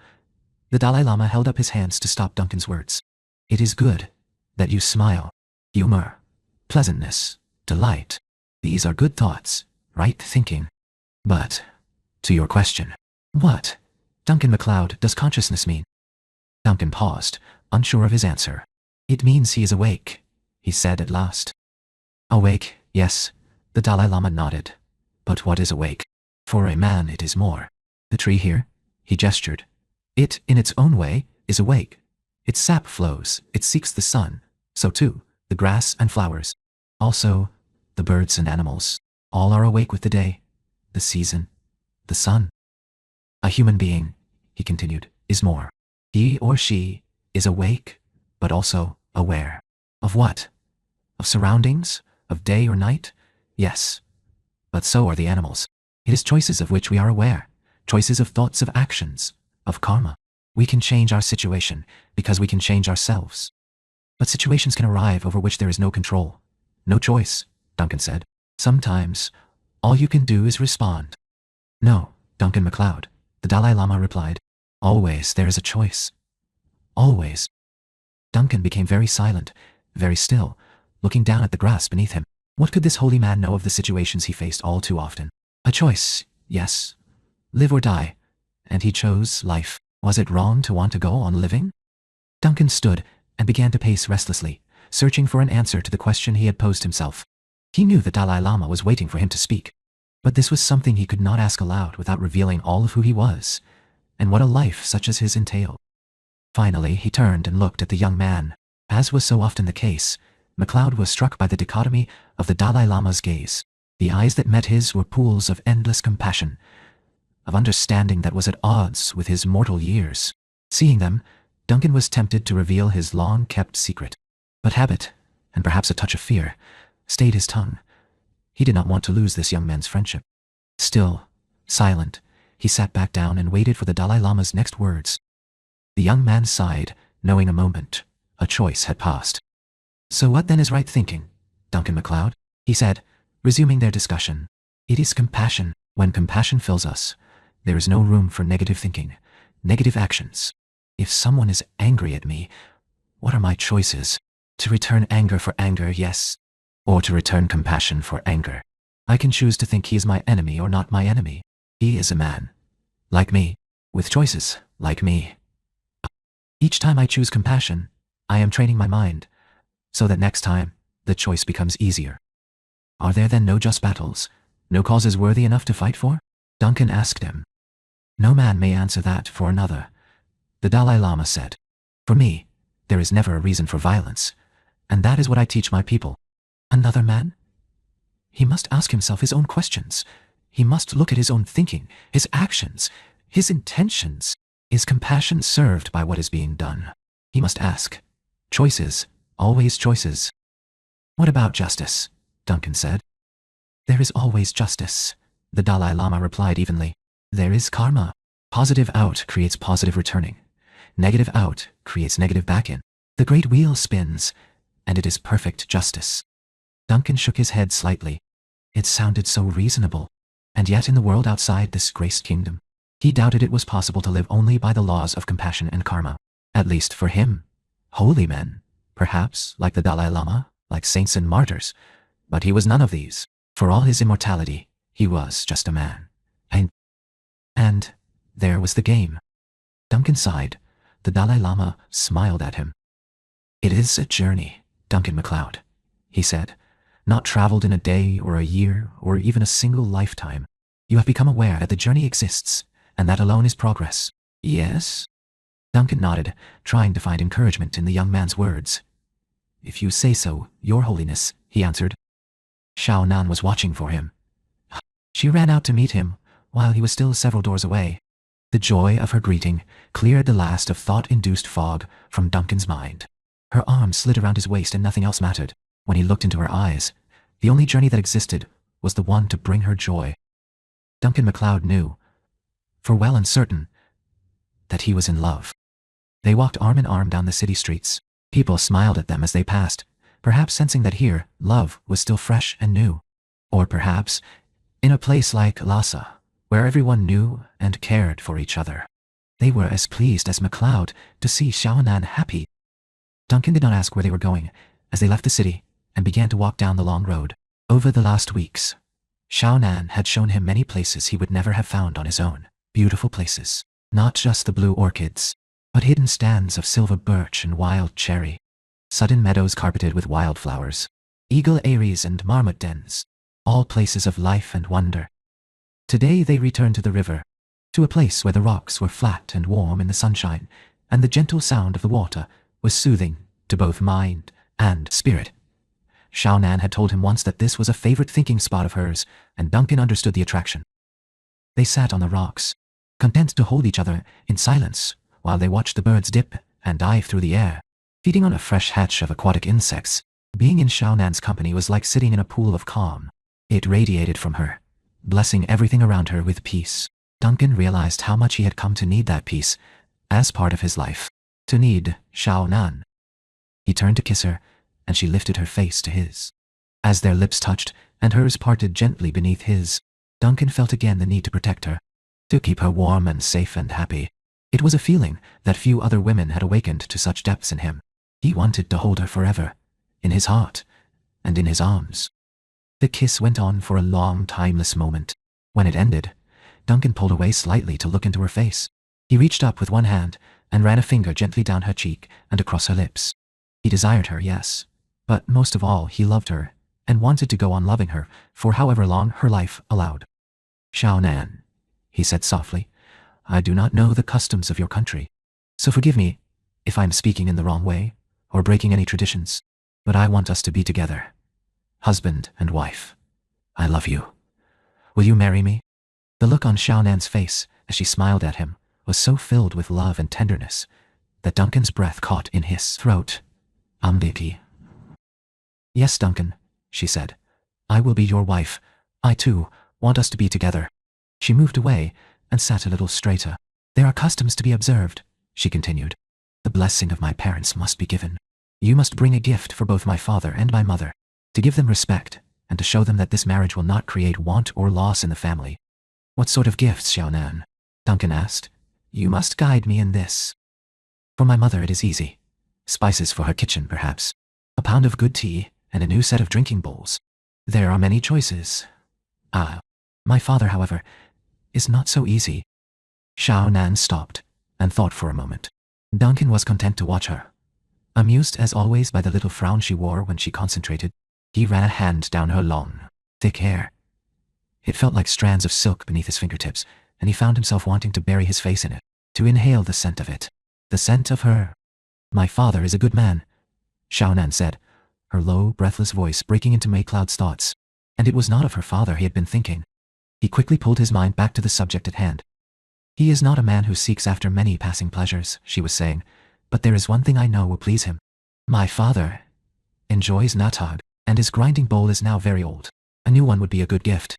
The Dalai Lama held up his hands to stop Duncan's words. It is good that you smile. Humor, pleasantness, delight. These are good thoughts, right thinking. But, to your question, what, Duncan MacLeod, does consciousness mean? Duncan paused, unsure of his answer. It means he is awake, he said at last. Awake, yes, the Dalai Lama nodded. But what is awake? For a man it is more. The tree here, he gestured. It, in its own way, is awake. Its sap flows, it seeks the sun. So too, the grass and flowers. Also, the birds and animals, all are awake with the day, the season, the sun. A human being, he continued, is more. He or she is awake, but also aware. Of what? Of surroundings? Of day or night? Yes. But so are the animals. It is choices of which we are aware, choices of thoughts, of actions, of karma. We can change our situation because we can change ourselves. But situations can arrive over which there is no control. No choice, Duncan said. Sometimes, all you can do is respond. No, Duncan MacLeod, the Dalai Lama replied. Always there is a choice. Always. Duncan became very silent, very still, looking down at the grass beneath him. What could this holy man know of the situations he faced all too often? A choice, yes. Live or die. And he chose life. Was it wrong to want to go on living? Duncan stood and began to pace restlessly, searching for an answer to the question he had posed himself. He knew the Dalai Lama was waiting for him to speak, but this was something he could not ask aloud without revealing all of who he was, and what a life such as his entailed. Finally, he turned and looked at the young man. As was so often the case, MacLeod was struck by the dichotomy of the Dalai Lama's gaze. The eyes that met his were pools of endless compassion, of understanding that was at odds with his mortal years. Seeing them, Duncan was tempted to reveal his long-kept secret. But habit, and perhaps a touch of fear, stayed his tongue. He did not want to lose this young man's friendship. Still, silent, he sat back down and waited for the Dalai Lama's next words. The young man sighed, knowing a moment, a choice had passed. So what then is right thinking, Duncan MacLeod? He said, resuming their discussion. It is compassion. When compassion fills us, there is no room for negative thinking, negative actions. If someone is angry at me, what are my choices? To return anger for anger, yes, or to return compassion for anger. I can choose to think he is my enemy or not my enemy. He is a man, like me, with choices, like me. Each time I choose compassion, I am training my mind, so that next time, the choice becomes easier. Are there then no just battles, no causes worthy enough to fight for? Duncan asked him. No man may answer that for another, the Dalai Lama said. For me, there is never a reason for violence, and that is what I teach my people. Another man? He must ask himself his own questions. He must look at his own thinking, his actions, his intentions. Is compassion served by what is being done? He must ask. Choices, always choices. What about justice? Duncan said. There is always justice, the Dalai Lama replied evenly. There is karma. Positive out creates positive returning. Negative out creates negative back in. The great wheel spins, and it is perfect justice. Duncan shook his head slightly. It sounded so reasonable, and yet in the world outside this graced kingdom, he doubted it was possible to live only by the laws of compassion and karma. At least for him. Holy men, perhaps, like the Dalai Lama, like saints and martyrs, but he was none of these. For all his immortality, he was just a man. And there was the game. Duncan sighed. The Dalai Lama smiled at him. It is a journey, Duncan MacLeod, he said, not traveled in a day or a year or even a single lifetime. You have become aware that the journey exists, and that alone is progress. Yes? Duncan nodded, trying to find encouragement in the young man's words. If you say so, Your Holiness, he answered. Xiao Nan was watching for him. She ran out to meet him, while he was still several doors away. The joy of her greeting cleared the last of thought-induced fog from Duncan's mind. Her arms slid around his waist and nothing else mattered. When he looked into her eyes, the only journey that existed was the one to bring her joy. Duncan MacLeod knew, for well and certain, that he was in love. They walked arm in arm down the city streets. People smiled at them as they passed, perhaps sensing that here, love was still fresh and new. Or perhaps, in a place like Lhasa, where everyone knew and cared for each other, they were as pleased as MacLeod to see Xiao Nan happy. Duncan did not ask where they were going as they left the city and began to walk down the long road. Over the last weeks, Xiao Nan had shown him many places he would never have found on his own. Beautiful places, not just the blue orchids, but hidden stands of silver birch and wild cherry, sudden meadows carpeted with wildflowers, eagle eyries and marmot dens, all places of life and wonder. Today they returned to the river, to a place where the rocks were flat and warm in the sunshine, and the gentle sound of the water was soothing to both mind and spirit. Xiao Nan had told him once that this was a favorite thinking spot of hers, and Duncan understood the attraction. They sat on the rocks, content to hold each other in silence while they watched the birds dip and dive through the air, feeding on a fresh hatch of aquatic insects. Being in Xiao Nan's company was like sitting in a pool of calm. It radiated from her, blessing everything around her with peace. Duncan realized how much he had come to need that peace as part of his life. To need Xiao Nan. He turned to kiss her, and she lifted her face to his. As their lips touched and hers parted gently beneath his, Duncan felt again the need to protect her, to keep her warm and safe and happy. It was a feeling that few other women had awakened to such depths in him. He wanted to hold her forever, in his heart and in his arms. The kiss went on for a long, timeless moment. When it ended, Duncan pulled away slightly to look into her face. He reached up with one hand and ran a finger gently down her cheek and across her lips. He desired her, yes, but most of all he loved her and wanted to go on loving her for however long her life allowed. Xiao Nan, he said softly, I do not know the customs of your country, so forgive me if I am speaking in the wrong way or breaking any traditions, but I want us to be together, husband and wife. I love you. Will you marry me? The look on Xiao Nan's face as she smiled at him was so filled with love and tenderness that Duncan's breath caught in his throat. Ambiki. Yes, Duncan, she said. I will be your wife. I, too, want us to be together. She moved away and sat a little straighter. There are customs to be observed, she continued. The blessing of my parents must be given. You must bring a gift for both my father and my mother, to give them respect and to show them that this marriage will not create want or loss in the family. What sort of gifts, Xiao Nan? Duncan asked. You must guide me in this. For my mother it is easy. Spices for her kitchen, perhaps. A pound of good tea and a new set of drinking bowls. There are many choices. My father, however, is not so easy. Xiao Nan stopped and thought for a moment. Duncan was content to watch her. Amused as always by the little frown she wore when she concentrated, he ran a hand down her long, thick hair. It felt like strands of silk beneath his fingertips, and he found himself wanting to bury his face in it, to inhale the scent of it, the scent of her. My father is a good man, Xiao Nan said, her low, breathless voice breaking into Maycloud's thoughts, and it was not of her father he had been thinking. He quickly pulled his mind back to the subject at hand. He is not a man who seeks after many passing pleasures, she was saying, but there is one thing I know will please him. My father enjoys natag, and his grinding bowl is now very old. A new one would be a good gift.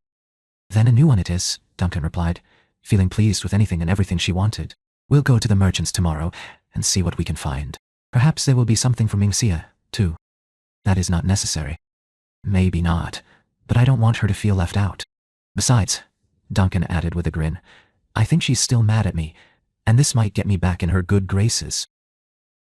Then a new one it is, Duncan replied, feeling pleased with anything and everything she wanted. We'll go to the merchants tomorrow and see what we can find. Perhaps there will be something from Mingxia, too. That is not necessary. Maybe not, but I don't want her to feel left out. Besides, Duncan added with a grin, I think she's still mad at me, and this might get me back in her good graces.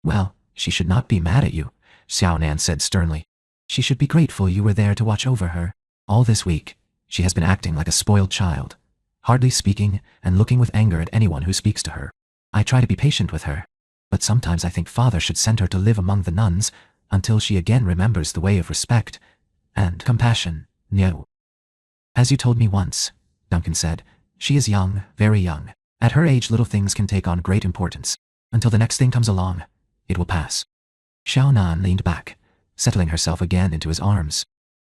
Well, she should not be mad at you, Xiao Nan said sternly. She should be grateful you were there to watch over her. All this week, she has been acting like a spoiled child, hardly speaking and looking with anger at anyone who speaks to her. I try to be patient with her, but sometimes I think father should send her to live among the nuns until she again remembers the way of respect and compassion. No. As you told me once, Duncan said, she is young, very young. At her age little things can take on great importance. Until the next thing comes along, it will pass. Xiao Nan leaned back, settling herself again into his arms.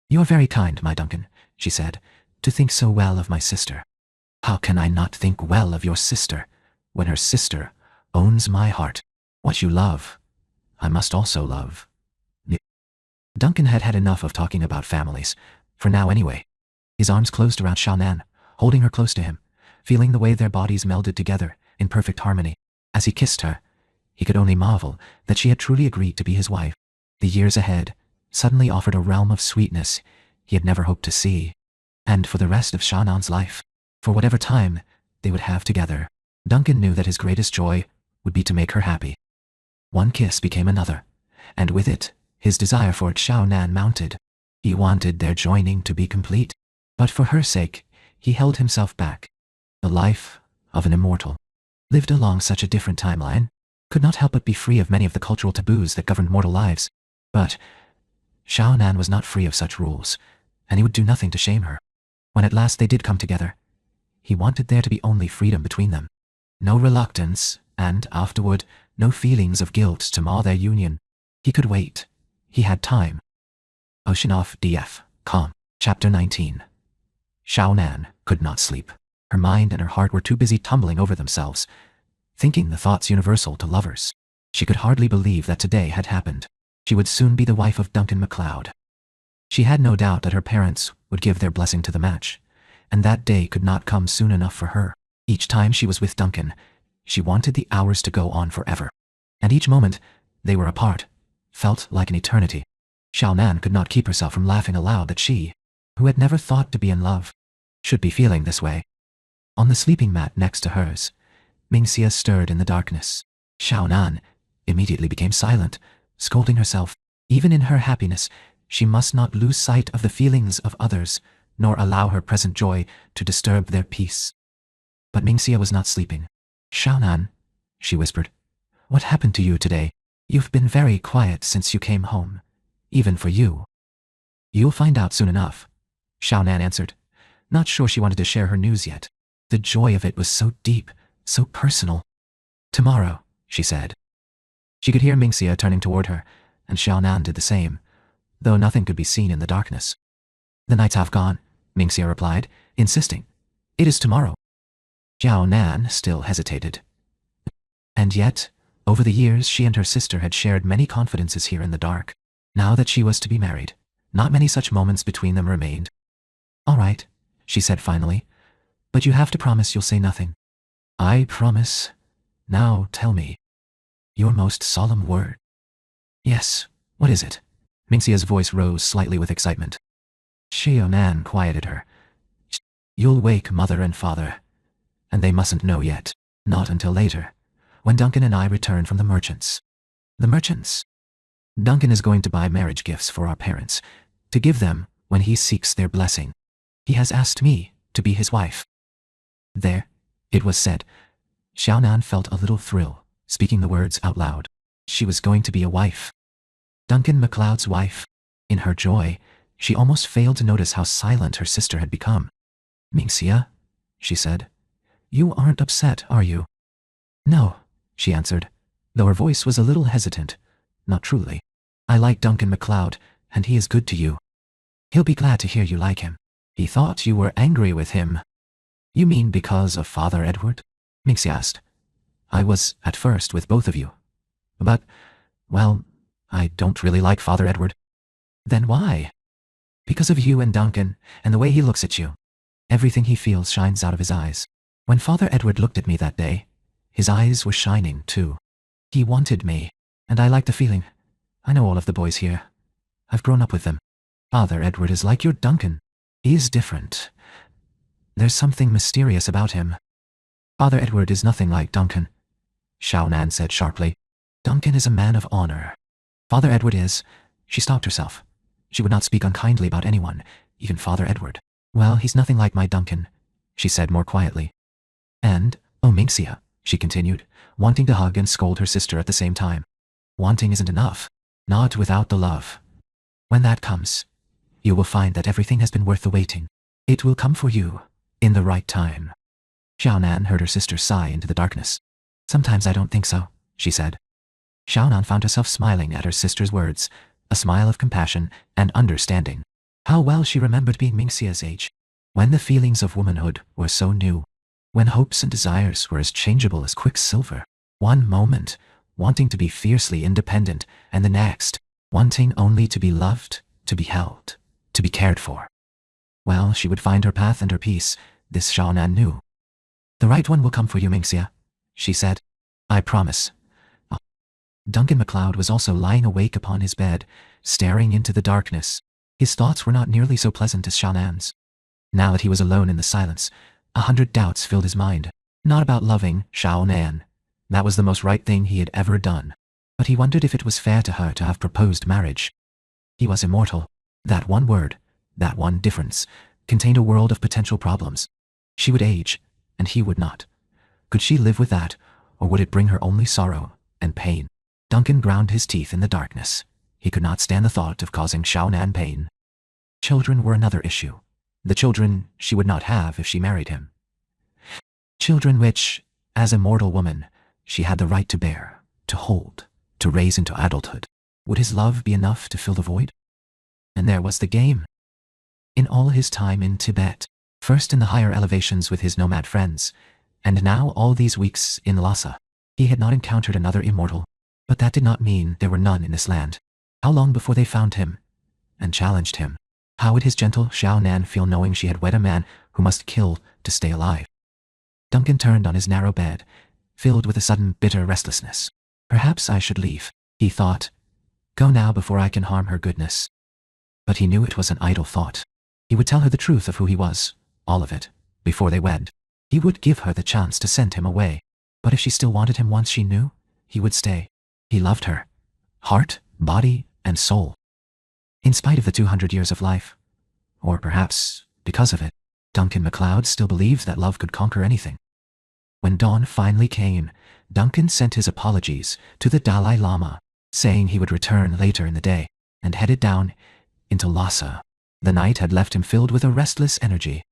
You are very kind, my Duncan, she said, to think so well of my sister. How can I not think well of your sister, when her sister owns my heart? What you love, I must also love. Duncan had had enough of talking about families, for now anyway. His arms closed around Xiao Nan, holding her close to him, feeling the way their bodies melded together in perfect harmony. As he kissed her, he could only marvel that she had truly agreed to be his wife. The years ahead suddenly offered a realm of sweetness he had never hoped to see. And for the rest of Xiao Nan's life, for whatever time they would have together, Duncan knew that his greatest joy would be to make her happy. One kiss became another, and with it, his desire for Xiao Nan mounted. He wanted their joining to be complete, but for her sake, he held himself back. The life of an immortal, lived along such a different timeline, could not help but be free of many of the cultural taboos that governed mortal lives. But Xiao Nan was not free of such rules, and he would do nothing to shame her. When at last they did come together, he wanted there to be only freedom between them. No reluctance, and afterward, no feelings of guilt to mar their union. He could wait. He had time. Oceanoff.com. Chapter 19. Xiao Nan could not sleep. Her mind and her heart were too busy tumbling over themselves, thinking the thoughts universal to lovers. She could hardly believe that today had happened. She would soon be the wife of Duncan MacLeod. She had no doubt that her parents would give their blessing to the match, and that day could not come soon enough for her. Each time she was with Duncan, she wanted the hours to go on forever, and each moment they were apart felt like an eternity. Xiao Nan could not keep herself from laughing aloud that she, who had never thought to be in love, should be feeling this way. On the sleeping mat next to hers, Mingxia stirred in the darkness. Xiao Nan immediately became silent, scolding herself. Even in her happiness, she must not lose sight of the feelings of others, nor allow her present joy to disturb their peace. But Mingxia was not sleeping. "Xiao Nan," she whispered, "what happened to you today? You've been very quiet since you came home, even for you." "You'll find out soon enough," Xiao Nan answered, not sure she wanted to share her news yet. The joy of it was so deep, so personal. "Tomorrow," she said. She could hear Mingxia turning toward her, and Xiao Nan did the same, though nothing could be seen in the darkness. "The night's half gone," Mingxia replied, insisting. "It is tomorrow." Xiao Nan still hesitated. And yet, over the years she and her sister had shared many confidences here in the dark. Now that she was to be married, not many such moments between them remained. "All right," she said finally, "but you have to promise you'll say nothing." "I promise. Now tell me. Your most solemn word." "Yes, what is it?" Mingxia's voice rose slightly with excitement. Xiao Nan quieted her. "You'll wake mother and father, and they mustn't know yet. Not until later, when Duncan and I return from the merchants." "The merchants?" "Duncan is going to buy marriage gifts for our parents, to give them when he seeks their blessing. He has asked me to be his wife." There, it was said. Xiao Nan felt a little thrill, speaking the words out loud. She was going to be a wife. Duncan MacLeod's wife. In her joy, she almost failed to notice how silent her sister had become. "Mingxia," she said, "you aren't upset, are you?" "No," she answered, though her voice was a little hesitant. "Not truly. I like Duncan MacLeod, and he is good to you. He'll be glad to hear you like him. He thought you were angry with him." "You mean because of Father Edward?" Mingxia asked. "I was at first with both of you. But, well, I don't really like Father Edward." "Then why?" "Because of you and Duncan, and the way he looks at you. Everything he feels shines out of his eyes. When Father Edward looked at me that day, his eyes were shining, too. He wanted me, and I like the feeling. I know all of the boys here. I've grown up with them. Father Edward is like your Duncan. He is different. There's something mysterious about him." "Father Edward is nothing like Duncan," Xiao Nan said sharply. "Duncan is a man of honor. Father Edward is—" She stopped herself. She would not speak unkindly about anyone, even Father Edward. "Well, he's nothing like my Duncan," she said more quietly. "And, oh Mingxia," she continued, wanting to hug and scold her sister at the same time. "Wanting isn't enough. Not without the love. When that comes, you will find that everything has been worth the waiting. It will come for you, in the right time." Xiao Nan heard her sister sigh into the darkness. "Sometimes I don't think so," she said. Xiao Nan found herself smiling at her sister's words, a smile of compassion and understanding. How well she remembered being Mingxia's age, when the feelings of womanhood were so new, when hopes and desires were as changeable as quicksilver. One moment, wanting to be fiercely independent, and the next, wanting only to be loved, to be held, to be cared for. Well, she would find her path and her peace, this Xiao Nan knew. "The right one will come for you, Mingxia," she said. "I promise." Duncan MacLeod was also lying awake upon his bed, staring into the darkness. His thoughts were not nearly so pleasant as Xiao Nan's. Now that he was alone in the silence, 100 doubts filled his mind. Not about loving Xiao Nan. That was the most right thing he had ever done. But he wondered if it was fair to her to have proposed marriage. He was immortal. That one word, that one difference, contained a world of potential problems. She would age, and he would not. Could she live with that, or would it bring her only sorrow and pain? Duncan ground his teeth in the darkness. He could not stand the thought of causing Xiao Nan pain. Children were another issue. The children she would not have if she married him. Children which, as a mortal woman, she had the right to bear, to hold, to raise into adulthood. Would his love be enough to fill the void? And there was the game. In all his time in Tibet, first in the higher elevations with his nomad friends, and now all these weeks in Lhasa, he had not encountered another immortal. But that did not mean there were none in this land. How long before they found him and challenged him? How would his gentle Xiao Nan feel knowing she had wed a man who must kill to stay alive? Duncan turned on his narrow bed, filled with a sudden bitter restlessness. Perhaps I should leave, he thought. Go now before I can harm her goodness. But he knew it was an idle thought. He would tell her the truth of who he was, all of it, before they wed. He would give her the chance to send him away. But if she still wanted him once she knew, he would stay. He loved her. Heart, body, and soul. In spite of the 200 years of life, or perhaps because of it, Duncan MacLeod still believed that love could conquer anything. When dawn finally came, Duncan sent his apologies to the Dalai Lama, saying he would return later in the day, and headed down into Lhasa. The night had left him filled with a restless energy.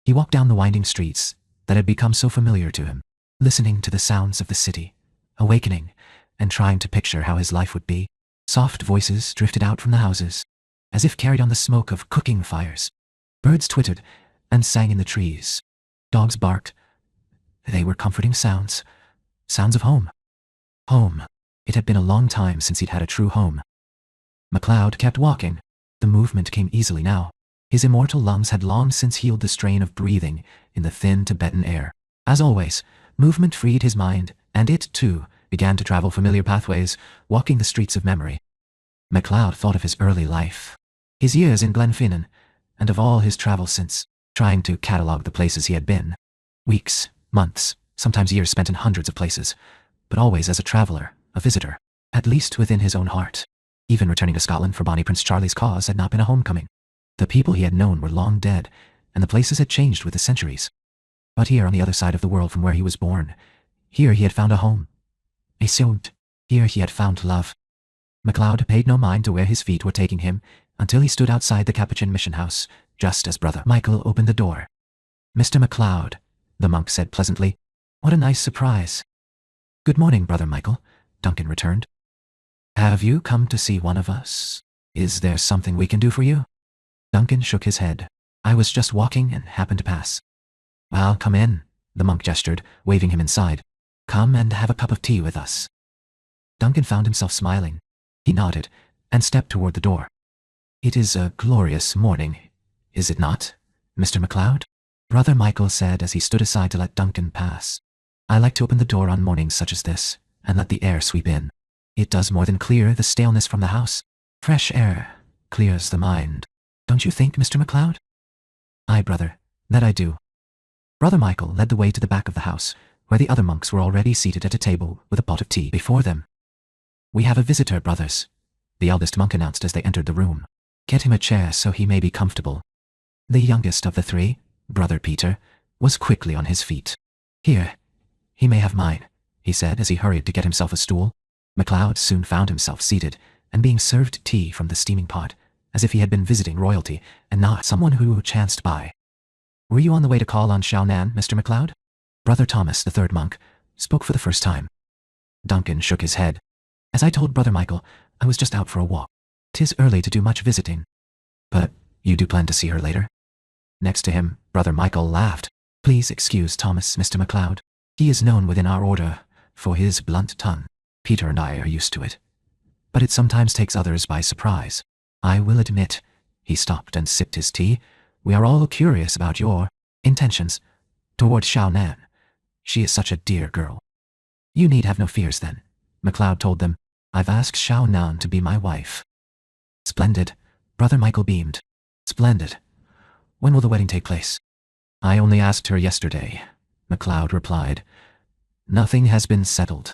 He walked down the winding streets that had become so familiar to him, listening to the sounds of the city, awakening, and trying to picture how his life would be. Soft voices drifted out from the houses, as if carried on the smoke of cooking fires. Birds twittered and sang in the trees. Dogs barked. They were comforting sounds. Sounds of home. Home. It had been a long time since he'd had a true home. MacLeod kept walking. The movement came easily now. His immortal lungs had long since healed the strain of breathing in the thin Tibetan air. As always, movement freed his mind, and it, too, began to travel familiar pathways, walking the streets of memory. MacLeod thought of his early life, his years in Glenfinnan, and of all his travels since, trying to catalogue the places he had been. Weeks, months, sometimes years spent in hundreds of places, but always as a traveller, a visitor, at least within his own heart. Even returning to Scotland for Bonnie Prince Charlie's cause had not been a homecoming. The people he had known were long dead, and the places had changed with the centuries. But here on the other side of the world from where he was born, here he had found a home. A Siount. Here he had found love. MacLeod paid no mind to where his feet were taking him until he stood outside the Capuchin mission house, just as Brother Michael opened the door. Mr. MacLeod, the monk said pleasantly. What a nice surprise. Good morning, Brother Michael, Duncan returned. Have you come to see one of us? Is there something we can do for you? Duncan shook his head. I was just walking and happened to pass. Well, come in, the monk gestured, waving him inside. Come and have a cup of tea with us. Duncan found himself smiling. He nodded and stepped toward the door. It is a glorious morning, is it not, Mr. MacLeod? Brother Michael said as he stood aside to let Duncan pass. I like to open the door on mornings such as this and let the air sweep in. It does more than clear the staleness from the house. Fresh air clears the mind. Don't you think, Mr. MacLeod? Aye, brother, that I do. Brother Michael led the way to the back of the house, where the other monks were already seated at a table with a pot of tea before them. We have a visitor, brothers, the eldest monk announced as they entered the room. Get him a chair so he may be comfortable. The youngest of the three, Brother Peter, was quickly on his feet. Here, he may have mine, he said as he hurried to get himself a stool. MacLeod soon found himself seated and being served tea from the steaming pot, as if he had been visiting royalty and not someone who chanced by. Were you on the way to call on Xiao Nan, Mr. MacLeod? Brother Thomas, the third monk, spoke for the first time. Duncan shook his head. As I told Brother Michael, I was just out for a walk. 'Tis early to do much visiting. But you do plan to see her later? Next to him, Brother Michael laughed. Please excuse Thomas, Mr. MacLeod. He is known within our order for his blunt tongue. Peter and I are used to it. But it sometimes takes others by surprise. I will admit, he stopped and sipped his tea, we are all curious about your intentions toward Xiao Nan. She is such a dear girl. You need have no fears then, MacLeod told them. I've asked Xiao Nan to be my wife. Splendid, Brother Michael beamed. Splendid. When will the wedding take place? I only asked her yesterday, MacLeod replied. Nothing has been settled.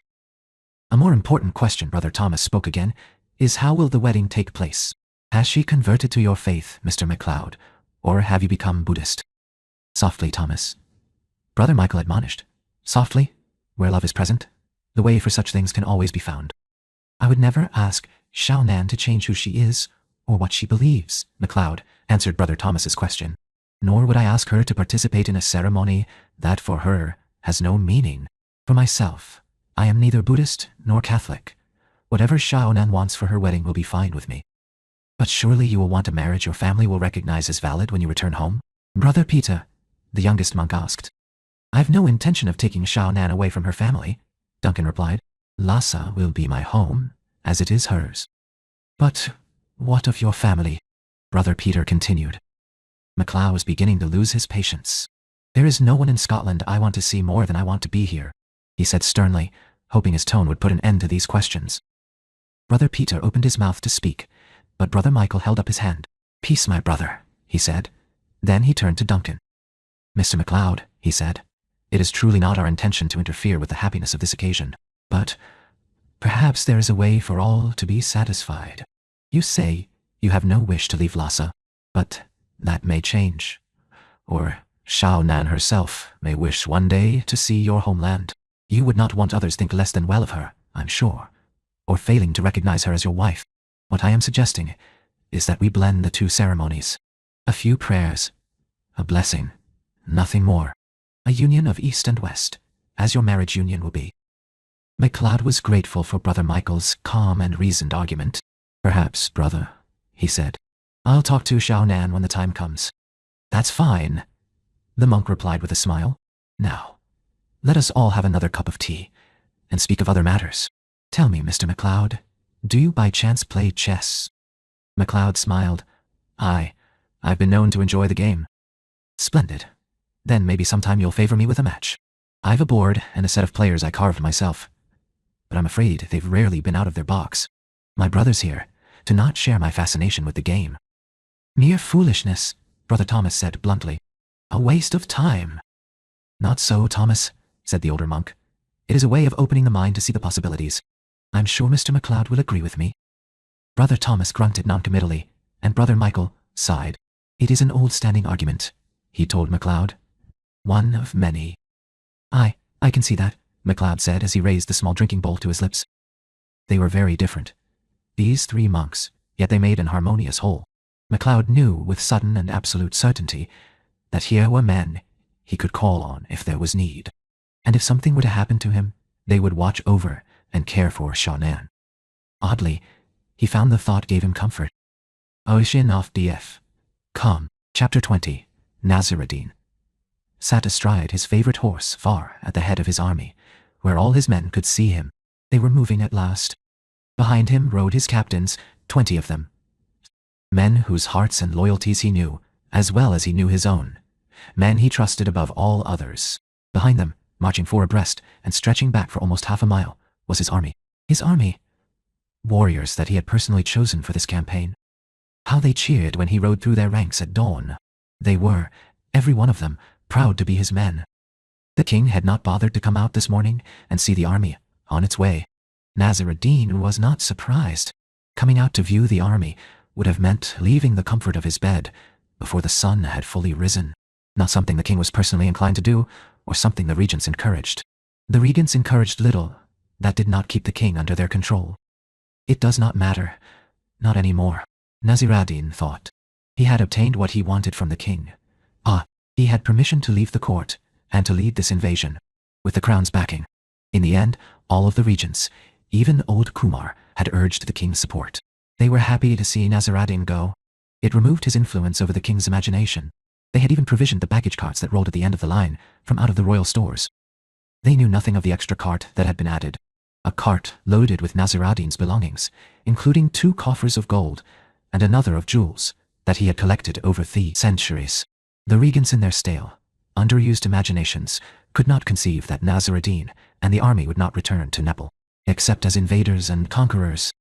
A more important question, Brother Thomas spoke again, is how will the wedding take place? Has she converted to your faith, Mr. MacLeod, or have you become Buddhist? Softly, Thomas. Brother Michael admonished. Softly, where love is present, the way for such things can always be found. I would never ask Xiao Nan to change who she is or what she believes, MacLeod answered Brother Thomas's question. Nor would I ask her to participate in a ceremony that for her has no meaning. For myself, I am neither Buddhist nor Catholic. Whatever Xiao Nan wants for her wedding will be fine with me. But surely you will want a marriage your family will recognize as valid when you return home? Brother Peter, the youngest monk asked. I've no intention of taking Xiao Nan away from her family, Duncan replied. Lhasa will be my home, as it is hers. But what of your family? Brother Peter continued. MacLeod was beginning to lose his patience. There is no one in Scotland I want to see more than I want to be here, he said sternly, hoping his tone would put an end to these questions. Brother Peter opened his mouth to speak, but Brother Michael held up his hand. Peace, my brother, he said. Then he turned to Duncan. Mr. MacLeod, he said, it is truly not our intention to interfere with the happiness of this occasion, but perhaps there is a way for all to be satisfied. You say you have no wish to leave Lhasa, but that may change. Or Xiao Nan herself may wish one day to see your homeland. You would not want others think less than well of her, I'm sure, or failing to recognize her as your wife. What I am suggesting is that we blend the two ceremonies. A few prayers, a blessing, nothing more. A union of East and West, as your marriage union will be. MacLeod was grateful for Brother Michael's calm and reasoned argument. Perhaps, brother, he said. I'll talk to Xiao Nan when the time comes. That's fine, the monk replied with a smile. Now, let us all have another cup of tea, and speak of other matters. Tell me, Mr. MacLeod, do you by chance play chess? MacLeod smiled. Aye, I've been known to enjoy the game. Splendid. Then maybe sometime you'll favor me with a match. I've a board and a set of players I carved myself, but I'm afraid they've rarely been out of their box. My brother's here to not share my fascination with the game. Mere foolishness, Brother Thomas said bluntly. A waste of time. Not so, Thomas, said the older monk. It is a way of opening the mind to see the possibilities. I'm sure Mr. MacLeod will agree with me. Brother Thomas grunted noncommittally, and Brother Michael sighed. It is an old standing argument, he told MacLeod. One of many. I can see that, MacLeod said as he raised the small drinking bowl to his lips. They were very different, these three monks, yet they made an harmonious whole. MacLeod knew with sudden and absolute certainty that here were men he could call on if there was need, and if something were to happen to him, they would watch over and care for Xiao Nan. Oddly, he found the thought gave him comfort. Ocean off DF. Come. Chapter 20. Nasir-ad-Din sat astride his favorite horse far at the head of his army, where all his men could see him. They were moving at last. Behind him rode his captains, 20 of them. Men whose hearts and loyalties he knew, as well as he knew his own. Men he trusted above all others. Behind them, marching four abreast and stretching back for almost half a mile, was his army. His army. Warriors that he had personally chosen for this campaign. How they cheered when he rode through their ranks at dawn. They were, every one of them, proud to be his men. The king had not bothered to come out this morning and see the army on its way. Nasir-ad-Din was not surprised. Coming out to view the army would have meant leaving the comfort of his bed before the sun had fully risen. Not something the king was personally inclined to do, or something the regents encouraged. The regents encouraged little that did not keep the king under their control. It does not matter, not any more, Nasir-ad-Din thought. He had obtained what he wanted from the king. He had permission to leave the court and to lead this invasion, with the crown's backing. In the end, all of the regents, even old Kumar, had urged the king's support. They were happy to see Nasir-ad-Din go. It removed his influence over the king's imagination. They had even provisioned the baggage carts that rolled at the end of the line from out of the royal stores. They knew nothing of the extra cart that had been added. A cart loaded with Nasir-ad-Din's belongings, including 2 coffers of gold and another of jewels that he had collected over the centuries. The regents in their stale, underused imaginations could not conceive that Nasir-ad-Din and the army would not return to Nepal, except as invaders and conquerors.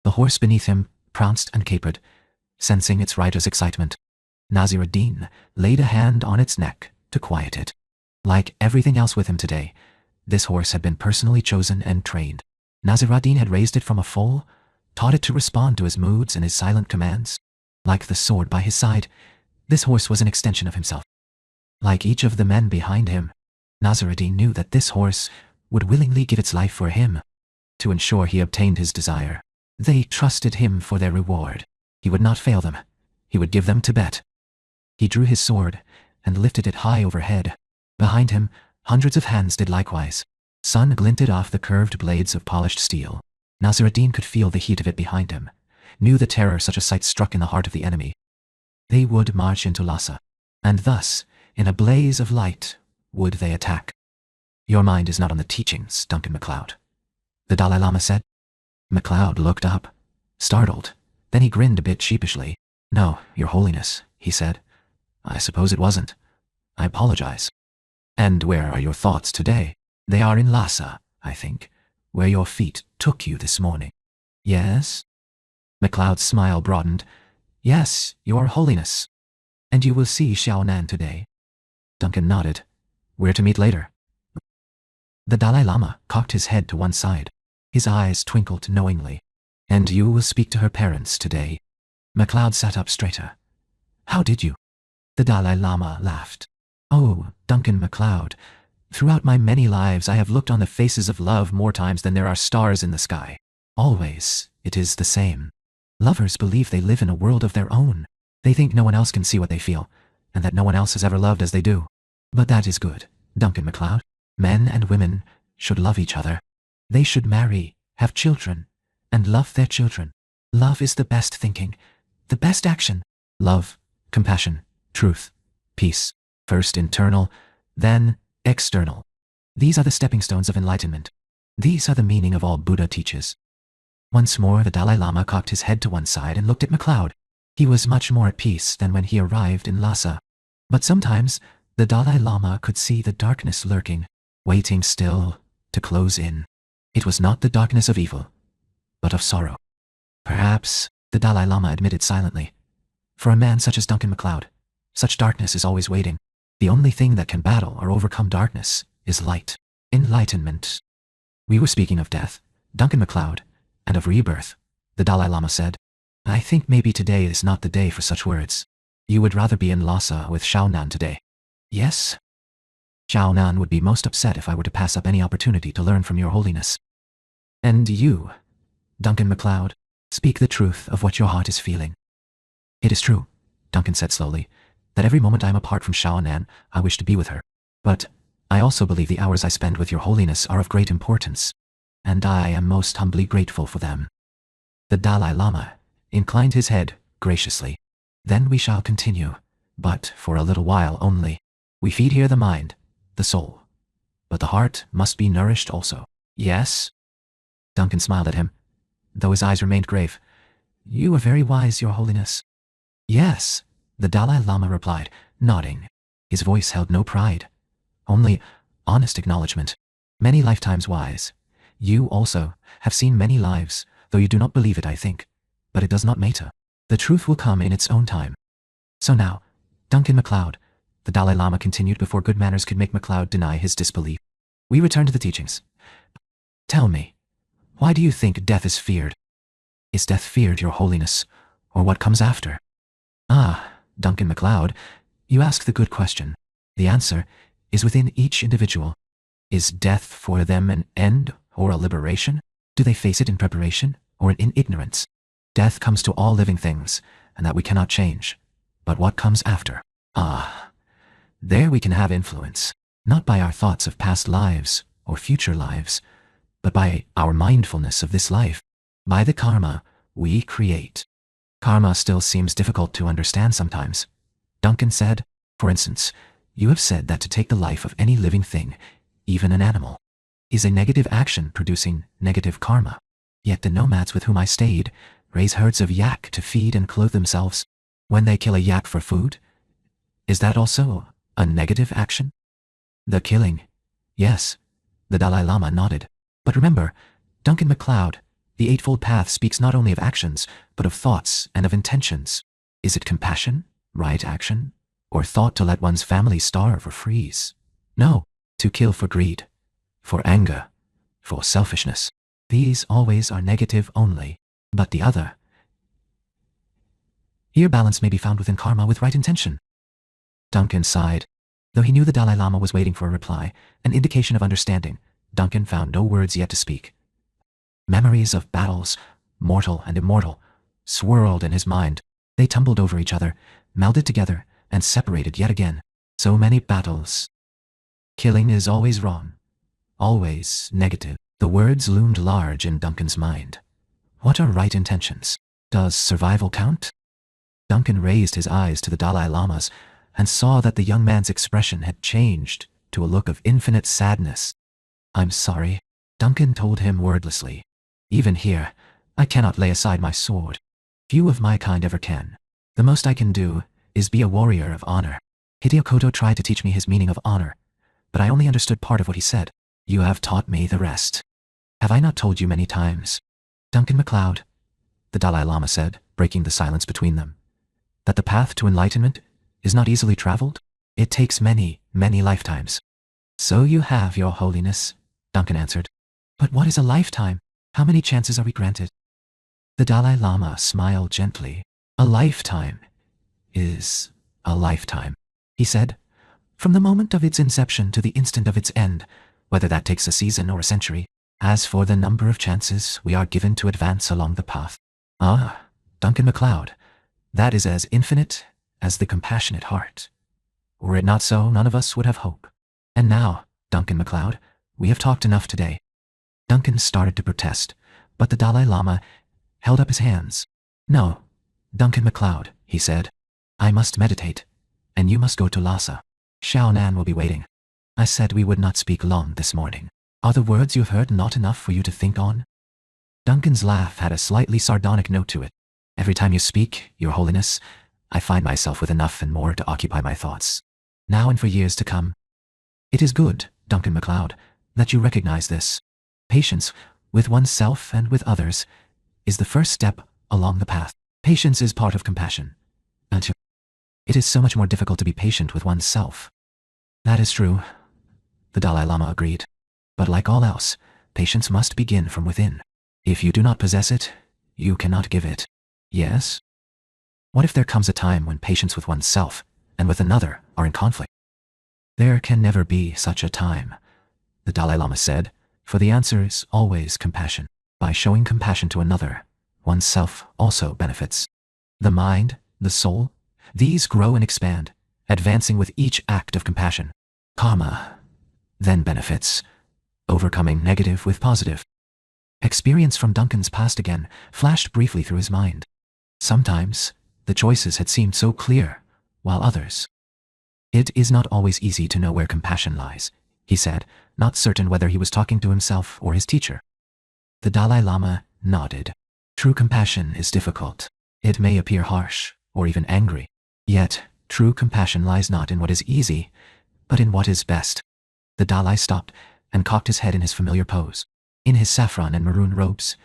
The horse beneath him pranced and capered, sensing its rider's excitement. Nasir-ad-Din laid a hand on its neck to quiet it. Like everything else with him today, this horse had been personally chosen and trained. Nasir-ad-Din had raised it from a foal, taught it to respond to his moods and his silent commands. Like the sword by his side, this horse was an extension of himself. Like each of the men behind him, Nasir-ad-Din knew that this horse would willingly give its life for him, to ensure he obtained his desire. They trusted him for their reward. He would not fail them. He would give them Tibet. He drew his sword and lifted it high overhead. Behind him, hundreds of hands did likewise. Sun glinted off the curved blades of polished steel. Nasir-ad-Din could feel the heat of it behind him. knew the terror such a sight struck in the heart of the enemy. They would march into Lhasa, and thus, in a blaze of light, would they attack. Your mind is not on the teachings, Duncan MacLeod, the Dalai Lama said. MacLeod looked up, startled. Then he grinned a bit sheepishly. No, Your Holiness, he said. I suppose it wasn't. I apologize. And where are your thoughts today? They are in Lhasa, I think, where your feet took you this morning. Yes? MacLeod's smile broadened. Yes, Your Holiness. And you will see Xiaonan today. Duncan nodded. We're to meet later. The Dalai Lama cocked his head to one side. His eyes twinkled knowingly. And you will speak to her parents today. MacLeod sat up straighter. How did you? The Dalai Lama laughed. Oh, Duncan MacLeod, throughout my many lives I have looked on the faces of love more times than there are stars in the sky. Always, it is the same. Lovers believe they live in a world of their own. They think no one else can see what they feel, and that no one else has ever loved as they do. But that is good, Duncan MacLeod. Men and women should love each other. They should marry, have children, and love their children. Love is the best thinking, the best action. Love, compassion, truth, peace. First internal, then external. These are the stepping stones of enlightenment. These are the meaning of all Buddha teaches. Once more the Dalai Lama cocked his head to one side and looked at MacLeod. He was much more at peace than when he arrived in Lhasa. But sometimes the Dalai Lama could see the darkness lurking, waiting still to close in. It was not the darkness of evil, but of sorrow. Perhaps, the Dalai Lama admitted silently. For a man such as Duncan MacLeod, such darkness is always waiting. The only thing that can battle or overcome darkness is light, enlightenment. We were speaking of death, Duncan MacLeod, and of rebirth, the Dalai Lama said. I think maybe today is not the day for such words. You would rather be in Lhasa with Xiaonan today. Yes? Xiaonan would be most upset if I were to pass up any opportunity to learn from Your Holiness. And you, Duncan MacLeod, speak the truth of what your heart is feeling. It is true, Duncan said slowly, that every moment I am apart from Xiaonan, I wish to be with her. But I also believe the hours I spend with Your Holiness are of great importance, and I am most humbly grateful for them. The Dalai Lama inclined his head graciously. Then we shall continue, but for a little while only. We feed here the mind, the soul, but the heart must be nourished also. Yes? Duncan smiled at him, though his eyes remained grave. You are very wise, Your Holiness. Yes, the Dalai Lama replied, nodding. His voice held no pride, only honest acknowledgement. Many lifetimes wise. You also have seen many lives, though you do not believe it, I think. But it does not matter. The truth will come in its own time. So now, Duncan MacLeod, the Dalai Lama continued before good manners could make MacLeod deny his disbelief. We return to the teachings. Tell me, why do you think death is feared? Is death feared, Your Holiness, or what comes after? Ah, Duncan MacLeod, you ask the good question. The answer is within each individual. Is death for them an end or a liberation? Do they face it in preparation or in ignorance? Death comes to all living things, and that we cannot change. But what comes after? Ah, there we can have influence, not by our thoughts of past lives or future lives, but by our mindfulness of this life, by the karma we create. Karma still seems difficult to understand sometimes. Duncan said, for instance, you have said that to take the life of any living thing, even an animal, is a negative action producing negative karma. Yet the nomads with whom I stayed raise herds of yak to feed and clothe themselves. When they kill a yak for food, is that also a negative action? The killing, yes, the Dalai Lama nodded. But remember, Duncan MacLeod, the Eightfold Path speaks not only of actions, but of thoughts and of intentions. Is it compassion, right action, or thought to let one's family starve or freeze? No, to kill for greed, for anger, for selfishness. These always are negative only, but the other. Here balance may be found within karma with right intention. Duncan sighed. Though he knew the Dalai Lama was waiting for a reply, an indication of understanding, Duncan found no words yet to speak. Memories of battles, mortal and immortal, swirled in his mind. They tumbled over each other, melded together, and separated yet again. So many battles. Killing is always wrong, always negative. The words loomed large in Duncan's mind. What are right intentions? Does survival count? Duncan raised his eyes to the Dalai Lama's and saw that the young man's expression had changed to a look of infinite sadness. I'm sorry, Duncan told him wordlessly. Even here, I cannot lay aside my sword. Few of my kind ever can. The most I can do is be a warrior of honor. Hideo tried to teach me his meaning of honor, but I only understood part of what he said. You have taught me the rest. Have I not told you many times? Duncan MacLeod, the Dalai Lama said, breaking the silence between them, that the path to enlightenment is not easily traveled? It takes many, many lifetimes. So you have, Your Holiness, Duncan answered. But what is a lifetime? How many chances are we granted? The Dalai Lama smiled gently. A lifetime is a lifetime, he said, from the moment of its inception to the instant of its end, whether that takes a season or a century. As for the number of chances we are given to advance along the path. Ah, Duncan MacLeod, that is as infinite as the compassionate heart. Were it not so, none of us would have hope. And now, Duncan MacLeod, we have talked enough today. Duncan started to protest, but the Dalai Lama held up his hands. No, Duncan MacLeod, he said. I must meditate, and you must go to Lhasa. Xiao Nan will be waiting. I said we would not speak long this morning. Are the words you have heard not enough for you to think on? Duncan's laugh had a slightly sardonic note to it. Every time you speak, Your Holiness, I find myself with enough and more to occupy my thoughts, now and for years to come. It is good, Duncan MacLeod, that you recognize this. Patience, with oneself and with others, is the first step along the path. Patience is part of compassion. And it is so much more difficult to be patient with oneself. That is true, the Dalai Lama agreed. But like all else, patience must begin from within. If you do not possess it, you cannot give it. Yes? What if there comes a time when patience with oneself and with another are in conflict? There can never be such a time, the Dalai Lama said, for the answer is always compassion. By showing compassion to another, oneself also benefits. The mind, the soul, these grow and expand, advancing with each act of compassion. Karma then benefits, overcoming negative with positive. Experience from Duncan's past again flashed briefly through his mind. Sometimes, the choices had seemed so clear, while others. It is not always easy to know where compassion lies, he said, not certain whether he was talking to himself or his teacher. The Dalai Lama nodded. True compassion is difficult. It may appear harsh, or even angry. Yet, true compassion lies not in what is easy, but in what is best. The Dalai stopped and cocked his head in his familiar pose. In his saffron and maroon robes,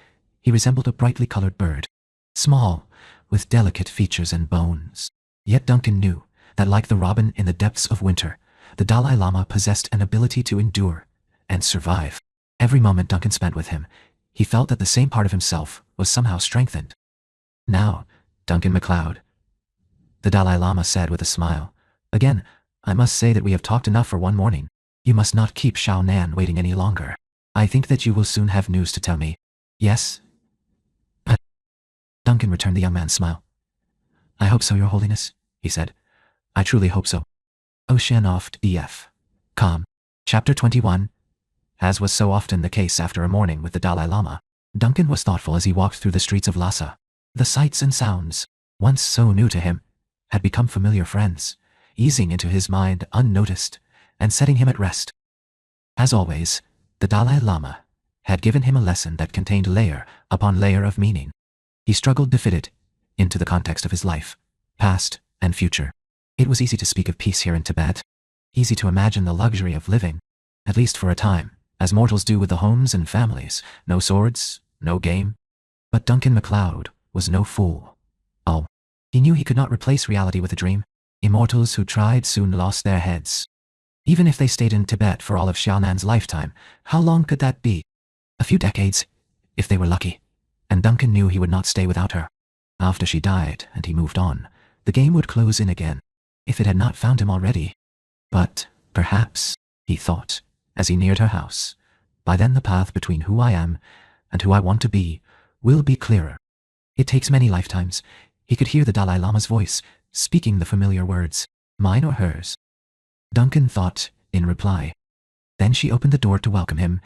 he resembled a brightly colored bird, small, with delicate features and bones. Yet Duncan knew that like the robin in the depths of winter, the Dalai Lama possessed an ability to endure and survive. Every moment Duncan spent with him, he felt that the same part of himself was somehow strengthened. Now, Duncan MacLeod, the Dalai Lama said with a smile, again, I must say that we have talked enough for one morning. You must not keep Xiao Nan waiting any longer. I think that you will soon have news to tell me. Yes? Duncan returned the young man's smile. I hope so, Your Holiness, he said. I truly hope so. Oceanoft.com. Chapter 21. As was so often the case after a morning with the Dalai Lama, Duncan was thoughtful as he walked through the streets of Lhasa. The sights and sounds, once so new to him, had become familiar friends, easing into his mind unnoticed and setting him at rest. As always, the Dalai Lama had given him a lesson that contained layer upon layer of meaning. He struggled to fit it into the context of his life, past and future. It was easy to speak of peace here in Tibet, easy to imagine the luxury of living, at least for a time, as mortals do with the homes and families, no swords, no game. But Duncan MacLeod was no fool. Oh, he knew he could not replace reality with a dream. Immortals who tried soon lost their heads. Even if they stayed in Tibet for all of Xiao Nan's lifetime, how long could that be? A few decades, if they were lucky. And Duncan knew he would not stay without her. After she died and he moved on, the game would close in again, if it had not found him already. But perhaps, he thought, as he neared her house, by then the path between who I am and who I want to be will be clearer. It takes many lifetimes. He could hear the Dalai Lama's voice, speaking the familiar words, mine or hers. Duncan thought in reply. Then she opened the door to welcome him,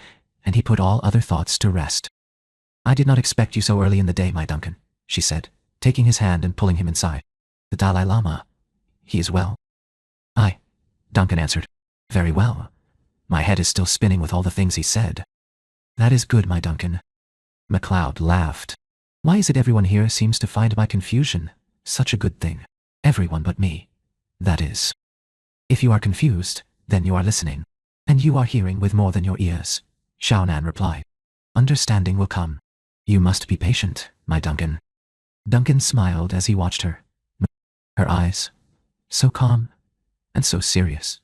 and he put all other thoughts to rest. I did not expect you so early in the day, my Duncan, she said, taking his hand and pulling him inside. The Dalai Lama. He is well? Aye, Duncan answered. Very well. My head is still spinning with all the things he said. That is good, my Duncan. MacLeod laughed. Why is it everyone here seems to find my confusion such a good thing? Everyone but me. That is. If you are confused, then you are listening. And you are hearing with more than your ears, Xiaonan replied. Understanding will come. You must be patient, my Duncan. Duncan smiled as he watched her. Her eyes, so calm and so serious.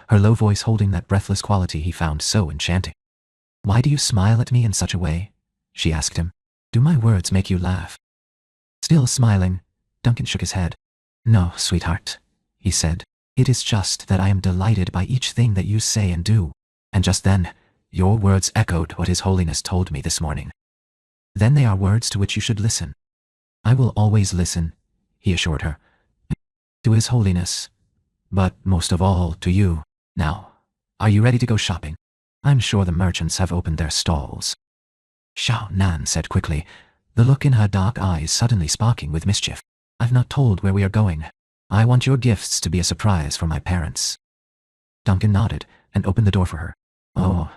Her low voice holding that breathless quality he found so enchanting. Why do you smile at me in such a way? She asked him. Do my words make you laugh? Still smiling, Duncan shook his head. No, sweetheart, he said. It is just that I am delighted by each thing that you say and do. And just then, your words echoed what His Holiness told me this morning. Then they are words to which you should listen. I will always listen, he assured her. To His Holiness, but most of all to you. Now, are you ready to go shopping? I'm sure the merchants have opened their stalls. Xiaonan said quickly, the look in her dark eyes suddenly sparking with mischief. I've not told where we are going. I want your gifts to be a surprise for my parents. Duncan nodded and opened the door for her. Oh,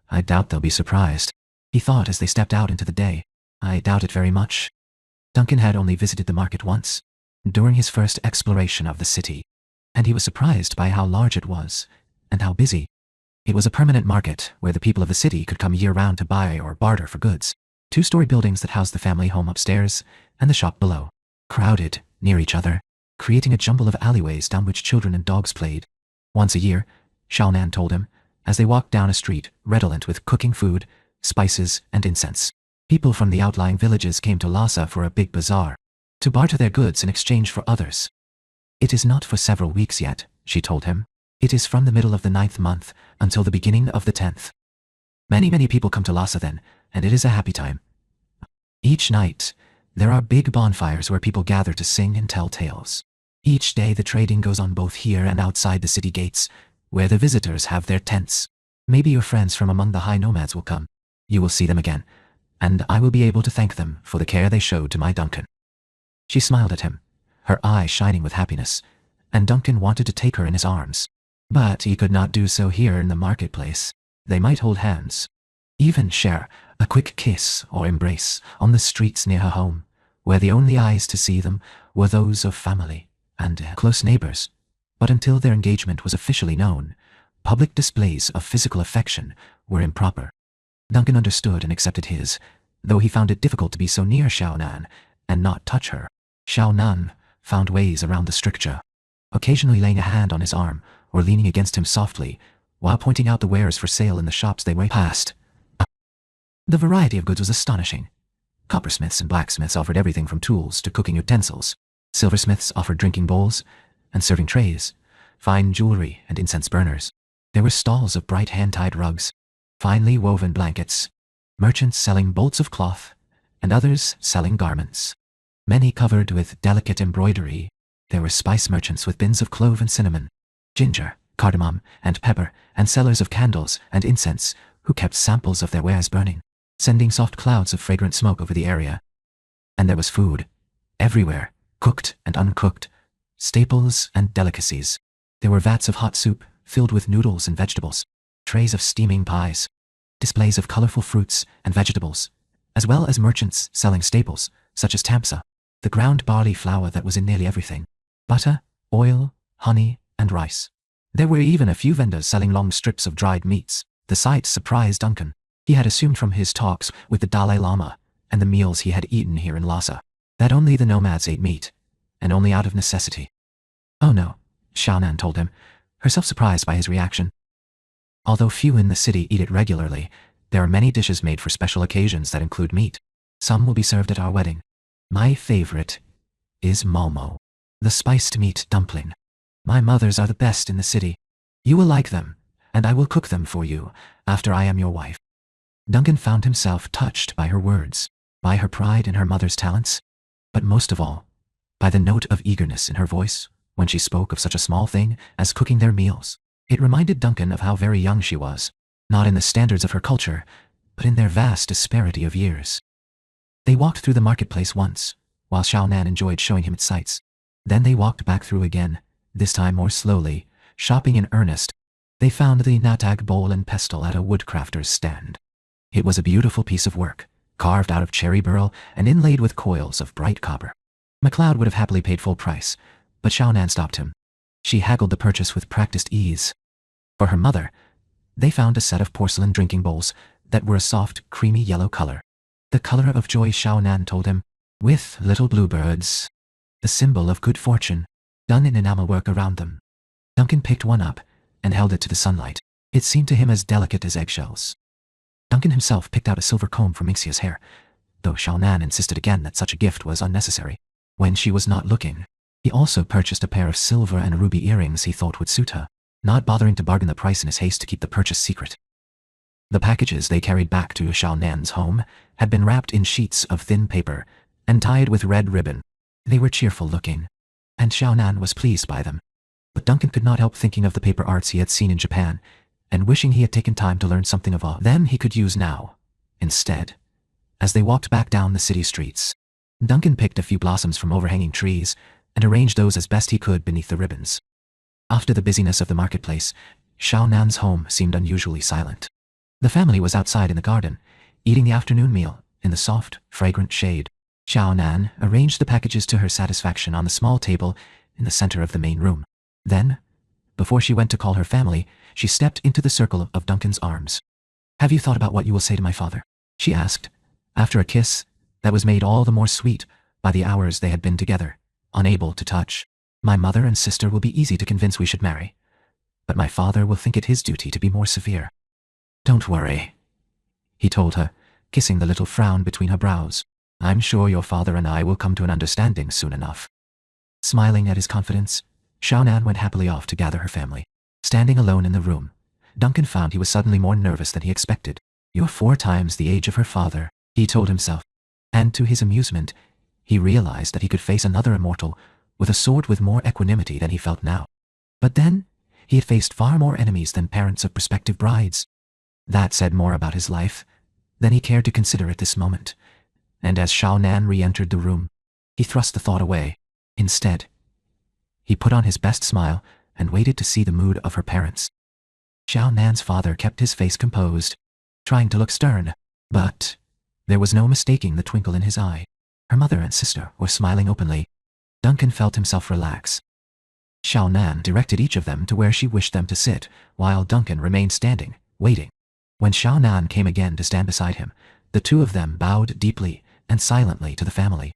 I doubt they'll be surprised, he thought as they stepped out into the day. I doubt it very much. Duncan had only visited the market once, during his first exploration of the city, and he was surprised by how large it was, and how busy. It was a permanent market where the people of the city could come year-round to buy or barter for goods. 2-story buildings that housed the family home upstairs and the shop below, crowded near each other, creating a jumble of alleyways down which children and dogs played. Once a year, Xiaonan told him, as they walked down a street redolent with cooking food, spices, and incense. People from the outlying villages came to Lhasa for a big bazaar, to barter their goods in exchange for others. It is not for several weeks yet, she told him. It is from the middle of the 9th month until the beginning of the 10th. Many people come to Lhasa then, and it is a happy time. Each night, there are big bonfires where people gather to sing and tell tales. Each day the trading goes on both here and outside the city gates, where the visitors have their tents. Maybe your friends from among the high nomads will come. You will see them again, and I will be able to thank them for the care they showed to my Duncan. She smiled at him, her eyes shining with happiness, and Duncan wanted to take her in his arms. But he could not do so here in the marketplace. They might hold hands, even share a quick kiss or embrace on the streets near her home, where the only eyes to see them were those of family and close neighbors. But until their engagement was officially known, public displays of physical affection were improper. Duncan understood and accepted his, though he found it difficult to be so near Xiaonan and not touch her. Xiaonan found ways around the stricture, occasionally laying a hand on his arm or leaning against him softly, while pointing out the wares for sale in the shops they went past. The variety of goods was astonishing. Coppersmiths and blacksmiths offered everything from tools to cooking utensils. Silversmiths offered drinking bowls and serving trays, fine jewelry and incense burners. There were stalls of bright hand-tied rugs, finely woven blankets, merchants selling bolts of cloth, and others selling garments, many covered with delicate embroidery. There were spice merchants with bins of clove and cinnamon, ginger, cardamom, and pepper, and sellers of candles and incense who kept samples of their wares burning, sending soft clouds of fragrant smoke over the area. And there was food, everywhere, cooked and uncooked, staples and delicacies. There were vats of hot soup filled with noodles and vegetables, trays of steaming pies, displays of colorful fruits and vegetables, as well as merchants selling staples such as tamsa, the ground barley flour that was in nearly everything, butter, oil, honey, and rice. There were even a few vendors selling long strips of dried meats. The sight surprised Duncan. He had assumed from his talks with the Dalai Lama and the meals he had eaten here in Lhasa that only the nomads ate meat, and only out of necessity. Oh no, Xiaonan told him, herself surprised by his reaction. Although few in the city eat it regularly, there are many dishes made for special occasions that include meat. Some will be served at our wedding. My favorite is malmo, the spiced meat dumpling. My mother's are the best in the city. You will like them, and I will cook them for you after I am your wife. Duncan found himself touched by her words, by her pride in her mother's talents, but most of all, by the note of eagerness in her voice when she spoke of such a small thing as cooking their meals. It reminded Duncan of how very young she was, not in the standards of her culture, but in their vast disparity of years. They walked through the marketplace once, while Xiao Nan enjoyed showing him its sights. Then they walked back through again, this time more slowly, shopping in earnest. They found the natag bowl and pestle at a woodcrafter's stand. It was a beautiful piece of work, carved out of cherry burl and inlaid with coils of bright copper. MacLeod would have happily paid full price, but Xiao Nan stopped him. She haggled the purchase with practiced ease. For her mother, they found a set of porcelain drinking bowls that were a soft, creamy yellow color. The color of joy, Xiao Nan told him, with little bluebirds, the symbol of good fortune, done in enamel work around them. Duncan picked one up and held it to the sunlight. It seemed to him as delicate as eggshells. Duncan himself picked out a silver comb for Minxia's hair, though Xiao Nan insisted again that such a gift was unnecessary. When she was not looking, he also purchased a pair of silver and ruby earrings he thought would suit her, not bothering to bargain the price in his haste to keep the purchase secret. The packages they carried back to Xiao Nan's home had been wrapped in sheets of thin paper and tied with red ribbon. They were cheerful looking, and Xiao Nan was pleased by them. But Duncan could not help thinking of the paper arts he had seen in Japan, and wishing he had taken time to learn something of them he could use now. Instead, as they walked back down the city streets, Duncan picked a few blossoms from overhanging trees and arranged those as best he could beneath the ribbons. After the busyness of the marketplace, Xiao Nan's home seemed unusually silent. The family was outside in the garden, eating the afternoon meal in the soft, fragrant shade. Xiao Nan arranged the packages to her satisfaction on the small table in the center of the main room. Then, before she went to call her family, she stepped into the circle of Duncan's arms. "Have you thought about what you will say to my father?" she asked, after a kiss that was made all the more sweet by the hours they had been together, unable to touch. "My mother and sister will be easy to convince we should marry, but my father will think it his duty to be more severe." "Don't worry," he told her, kissing the little frown between her brows. "I'm sure your father and I will come to an understanding soon enough." Smiling at his confidence, Xiao Nan went happily off to gather her family. Standing alone in the room, Duncan found he was suddenly more nervous than he expected. "You're 4 times the age of her father," he told himself. And to his amusement, he realized that he could face another immortal with a sword with more equanimity than he felt now. But then, he had faced far more enemies than parents of prospective brides. That said more about his life than he cared to consider at this moment, and as Xiao Nan re-entered the room, he thrust the thought away. Instead, he put on his best smile and waited to see the mood of her parents. Xiao Nan's father kept his face composed, trying to look stern, but there was no mistaking the twinkle in his eye. Her mother and sister were smiling openly. Duncan felt himself relax. Xiao Nan directed each of them to where she wished them to sit, while Duncan remained standing, waiting. When Xiao Nan came again to stand beside him, the two of them bowed deeply and silently to the family.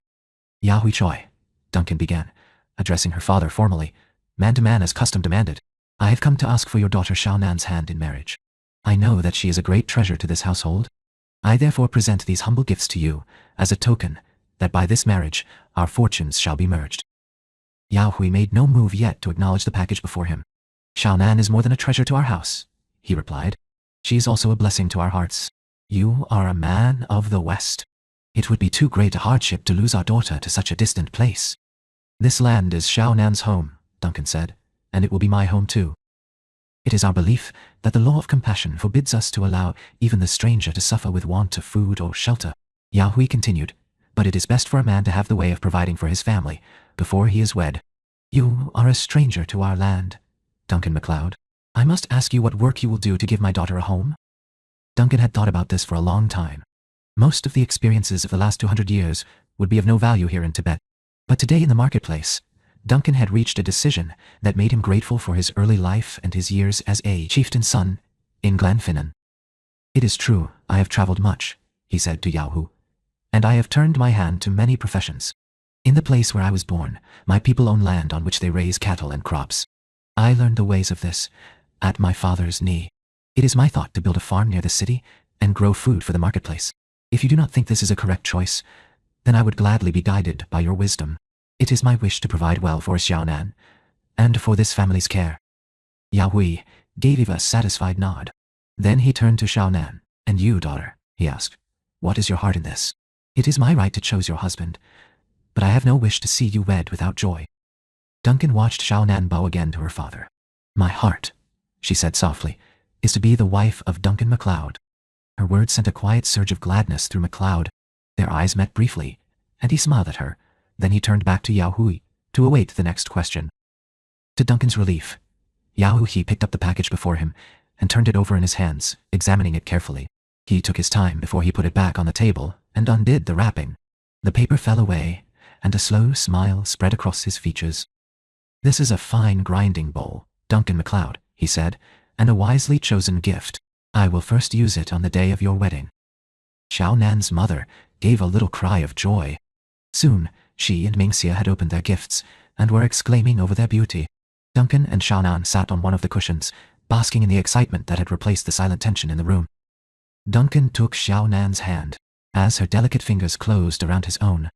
"Ya Hui Choi," Duncan began, addressing her father formally, man to man as custom demanded. "I have come to ask for your daughter Xiao Nan's hand in marriage. I know that she is a great treasure to this household. I therefore present these humble gifts to you as a token that by this marriage our fortunes shall be merged." Yao Hui made no move yet to acknowledge the package before him. "Xiao Nan is more than a treasure to our house," he replied. "She is also a blessing to our hearts. You are a man of the West. It would be too great a hardship to lose our daughter to such a distant place." "This land is Xiao Nan's home," Duncan said, "and it will be my home too. It is our belief that the law of compassion forbids us to allow even the stranger to suffer with want of food or shelter." Yao Hui continued, "But it is best for a man to have the way of providing for his family before he is wed. You are a stranger to our land, Duncan MacLeod. I must ask you what work you will do to give my daughter a home?" Duncan had thought about this for a long time. Most of the experiences of the last 200 years would be of no value here in Tibet. But today in the marketplace, Duncan had reached a decision that made him grateful for his early life and his years as a chieftain's son in Glenfinnan. "It is true, I have traveled much," he said to Yao Hu, "and I have turned my hand to many professions. In the place where I was born, my people own land on which they raise cattle and crops. I learned the ways of this at my father's knee. It is my thought to build a farm near the city and grow food for the marketplace. If you do not think this is a correct choice, then I would gladly be guided by your wisdom. It is my wish to provide well for Xiao Nan, and for this family's care." Yao Hui gave a satisfied nod. Then he turned to Xiao Nan. "And you, daughter," he asked, "what is your heart in this? It is my right to choose your husband, but I have no wish to see you wed without joy." Duncan watched Xiao Nan bow again to her father. "My heart," she said softly, "is to be the wife of Duncan MacLeod." Her words sent a quiet surge of gladness through MacLeod. Their eyes met briefly, and he smiled at her, Then he turned back to Yao Hui to await the next question. To Duncan's relief, Yao Hui picked up the package before him and turned it over in his hands, examining it carefully. He took his time before he put it back on the table and undid the wrapping. The paper fell away, and a slow smile spread across his features. "This is a fine grinding bowl, Duncan MacLeod," he said, "and a wisely chosen gift. I will first use it on the day of your wedding." Xiao Nan's mother gave a little cry of joy. Soon, she and Mingxia had opened their gifts and were exclaiming over their beauty. Duncan and Xiao Nan sat on one of the cushions, basking in the excitement that had replaced the silent tension in the room. Duncan took Xiao Nan's hand. As her delicate fingers closed around his own,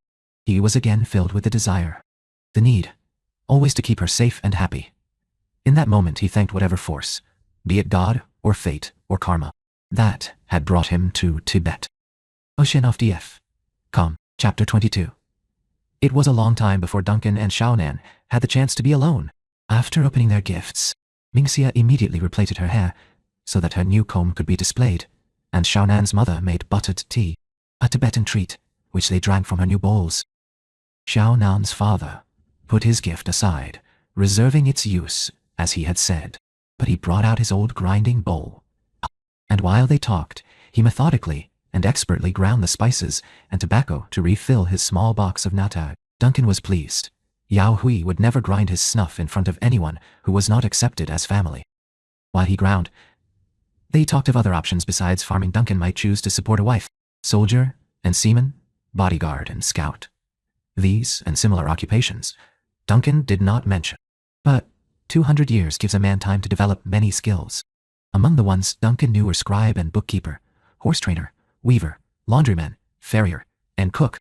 he was again filled with the desire, the need, always to keep her safe and happy. In that moment he thanked whatever force, be it God or fate or karma, that had brought him to Tibet. Audiobook. Chapter 22. It was a long time before Duncan and Xiao Nan had the chance to be alone. After opening their gifts, Mingxia immediately replaited her hair so that her new comb could be displayed, and Xiao Nan's mother made buttered tea, a Tibetan treat, which they drank from her new bowls. Xiao Nan's father put his gift aside, reserving its use, as he had said, but he brought out his old grinding bowl. And while they talked, he methodically and expertly ground the spices and tobacco to refill his small box of natag. Duncan was pleased. Yao Hui would never grind his snuff in front of anyone who was not accepted as family. While he ground, they talked of other options besides farming. Duncan might choose to support a wife, soldier and seaman, bodyguard and scout. These and similar occupations Duncan did not mention. But 200 years gives a man time to develop many skills. Among the ones Duncan knew were scribe and bookkeeper, horse trainer, weaver, laundryman, farrier, and cook.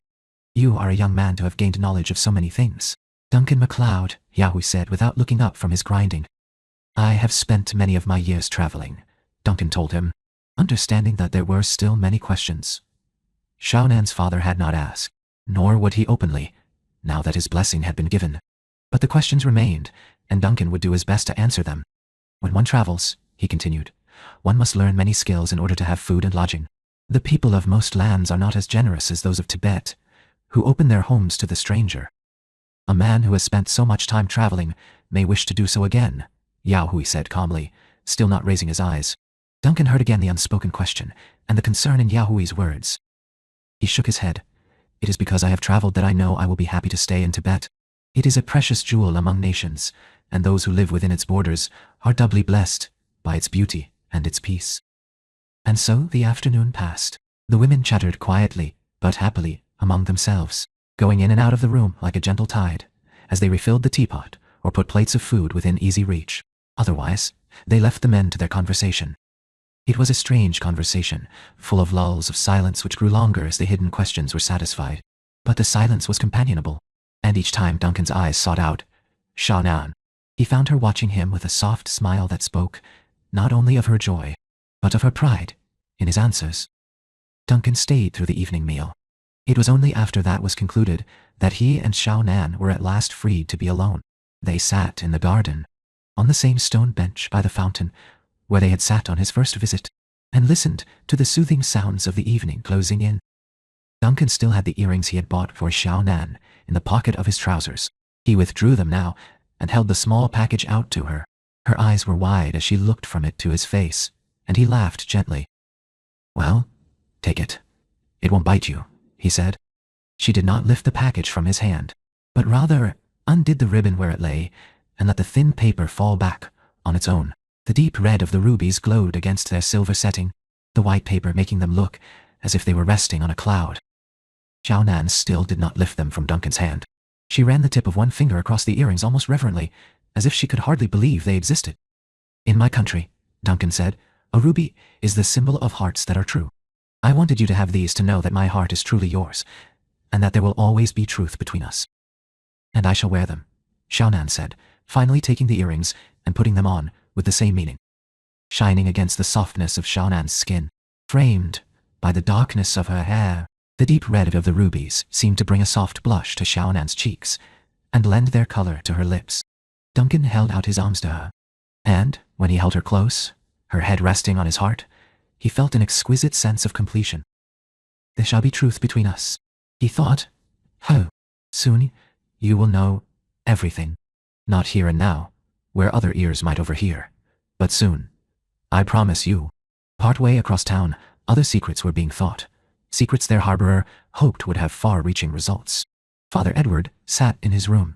"You are a young man to have gained knowledge of so many things, Duncan MacLeod," Yao Hui said without looking up from his grinding. "I have spent many of my years traveling," Duncan told him, understanding that there were still many questions Xiao Nan's father had not asked, nor would he openly, now that his blessing had been given. But the questions remained, and Duncan would do his best to answer them. "When one travels," he continued, "one must learn many skills in order to have food and lodging. The people of most lands are not as generous as those of Tibet, who open their homes to the stranger. A man who has spent so much time traveling may wish to do so again," Yao Hui said calmly, still not raising his eyes. Duncan heard again the unspoken question and the concern in Yao Hui's words. He shook his head. "It is because I have traveled that I know I will be happy to stay in Tibet. It is a precious jewel among nations, and those who live within its borders are doubly blessed by its beauty and its peace." And so the afternoon passed. The women chattered quietly, but happily, among themselves, going in and out of the room like a gentle tide, as they refilled the teapot or put plates of food within easy reach. Otherwise, they left the men to their conversation. It was a strange conversation, full of lulls of silence which grew longer as the hidden questions were satisfied. But the silence was companionable, and each time Duncan's eyes sought out Xiao Nan, he found her watching him with a soft smile that spoke not only of her joy, but of her pride in his answers. Duncan stayed through the evening meal. It was only after that was concluded that he and Xiao Nan were at last freed to be alone. They sat in the garden, on the same stone bench by the fountain where they had sat on his first visit, and listened to the soothing sounds of the evening closing in. Duncan still had the earrings he had bought for Xiao Nan in the pocket of his trousers. He withdrew them now and held the small package out to her. Her eyes were wide as she looked from it to his face, and he laughed gently. "Well, take it. It won't bite you," he said. She did not lift the package from his hand, but rather undid the ribbon where it lay and let the thin paper fall back on its own. The deep red of the rubies glowed against their silver setting, the white paper making them look as if they were resting on a cloud. Xiao Nan still did not lift them from Duncan's hand. She ran the tip of one finger across the earrings almost reverently, as if she could hardly believe they existed. "In my country," Duncan said, "a ruby is the symbol of hearts that are true. I wanted you to have these to know that my heart is truly yours, and that there will always be truth between us." "And I shall wear them," Xiao Nan said, finally taking the earrings and putting them on with the same meaning. Shining against the softness of Xiao Nan's skin, framed by the darkness of her hair, the deep red of the rubies seemed to bring a soft blush to Xiao Nan's cheeks and lend their color to her lips. Duncan held out his arms to her, and when he held her close, her head resting on his heart, he felt an exquisite sense of completion. "There shall be truth between us," he thought. "Oh, Soon, you will know everything. Not here and now, where other ears might overhear, but soon. I promise you. Partway across town, other secrets were being thought. Secrets their harborer hoped would have far-reaching results. Father Edward sat in his room,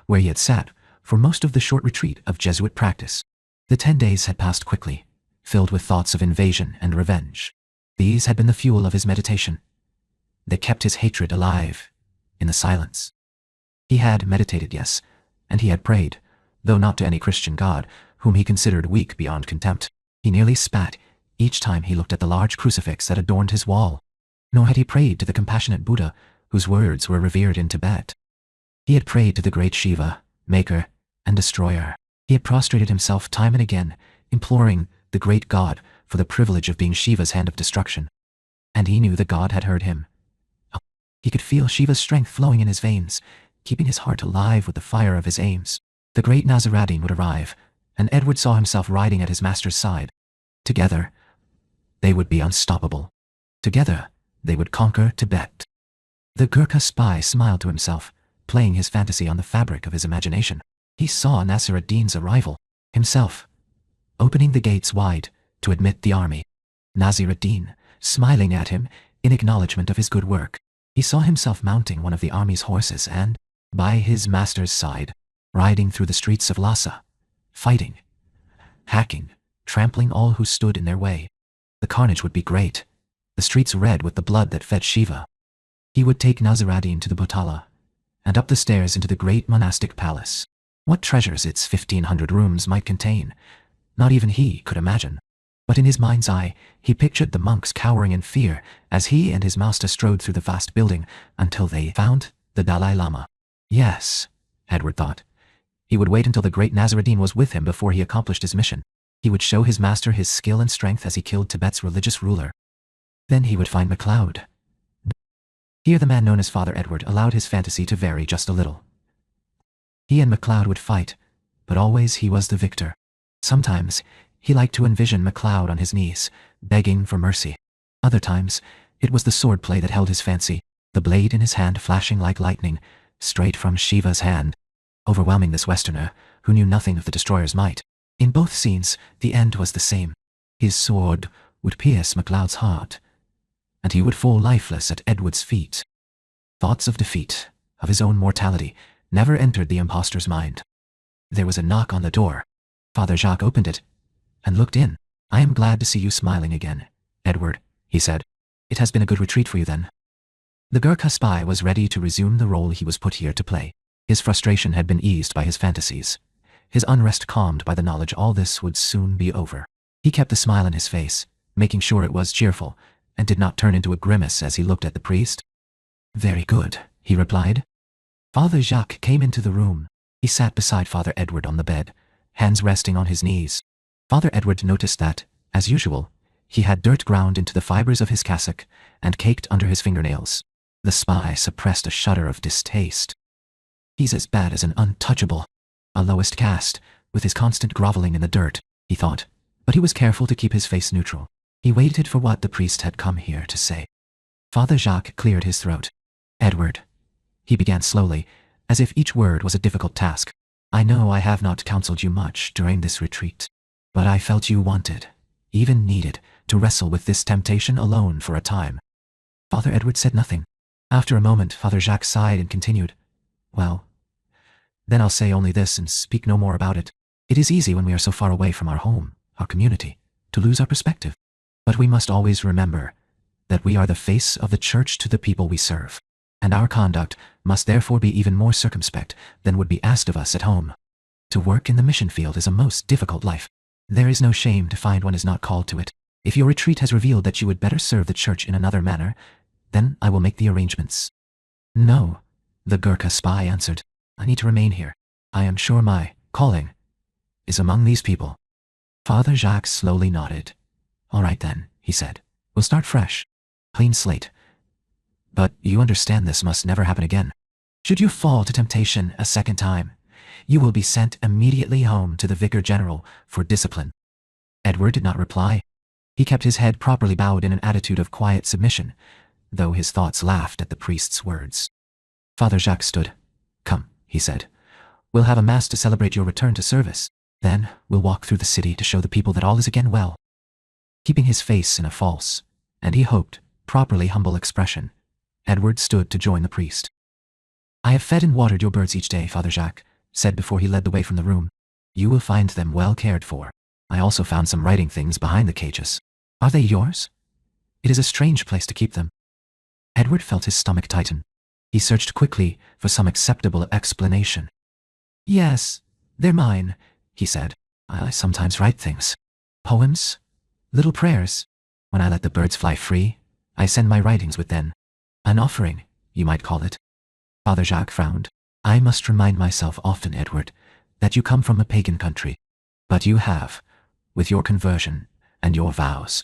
where he had sat for most of the short retreat of Jesuit practice. The 10 days had passed quickly, filled with thoughts of invasion and revenge. These had been the fuel of his meditation. They kept his hatred alive in the silence. He had meditated, yes, and he had prayed, though not to any Christian god, whom he considered weak beyond contempt. He nearly spat each time he looked at the large crucifix that adorned his wall. Nor had he prayed to the compassionate Buddha, whose words were revered in Tibet. He had prayed to the great Shiva, maker and destroyer. He had prostrated himself time and again, imploring the great God for the privilege of being Shiva's hand of destruction. And he knew the God had heard him. He could feel Shiva's strength flowing in his veins, keeping his heart alive with the fire of his aims. The great Nazaradin would arrive, and Edward saw himself riding at his master's side. Together, they would be unstoppable. Together, they would conquer Tibet. The Gurkha spy smiled to himself, playing his fantasy on the fabric of his imagination. He saw Nasir-ad-Din's arrival, himself, opening the gates wide to admit the army. Nasir-ad-Din, smiling at him in acknowledgement of his good work. He saw himself mounting one of the army's horses and, by his master's side, riding through the streets of Lhasa, fighting, hacking, trampling all who stood in their way. The carnage would be great, the streets red with the blood that fed Shiva. He would take Nasir-ad-Din to the Potala, and up the stairs into the great monastic palace. What treasures its 1,500 rooms might contain, not even he could imagine. But in his mind's eye, he pictured the monks cowering in fear as he and his master strode through the vast building until they found the Dalai Lama. Yes, Edward thought. He would wait until the great Nasir-ad-Din was with him before he accomplished his mission. He would show his master his skill and strength as he killed Tibet's religious ruler. Then he would find MacLeod. Here the man known as Father Edward allowed his fantasy to vary just a little. He and MacLeod would fight, but always he was the victor. Sometimes, he liked to envision MacLeod on his knees, begging for mercy. Other times, it was the swordplay that held his fancy, the blade in his hand flashing like lightning, straight from Shiva's hand, overwhelming this Westerner, who knew nothing of the destroyer's might. In both scenes, the end was the same. His sword would pierce MacLeod's heart, and he would fall lifeless at Edward's feet. Thoughts of defeat, of his own mortality, never entered the impostor's mind. There was a knock on the door. Father Jacques opened it and looked in. "I am glad to see you smiling again, Edward," he said. "It has been a good retreat for you then." The Gurkha spy was ready to resume the role he was put here to play. His frustration had been eased by his fantasies, his unrest calmed by the knowledge all this would soon be over. He kept the smile on his face, making sure it was cheerful, and did not turn into a grimace as he looked at the priest. "Very good," he replied. Father Jacques came into the room. He sat beside Father Edward on the bed, hands resting on his knees. Father Edward noticed that, as usual, he had dirt ground into the fibers of his cassock and caked under his fingernails. The spy suppressed a shudder of distaste. "He's as bad as an untouchable, a lowest caste, with his constant groveling in the dirt," he thought, but he was careful to keep his face neutral. He waited for what the priest had come here to say. Father Jacques cleared his throat. "Edward," he began slowly, as if each word was a difficult task. "I know I have not counseled you much during this retreat, but I felt you wanted, even needed, to wrestle with this temptation alone for a time." Father Edward said nothing. After a moment, Father Jacques sighed and continued, "Well, then I'll say only this and speak no more about it. It is easy when we are so far away from our home, our community, to lose our perspective. But we must always remember that we are the face of the church to the people we serve, and our conduct must therefore be even more circumspect than would be asked of us at home. To work in the mission field is a most difficult life. There is no shame to find one is not called to it. If your retreat has revealed that you would better serve the church in another manner, then I will make the arrangements." "No," the Gurkha spy answered. "I need to remain here. I am sure my calling is among these people." Father Jacques slowly nodded. "All right then," he said. "We'll start fresh. Clean slate. But you understand this must never happen again. Should you fall to temptation a second time, you will be sent immediately home to the Vicar General for discipline." Edward did not reply. He kept his head properly bowed in an attitude of quiet submission, though his thoughts laughed at the priest's words. Father Jacques stood. "Come," he said. "We'll have a mass to celebrate your return to service. Then we'll walk through the city to show the people that all is again well." Keeping his face in a false, and he hoped, properly humble expression, Edward stood to join the priest. "I have fed and watered your birds each day," Father Jacques said before he led the way from the room. "You will find them well cared for. I also found some writing things behind the cages. Are they yours? It is a strange place to keep them." Edward felt his stomach tighten. He searched quickly for some acceptable explanation. "Yes, they're mine," he said. "I sometimes write things. Poems, little prayers. When I let the birds fly free, I send my writings with them. An offering, you might call it." Father Jacques frowned. "I must remind myself often, Edward, that you come from a pagan country. But you have, with your conversion and your vows,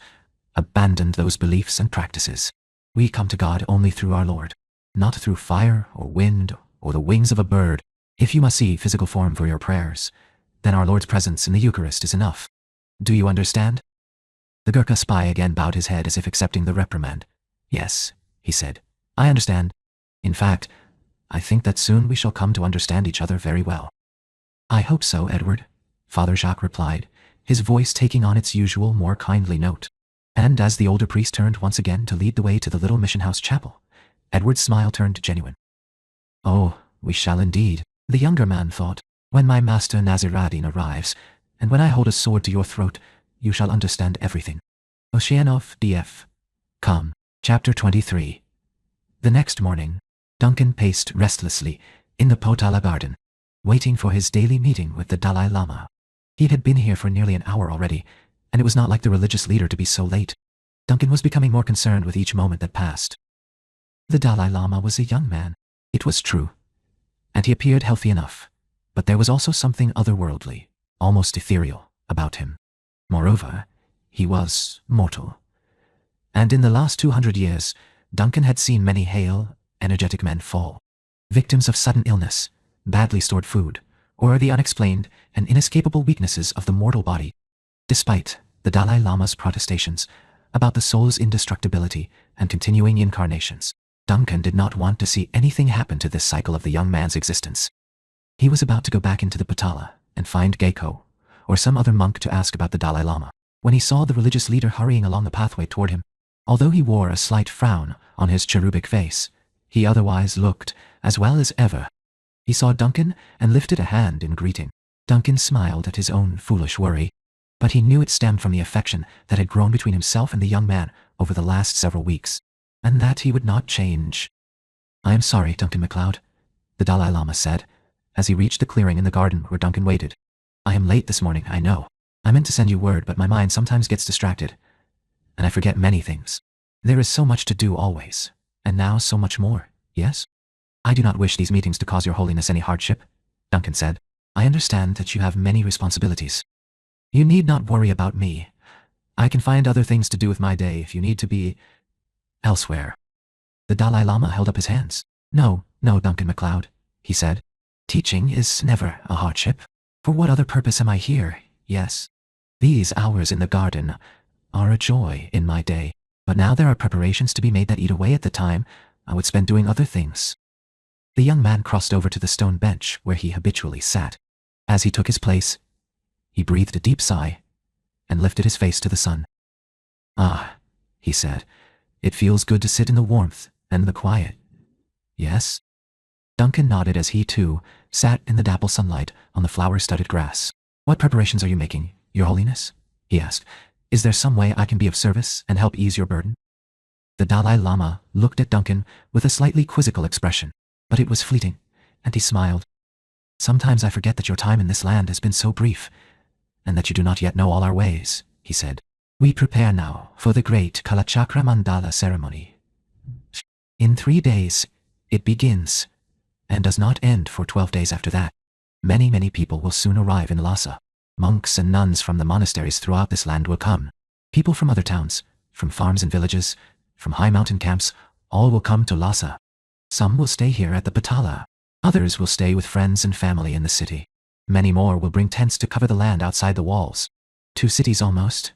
abandoned those beliefs and practices. We come to God only through our Lord, not through fire or wind or the wings of a bird. If you must see physical form for your prayers, then our Lord's presence in the Eucharist is enough. Do you understand?" The Gurkha spy again bowed his head as if accepting the reprimand. "Yes," he said, "I understand. In fact, I think that soon we shall come to understand each other very well." "I hope so, Edward," Father Jacques replied, his voice taking on its usual, more kindly note. And as the older priest turned once again to lead the way to the little mission house chapel, Edward's smile turned genuine. "Oh, we shall indeed," the younger man thought, "when my master Naziradin arrives, and when I hold a sword to your throat, you shall understand everything." Oceanov DF. Com. Chapter 23. The next morning, Duncan paced restlessly in the Potala garden, waiting for his daily meeting with the Dalai Lama. He had been here for nearly an hour already, and it was not like the religious leader to be so late. Duncan was becoming more concerned with each moment that passed. The Dalai Lama was a young man, it was true, and he appeared healthy enough, but there was also something otherworldly, almost ethereal, about him. Moreover, he was mortal. And in the last 200 years, Duncan had seen many hale, energetic men fall, victims of sudden illness, badly stored food, or the unexplained and inescapable weaknesses of the mortal body. Despite the Dalai Lama's protestations about the soul's indestructibility and continuing incarnations, Duncan did not want to see anything happen to this cycle of the young man's existence. He was about to go back into the Potala and find Geiko, or some other monk to ask about the Dalai Lama, when he saw the religious leader hurrying along the pathway toward him. Although he wore a slight frown on his cherubic face, he otherwise looked as well as ever. He saw Duncan and lifted a hand in greeting. Duncan smiled at his own foolish worry, but he knew it stemmed from the affection that had grown between himself and the young man over the last several weeks, and that he would not change. "I am sorry, Duncan MacLeod," the Dalai Lama said, as he reached the clearing in the garden where Duncan waited. "I am late this morning, I know. I meant to send you word, but my mind sometimes gets distracted, and I forget many things. There is so much to do always, and now so much more, yes? I do not wish these meetings to cause your holiness any hardship," Duncan said. "I understand that you have many responsibilities. You need not worry about me. I can find other things to do with my day if you need to be elsewhere." The Dalai Lama held up his hands. No, Duncan MacLeod," he said. "Teaching is never a hardship. For what other purpose am I here? Yes. These hours in the garden are a joy in my day, but now there are preparations to be made that eat away at the time I would spend doing other things." The young man crossed over to the stone bench where he habitually sat. As he took his place, he breathed a deep sigh and lifted his face to the sun. "Ah," he said, "it feels good to sit in the warmth and the quiet. Yes?" Duncan nodded as he, too, sat in the dapple sunlight on the flower-studded grass. "What preparations are you making, Your Holiness?" he asked. "Is there some way I can be of service and help ease your burden?" The Dalai Lama looked at Duncan with a slightly quizzical expression, but it was fleeting, and he smiled. "Sometimes I forget that your time in this land has been so brief, and that you do not yet know all our ways," he said. "We prepare now for the great Kalachakra Mandala ceremony. In 3 days, it begins, and does not end for 12 days after that. Many people will soon arrive in Lhasa. Monks and nuns from the monasteries throughout this land will come. People from other towns, from farms and villages, from high mountain camps, all will come to Lhasa. Some will stay here at the Potala. Others will stay with friends and family in the city. Many more will bring tents to cover the land outside the walls. 2 cities almost,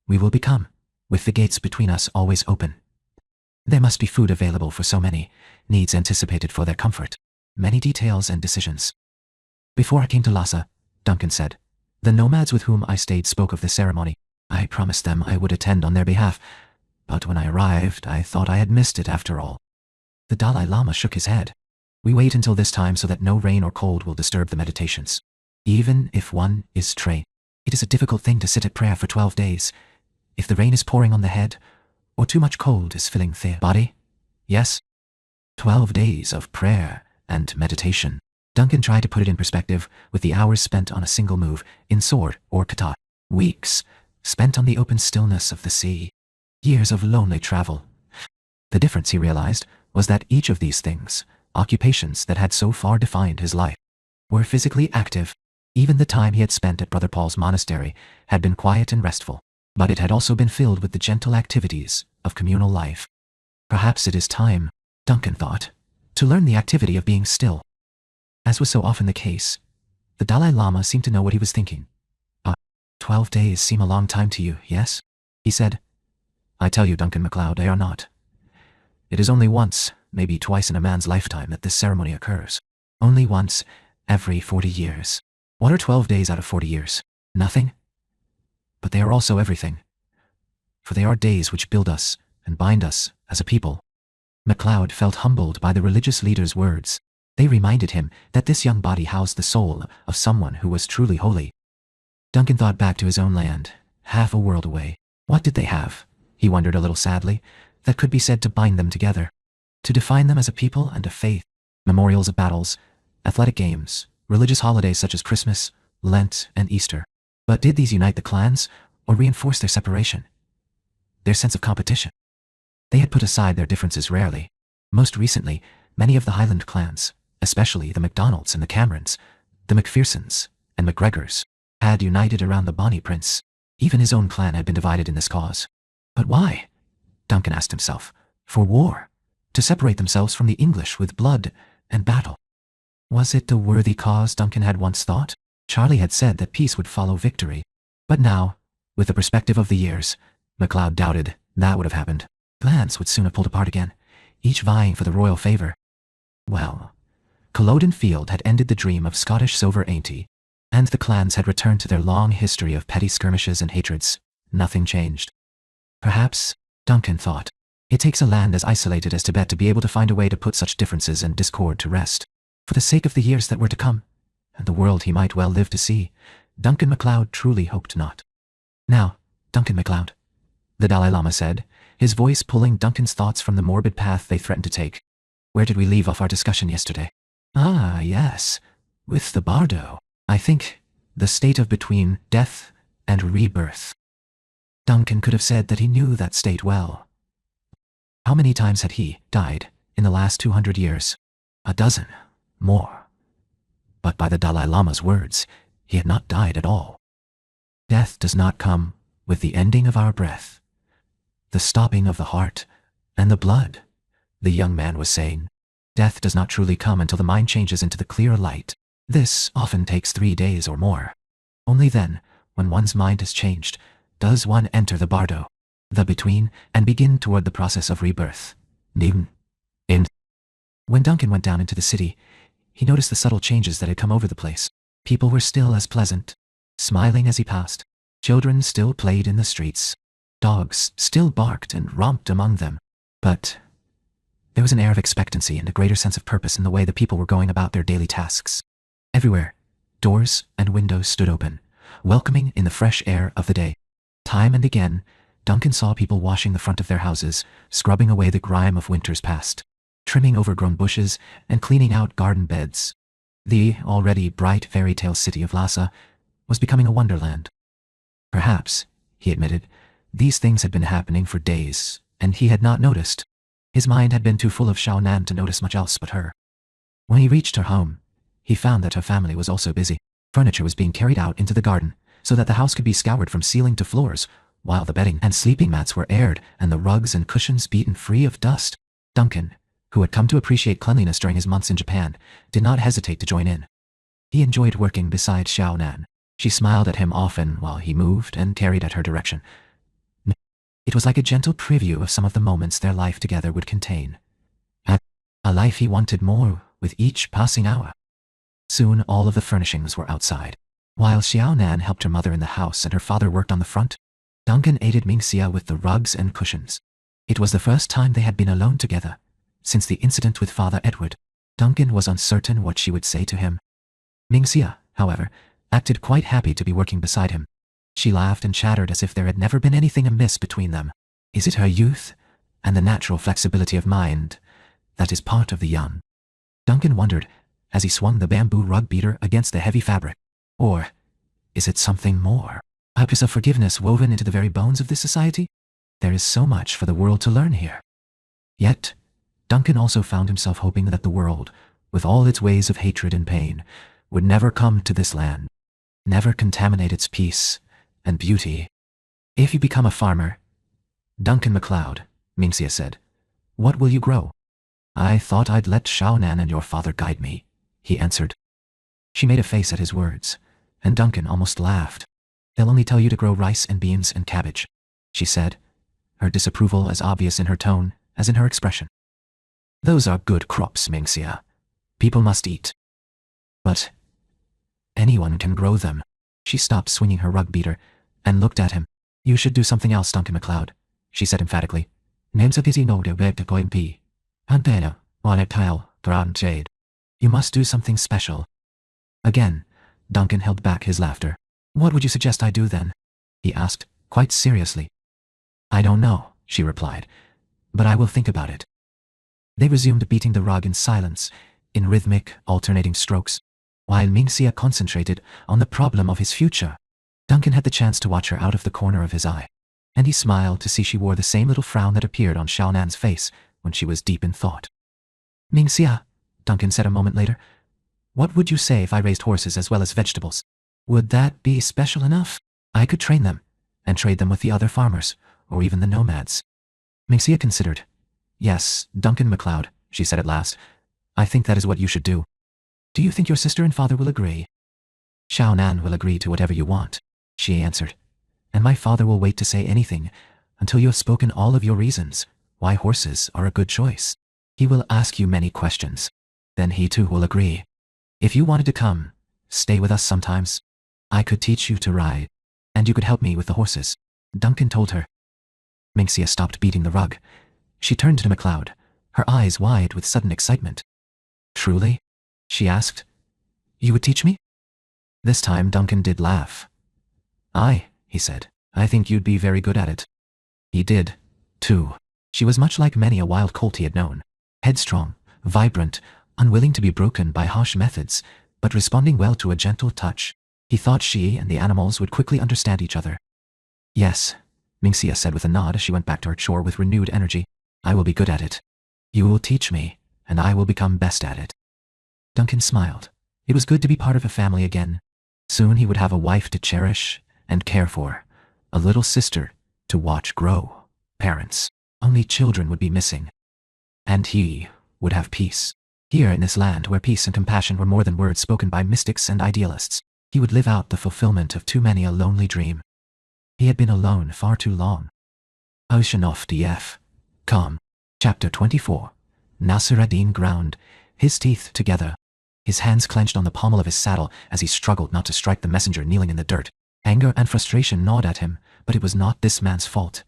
we will become, with the gates between us always open." There must be food available for so many, needs anticipated for their comfort. Many details and decisions. Before I came to Lhasa, Duncan said, the nomads with whom I stayed spoke of the ceremony. I promised them I would attend on their behalf, but when I arrived, I thought I had missed it after all. The Dalai Lama shook his head. We wait until this time so that no rain or cold will disturb the meditations. Even if one is trained, it is a difficult thing to sit at prayer for 12 days. If the rain is pouring on the head, or too much cold is filling the body. Yes? 12 days of prayer and meditation. Duncan tried to put it in perspective with the hours spent on a single move, in sword or kata. Weeks spent on the open stillness of the sea. Years of lonely travel. The difference, he realized, was that each of these things, occupations that had so far defined his life, were physically active. Even the time he had spent at Brother Paul's monastery had been quiet and restful, but it had also been filled with the gentle activities of communal life. Perhaps it is time, Duncan thought, to learn the activity of being still. As was so often the case, the Dalai Lama seemed to know what he was thinking. 12 days seem a long time to you, yes? He said. I tell you, Duncan MacLeod, they are not. It is only once, maybe twice in a man's lifetime that this ceremony occurs. Only once, every 40 years. What are 12 days out of 40 years? Nothing? But they are also everything. For they are days which build us and bind us as a people. MacLeod felt humbled by the religious leader's words. They reminded him that this young body housed the soul of someone who was truly holy. Duncan thought back to his own land, half a world away. What did they have, he wondered a little sadly, that could be said to bind them together, to define them as a people and a faith? Memorials of battles, athletic games, religious holidays such as Christmas, Lent, and Easter. But did these unite the clans or reinforce their separation? Their sense of competition? They had put aside their differences rarely. Most recently, many of the Highland clans, especially the MacDonalds and the Camerons, the MacPhersons and MacGregors, had united around the Bonnie Prince. Even his own clan had been divided in this cause. But why? Duncan asked himself. For war. To separate themselves from the English with blood and battle. Was it a worthy cause, Duncan had once thought? Charlie had said that peace would follow victory. But now, with the perspective of the years, MacLeod doubted that would have happened. Clans would soon have pulled apart again, each vying for the royal favour. Well, Culloden Field had ended the dream of Scottish sovereignty, and the clans had returned to their long history of petty skirmishes and hatreds. Nothing changed. Perhaps, Duncan thought, it takes a land as isolated as Tibet to be able to find a way to put such differences and discord to rest. For the sake of the years that were to come, and the world he might well live to see, Duncan MacLeod truly hoped not. Now, Duncan MacLeod, the Dalai Lama said, his voice pulling Duncan's thoughts from the morbid path they threatened to take. Where did we leave off our discussion yesterday? Ah, yes, with the bardo. I think the state of between death and rebirth. Duncan could have said that he knew that state well. How many times had he died in the last 200 years? A dozen, more. But by the Dalai Lama's words, he had not died at all. Death does not come with the ending of our breath, the stopping of the heart and the blood, the young man was saying. Death does not truly come until the mind changes into the clear light. This often takes 3 days or more. Only then, when one's mind has changed, does one enter the bardo, the between, and begin toward the process of rebirth. When Duncan went down into the city, he noticed the subtle changes that had come over the place. People were still as pleasant, smiling as he passed. Children still played in the streets. Dogs still barked and romped among them. But there was an air of expectancy and a greater sense of purpose in the way the people were going about their daily tasks. Everywhere, doors and windows stood open, welcoming in the fresh air of the day. Time and again, Duncan saw people washing the front of their houses, scrubbing away the grime of winters past, trimming overgrown bushes, and cleaning out garden beds. The already bright fairy tale city of Lhasa was becoming a wonderland. Perhaps, he admitted, these things had been happening for days, and he had not noticed. His mind had been too full of Xiaonan to notice much else but her. When he reached her home, he found that her family was also busy. Furniture was being carried out into the garden, so that the house could be scoured from ceiling to floors, while the bedding and sleeping mats were aired and the rugs and cushions beaten free of dust. Duncan, who had come to appreciate cleanliness during his months in Japan, did not hesitate to join in. He enjoyed working beside Xiaonan. She smiled at him often while he moved and carried at her direction. It was like a gentle preview of some of the moments their life together would contain. A life he wanted more with each passing hour. Soon all of the furnishings were outside. While Xiao Nan helped her mother in the house and her father worked on the front, Duncan aided Mingxia with the rugs and cushions. It was the first time they had been alone together since the incident with Father Edward. Duncan was uncertain what she would say to him. Mingxia, however, acted quite happy to be working beside him. She laughed and chattered as if there had never been anything amiss between them. Is it her youth and the natural flexibility of mind that is part of the young? Duncan wondered as he swung the bamboo rug beater against the heavy fabric. Or is it something more? A purpose of forgiveness woven into the very bones of this society? There is so much for the world to learn here. Yet, Duncan also found himself hoping that the world, with all its ways of hatred and pain, would never come to this land, never contaminate its peace and beauty. If you become a farmer, Duncan MacLeod, Mingxia said, what will you grow? I thought I'd let Xiaonan and your father guide me, he answered. She made a face at his words, and Duncan almost laughed. They'll only tell you to grow rice and beans and cabbage, she said, her disapproval as obvious in her tone as in her expression. Those are good crops, Mingxia. People must eat. But anyone can grow them. She stopped swinging her rug beater and looked at him. You should do something else, Duncan MacLeod, she said emphatically. Names of his no de web to going be. Antena, Monetile, Grand Jade. You must do something special. Again, Duncan held back his laughter. What would you suggest I do then? He asked, quite seriously. I don't know, she replied, but I will think about it. They resumed beating the rug in silence, in rhythmic, alternating strokes, while Mingxia concentrated on the problem of his future. Duncan had the chance to watch her out of the corner of his eye, and he smiled to see she wore the same little frown that appeared on Xiaonan's face when she was deep in thought. Mingxia, Duncan said a moment later, what would you say if I raised horses as well as vegetables? Would that be special enough? I could train them, and trade them with the other farmers, or even the nomads. Mingxia considered. Yes, Duncan MacLeod, she said at last. I think that is what you should do. Do you think your sister and father will agree? Xiaonan will agree to whatever you want, she answered. And my father will wait to say anything until you have spoken all of your reasons why horses are a good choice. He will ask you many questions. Then he too will agree. If you wanted to come, stay with us sometimes. I could teach you to ride, and you could help me with the horses, Duncan told her. Mingxia stopped beating the rug. She turned to MacLeod, her eyes wide with sudden excitement. Truly? She asked. You would teach me? This time Duncan did laugh. Aye, he said. I think you'd be very good at it. He did, too. She was much like many a wild colt he had known. Headstrong, vibrant, unwilling to be broken by harsh methods, but responding well to a gentle touch. He thought she and the animals would quickly understand each other. Yes, Mingxia said with a nod as she went back to her chore with renewed energy. I will be good at it. You will teach me, and I will become best at it. Duncan smiled. It was good to be part of a family again. Soon he would have a wife to cherish and care for, a little sister to watch grow, parents. Only children would be missing. And he would have peace. Here in this land where peace and compassion were more than words spoken by mystics and idealists, he would live out the fulfillment of too many a lonely dream. He had been alone far too long. Ocean off DF. Calm. Chapter 24. Nasir ad-Din ground, his teeth together. His hands clenched on the pommel of his saddle as he struggled not to strike the messenger kneeling in the dirt. Anger and frustration gnawed at him, but it was not this man's fault.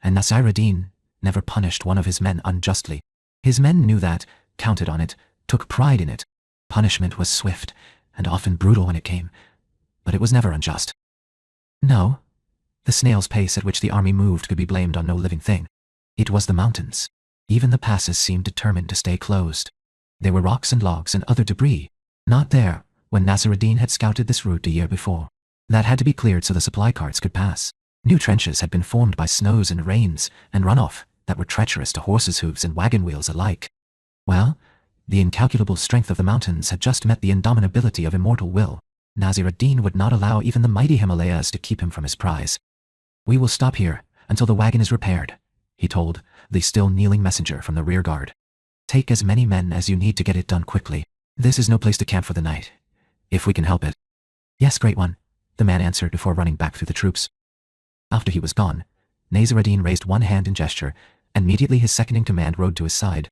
And Nasir ad-Din never punished one of his men unjustly. His men knew that, counted on it, took pride in it. Punishment was swift, and often brutal when it came, but it was never unjust. No, the snail's pace at which the army moved could be blamed on no living thing. It was the mountains. Even the passes seemed determined to stay closed. There were rocks and logs and other debris, not there when Nasir ad-Din had scouted this route a year before. That had to be cleared so the supply carts could pass. New trenches had been formed by snows and rains and runoff that were treacherous to horses' hooves and wagon wheels alike. Well, the incalculable strength of the mountains had just met the indomitability of immortal will. Nasir ad-Din would not allow even the mighty Himalayas to keep him from his prize. We will stop here until the wagon is repaired, he told the still kneeling messenger from the rear guard. Take as many men as you need to get it done quickly. This is no place to camp for the night, if we can help it. Yes, Great One, the man answered before running back through the troops. After he was gone, Nasruddin raised one hand in gesture, and immediately his second-in-command rode to his side.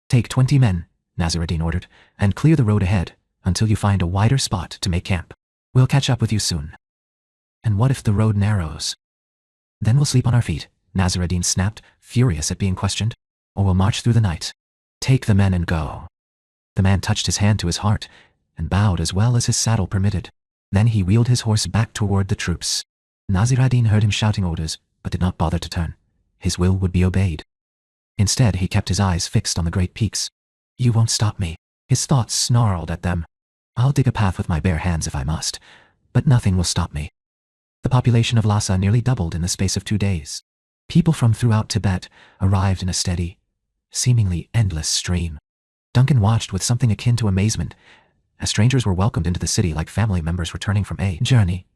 "Take 20 men," Nasruddin ordered, "and clear the road ahead until you find a wider spot to make camp. We'll catch up with you soon." "And what if the road narrows?" "Then we'll sleep on our feet," Nasruddin snapped, furious at being questioned. "Or we'll march through the night. Take the men and go." The man touched his hand to his heart and bowed as well as his saddle permitted. Then he wheeled his horse back toward the troops. Nasruddin heard him shouting orders, but did not bother to turn. His will would be obeyed. Instead, he kept his eyes fixed on the great peaks. "You won't stop me." His thoughts snarled at them. "I'll dig a path with my bare hands if I must, but nothing will stop me." The population of Lhasa nearly doubled in the space of 2 days. People from throughout Tibet arrived in a steady, seemingly endless stream. Duncan watched with something akin to amazement as strangers were welcomed into the city like family members returning from a journey.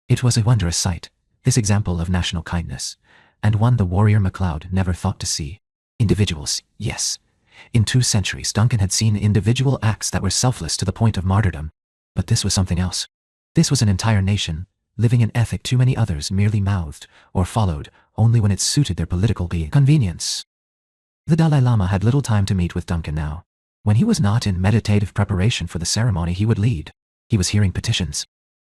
It was a wondrous sight, this example of national kindness, and one the warrior MacLeod never thought to see. Individuals, yes. In 2 centuries, Duncan had seen individual acts that were selfless to the point of martyrdom. But this was something else. This was an entire nation, living an ethic too many others merely mouthed or followed only when it suited their political convenience. The Dalai Lama had little time to meet with Duncan now. When he was not in meditative preparation for the ceremony he would lead, he was hearing petitions,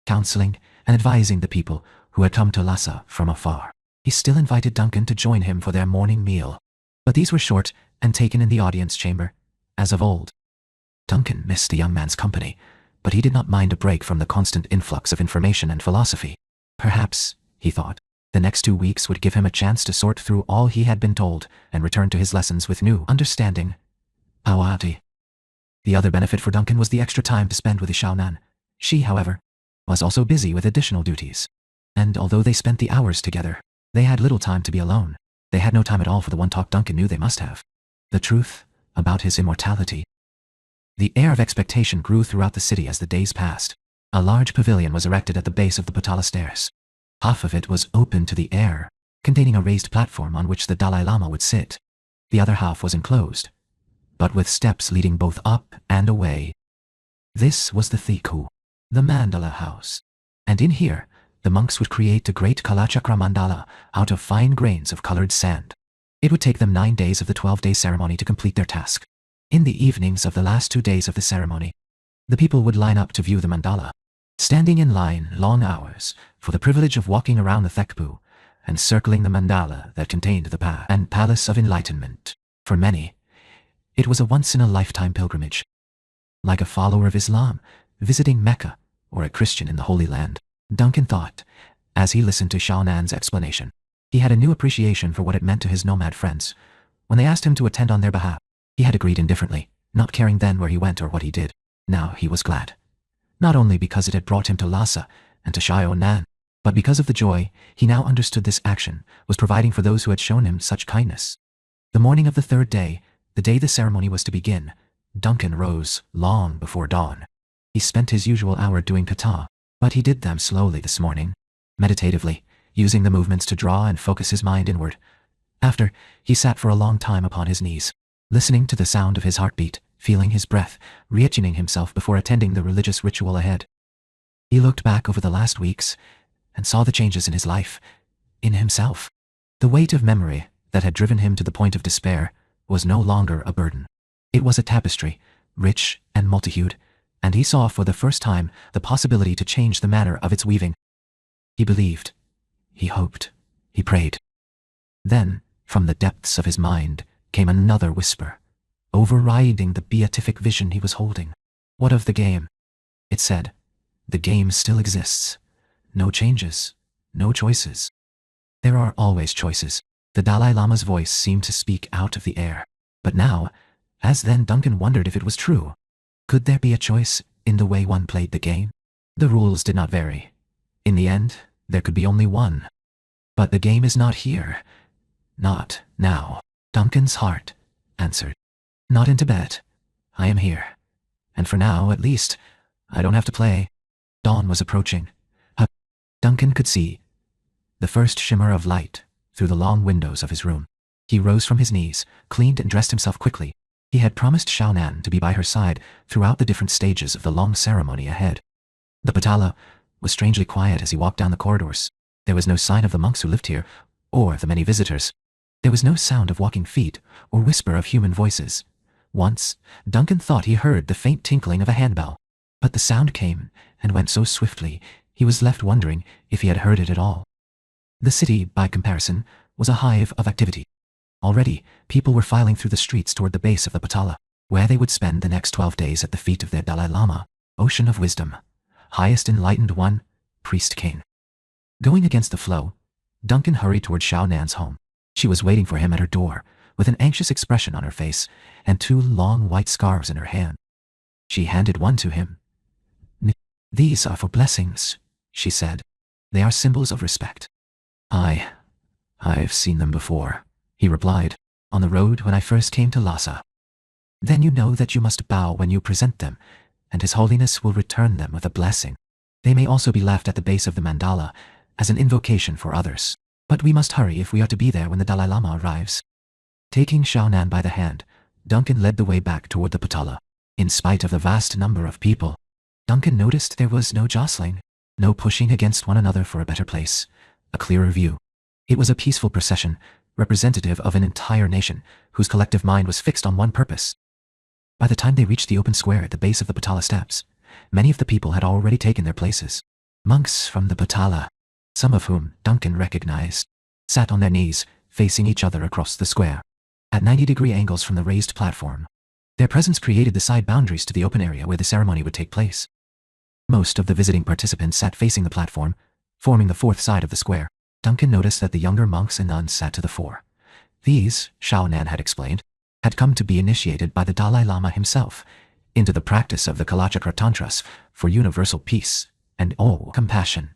counseling, and advising the people who had come to Lhasa from afar. He still invited Duncan to join him for their morning meal, but these were short and taken in the audience chamber, as of old. Duncan missed the young man's company, but he did not mind a break from the constant influx of information and philosophy. Perhaps, he thought, the next 2 weeks would give him a chance to sort through all he had been told and return to his lessons with new understanding. Awati. The other benefit for Duncan was the extra time to spend with Xiaonan. She, however, was also busy with additional duties. And although they spent the hours together, they had little time to be alone. They had no time at all for the one talk Duncan knew they must have. The truth about his immortality. The air of expectation grew throughout the city as the days passed. A large pavilion was erected at the base of the Potala stairs. Half of it was open to the air, containing a raised platform on which the Dalai Lama would sit. The other half was enclosed, but with steps leading both up and away. This was the Thiku, the mandala house. And in here, the monks would create a great Kalachakra mandala out of fine grains of colored sand. It would take them 9 days of the 12-day ceremony to complete their task. In the evenings of the last 2 days of the ceremony, the people would line up to view the mandala, standing in line long hours for the privilege of walking around the Thekpu and circling the mandala that contained the path and palace of enlightenment. For many, it was a once-in-a-lifetime pilgrimage, like a follower of Islam visiting Mecca or a Christian in the Holy Land. Duncan thought, as he listened to Xiaonan's explanation. He had a new appreciation for what it meant to his nomad friends. When they asked him to attend on their behalf, he had agreed indifferently, not caring then where he went or what he did. Now he was glad. Not only because it had brought him to Lhasa and to Xiaonan, but because of the joy he now understood this action was providing for those who had shown him such kindness. The morning of the 3rd day, the day the ceremony was to begin, Duncan rose long before dawn. He spent his usual hour doing kata, but he did them slowly this morning, meditatively, using the movements to draw and focus his mind inward. After, he sat for a long time upon his knees, listening to the sound of his heartbeat, feeling his breath, reattuning himself before attending the religious ritual ahead. He looked back over the last weeks and saw the changes in his life, in himself. The weight of memory that had driven him to the point of despair was no longer a burden. It was a tapestry, rich and multi-hued, and he saw for the first time the possibility to change the manner of its weaving. He believed, he hoped, he prayed. Then, from the depths of his mind, came another whisper, overriding the beatific vision he was holding. What of the game? It said, the game still exists. No changes, no choices. There are always choices. The Dalai Lama's voice seemed to speak out of the air. But now, as then, Duncan wondered if it was true. Could there be a choice in the way one played the game? The rules did not vary. In the end, there could be only one. But the game is not here. Not now. Duncan's heart answered. Not in Tibet. I am here. And for now, at least, I don't have to play. Dawn was approaching. Duncan could see the first shimmer of light through the long windows of his room. He rose from his knees, cleaned and dressed himself quickly. He had promised Xiaonan to be by her side throughout the different stages of the long ceremony ahead. The Potala was strangely quiet as he walked down the corridors. There was no sign of the monks who lived here, or the many visitors. There was no sound of walking feet, or whisper of human voices. Once, Duncan thought he heard the faint tinkling of a handbell, but the sound came and went so swiftly he was left wondering if he had heard it at all. The city, by comparison, was a hive of activity. Already, people were filing through the streets toward the base of the Potala, where they would spend the next 12 days at the feet of their Dalai Lama, Ocean of Wisdom, highest enlightened one, Priest Cain. Going against the flow, Duncan hurried toward Xiao Nan's home. She was waiting for him at her door, with an anxious expression on her face and 2 long white scarves in her hand. She handed one to him. "These are for blessings," she said. "They are symbols of respect." I've seen them before," he replied, "on the road when I first came to Lhasa." "Then you know that you must bow when you present them, and His Holiness will return them with a blessing. They may also be left at the base of the mandala as an invocation for others. But we must hurry if we are to be there when the Dalai Lama arrives." Taking Xiao Nan by the hand, Duncan led the way back toward the Potala. In spite of the vast number of people, Duncan noticed there was no jostling, no pushing against one another for a better place, a clearer view. It was a peaceful procession, representative of an entire nation whose collective mind was fixed on one purpose. By the time they reached the open square at the base of the Potala steps, many of the people had already taken their places. Monks from the Potala, some of whom Duncan recognized, sat on their knees, facing each other across the square, at 90-degree angles from the raised platform. Their presence created the side boundaries to the open area where the ceremony would take place. Most of the visiting participants sat facing the platform, forming the fourth side of the square. Duncan noticed that the younger monks and nuns sat to the fore. These, Xiao Nan had explained, had come to be initiated by the Dalai Lama himself into the practice of the Kalachakra Tantras for universal peace and all compassion.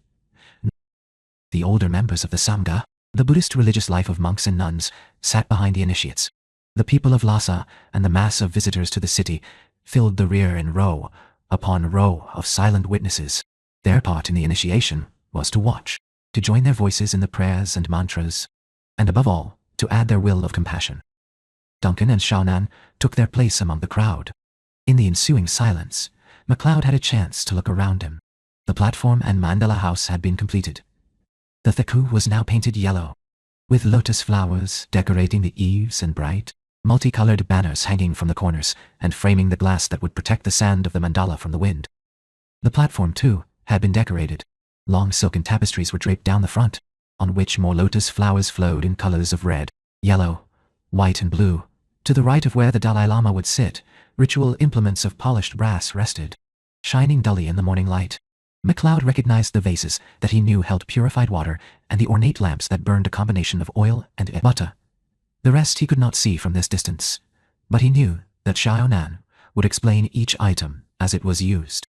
The older members of the Sangha, the Buddhist religious life of monks and nuns, sat behind the initiates. The people of Lhasa and the mass of visitors to the city filled the rear in row upon row of silent witnesses. Their part in the initiation was to watch, to join their voices in the prayers and mantras, and above all, to add their will of compassion. Duncan and Xiao Nan took their place among the crowd. In the ensuing silence, MacLeod had a chance to look around him. The platform and mandala house had been completed. The Thaku was now painted yellow, with lotus flowers decorating the eaves and bright, multicolored banners hanging from the corners and framing the glass that would protect the sand of the mandala from the wind. The platform, too, had been decorated. Long silken tapestries were draped down the front, on which more lotus flowers flowed in colors of red, yellow, white and blue. To the right of where the Dalai Lama would sit, ritual implements of polished brass rested, shining dully in the morning light. MacLeod recognized the vases that he knew held purified water and the ornate lamps that burned a combination of oil and butter. The rest he could not see from this distance, but he knew that Xiao Nan would explain each item as it was used.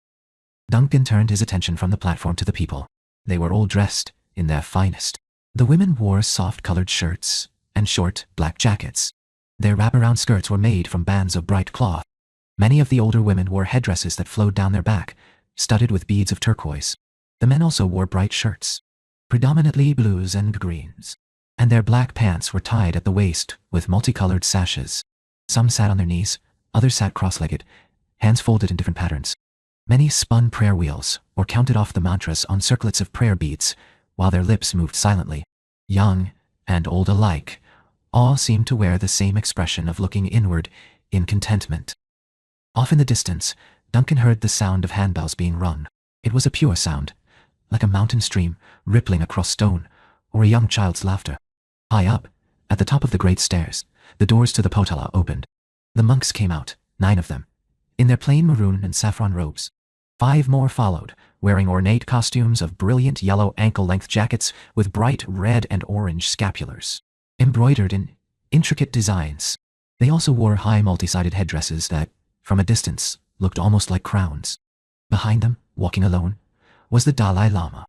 Duncan turned his attention from the platform to the people. They were all dressed in their finest. The women wore soft-colored shirts and short, black jackets. Their wraparound skirts were made from bands of bright cloth. Many of the older women wore headdresses that flowed down their back, studded with beads of turquoise. The men also wore bright shirts, predominantly blues and greens, and their black pants were tied at the waist with multicolored sashes. Some sat on their knees, others sat cross-legged, hands folded in different patterns. Many spun prayer wheels or counted off the mantras on circlets of prayer beads, while their lips moved silently. Young and old alike, all seemed to wear the same expression of looking inward in contentment. Off in the distance, Duncan heard the sound of handbells being rung. It was a pure sound, like a mountain stream rippling across stone, or a young child's laughter. High up, at the top of the great stairs, the doors to the Potala opened. The monks came out, 9 of them, in their plain maroon and saffron robes. 5 more followed, wearing ornate costumes of brilliant yellow ankle-length jackets with bright red and orange scapulars, embroidered in intricate designs. They also wore high multi-sided headdresses that, from a distance, looked almost like crowns. Behind them, walking alone, was the Dalai Lama.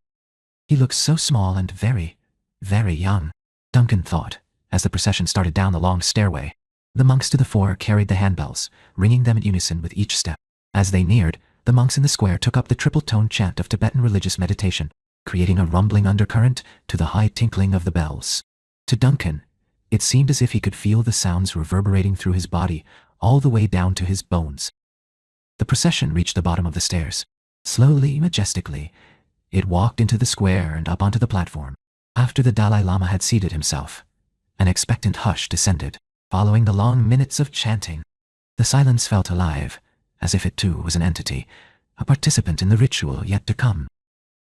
He looked so small and very, very young, Duncan thought, as the procession started down the long stairway. The monks to the fore carried the handbells, ringing them in unison with each step. As they neared, the monks in the square took up the triple-tone chant of Tibetan religious meditation, creating a rumbling undercurrent to the high tinkling of the bells. To Duncan, it seemed as if he could feel the sounds reverberating through his body all the way down to his bones. The procession reached the bottom of the stairs. Slowly, majestically, It walked into the square and up onto the platform. After the Dalai Lama had seated himself, an expectant hush descended, following the long minutes of chanting. The silence felt alive, as if it too was an entity, a participant in the ritual yet to come.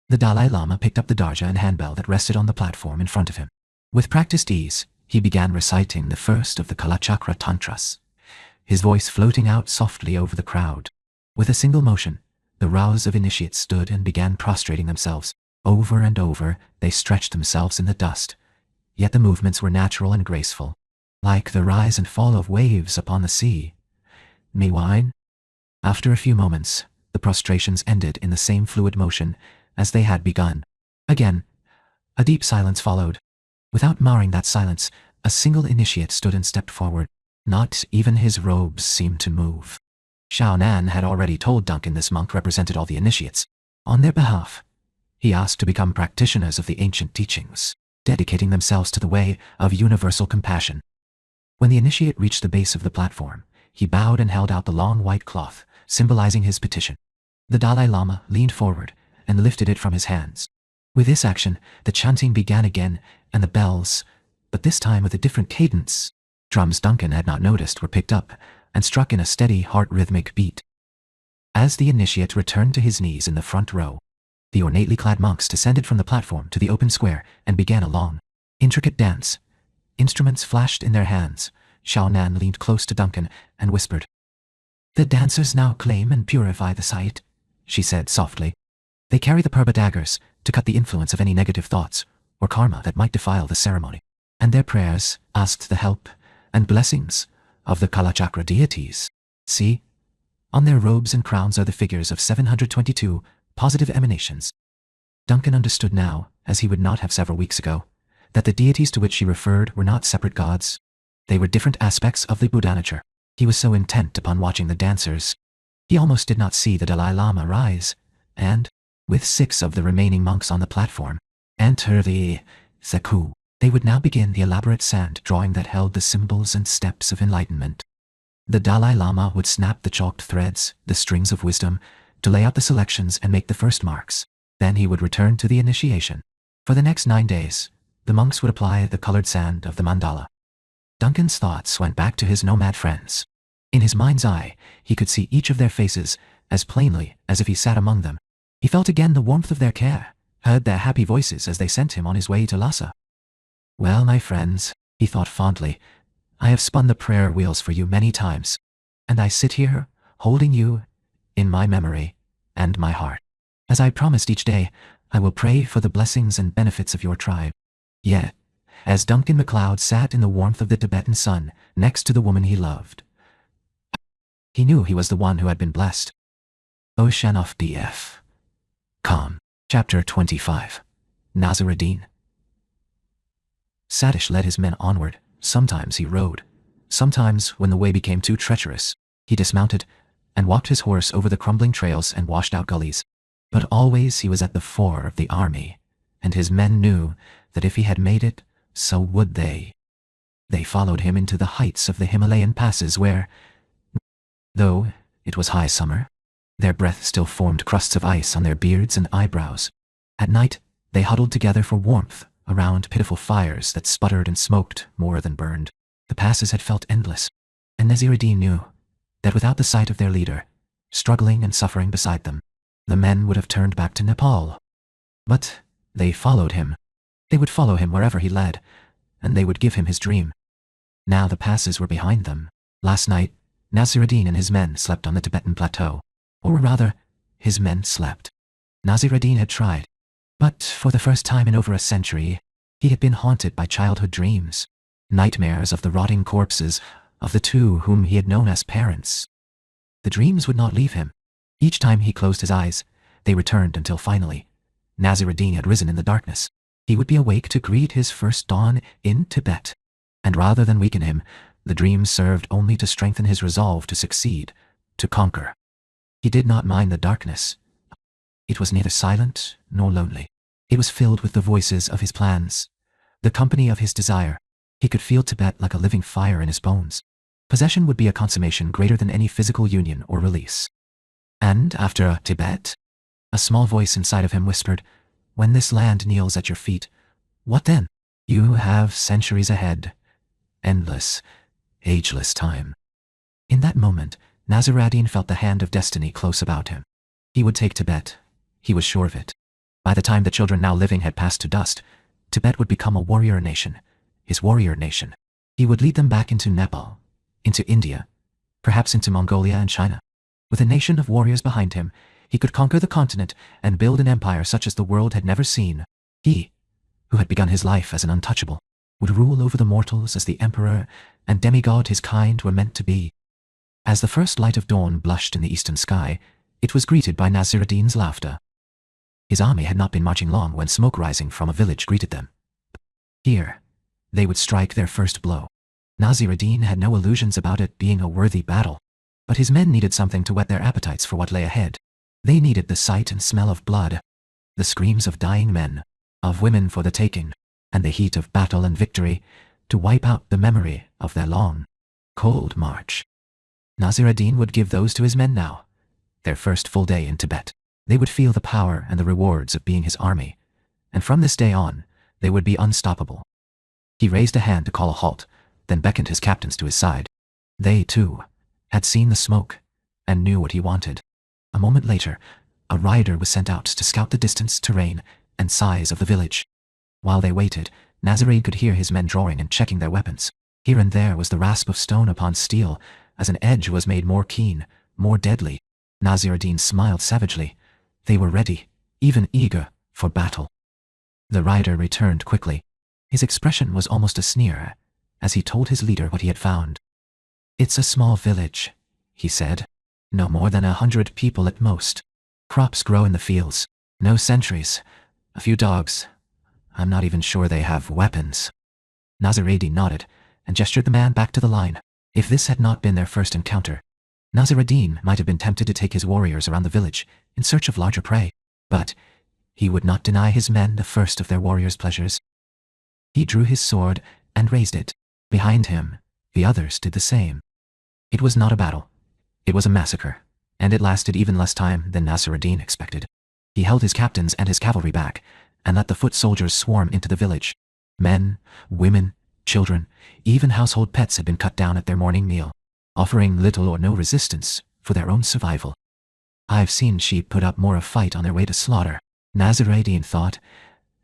The Dalai Lama picked up the darja and handbell that rested on the platform in front of him. With practiced ease, he began reciting the first of the Kalachakra tantras, his voice floating out softly over the crowd. With a single motion, the rows of initiates stood and began prostrating themselves. Over and over, they stretched themselves in the dust, yet the movements were natural and graceful, like the rise and fall of waves upon the sea. Meanwhile, after a few moments, the prostrations ended in the same fluid motion as they had begun. Again, a deep silence followed. Without marring that silence, a single initiate stood and stepped forward. Not even his robes seemed to move. Xiao Nan had already told Duncan this monk represented all the initiates. On their behalf, he asked to become practitioners of the ancient teachings, dedicating themselves to the way of universal compassion. When the initiate reached the base of the platform, he bowed and held out the long white cloth, symbolizing his petition. The Dalai Lama leaned forward and lifted it from his hands. With this action, the chanting began again, and the bells, but this time with a different cadence. Drums Duncan had not noticed were picked up and struck in a steady, heart-rhythmic beat. As the initiate returned to his knees in the front row, the ornately clad monks descended from the platform to the open square and began a long, intricate dance. Instruments flashed in their hands. Xiao Nan leaned close to Duncan and whispered, "The dancers now claim and purify the site," she said softly. "They carry the purba daggers to cut the influence of any negative thoughts or karma that might defile the ceremony, and their prayers asked the help and blessings of the Kalachakra deities. See, on their robes and crowns are the figures of 722 positive emanations." Duncan understood now, as he would not have several weeks ago, that the deities to which she referred were not separate gods. They were different aspects of the Buddha nature. He was so intent upon watching the dancers, he almost did not see the Dalai Lama rise, and, with 6 of the remaining monks on the platform, enter the Seku. They would now begin the elaborate sand drawing that held the symbols and steps of enlightenment. The Dalai Lama would snap the chalked threads, the strings of wisdom, to lay out the selections and make the first marks. Then he would return to the initiation. For the next 9 days, the monks would apply the colored sand of the mandala. Duncan's thoughts went back to his nomad friends. In his mind's eye, he could see each of their faces as plainly as if he sat among them. He felt again the warmth of their care, heard their happy voices as they sent him on his way to Lhasa. "Well, my friends," he thought fondly, "I have spun the prayer wheels for you many times, and I sit here, holding you in my memory and my heart. As I promised each day, I will pray for the blessings and benefits of your tribe." Yet, as Duncan MacLeod sat in the warmth of the Tibetan sun next to the woman he loved, he knew he was the one who had been blessed. Oceanoff DF. Com. Chapter 25. Nazaruddin. Satish led his men onward. Sometimes he rode. Sometimes, when the way became too treacherous, he dismounted and walked his horse over the crumbling trails and washed out gullies. But always he was at the fore of the army, and his men knew that if he had made it, so would they. They followed him into the heights of the Himalayan passes where, though it was high summer, their breath still formed crusts of ice on their beards and eyebrows. At night, they huddled together for warmth around pitiful fires that sputtered and smoked more than burned. The passes had felt endless, and Nazaruddin knew that without the sight of their leader, struggling and suffering beside them, the men would have turned back to Nepal. But they followed him. They would follow him wherever he led, and they would give him his dream. Now the passes were behind them. Last night, Nazaruddin and his men slept on the Tibetan plateau. Or rather, his men slept. Nazaruddin had tried, but for the first time in over a century, he had been haunted by childhood dreams, nightmares of the rotting corpses of the 2 whom he had known as parents. The dreams would not leave him. Each time he closed his eyes, they returned until finally, Nazaruddin had risen in the darkness. He would be awake to greet his first dawn in Tibet, and rather than weaken him, the dreams served only to strengthen his resolve to succeed, to conquer. He did not mind the darkness. It was neither silent nor lonely. It was filled with the voices of his plans, the company of his desire. He could feel Tibet like a living fire in his bones. Possession would be a consummation greater than any physical union or release. And after Tibet, A small voice inside of him whispered, "When this land kneels at your feet, what then? You have centuries ahead. Endless, ageless time." In that moment, Nasir ad-Din felt the hand of destiny close about him. He would take Tibet. He was sure of it. By the time the children now living had passed to dust, Tibet would become a warrior nation, his warrior nation. He would lead them back into Nepal, into India, perhaps into Mongolia and China. With a nation of warriors behind him, he could conquer the continent and build an empire such as the world had never seen. He, who had begun his life as an untouchable, would rule over the mortals as the emperor and demigod his kind were meant to be. As the first light of dawn blushed in the eastern sky, it was greeted by Nasir ad-Din's laughter. His army had not been marching long when smoke rising from a village greeted them. Here, they would strike their first blow. Nasir ad-Din had no illusions about it being a worthy battle, but his men needed something to whet their appetites for what lay ahead. They needed the sight and smell of blood, the screams of dying men, of women for the taking, and the heat of battle and victory to wipe out the memory of their long, cold march. Nasir ad-Din would give those to his men now, their first full day in Tibet. They would feel the power and the rewards of being his army, and from this day on, they would be unstoppable. He raised a hand to call a halt, then beckoned his captains to his side. They, too, had seen the smoke and knew what he wanted. A moment later, a rider was sent out to scout the distance, terrain, and size of the village. While they waited, Nasir could hear his men drawing and checking their weapons. Here and there was the rasp of stone upon steel, as an edge was made more keen, more deadly. Nasir ad-Din smiled savagely. They were ready, even eager, for battle. The rider returned quickly. His expression was almost a sneer, as he told his leader what he had found. "It's a small village," he said. "No more than 100 people at most. Crops grow in the fields. No sentries. A few dogs. I'm not even sure they have weapons." Nasir ad-Din nodded and gestured the man back to the line. If this had not been their first encounter, Nasir ad-Din might have been tempted to take his warriors around the village in search of larger prey, but he would not deny his men the first of their warriors' pleasures. He drew his sword and raised it. Behind him, the others did the same. It was not a battle. It was a massacre, and it lasted even less time than Nasir ad-Din expected. He held his captains and his cavalry back, and let the foot soldiers swarm into the village. Men, women, children, even household pets had been cut down at their morning meal, offering little or no resistance for their own survival. "I've seen sheep put up more of a fight on their way to slaughter," Nasir ad-Din thought,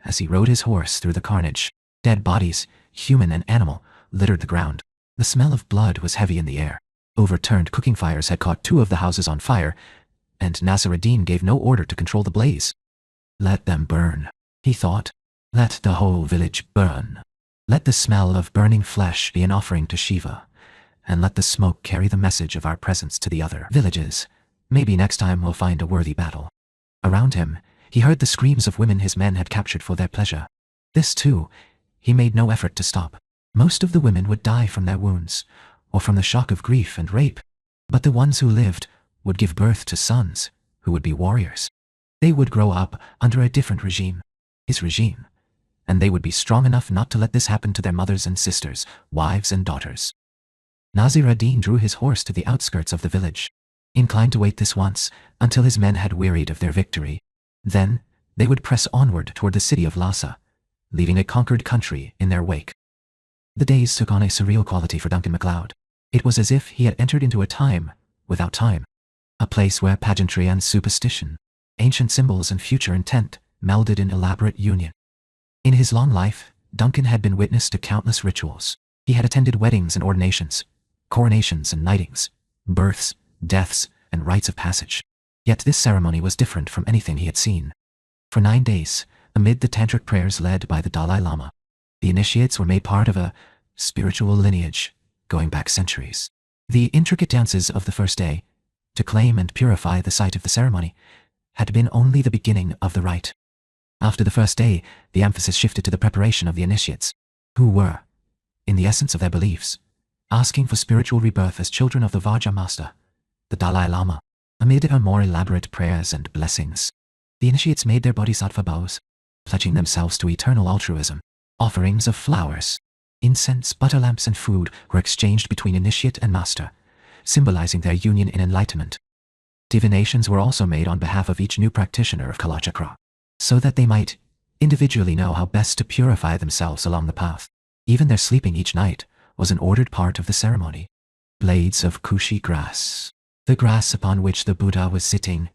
as he rode his horse through the carnage. Dead bodies, human and animal, littered the ground. The smell of blood was heavy in the air. Overturned cooking fires had caught 2 of the houses on fire, and Nasir ad-Din gave no order to control the blaze. "Let them burn," he thought. "Let the whole village burn. Let the smell of burning flesh be an offering to Shiva, and let the smoke carry the message of our presence to the other villages. Maybe next time we'll find a worthy battle." Around him, he heard the screams of women his men had captured for their pleasure. This, too, he made no effort to stop. Most of the women would die from their wounds, or from the shock of grief and rape, but the ones who lived would give birth to sons who would be warriors. They would grow up under a different regime, his regime, and they would be strong enough not to let this happen to their mothers and sisters, wives and daughters. Nasir ad-Din drew his horse to the outskirts of the village, inclined to wait this once until his men had wearied of their victory. Then they would press onward toward the city of Lhasa, leaving a conquered country in their wake. The days took on a surreal quality for Duncan MacLeod. It was as if he had entered into a time without time, a place where pageantry and superstition, ancient symbols and future intent melded in elaborate union. In his long life, Duncan had been witness to countless rituals. He had attended weddings and ordinations, coronations and knightings, births, deaths, and rites of passage. Yet this ceremony was different from anything he had seen. For 9 days, amid the tantric prayers led by the Dalai Lama, the initiates were made part of a spiritual lineage going back centuries. The intricate dances of the first day, to claim and purify the site of the ceremony, had been only the beginning of the rite. After the first day, the emphasis shifted to the preparation of the initiates, who were, in the essence of their beliefs, asking for spiritual rebirth as children of the Vajra Master, the Dalai Lama. Amid her more elaborate prayers and blessings, the initiates made their bodhisattva vows, pledging themselves to eternal altruism. Offerings of flowers, incense, butter lamps, and food were exchanged between initiate and master, symbolizing their union in enlightenment. Divinations were also made on behalf of each new practitioner of Kalachakra, so that they might individually know how best to purify themselves along the path. Even their sleeping each night was an ordered part of the ceremony. Blades of Kushi grass, the grass upon which the Buddha was sitting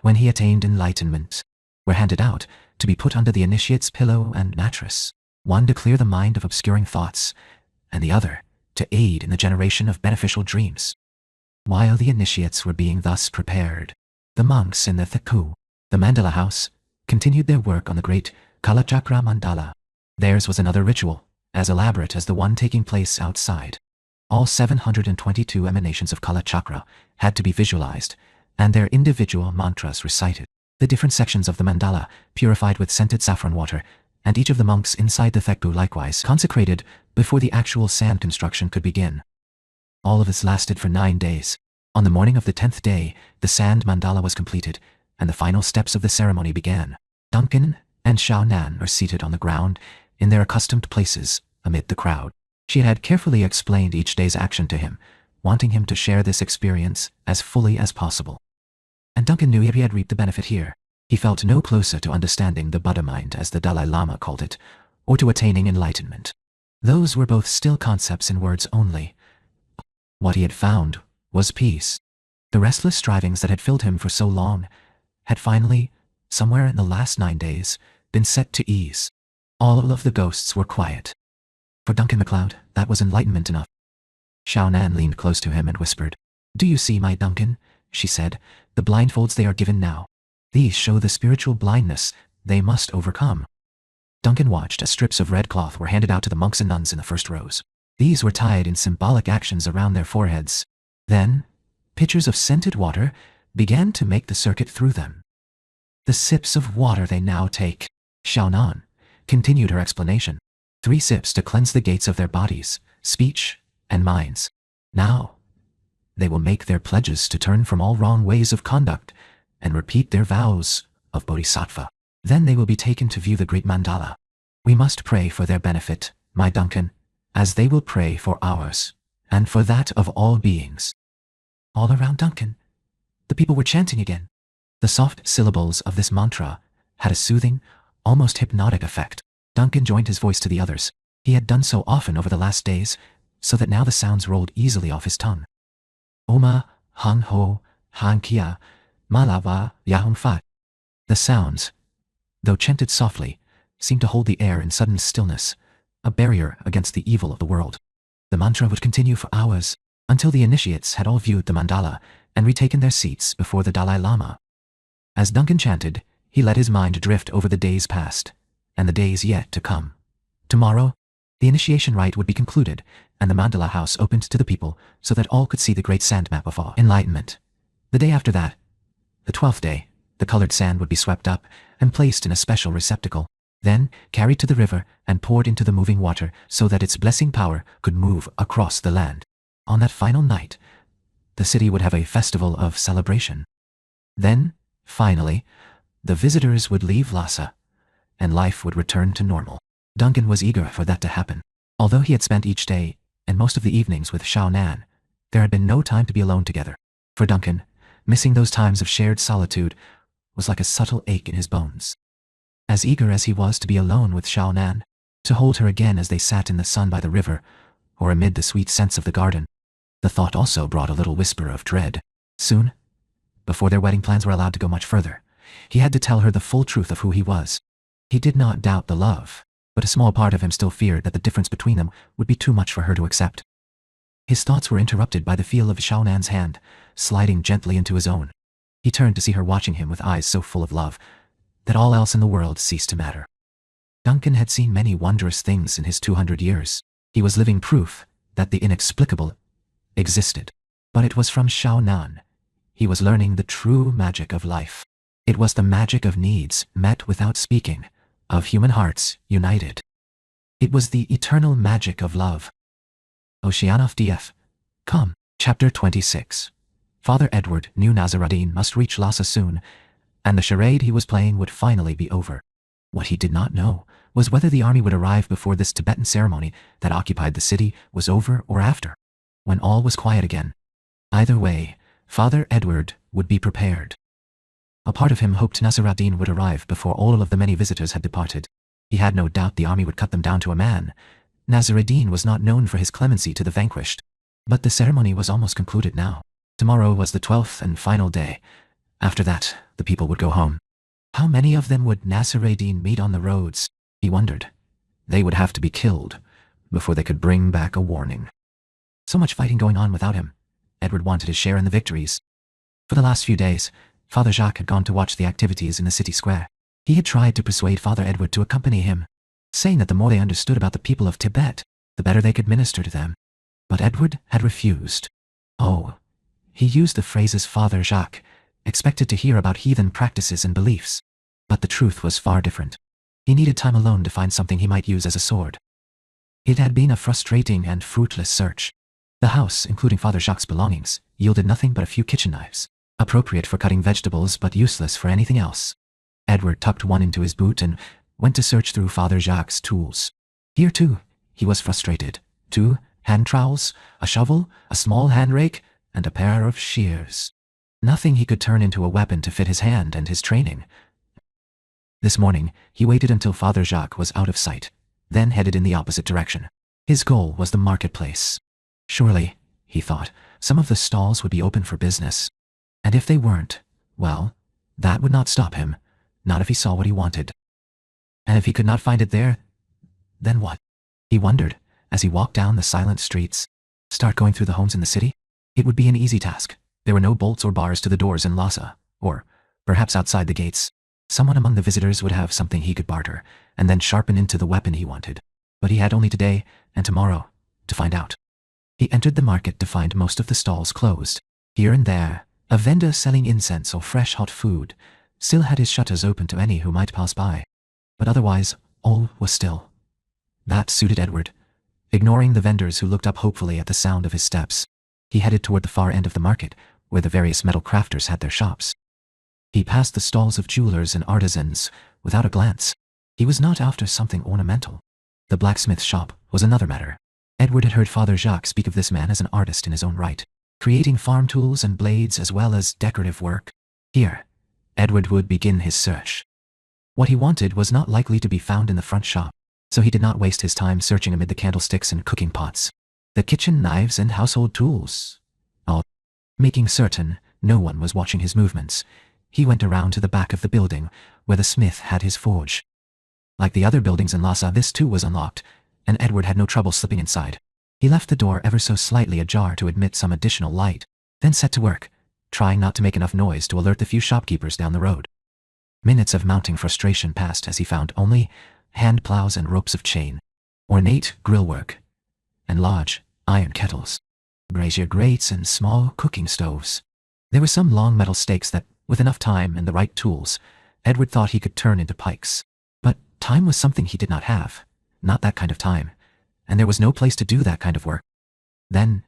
when he attained enlightenment, were handed out to be put under the initiate's pillow and mattress, one to clear the mind of obscuring thoughts, and the other to aid in the generation of beneficial dreams. While the initiates were being thus prepared, the monks in the Thaku, the mandala house, continued their work on the great Kalachakra mandala. Theirs was another ritual, as elaborate as the one taking place outside. All 722 emanations of Kalachakra had to be visualized, and their individual mantras recited. The different sections of the mandala purified with scented saffron water, and each of the monks inside the Thaku likewise consecrated before the actual sand construction could begin. All of this lasted for 9 days. On the morning of the 10th day, the sand mandala was completed, and the final steps of the ceremony began. Duncan and Xiao Nan are seated on the ground in their accustomed places amid the crowd. She had carefully explained each day's action to him, wanting him to share this experience as fully as possible. And Duncan knew he had reaped the benefit here. He felt no closer to understanding the Buddha mind, as the Dalai Lama called it, or to attaining enlightenment. Those were both still concepts in words only. What he had found was peace. The restless strivings that had filled him for so long had finally, somewhere in the last 9 days, been set to ease. All of the ghosts were quiet. For Duncan MacLeod, that was enlightenment enough. Xiao Nan leaned close to him and whispered, "Do you see, my Duncan?" she said. "The blindfolds they are given now. These show the spiritual blindness they must overcome." Duncan watched as strips of red cloth were handed out to the monks and nuns in the first rows. These were tied in symbolic actions around their foreheads. Then, pitchers of scented water began to make the circuit through them. "The sips of water they now take," Xiao Nan continued her explanation. 3 sips to cleanse the gates of their bodies, speech, and minds. Now, they will make their pledges to turn from all wrong ways of conduct and repeat their vows of bodhisattva. Then they will be taken to view the great mandala. We must pray for their benefit, my Duncan, as they will pray for ours, and for that of all beings. All around Duncan, the people were chanting again. The soft syllables of this mantra had a soothing, almost hypnotic effect. Duncan joined his voice to the others. He had done so often over the last days, so that now the sounds rolled easily off his tongue. Oma, Hang Ho, Han Kia, Malava, Yahum Fat. The sounds, though chanted softly, seemed to hold the air in sudden stillness, a barrier against the evil of the world. The mantra would continue for hours, until the initiates had all viewed the mandala and retaken their seats before the Dalai Lama. As Duncan chanted, he let his mind drift over the days past, and the days yet to come. Tomorrow, the initiation rite would be concluded, and the mandala house opened to the people so that all could see the great sand map of enlightenment. The day after that, the 12th day, the colored sand would be swept up and placed in a special receptacle, then carried to the river and poured into the moving water so that its blessing power could move across the land. On that final night, the city would have a festival of celebration. Then, finally, the visitors would leave Lhasa, and life would return to normal. Duncan was eager for that to happen. Although he had spent each day and most of the evenings with Xiao Nan, there had been no time to be alone together. For Duncan, missing those times of shared solitude was like a subtle ache in his bones. As eager as he was to be alone with Xiao Nan, to hold her again as they sat in the sun by the river, or amid the sweet scents of the garden, the thought also brought a little whisper of dread. Soon, before their wedding plans were allowed to go much further, he had to tell her the full truth of who he was. He did not doubt the love, but a small part of him still feared that the difference between them would be too much for her to accept. His thoughts were interrupted by the feel of Xiao Nan's hand, sliding gently into his own. He turned to see her watching him with eyes so full of love that all else in the world ceased to matter. Duncan had seen many wondrous things in his 200 years. He was living proof that the inexplicable existed. But it was from Xiao Nan he was learning the true magic of life. It was the magic of needs met without speaking, of human hearts united. It was the eternal magic of love. Oceanoff DF. Come. Chapter 26. Father Edward knew Nazaruddin must reach Lhasa soon, and the charade he was playing would finally be over. What he did not know was whether the army would arrive before this Tibetan ceremony that occupied the city was over or after, when all was quiet again. Either way, Father Edward would be prepared. A part of him hoped Nasr ad-Din would arrive before all of the many visitors had departed. He had no doubt the army would cut them down to a man. Nasr ad-Din was not known for his clemency to the vanquished. But the ceremony was almost concluded now. Tomorrow was the 12th and final day. After that, the people would go home. How many of them would Nasr ad-Din meet on the roads? He wondered. They would have to be killed before they could bring back a warning. So much fighting going on without him. Edward wanted his share in the victories. For the last few days, Father Jacques had gone to watch the activities in the city square. He had tried to persuade Father Edward to accompany him, saying that the more they understood about the people of Tibet, the better they could minister to them. But Edward had refused. Oh, he used the phrases Father Jacques expected to hear about heathen practices and beliefs. But the truth was far different. He needed time alone to find something he might use as a sword. It had been a frustrating and fruitless search. The house, including Father Jacques' belongings, yielded nothing but a few kitchen knives, appropriate for cutting vegetables but useless for anything else. Edward tucked one into his boot and went to search through Father Jacques' tools. Here, too, he was frustrated. 2 hand trowels, a shovel, a small hand rake, and a pair of shears. Nothing he could turn into a weapon to fit his hand and his training. This morning, he waited until Father Jacques was out of sight, then headed in the opposite direction. His goal was the marketplace. Surely, he thought, some of the stalls would be open for business. And if they weren't, well, that would not stop him, not if he saw what he wanted. And if he could not find it there, then what? He wondered, as he walked down the silent streets. Start going through the homes in the city? It would be an easy task. There were no bolts or bars to the doors in Lhasa, or perhaps outside the gates. Someone among the visitors would have something he could barter, and then sharpen into the weapon he wanted. But he had only today and tomorrow to find out. He entered the market to find most of the stalls closed. Here and there, a vendor selling incense or fresh hot food still had his shutters open to any who might pass by. But otherwise, all was still. That suited Edward. Ignoring the vendors who looked up hopefully at the sound of his steps, he headed toward the far end of the market, where the various metal crafters had their shops. He passed the stalls of jewelers and artisans without a glance. He was not after something ornamental. The blacksmith shop was another matter. Edward had heard Father Jacques speak of this man as an artist in his own right, creating farm tools and blades as well as decorative work. Here, Edward would begin his search. What he wanted was not likely to be found in the front shop, so he did not waste his time searching amid the candlesticks and cooking pots, the kitchen knives and household tools. Making certain no one was watching his movements, he went around to the back of the building where the smith had his forge. Like the other buildings in Lhasa, this too was unlocked, and Edward had no trouble slipping inside. He left the door ever so slightly ajar to admit some additional light, then set to work, trying not to make enough noise to alert the few shopkeepers down the road. Minutes of mounting frustration passed as he found only hand plows and ropes of chain, ornate grillwork, and large iron kettles, brazier grates and small cooking stoves. There were some long metal stakes that, with enough time and the right tools, Edward thought he could turn into pikes. But time was something he did not have, not that kind of time, and there was no place to do that kind of work. Then,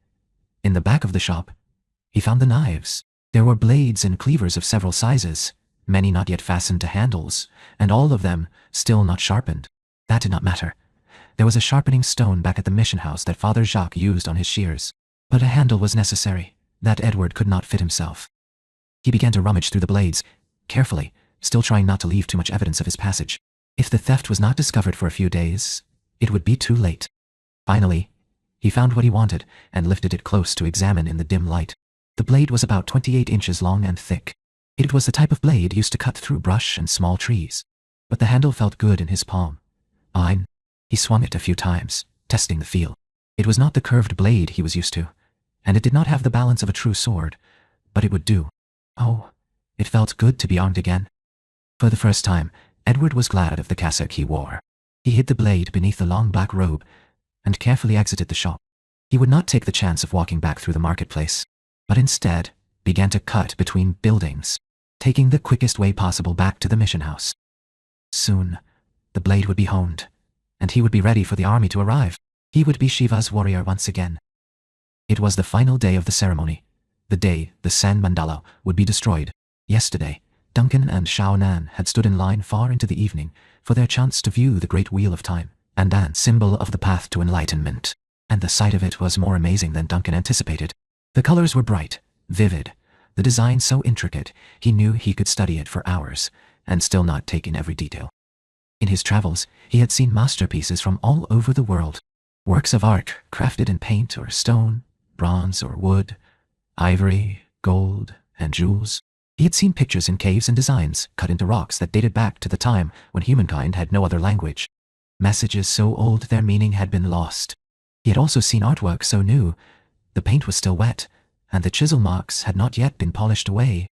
in the back of the shop, he found the knives. There were blades and cleavers of several sizes, many not yet fastened to handles, and all of them still not sharpened. That did not matter. There was a sharpening stone back at the mission house that Father Jacques used on his shears, but a handle was necessary that Edward could not fit himself. He began to rummage through the blades, carefully, still trying not to leave too much evidence of his passage. If the theft was not discovered for a few days, it would be too late. Finally, he found what he wanted and lifted it close to examine in the dim light. The blade was about 28 inches long and thick. It was the type of blade used to cut through brush and small trees, but the handle felt good in his palm. He swung it a few times, testing the feel. It was not the curved blade he was used to, and it did not have the balance of a true sword, but it would do. Oh, it felt good to be armed again. For the first time, Edward was glad of the cassock he wore. He hid the blade beneath the long black robe and carefully exited the shop. He would not take the chance of walking back through the marketplace, but instead began to cut between buildings, taking the quickest way possible back to the mission house. Soon, the blade would be honed, and he would be ready for the army to arrive. He would be Shiva's warrior once again. It was the final day of the ceremony, the day the sand mandala would be destroyed. Yesterday, Duncan and Shao Nan had stood in line far into the evening for their chance to view the great wheel of time, and an symbol of the path to enlightenment, and the sight of it was more amazing than Duncan anticipated. The colors were bright, vivid, The design so intricate, he knew he could study it for hours, and still not take in every detail. In his travels, he had seen masterpieces from all over the world. Works of art crafted in paint or stone, bronze or wood, ivory, gold, and jewels. He had seen pictures in caves and designs cut into rocks that dated back to the time when humankind had no other language. Messages so old their meaning had been lost. He had also seen artwork so new, the paint was still wet, and the chisel marks had not yet been polished away.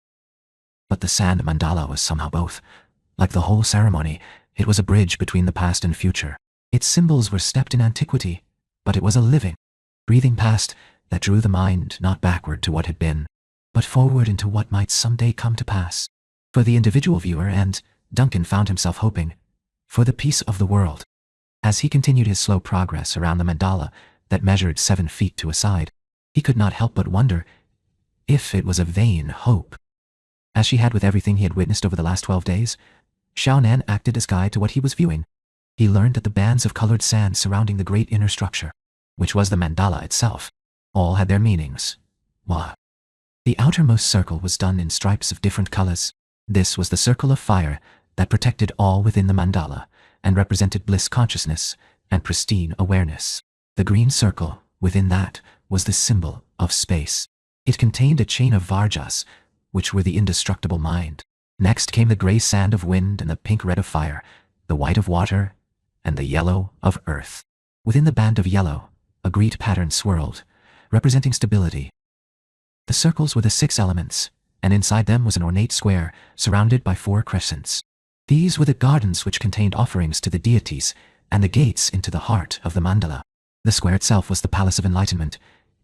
But the sand mandala was somehow both. Like the whole ceremony, it was a bridge between the past and future. Its symbols were steeped in antiquity, but it was a living, breathing past that drew the mind not backward to what had been, but forward into what might someday come to pass. For the individual viewer, and Duncan found himself hoping, for the peace of the world. As he continued his slow progress around the mandala that measured 7 feet to a side, he could not help but wonder if it was a vain hope. As she had with everything he had witnessed over the last 12 days, Xiaonan acted as guide to what he was viewing. He learned that the bands of colored sand surrounding the great inner structure, which was the mandala itself, all had their meanings. Why? The outermost circle was done in stripes of different colors. This was the circle of fire that protected all within the mandala and represented bliss consciousness and pristine awareness. The green circle within that was the symbol of space. It contained a chain of varjas, which were the indestructible mind. Next came the gray sand of wind and the pink red of fire, the white of water, and the yellow of earth. Within the band of yellow, a great pattern swirled, representing stability. The circles were the 6 elements, and inside them was an ornate square surrounded by 4 crescents. These were the gardens which contained offerings to the deities and the gates into the heart of the mandala. The square itself was the palace of enlightenment,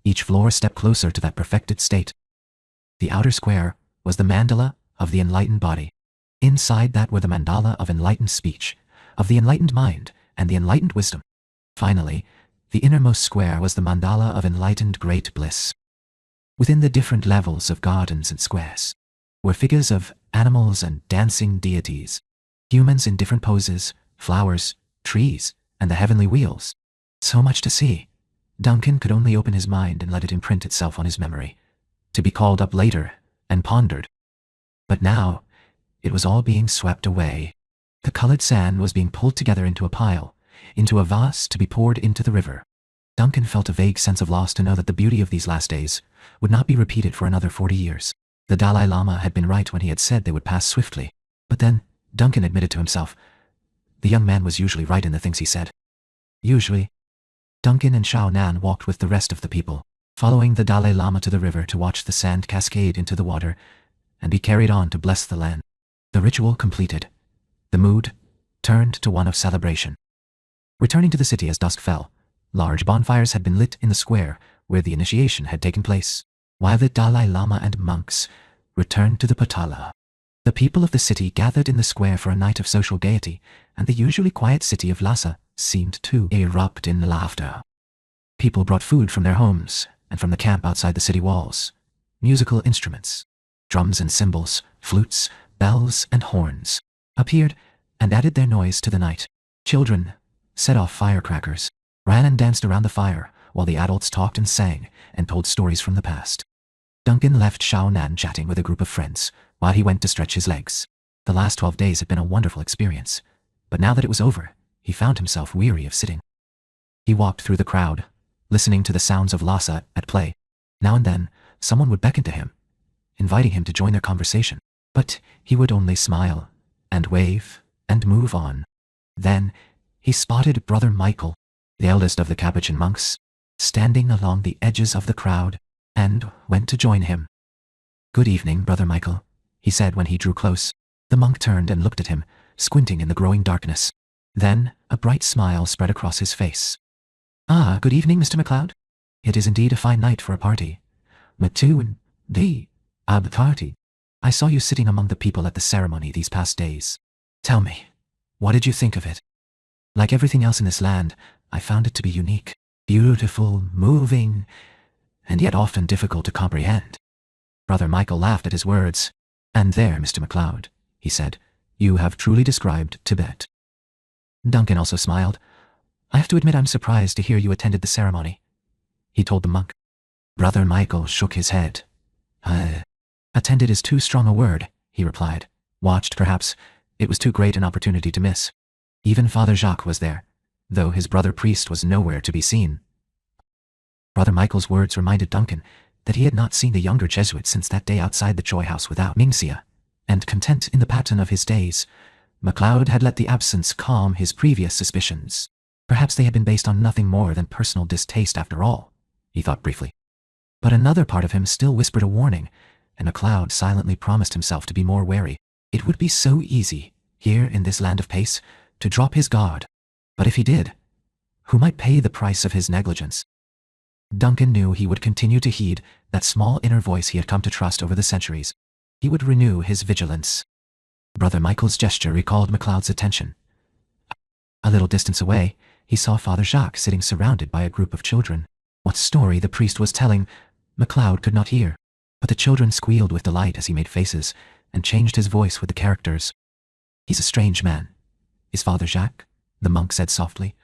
each floor a step closer to that perfected state. The outer square was the mandala of the enlightened body. Inside that were the mandala of enlightened speech, of the enlightened mind, and the enlightened wisdom. Finally, the innermost square was the mandala of enlightened great bliss. Within the different levels of gardens and squares were figures of animals and dancing deities, humans in different poses, flowers, trees, and the heavenly wheels. So much to see. Duncan could only open his mind and let it imprint itself on his memory, to be called up later and pondered. But now, it was all being swept away. The colored sand was being pulled together into a pile, into a vase to be poured into the river. Duncan felt a vague sense of loss to know that the beauty of these last days would not be repeated for another 40 years. The Dalai Lama had been right when he had said they would pass swiftly. But then, Duncan admitted to himself, the young man was usually right in the things he said. Usually. Duncan and Xiaonan walked with the rest of the people, following the Dalai Lama to the river to watch the sand cascade into the water and be carried on to bless the land. The ritual completed, the mood turned to one of celebration. Returning to the city as dusk fell, large bonfires had been lit in the square where the initiation had taken place, while the Dalai Lama and monks returned to the Patala. The people of the city gathered in the square for a night of social gaiety, and the usually quiet city of Lhasa seemed to erupt in laughter. People brought food from their homes and from the camp outside the city walls. Musical instruments, drums and cymbals, flutes, bells and horns, appeared and added their noise to the night. Children set off firecrackers, ran and danced around the fire, while the adults talked and sang and told stories from the past. Duncan left Xiaonan chatting with a group of friends, while he went to stretch his legs. The last 12 days had been a wonderful experience, but now that it was over, he found himself weary of sitting. He walked through the crowd, listening to the sounds of Lhasa at play. Now and then, someone would beckon to him, inviting him to join their conversation, but he would only smile and wave and move on. Then, he spotted Brother Michael, the eldest of the Capuchin monks, standing along the edges of the crowd, and went to join him. "Good evening, Brother Michael," he said when he drew close. The monk turned and looked at him, squinting in the growing darkness. Then a bright smile spread across his face. "Ah, good evening, Mr. MacLeod. It is indeed a fine night for a party. Matu and the party. I saw you sitting among the people at the ceremony these past days. Tell me, what did you think of it? Like everything else in this land, I found it to be unique, beautiful, moving, and yet often difficult to comprehend." Brother Michael laughed at his words. "And there, Mr. MacLeod," he said, "you have truly described Tibet." Duncan also smiled. "I have to admit I'm surprised to hear you attended the ceremony," he told the monk. Brother Michael shook his head. Attended is too strong a word, he replied. Watched, perhaps. It was too great an opportunity to miss. Even Father Jacques was there, though his brother priest was nowhere to be seen. Brother Michael's words reminded Duncan that he had not seen the younger Jesuit since that day outside the Choi house without Mingxia, and content in the pattern of his days, MacLeod had let the absence calm his previous suspicions. Perhaps they had been based on nothing more than personal distaste after all, he thought briefly. But another part of him still whispered a warning, and MacLeod silently promised himself to be more wary. It would be so easy, here in this land of pace, to drop his guard. But if he did, who might pay the price of his negligence? Duncan knew he would continue to heed that small inner voice he had come to trust over the centuries. He would renew his vigilance. Brother Michael's gesture recalled MacLeod's attention. A little distance away, he saw Father Jacques sitting surrounded by a group of children. What story the priest was telling, MacLeod could not hear, but the children squealed with delight as he made faces and changed his voice with the characters. He's a strange man, is Father Jacques, the monk said softly,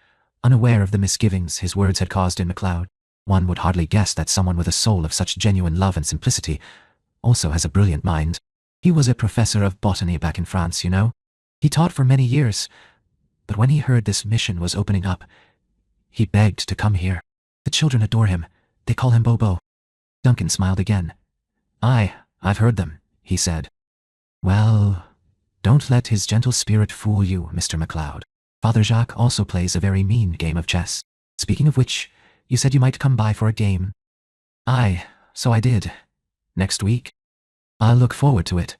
unaware of the misgivings his words had caused in MacLeod. One would hardly guess that someone with a soul of such genuine love and simplicity also has a brilliant mind. He was a professor of botany back in France, you know. He taught for many years, but when he heard this mission was opening up, he begged to come here. The children adore him. They call him Bobo. Duncan smiled again. I've heard them, he said. Well, don't let his gentle spirit fool you, Mr. MacLeod. Father Jacques also plays a very mean game of chess. Speaking of which, you said you might come by for a game. Aye, so I did. Next week? I'll look forward to it.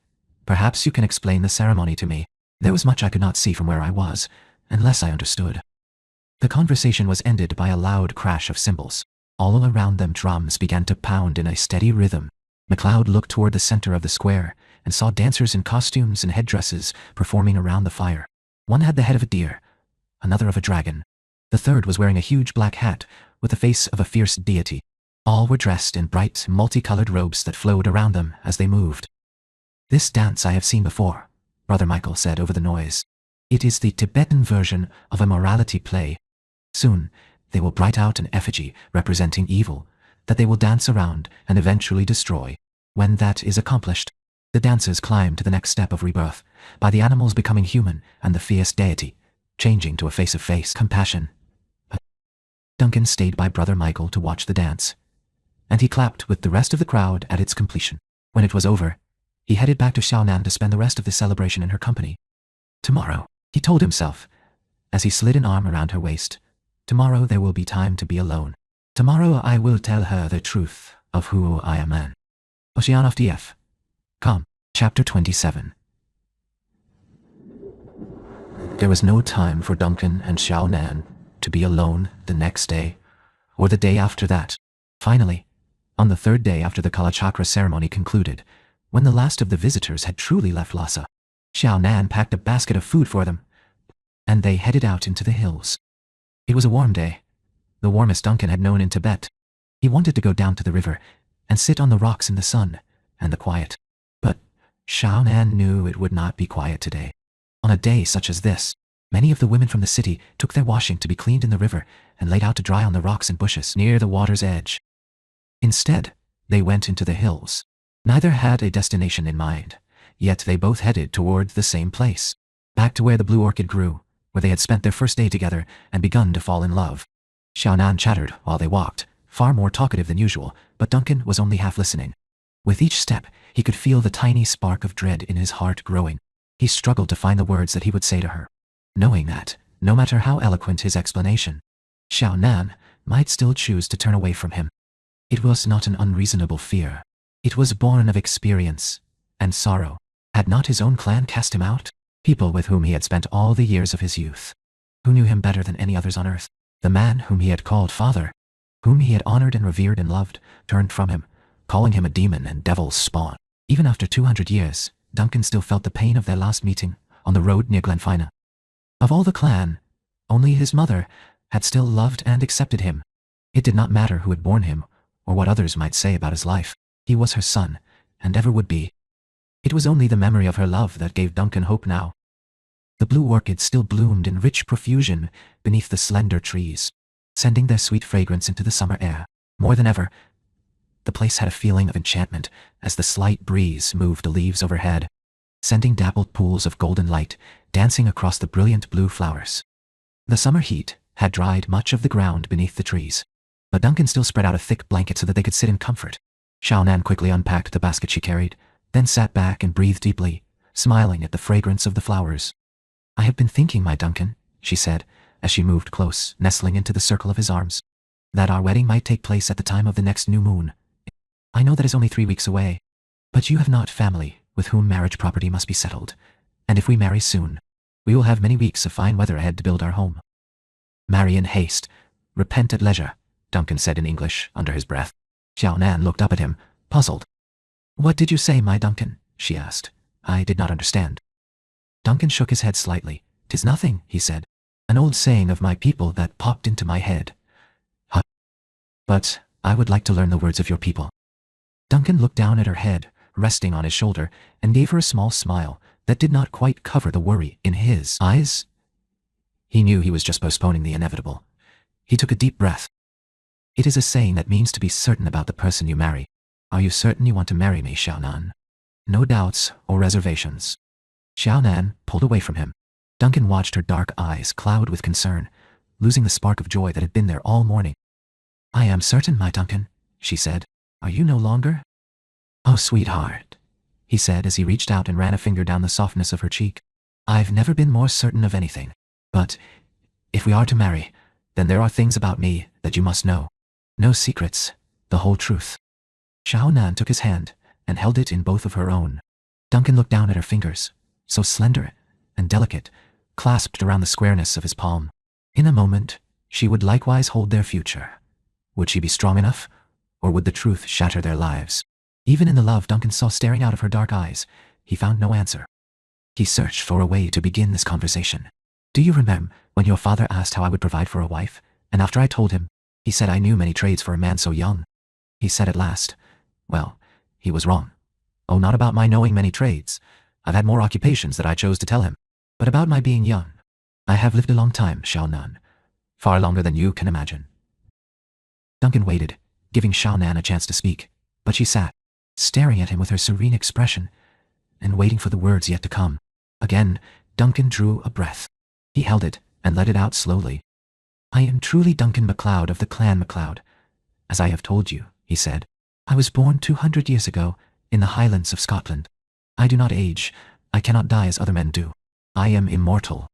Perhaps you can explain the ceremony to me. There was much I could not see from where I was, unless I understood. The conversation was ended by a loud crash of cymbals. All around them drums began to pound in a steady rhythm. MacLeod looked toward the center of the square and saw dancers in costumes and headdresses performing around the fire. One had the head of a deer, another of a dragon. The third was wearing a huge black hat with the face of a fierce deity. All were dressed in bright, multicolored robes that flowed around them as they moved. This dance I have seen before, Brother Michael said over the noise. It is the Tibetan version of a morality play. Soon, they will write out an effigy representing evil that they will dance around and eventually destroy. When that is accomplished, the dancers climb to the next step of rebirth, by the animals becoming human and the fierce deity changing to a face-of-face compassion. Duncan stayed by Brother Michael to watch the dance, and he clapped with the rest of the crowd at its completion. When it was over, he headed back to Xiaonan to spend the rest of the celebration in her company. Tomorrow, he told himself, as he slid an arm around her waist, tomorrow there will be time to be alone. Tomorrow I will tell her the truth of who I am. Oceanov DF. Com. Chapter 27. There was no time for Duncan and Xiaonan to be alone the next day, or the day after that. Finally, on the third day after the Kalachakra ceremony concluded, when the last of the visitors had truly left Lhasa, Xiaonan packed a basket of food for them, and they headed out into the hills. It was a warm day, the warmest Duncan had known in Tibet. He wanted to go down to the river and sit on the rocks in the sun and the quiet. But Xiaonan knew it would not be quiet today. On a day such as this, many of the women from the city took their washing to be cleaned in the river and laid out to dry on the rocks and bushes near the water's edge. Instead, they went into the hills. Neither had a destination in mind, yet they both headed toward the same place, back to where the blue orchid grew, where they had spent their first day together and begun to fall in love. Xiaonan chattered while they walked, far more talkative than usual, but Duncan was only half listening. With each step, he could feel the tiny spark of dread in his heart growing. He struggled to find the words that he would say to her, knowing that, no matter how eloquent his explanation, Xiaonan might still choose to turn away from him. It was not an unreasonable fear. It was born of experience and sorrow. Had not his own clan cast him out? People with whom he had spent all the years of his youth, who knew him better than any others on earth. The man whom he had called father, whom he had honored and revered and loved, turned from him, calling him a demon and devil's spawn. Even after 200 years, Duncan still felt the pain of their last meeting on the road near Glenfinna. Of all the clan, only his mother had still loved and accepted him. It did not matter who had borne him or what others might say about his life. He was her son, and ever would be. It was only the memory of her love that gave Duncan hope now. The blue orchids still bloomed in rich profusion beneath the slender trees, sending their sweet fragrance into the summer air. More than ever, The place had a feeling of enchantment as the slight breeze moved the leaves overhead, sending dappled pools of golden light dancing across the brilliant blue flowers. The summer heat had dried much of the ground beneath the trees, but Duncan still spread out a thick blanket so that they could sit in comfort. Xiaonan quickly unpacked the basket she carried, then sat back and breathed deeply, smiling at the fragrance of the flowers. "I have been thinking, my Duncan," she said, as she moved close, nestling into the circle of his arms, "that our wedding might take place at the time of the next new moon. I know that is only 3 weeks away, but you have not family with whom marriage property must be settled, and if we marry soon, we will have many weeks of fine weather ahead to build our home." "Marry in haste, repent at leisure," Duncan said in English under his breath. Xiaonan looked up at him, puzzled. "What did you say, my Duncan?" she asked. "I did not understand." Duncan shook his head slightly. "'Tis nothing," he said. "An old saying of my people that popped into my head. But I would like to learn the words of your people." Duncan looked down at her head, resting on his shoulder, and gave her a small smile that did not quite cover the worry in his eyes. He knew he was just postponing the inevitable. He took a deep breath. "It is a saying that means to be certain about the person you marry. Are you certain you want to marry me, Xiaonan? No doubts or reservations." Xiaonan pulled away from him. Duncan watched her dark eyes cloud with concern, losing the spark of joy that had been there all morning. "I am certain, my Duncan," she said. "Are you no longer?" "Oh, sweetheart," he said as he reached out and ran a finger down the softness of her cheek. "I've never been more certain of anything. But if we are to marry, then there are things about me that you must know. No secrets, the whole truth." Xiaonan took his hand and held it in both of her own. Duncan looked down at her fingers, so slender and delicate, clasped around the squareness of his palm. In a moment, she would likewise hold their future. Would she be strong enough, or would the truth shatter their lives? Even in the love Duncan saw staring out of her dark eyes, he found no answer. He searched for a way to begin this conversation. "Do you remember when your father asked how I would provide for a wife, and after I told him, he said I knew many trades for a man so young? He said at last, well, he was wrong. Oh, not about my knowing many trades. I've had more occupations that I chose to tell him, but about my being young. I have lived a long time, Xiaonan, far longer than you can imagine." Duncan waited, giving Xiaonan a chance to speak, but she sat, staring at him with her serene expression, and waiting for the words yet to come. Again, Duncan drew a breath. He held it and let it out slowly. "I am truly Duncan MacLeod of the clan MacLeod. As I have told you," he said, "I was born 200 years ago in the Highlands of Scotland. I do not age. I cannot die as other men do. I am immortal."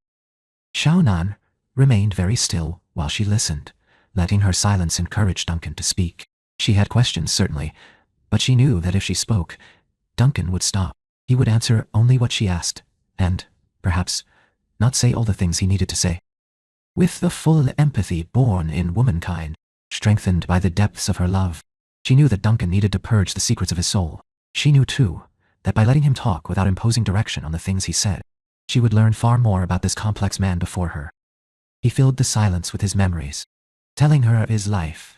Xiaonan remained very still while she listened, letting her silence encourage Duncan to speak. She had questions, certainly, but she knew that if she spoke, Duncan would stop. He would answer only what she asked, and, perhaps, not say all the things he needed to say. With the full empathy born in womankind, strengthened by the depths of her love, she knew that Duncan needed to purge the secrets of his soul. She knew, too, that by letting him talk without imposing direction on the things he said, she would learn far more about this complex man before her. He filled the silence with his memories, telling her of his life,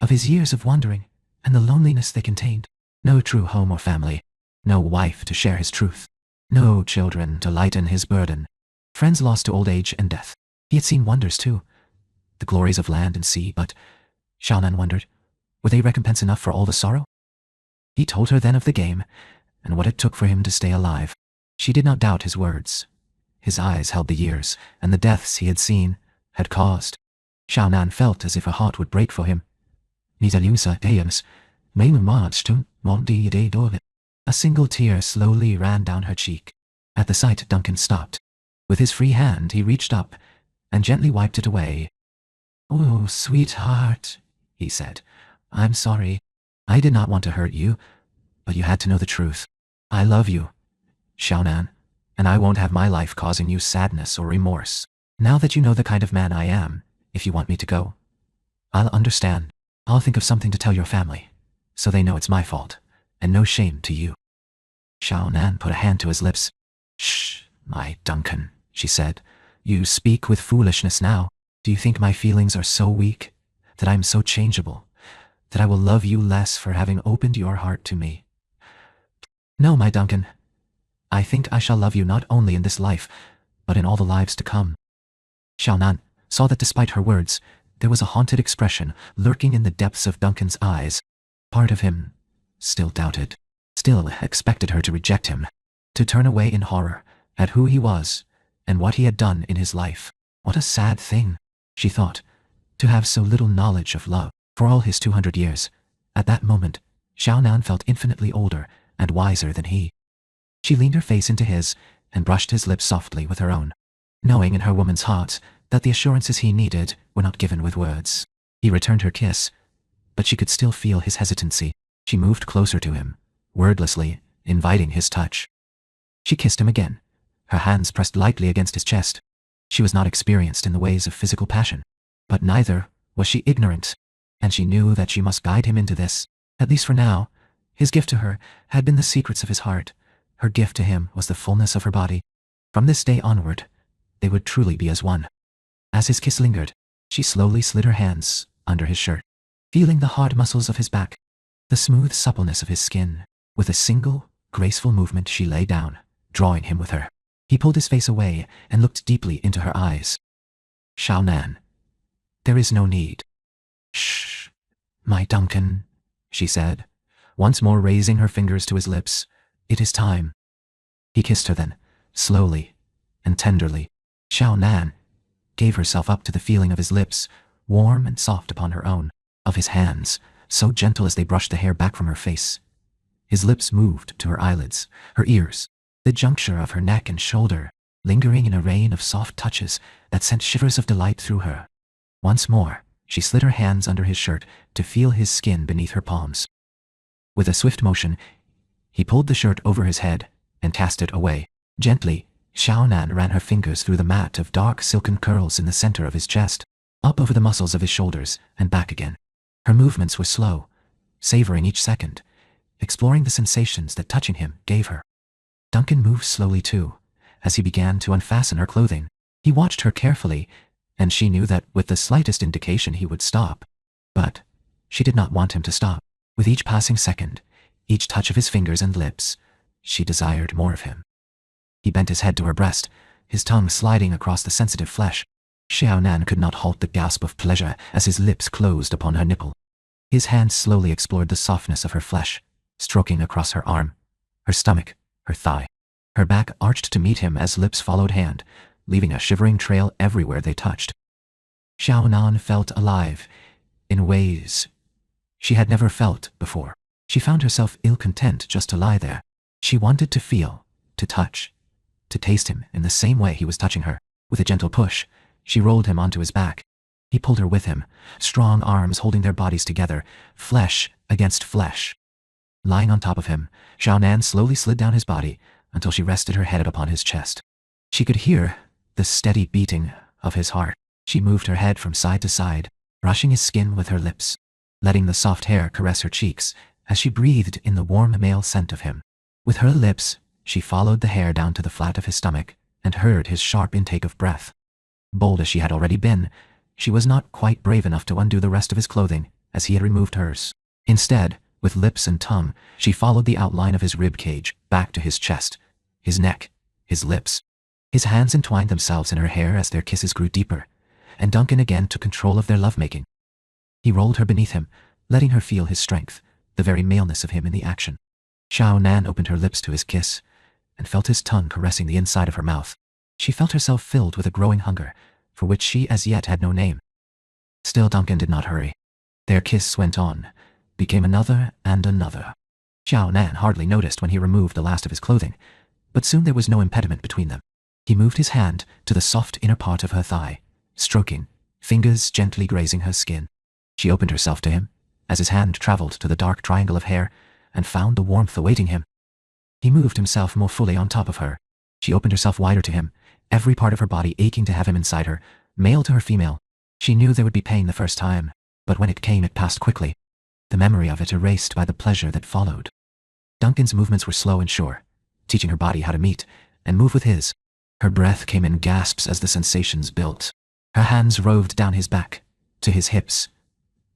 of his years of wandering, and the loneliness they contained. No true home or family, no wife to share his truth, no children to lighten his burden, friends lost to old age and death. He had seen wonders, too, the glories of land and sea, but, Xiaonan wondered, were they recompense enough for all the sorrow? He told her then of the game, and what it took for him to stay alive. She did not doubt his words. His eyes held the years, and the deaths he had seen, had caused. Xiaonan felt as if her heart would break for him. A single tear slowly ran down her cheek. At the sight, Duncan stopped. With his free hand, he reached up and gently wiped it away. "Oh, sweetheart," he said, "I'm sorry. I did not want to hurt you, but you had to know the truth. I love you, Xiaonan, and I won't have my life causing you sadness or remorse. Now that you know the kind of man I am, if you want me to go, I'll understand. I'll think of something to tell your family, so they know it's my fault, and no shame to you." Xiaonan put a hand to his lips. "Shh, my Duncan," she said. "You speak with foolishness now. Do you think my feelings are so weak, that I am so changeable, that I will love you less for having opened your heart to me? No, my Duncan. I think I shall love you not only in this life, but in all the lives to come." Xiaonan saw that despite her words, there was a haunted expression lurking in the depths of Duncan's eyes. Part of him still doubted, still expected her to reject him, to turn away in horror at who he was and what he had done in his life. What a sad thing, she thought, to have so little knowledge of love. For all his 200 years, at that moment, Xiaonan felt infinitely older and wiser than he. She leaned her face into his and brushed his lips softly with her own, knowing in her woman's heart that the assurances he needed were not given with words. He returned her kiss, but she could still feel his hesitancy. She moved closer to him, wordlessly, inviting his touch. She kissed him again, her hands pressed lightly against his chest. She was not experienced in the ways of physical passion, but neither was she ignorant, and she knew that she must guide him into this. At least for now, his gift to her had been the secrets of his heart. Her gift to him was the fullness of her body. From this day onward, they would truly be as one. As his kiss lingered, she slowly slid her hands under his shirt, feeling the hard muscles of his back, the smooth suppleness of his skin. With a single, graceful movement she lay down, drawing him with her. He pulled his face away and looked deeply into her eyes. Xiaonan, there is no need. Shh, my Duncan, she said, once more raising her fingers to his lips. It is time. He kissed her then, slowly and tenderly. Xiaonan gave herself up to the feeling of his lips, warm and soft upon her own, of his hands, so gentle as they brushed the hair back from her face. His lips moved to her eyelids, her ears, the juncture of her neck and shoulder, lingering in a rain of soft touches that sent shivers of delight through her. Once more, she slid her hands under his shirt to feel his skin beneath her palms. With a swift motion, he pulled the shirt over his head and cast it away. Gently, Xiaonan ran her fingers through the mat of dark silken curls in the center of his chest, up over the muscles of his shoulders and back again. Her movements were slow, savoring each second, exploring the sensations that touching him gave her. Duncan moved slowly too, as he began to unfasten her clothing. He watched her carefully, and she knew that with the slightest indication he would stop. But she did not want him to stop. With each passing second, each touch of his fingers and lips, she desired more of him. He bent his head to her breast, his tongue sliding across the sensitive flesh. Xiaonan could not halt the gasp of pleasure as his lips closed upon her nipple. His hand slowly explored the softness of her flesh, stroking across her arm, her stomach, her thigh. Her back arched to meet him as lips followed hand, leaving a shivering trail everywhere they touched. Xiaonan felt alive, in ways she had never felt before. She found herself ill-content just to lie there. She wanted to feel, to touch, to taste him in the same way he was touching her. With a gentle push, she rolled him onto his back. He pulled her with him, strong arms holding their bodies together, flesh against flesh. Lying on top of him, Xiaonan slowly slid down his body until she rested her head upon his chest. She could hear the steady beating of his heart. She moved her head from side to side, brushing his skin with her lips, letting the soft hair caress her cheeks as she breathed in the warm male scent of him. With her lips, she followed the hair down to the flat of his stomach and heard his sharp intake of breath. Bold as she had already been, she was not quite brave enough to undo the rest of his clothing as he had removed hers. Instead, with lips and tongue, she followed the outline of his rib cage back to his chest, his neck, his lips. His hands entwined themselves in her hair as their kisses grew deeper, and Duncan again took control of their lovemaking. He rolled her beneath him, letting her feel his strength, the very maleness of him in the action. Xiaonan opened her lips to his kiss, and felt his tongue caressing the inside of her mouth. She felt herself filled with a growing hunger, for which she as yet had no name. Still Duncan did not hurry. Their kiss went on, became another and another. Xiaonan hardly noticed when he removed the last of his clothing, but soon there was no impediment between them. He moved his hand to the soft inner part of her thigh, stroking, fingers gently grazing her skin. She opened herself to him, as his hand traveled to the dark triangle of hair, and found the warmth awaiting him. He moved himself more fully on top of her. She opened herself wider to him, every part of her body aching to have him inside her, male to her female. She knew there would be pain the first time, but when it came it passed quickly, the memory of it erased by the pleasure that followed. Duncan's movements were slow and sure, teaching her body how to meet and move with his. Her breath came in gasps as the sensations built. Her hands roved down his back, to his hips,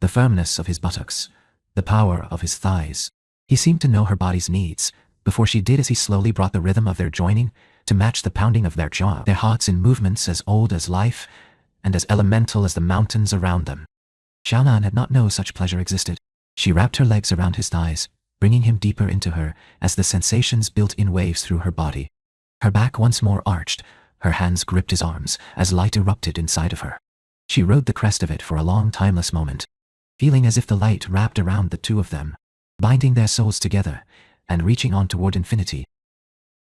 the firmness of his buttocks, the power of his thighs. He seemed to know her body's needs, before she did as he slowly brought the rhythm of their joining to match the pounding of their jaw, their hearts in movements as old as life and as elemental as the mountains around them. Xiaonan had not known such pleasure existed. She wrapped her legs around his thighs, bringing him deeper into her as the sensations built in waves through her body. Her back once more arched, her hands gripped his arms as light erupted inside of her. She rode the crest of it for a long timeless moment, feeling as if the light wrapped around the two of them, binding their souls together and reaching on toward infinity.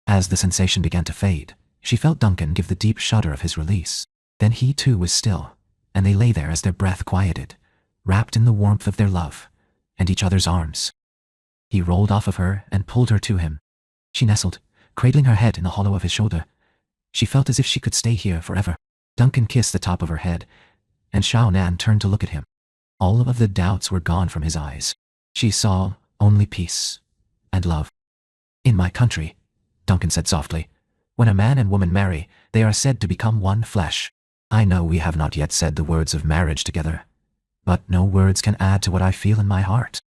As the sensation began to fade, she felt Duncan give the deep shudder of his release. Then he too was still, and they lay there as their breath quieted, wrapped in the warmth of their love and each other's arms. He rolled off of her and pulled her to him. She nestled, cradling her head in the hollow of his shoulder. She felt as if she could stay here forever. Duncan kissed the top of her head, and Xiao Nan turned to look at him. All of the doubts were gone from his eyes. She saw only peace and love. "In my country," Duncan said softly, "when a man and woman marry, they are said to become one flesh. I know we have not yet said the words of marriage together, but no words can add to what I feel in my heart."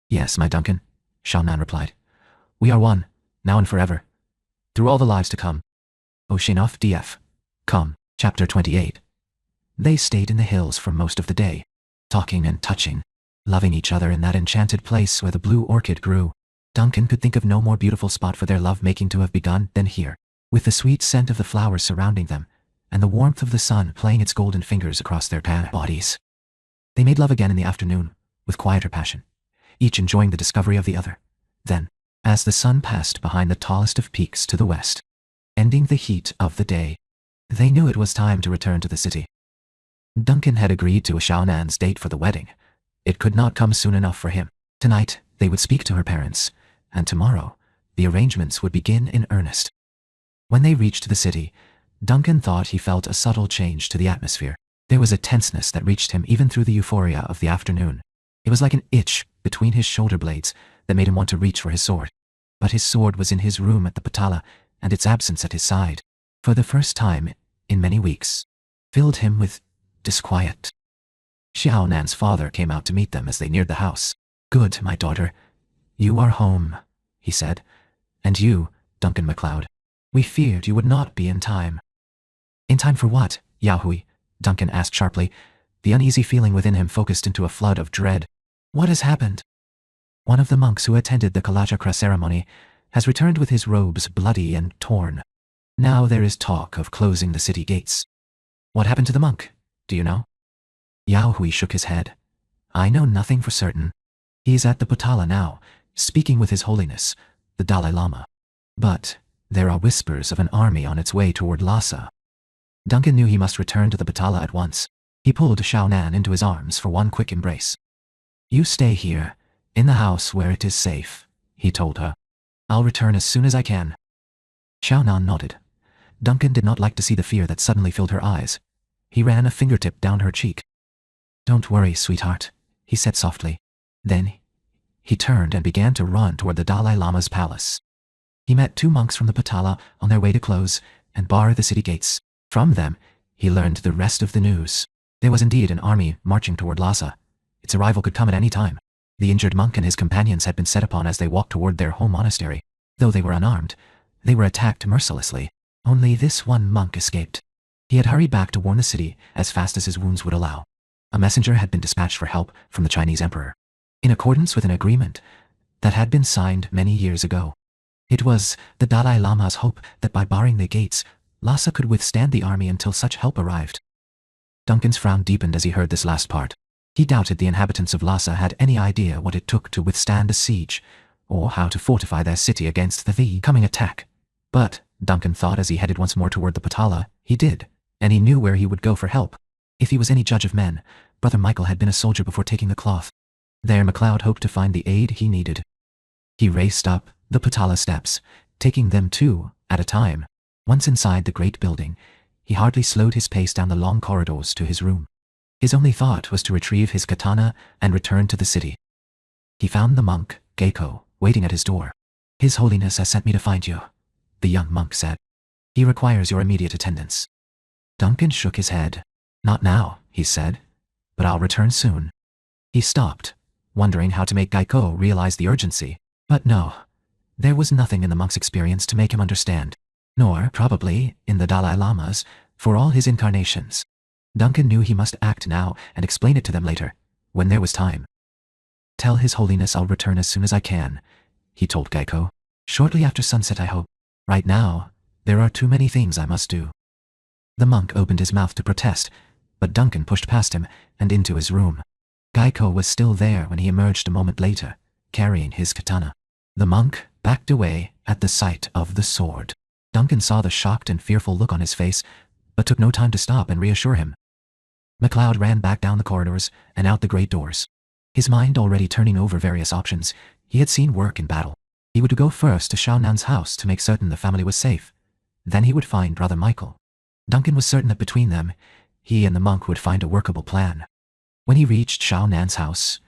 "Yes, my Duncan," Xiao Nan replied. "We are one, now and forever, through all the lives to come. Oceanoff DF. Come." Chapter 28. They stayed in the hills for most of the day, talking and touching, loving each other in that enchanted place where the blue orchid grew. Duncan could think of no more beautiful spot for their love-making to have begun than here, with the sweet scent of the flowers surrounding them, and the warmth of the sun playing its golden fingers across their tan bodies. They made love again in the afternoon, with quieter passion, each enjoying the discovery of the other. Then, as the sun passed behind the tallest of peaks to the west, ending the heat of the day, they knew it was time to return to the city. Duncan had agreed to a Xiao Nan's date for the wedding. It could not come soon enough for him. Tonight, they would speak to her parents, and tomorrow, the arrangements would begin in earnest. When they reached the city, Duncan thought he felt a subtle change to the atmosphere. There was a tenseness that reached him even through the euphoria of the afternoon. It was like an itch between his shoulder blades that made him want to reach for his sword. But his sword was in his room at the Patala, and its absence at his side, for the first time in many weeks, filled him with disquiet. Xiao Nan's father came out to meet them as they neared the house. "Good, my daughter. You are home," he said. "And you, Duncan MacLeod. We feared you would not be in time." "In time for what, Yahui?" Duncan asked sharply, the uneasy feeling within him focused into a flood of dread. "What has happened?" "One of the monks who attended the Kalachakra ceremony has returned with his robes bloody and torn. Now there is talk of closing the city gates." "What happened to the monk? Do you know?" Yao Hui shook his head. "I know nothing for certain. He is at the Patala now, speaking with His Holiness, the Dalai Lama. But there are whispers of an army on its way toward Lhasa." Duncan knew he must return to the Patala at once. He pulled Xiao Nan into his arms for one quick embrace. "You stay here, in the house where it is safe," he told her. "I'll return as soon as I can." Xiao Nan nodded. Duncan did not like to see the fear that suddenly filled her eyes. He ran a fingertip down her cheek. "Don't worry, sweetheart," he said softly. Then he turned and began to run toward the Dalai Lama's palace. He met two monks from the Patala on their way to close and bar the city gates. From them, he learned the rest of the news. There was indeed an army marching toward Lhasa. Its arrival could come at any time. The injured monk and his companions had been set upon as they walked toward their home monastery. Though they were unarmed, they were attacked mercilessly. Only this one monk escaped. He had hurried back to warn the city as fast as his wounds would allow. A messenger had been dispatched for help from the Chinese emperor, in accordance with an agreement that had been signed many years ago. It was the Dalai Lama's hope that by barring the gates, Lhasa could withstand the army until such help arrived. Duncan's frown deepened as he heard this last part. He doubted the inhabitants of Lhasa had any idea what it took to withstand a siege, or how to fortify their city against the coming attack. But, Duncan thought as he headed once more toward the Patala, he did, and he knew where he would go for help. If he was any judge of men, Brother Michael had been a soldier before taking the cloth. There MacLeod hoped to find the aid he needed. He raced up the Patala steps, taking them two at a time. Once inside the great building, he hardly slowed his pace down the long corridors to his room. His only thought was to retrieve his katana and return to the city. He found the monk, Geiko, waiting at his door. "His Holiness has sent me to find you," the young monk said. "He requires your immediate attendance." Duncan shook his head. "Not now," he said, "but I'll return soon." He stopped, wondering how to make Geiko realize the urgency. But no, there was nothing in the monk's experience to make him understand, nor, probably, in the Dalai Lama's, for all his incarnations. Duncan knew he must act now and explain it to them later, when there was time. Tell His Holiness I'll return as soon as I can, he told Geico. Shortly after sunset, I hope. Right now, there are too many things I must do. The monk opened his mouth to protest, but Duncan pushed past him and into his room. Geico was still there when he emerged a moment later, carrying his katana. The monk backed away at the sight of the sword. Duncan saw the shocked and fearful look on his face, but took no time to stop and reassure him. MacLeod ran back down the corridors and out the great doors. His mind already turning over various options, he had seen work in battle. He would go first to Xiao Nan's house to make certain the family was safe. Then he would find Brother Michael. Duncan was certain that between them, he and the monk would find a workable plan. When he reached Xiao Nan's house,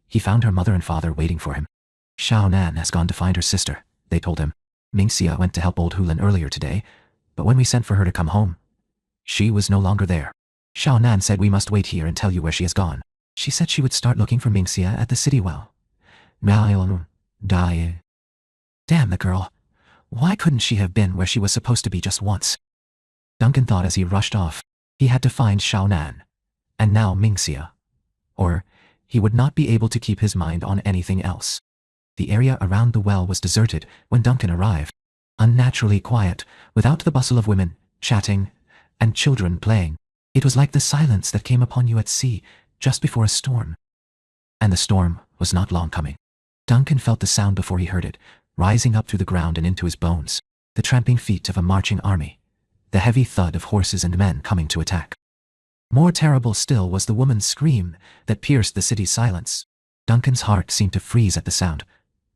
he found her mother and father waiting for him. Xiao Nan has gone to find her sister, they told him. Mingxia went to help old Hulan earlier today, but when we sent for her to come home, she was no longer there. Xiao Nan said we must wait here and tell you where she has gone. She said she would start looking for Mingxia at the city well. Damn the girl. Why couldn't she have been where she was supposed to be just once? Duncan thought as he rushed off. He had to find Xiao Nan, and now Mingxia. Or he would not be able to keep his mind on anything else. The area around the well was deserted when Duncan arrived. Unnaturally quiet, without the bustle of women, chatting, and children playing. It was like the silence that came upon you at sea just before a storm. And the storm was not long coming. Duncan felt the sound before he heard it, rising up through the ground and into his bones. The tramping feet of a marching army. The heavy thud of horses and men coming to attack. More terrible still was the woman's scream that pierced the city's silence. Duncan's heart seemed to freeze at the sound,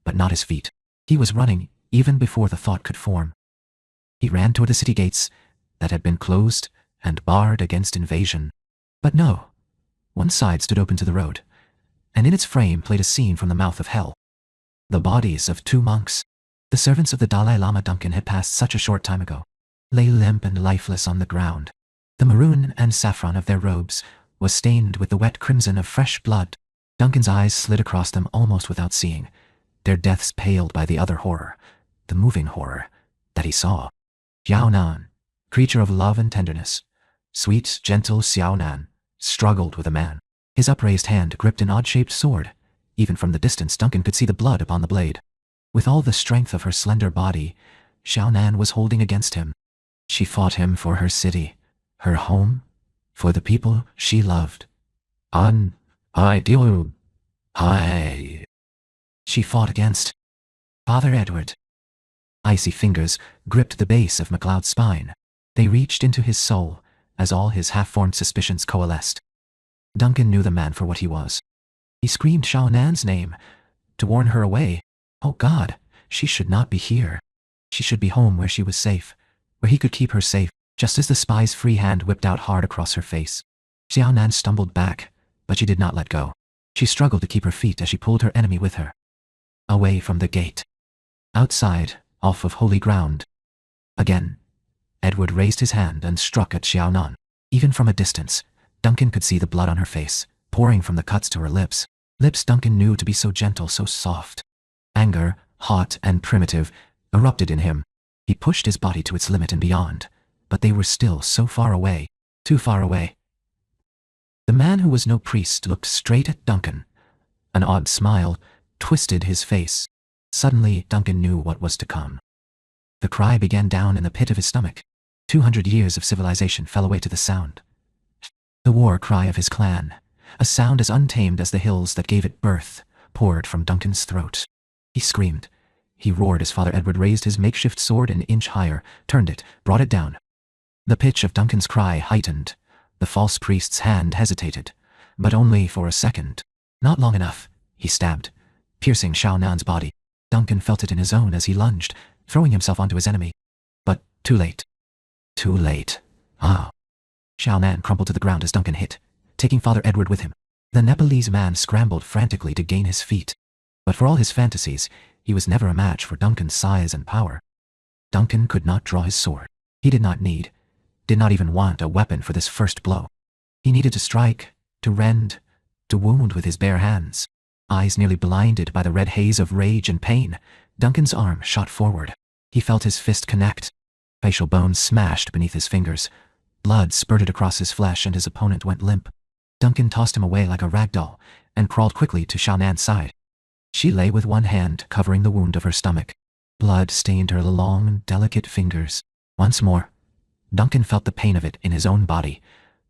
but not his feet. He was running even before the thought could form. He ran toward the city gates that had been closed and barred against invasion. But no, one side stood open to the road, and in its frame played a scene from the mouth of hell. The bodies of two monks, the servants of the Dalai Lama Duncan had passed such a short time ago, lay limp and lifeless on the ground. The maroon and saffron of their robes was stained with the wet crimson of fresh blood. Duncan's eyes slid across them almost without seeing, their deaths paled by the other horror, the moving horror, that he saw. Xiao Nan, creature of love and tenderness, sweet, gentle Xiao Nan, struggled with a man. His upraised hand gripped an odd-shaped sword. Even from the distance, Duncan could see the blood upon the blade. With all the strength of her slender body, Xiao Nan was holding against him. She fought him for her city, her home, for the people she loved. She fought against Father Edward. Icy fingers gripped the base of MacLeod's spine. They reached into his soul as all his half-formed suspicions coalesced. Duncan knew the man for what he was. He screamed Xiao Nan's name to warn her away. Oh God, she should not be here. She should be home where she was safe, where he could keep her safe, just as the spy's free hand whipped out hard across her face. Xiao Nan stumbled back, but she did not let go. She struggled to keep her feet as she pulled her enemy with her. Away from the gate. Outside, off of holy ground. Again, Edward raised his hand and struck at Xiao Nan. Even from a distance, Duncan could see the blood on her face, pouring from the cuts to her lips. Lips Duncan knew to be so gentle, so soft. Anger, hot and primitive, erupted in him. He pushed his body to its limit and beyond, but they were still so far away, too far away. The man who was no priest looked straight at Duncan. An odd smile twisted his face. Suddenly, Duncan knew what was to come. The cry began down in the pit of his stomach. 200 years of civilization fell away to the sound. The war cry of his clan, a sound as untamed as the hills that gave it birth, poured from Duncan's throat. He screamed. He roared as Father Edward raised his makeshift sword an inch higher, turned it, brought it down. The pitch of Duncan's cry heightened. The false priest's hand hesitated, but only for a second. Not long enough. He stabbed, piercing Xiao Nan's body. Duncan felt it in his own as he lunged, throwing himself onto his enemy. But too late. Too late. Ah. Xiao Nan crumpled to the ground as Duncan hit, taking Father Edward with him. The Nepalese man scrambled frantically to gain his feet. But for all his fantasies, he was never a match for Duncan's size and power. Duncan could not draw his sword. He did not even want a weapon for this first blow. He needed to strike, to rend, to wound with his bare hands. Eyes nearly blinded by the red haze of rage and pain, Duncan's arm shot forward. He felt his fist connect. Facial bones smashed beneath his fingers. Blood spurted across his flesh and his opponent went limp. Duncan tossed him away like a rag doll and crawled quickly to Xiaonan's side. She lay with one hand covering the wound of her stomach. Blood stained her long, delicate fingers. Once more, Duncan felt the pain of it in his own body,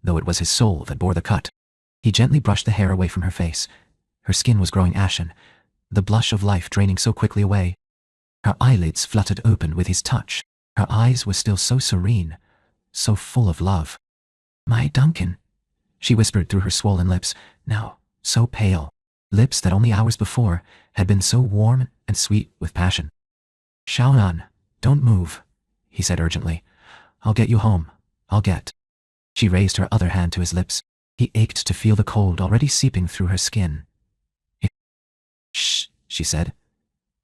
though it was his soul that bore the cut. He gently brushed the hair away from her face. Her skin was growing ashen, the blush of life draining so quickly away. Her eyelids fluttered open with his touch. Her eyes were still so serene, so full of love. "My Duncan," she whispered through her swollen lips, now so pale, lips that only hours before had been so warm and sweet with passion. "Xiaonan, don't move," he said urgently. "I'll get you home. I'll get." She raised her other hand to his lips. He ached to feel the cold already seeping through her skin. "Shh," she said.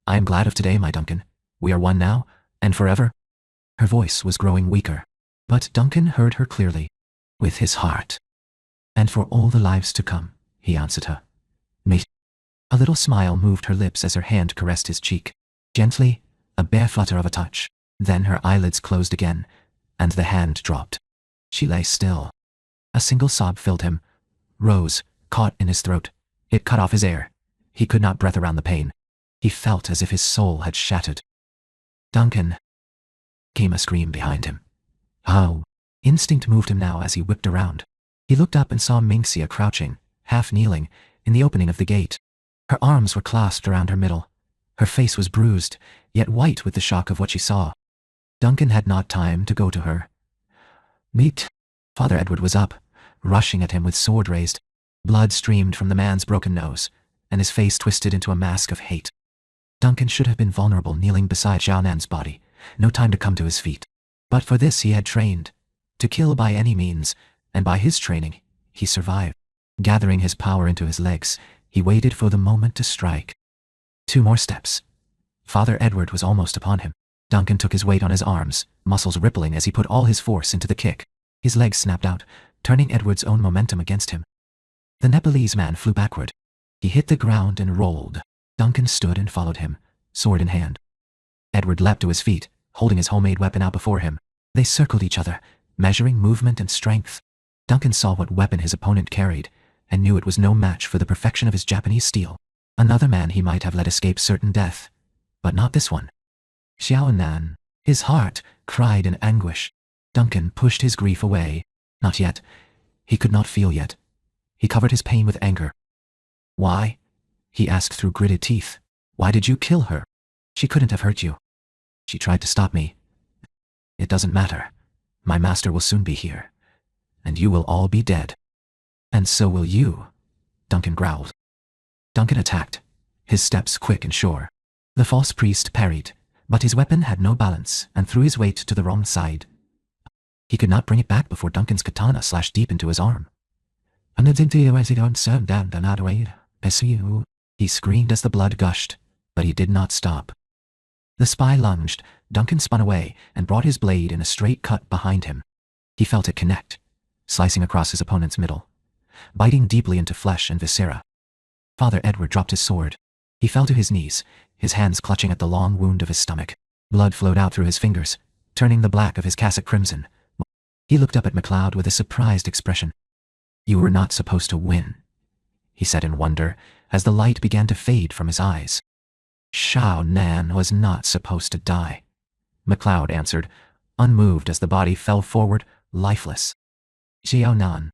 "I am glad of today, my Duncan. We are one now, and forever." Her voice was growing weaker, but Duncan heard her clearly, with his heart. "And for all the lives to come," he answered her. "Me." A little smile moved her lips as her hand caressed his cheek. Gently, a bare flutter of a touch. Then her eyelids closed again, and the hand dropped. She lay still. A single sob filled him, rose, caught in his throat. It cut off his air. He could not breathe around the pain. He felt as if his soul had shattered. "Duncan!" came a scream behind him. "Oh!" Instinct moved him now as he whipped around. He looked up and saw Mingxia crouching, half kneeling, in the opening of the gate. Her arms were clasped around her middle. Her face was bruised, yet white with the shock of what she saw. Duncan had not time to go to her. "Meet!" Father Edward was up, rushing at him with sword raised. Blood streamed from the man's broken nose, and his face twisted into a mask of hate. Duncan should have been vulnerable kneeling beside Xiaonan's body, no time to come to his feet. But for this he had trained, to kill by any means, and by his training, he survived. Gathering his power into his legs, he waited for the moment to strike. 2 more steps. Father Edward was almost upon him. Duncan took his weight on his arms, muscles rippling as he put all his force into the kick. His legs snapped out, turning Edward's own momentum against him. The Nepalese man flew backward. He hit the ground and rolled. Duncan stood and followed him, sword in hand. Edward leapt to his feet, holding his homemade weapon out before him. They circled each other, measuring movement and strength. Duncan saw what weapon his opponent carried, and knew it was no match for the perfection of his Japanese steel. Another man he might have let escape certain death, but not this one. "Xiaonan!" His heart cried in anguish. Duncan pushed his grief away. Not yet. He could not feel yet. He covered his pain with anger. "Why?" he asked through gritted teeth. "Why did you kill her? She couldn't have hurt you. She tried to stop me. It doesn't matter. My master will soon be here, and you will all be dead." "And so will you," Duncan growled. Duncan attacked, his steps quick and sure. The false priest parried, but his weapon had no balance and threw his weight to the wrong side. He could not bring it back before Duncan's katana slashed deep into his arm. He screamed as the blood gushed, but he did not stop. The spy lunged. Duncan spun away and brought his blade in a straight cut behind him. He felt it connect, slicing across his opponent's middle, biting deeply into flesh and viscera. Father Edward dropped his sword. He fell to his knees, his hands clutching at the long wound of his stomach. Blood flowed out through his fingers, turning the black of his cassock crimson. He looked up at MacLeod with a surprised expression. "You were not supposed to win," he said in wonder, as the light began to fade from his eyes. "Xiaonan was not supposed to die," MacLeod answered, unmoved as the body fell forward, lifeless. "Xiaonan."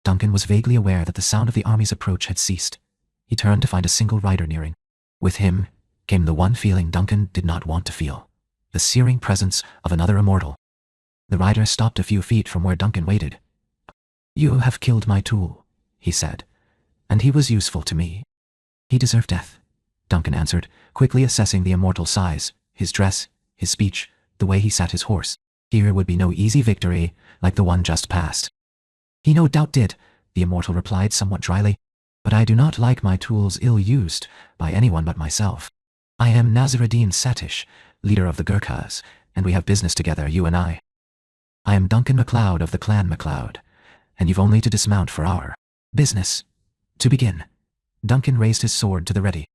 Duncan was vaguely aware that the sound of the army's approach had ceased. He turned to find a single rider nearing. With him came the one feeling Duncan did not want to feel, the searing presence of another immortal. The rider stopped a few feet from where Duncan waited. "You have killed my tool," he said, "and he was useful to me." "He deserved death," Duncan answered, quickly assessing the immortal's size, his dress, his speech, the way he sat his horse. Here would be no easy victory like the one just passed. "He no doubt did," the immortal replied somewhat dryly, "but I do not like my tools ill-used by anyone but myself. I am Nazaruddin Satish, leader of the Gurkhas, and we have business together, you and I. I am Duncan MacLeod of the Clan MacLeod, and you've only to dismount for our business. To begin." Duncan raised his sword to the ready.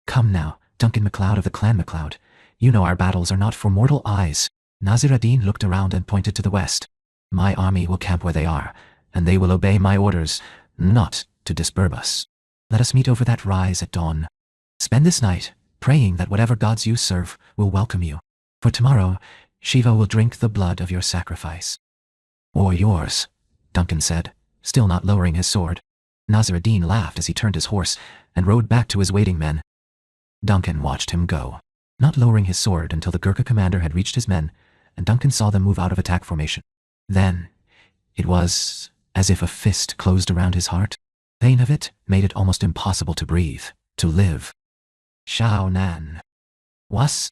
"Come now, Duncan MacLeod of the Clan MacLeod. You know our battles are not for mortal eyes." Nazaruddin looked around and pointed to the west. "My army will camp where they are, and they will obey my orders, not to disturb us." Let us meet over that rise at dawn. Spend this night praying that whatever gods you serve will welcome you. For tomorrow, Shiva will drink the blood of your sacrifice. Or yours, Duncan said, still not lowering his sword. Nasruddin laughed as he turned his horse and rode back to his waiting men. Duncan watched him go, not lowering his sword until the Gurkha commander had reached his men, and Duncan saw them move out of attack formation. Then, it was as if a fist closed around his heart. Pain of it made it almost impossible to breathe, to live. Shao Nan was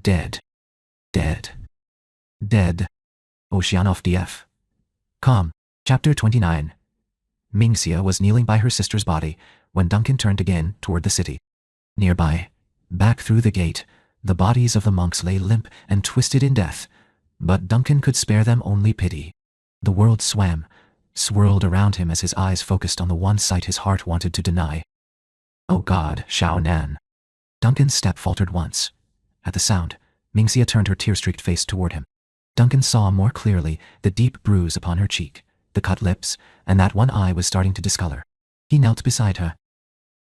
dead. Dead. Dead. Oceanoff DF. Com. Chapter 29. Mingxia was kneeling by her sister's body when Duncan turned again toward the city. Nearby, back through the gate, the bodies of the monks lay limp and twisted in death, but Duncan could spare them only pity. The world swam, swirled around him as his eyes focused on the one sight his heart wanted to deny. Oh God, Shao Nan. Duncan's step faltered once. At the sound, Mingxia turned her tear-streaked face toward him. Duncan saw more clearly the deep bruise upon her cheek, the cut lips, and that one eye was starting to discolor. He knelt beside her.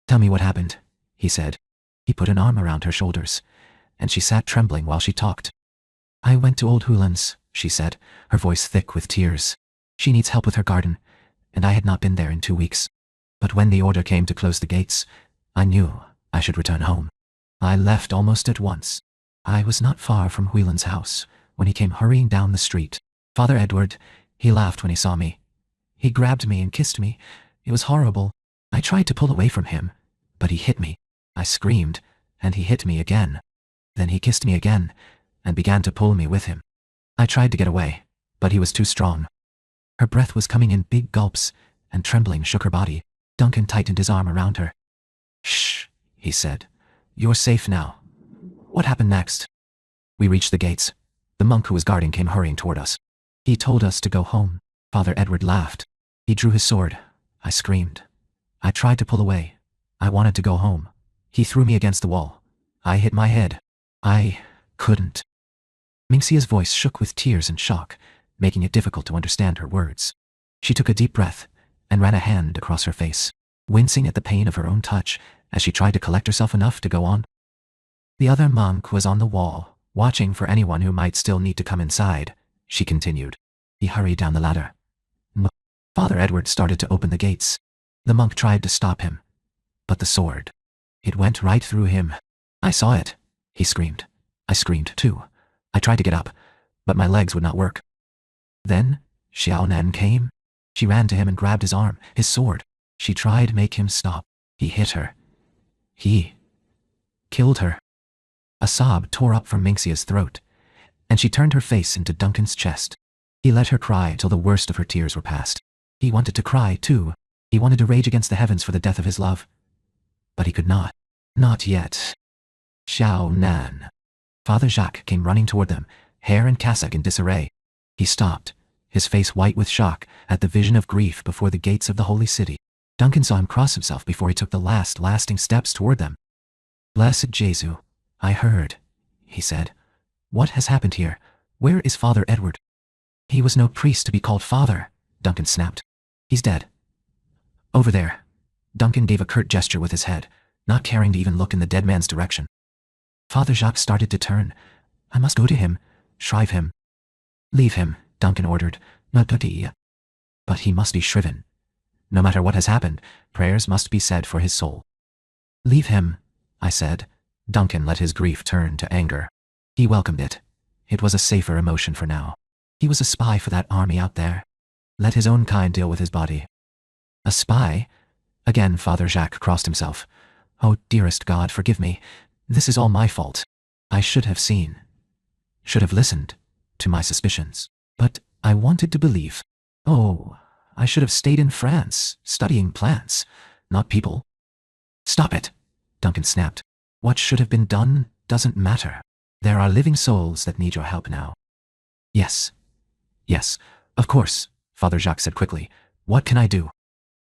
Tell me what happened, he said. He put an arm around her shoulders, and she sat trembling while she talked. I went to old Hulan's, she said, her voice thick with tears. She needs help with her garden, and I had not been there in 2 weeks. But when the order came to close the gates, I knew I should return home. I left almost at once. I was not far from Whelan's house when he came hurrying down the street. Father Edward, he laughed when he saw me. He grabbed me and kissed me. It was horrible. I tried to pull away from him, but he hit me. I screamed, and he hit me again. Then he kissed me again, and began to pull me with him. I tried to get away, but he was too strong. Her breath was coming in big gulps, and trembling shook her body. Duncan tightened his arm around her. Shh, he said. You're safe now. What happened next? We reached the gates. The monk who was guarding came hurrying toward us. He told us to go home. Father Edward laughed. He drew his sword. I screamed. I tried to pull away. I wanted to go home. He threw me against the wall. I hit my head. I couldn't. Mingxia's voice shook with tears and shock, making it difficult to understand her words. She took a deep breath and ran a hand across her face, wincing at the pain of her own touch as she tried to collect herself enough to go on. The other monk was on the wall, watching for anyone who might still need to come inside, she continued. He hurried down the ladder. Father Edward started to open the gates. The monk tried to stop him, but the sword, it went right through him. I saw it, he screamed. I screamed too. I tried to get up, but my legs would not work. Then Xiao Nan came. She ran to him and grabbed his arm, his sword. She tried to make him stop. He hit her. He killed her. A sob tore up from Mingxia's throat, and she turned her face into Duncan's chest. He let her cry till the worst of her tears were past. He wanted to cry, too. He wanted to rage against the heavens for the death of his love. But he could not. Not yet. Xiao Nan. Father Jacques came running toward them, hair and cassock in disarray. He stopped, his face white with shock at the vision of grief before the gates of the holy city. Duncan saw him cross himself before he took the last lasting steps toward them. Blessed Jesu, I heard, he said. What has happened here? Where is Father Edward? He was no priest to be called father, Duncan snapped. He's dead. Over there. Duncan gave a curt gesture with his head, not caring to even look in the dead man's direction. Father Jacques started to turn. I must go to him, shrive him. Leave him, Duncan ordered. Not dirty. But he must be shriven. No matter what has happened, prayers must be said for his soul. Leave him, I said. Duncan let his grief turn to anger. He welcomed it. It was a safer emotion for now. He was a spy for that army out there. Let his own kind deal with his body. A spy? Again Father Jacques crossed himself. Oh, dearest God, forgive me. This is all my fault. I should have seen, should have listened to my suspicions. But I wanted to believe. Oh, I should have stayed in France, studying plants, not people. Stop it, Duncan snapped. What should have been done doesn't matter. There are living souls that need your help now. Yes. Yes, of course, Father Jacques said quickly. What can I do?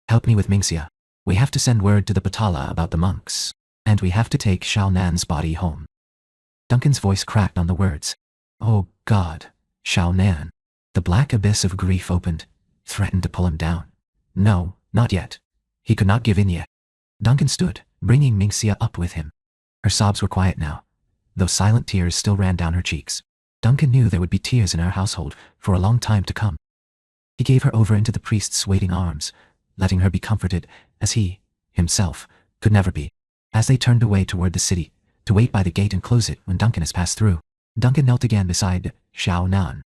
Help me with Mingxia. We have to send word to the Patala about the monks, and we have to take Xiao Nan's body home. Duncan's voice cracked on the words. Oh God, Xiao Nan. The black abyss of grief opened, threatened to pull him down. No, not yet. He could not give in yet. Duncan stood, bringing Mingxia up with him. Her sobs were quiet now, though silent tears still ran down her cheeks. Duncan knew there would be tears in our household for a long time to come. He gave her over into the priest's waiting arms, letting her be comforted as he, himself, could never be. As they turned away toward the city, to wait by the gate and close it when Duncan has passed through, Duncan knelt again beside Xiao Nan.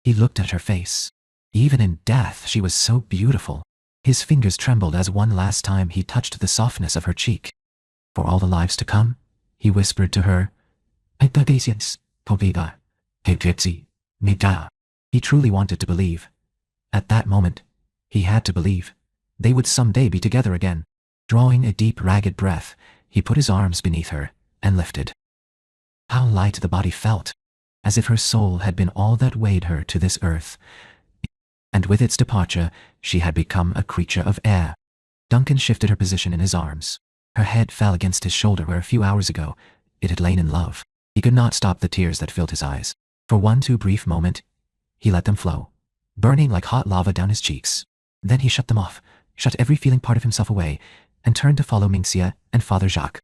He looked at her face. Even in death she was so beautiful. His fingers trembled as one last time he touched the softness of her cheek. For all the lives to come, he whispered to her, He truly wanted to believe. At that moment, he had to believe. They would someday be together again. Drawing a deep, ragged breath, he put his arms beneath her and lifted. How light the body felt, as if her soul had been all that weighed her to this earth. And with its departure, she had become a creature of air. Duncan shifted her position in his arms. Her head fell against his shoulder where a few hours ago it had lain in love. He could not stop the tears that filled his eyes. For one too brief moment, he let them flow, burning like hot lava down his cheeks. Then he shut them off, shut every feeling part of himself away, and turned to follow Mingxia and Father Jacques.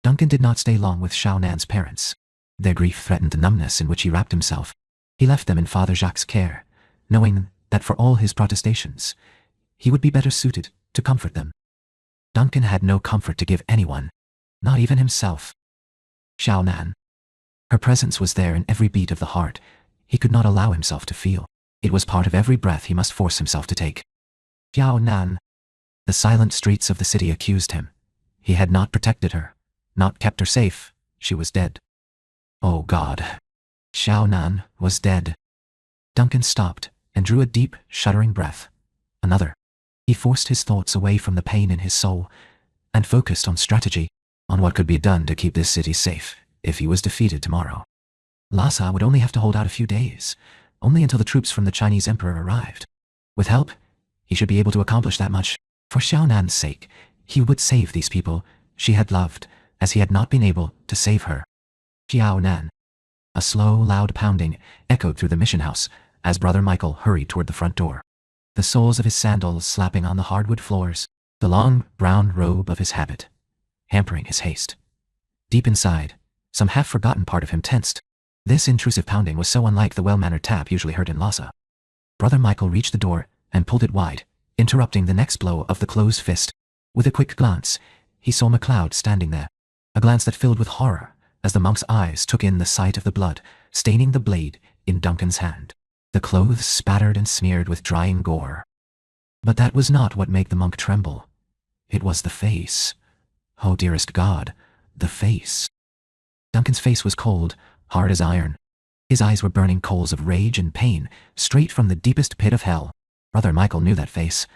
Duncan did not stay long with Xiao Nan's parents. Their grief threatened the numbness in which he wrapped himself. He left them in Father Jacques' care, knowing that for all his protestations, he would be better suited to comfort them. Duncan had no comfort to give anyone, not even himself. Xiao Nan. Her presence was there in every beat of the heart he could not allow himself to feel. It was part of every breath he must force himself to take. Xiao Nan. The silent streets of the city accused him. He had not protected her, not kept her safe. She was dead. Oh God. Xiao Nan was dead. Duncan stopped and drew a deep, shuddering breath. Another. He forced his thoughts away from the pain in his soul and focused on strategy, on what could be done to keep this city safe if he was defeated tomorrow. Lhasa would only have to hold out a few days, only until the troops from the Chinese emperor arrived. With help, he should be able to accomplish that much. For Xiao Nan's sake, he would save these people she had loved, as he had not been able to save her. Xiao Nan. A slow, loud pounding echoed through the mission house as Brother Michael hurried toward the front door. The soles of his sandals slapping on the hardwood floors, the long, brown robe of his habit, hampering his haste. Deep inside, some half-forgotten part of him tensed. This intrusive pounding was so unlike the well-mannered tap usually heard in Lhasa. Brother Michael reached the door and pulled it wide, interrupting the next blow of the closed fist. With a quick glance, he saw MacLeod standing there, a glance that filled with horror as the monk's eyes took in the sight of the blood staining the blade in Duncan's hand, the clothes spattered and smeared with drying gore. But that was not what made the monk tremble. It was the face. Oh, dearest God, the face. Duncan's face was cold, hard as iron. His eyes were burning coals of rage and pain, straight from the deepest pit of hell. Brother Michael knew that face.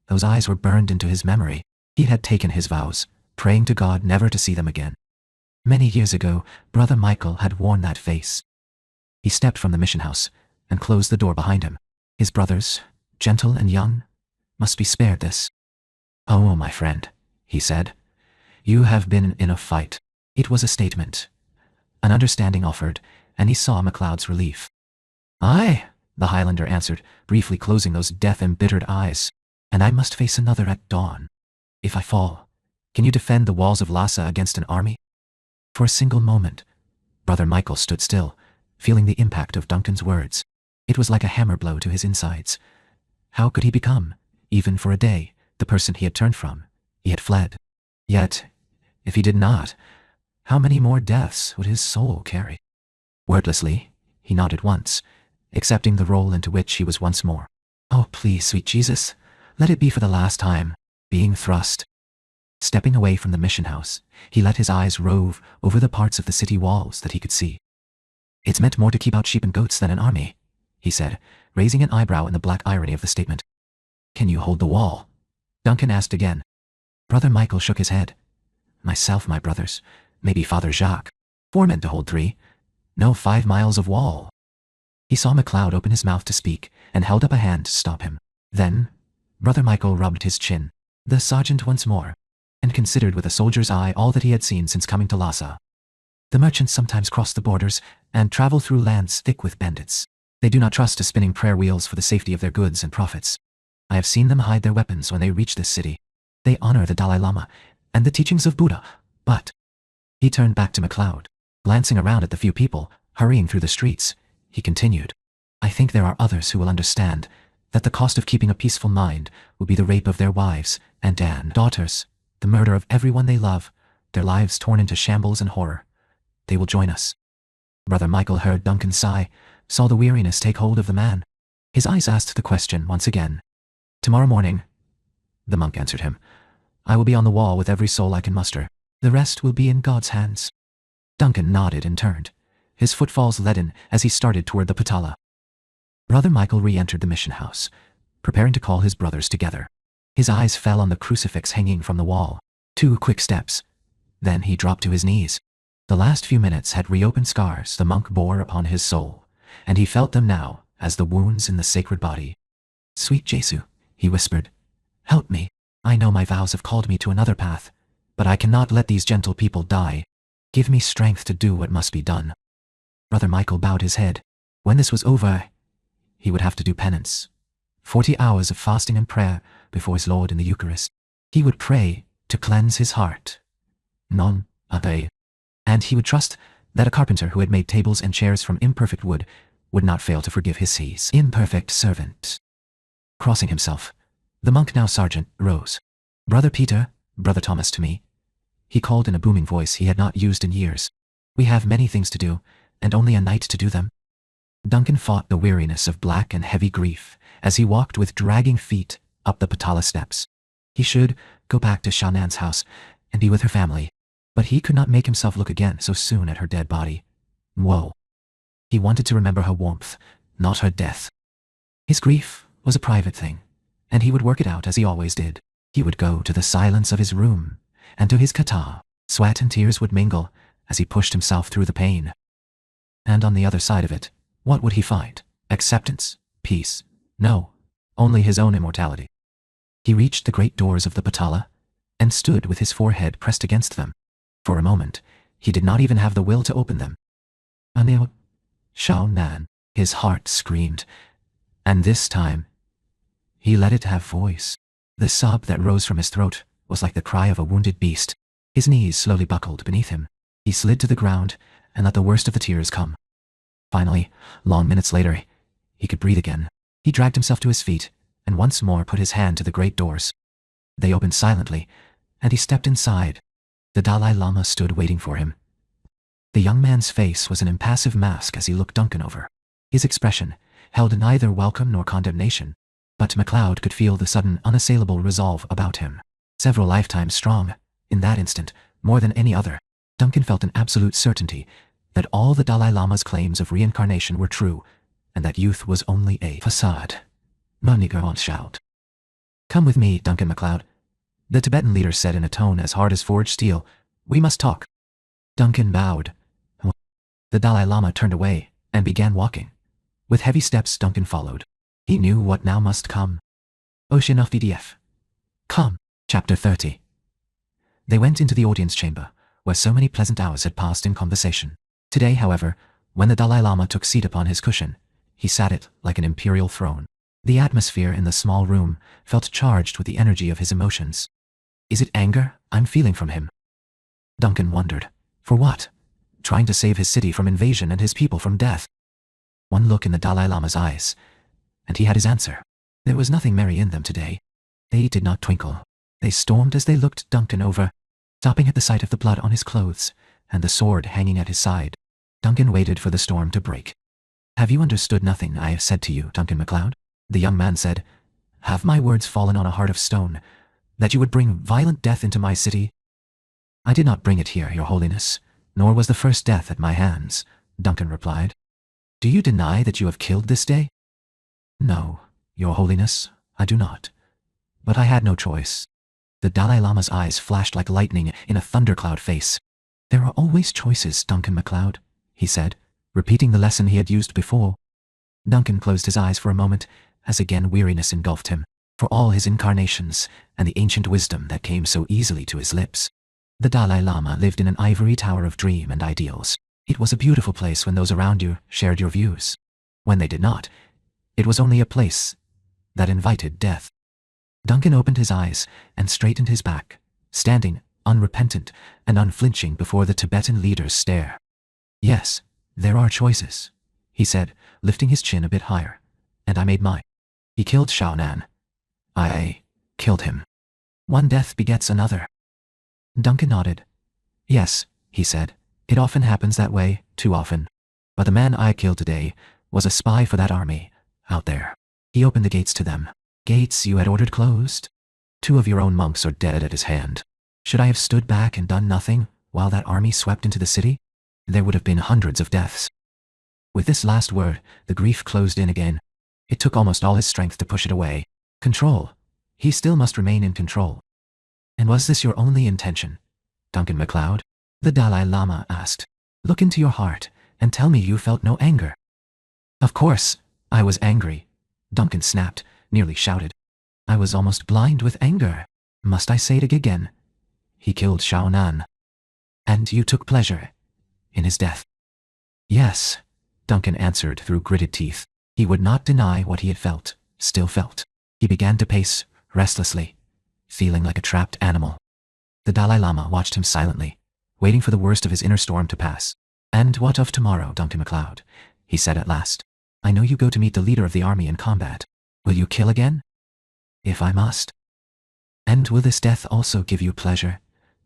Those eyes were burned into his memory. He had taken his vows, praying to God never to see them again. Many years ago, Brother Michael had worn that face. He stepped from the mission house and closed the door behind him. His brothers, gentle and young, must be spared this. Oh, my friend, he said, you have been in a fight. It was a statement. An understanding offered, and he saw MacLeod's relief. Aye, the Highlander answered, briefly closing those death-embittered eyes. And I must face another at dawn. If I fall, can you defend the walls of Lhasa against an army? For a single moment, Brother Michael stood still, feeling the impact of Duncan's words. It was like a hammer blow to his insides. How could he become, even for a day, the person he had turned from? He had fled. Yet, if he did not, how many more deaths would his soul carry? Wordlessly, he nodded once, accepting the role into which he was once more. Oh, please, sweet Jesus, let it be for the last time. Being thrust. Stepping away from the mission house, he let his eyes rove over the parts of the city walls that he could see. It's meant more to keep out sheep and goats than an army, he said, raising an eyebrow in the black irony of the statement. Can you hold the wall? Duncan asked again. Brother Michael shook his head. Myself, my brothers, maybe Father Jacques. 4 men to hold 3. No 5 miles of wall. He saw MacLeod open his mouth to speak and held up a hand to stop him. Then, Brother Michael rubbed his chin, the sergeant once more, and considered with a soldier's eye all that he had seen since coming to Lhasa. The merchants sometimes cross the borders and travel through lands thick with bandits. They do not trust to spinning prayer wheels for the safety of their goods and profits. I have seen them hide their weapons when they reach this city. They honor the Dalai Lama and the teachings of Buddha, but... He turned back to MacLeod. Glancing around at the few people hurrying through the streets, he continued, I think there are others who will understand that the cost of keeping a peaceful mind will be the rape of their wives and daughters, the murder of everyone they love, their lives torn into shambles and horror. They will join us. Brother Michael heard Duncan sigh, saw the weariness take hold of the man. His eyes asked the question once again. Tomorrow morning, the monk answered him, I will be on the wall with every soul I can muster. The rest will be in God's hands. Duncan nodded and turned, his footfalls leaden as he started toward the Patala. Brother Michael re-entered the mission house, preparing to call his brothers together. His eyes fell on the crucifix hanging from the wall. 2 quick steps. Then he dropped to his knees. The last few minutes had reopened scars the monk bore upon his soul, and he felt them now as the wounds in the sacred body. Sweet Jesu, he whispered, help me. I know my vows have called me to another path, but I cannot let these gentle people die. Give me strength to do what must be done. Brother Michael bowed his head. When this was over, he would have to do penance. 40 hours of fasting and prayer before his Lord in the Eucharist. He would pray to cleanse his heart. Non ade. And he would trust that a carpenter who had made tables and chairs from imperfect wood would not fail to forgive his imperfect servant. Crossing himself, the monk, now sergeant, rose. Brother Peter, Brother Thomas, to me. He called in a booming voice he had not used in years. We have many things to do, and only a night to do them. Duncan fought the weariness of black and heavy grief as he walked with dragging feet up the Patala steps. He should go back to Shanann's house and be with her family, but he could not make himself look again so soon at her dead body. Woe. He wanted to remember her warmth, not her death. His grief was a private thing, and he would work it out as he always did. He would go to the silence of his room, and to his kata. Sweat and tears would mingle as he pushed himself through the pain. And on the other side of it, what would he find? Acceptance? Peace? No, only his own immortality. He reached the great doors of the Patala and stood with his forehead pressed against them. For a moment, he did not even have the will to open them. Aneo Shanann, his heart screamed, and this time, he let it have voice. The sob that rose from his throat was like the cry of a wounded beast. His knees slowly buckled beneath him. He slid to the ground and let the worst of the tears come. Finally, long minutes later, he could breathe again. He dragged himself to his feet and once more put his hand to the great doors. They opened silently, and he stepped inside. The Dalai Lama stood waiting for him. The young man's face was an impassive mask as he looked Duncan over. His expression held neither welcome nor condemnation, but MacLeod could feel the sudden unassailable resolve about him. Several lifetimes strong, in that instant, more than any other, Duncan felt an absolute certainty that all the Dalai Lama's claims of reincarnation were true, and that youth was only a facade. Manigaon shout. Come with me, Duncan MacLeod, the Tibetan leader said in a tone as hard as forged steel. We must talk. Duncan bowed. The Dalai Lama turned away and began walking. With heavy steps, Duncan followed. He knew what now must come. Ocean of PDF. Come. Chapter 30. They went into the audience chamber, where so many pleasant hours had passed in conversation. Today, however, when the Dalai Lama took seat upon his cushion, he sat it like an imperial throne. The atmosphere in the small room felt charged with the energy of his emotions. Is it anger I'm feeling from him? Duncan wondered. For what? Trying to save his city from invasion and his people from death. One look in the Dalai Lama's eyes, and he had his answer. There was nothing merry in them today. They did not twinkle. They stormed as they looked Duncan over, stopping at the sight of the blood on his clothes and the sword hanging at his side. Duncan waited for the storm to break. Have you understood nothing I have said to you, Duncan MacLeod? The young man said. Have my words fallen on a heart of stone, that you would bring violent death into my city? I did not bring it here, your holiness, nor was the first death at my hands, Duncan replied. Do you deny that you have killed this day? No, your holiness, I do not. But I had no choice. The Dalai Lama's eyes flashed like lightning in a thundercloud face. There are always choices, Duncan MacLeod, he said, repeating the lesson he had used before. Duncan closed his eyes for a moment, as again weariness engulfed him, for all his incarnations and the ancient wisdom that came so easily to his lips. The Dalai Lama lived in an ivory tower of dream and ideals. It was a beautiful place when those around you shared your views. When they did not, it was only a place that invited death. Duncan opened his eyes and straightened his back, standing, unrepentant and unflinching before the Tibetan leader's stare. Yes, there are choices, he said, lifting his chin a bit higher. And I made mine. He killed Xiaonan. I killed him. One death begets another. Duncan nodded. Yes, he said, it often happens that way, too often. But the man I killed today was a spy for that army, out there. He opened the gates to them. Gates you had ordered closed. 2 of your own monks are dead at his hand. Should I have stood back and done nothing while that army swept into the city? There would have been hundreds of deaths. With this last word, the grief closed in again. It took almost all his strength to push it away. Control. He still must remain in control. And was this your only intention, Duncan MacLeod? The Dalai Lama asked. Look into your heart and tell me you felt no anger. Of course, I was angry, Duncan snapped, nearly shouted. I was almost blind with anger. Must I say it again? He killed Xiaonan. And you took pleasure in his death. Yes, Duncan answered through gritted teeth. He would not deny what he had felt, still felt. He began to pace, restlessly, feeling like a trapped animal. The Dalai Lama watched him silently, waiting for the worst of his inner storm to pass. And what of tomorrow, Duncan MacLeod? He said at last. I know you go to meet the leader of the army in combat. Will you kill again? If I must. And will this death also give you pleasure,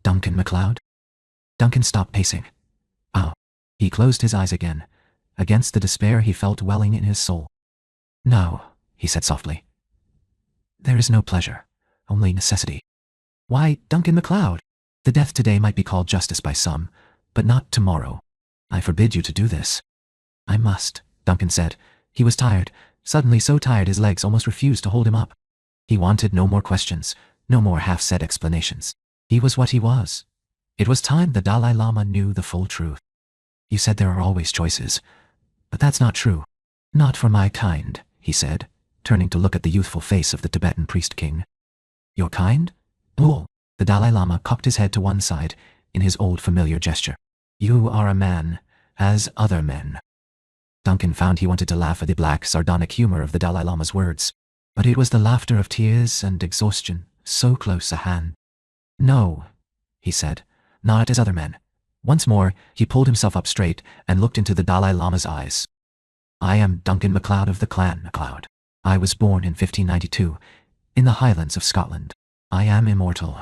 Duncan MacLeod? Duncan stopped pacing. Oh. He closed his eyes again, against the despair he felt welling in his soul. No, he said softly. There is no pleasure, only necessity. Why, Duncan MacLeod? The death today might be called justice by some, but not tomorrow. I forbid you to do this. I must, Duncan said. He was tired, suddenly so tired his legs almost refused to hold him up. He wanted no more questions, no more half-said explanations. He was what he was. It was time the Dalai Lama knew the full truth. You said there are always choices, but that's not true. Not for my kind, he said, turning to look at the youthful face of the Tibetan priest king. Your kind? Oh, the Dalai Lama cocked his head to one side in his old familiar gesture. You are a man, as other men. Duncan found he wanted to laugh at the black, sardonic humor of the Dalai Lama's words, but it was the laughter of tears and exhaustion, so close a hand. No, he said, not as other men. Once more, he pulled himself up straight and looked into the Dalai Lama's eyes. I am Duncan MacLeod of the clan MacLeod. I was born in 1592, in the Highlands of Scotland. I am immortal.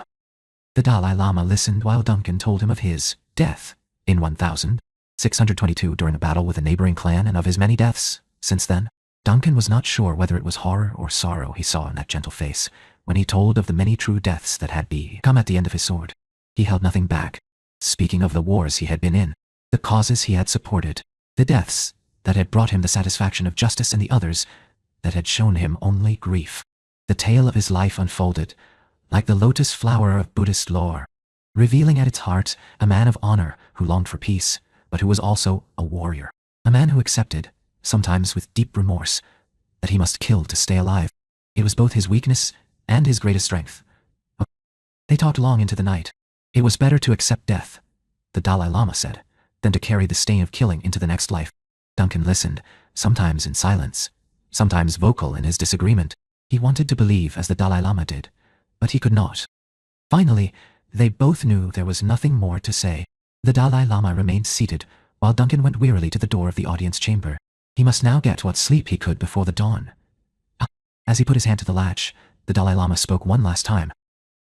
The Dalai Lama listened while Duncan told him of his death in 1622 during a battle with a neighboring clan and of his many deaths since then. Duncan was not sure whether it was horror or sorrow he saw in that gentle face when he told of the many true deaths that had come at the end of his sword. He held nothing back, speaking of the wars he had been in, the causes he had supported, the deaths that had brought him the satisfaction of justice and the others that had shown him only grief. The tale of his life unfolded, like the lotus flower of Buddhist lore, revealing at its heart a man of honor who longed for peace, but who was also a warrior, a man who accepted, sometimes with deep remorse, that he must kill to stay alive. It was both his weakness and his greatest strength. They talked long into the night. It was better to accept death, the Dalai Lama said, than to carry the stain of killing into the next life. Duncan listened, sometimes in silence, sometimes vocal in his disagreement. He wanted to believe as the Dalai Lama did, but he could not. Finally, they both knew there was nothing more to say. The Dalai Lama remained seated, while Duncan went wearily to the door of the audience chamber. He must now get what sleep he could before the dawn. As he put his hand to the latch, the Dalai Lama spoke one last time.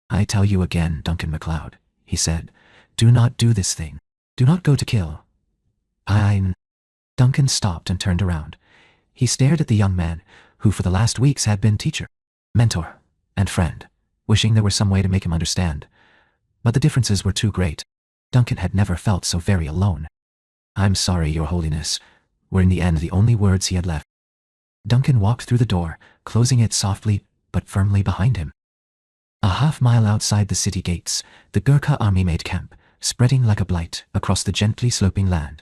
I tell you again, Duncan MacLeod, he said, do not do this thing. Do not go to kill. Duncan stopped and turned around. He stared at the young man, who for the last weeks had been teacher, mentor, and friend, wishing there were some way to make him understand. But the differences were too great. Duncan had never felt so very alone. I'm sorry, Your Holiness, were in the end the only words he had left. Duncan walked through the door, closing it softly but firmly behind him. A half-mile outside the city gates, the Gurkha army made camp, spreading like a blight across the gently sloping land.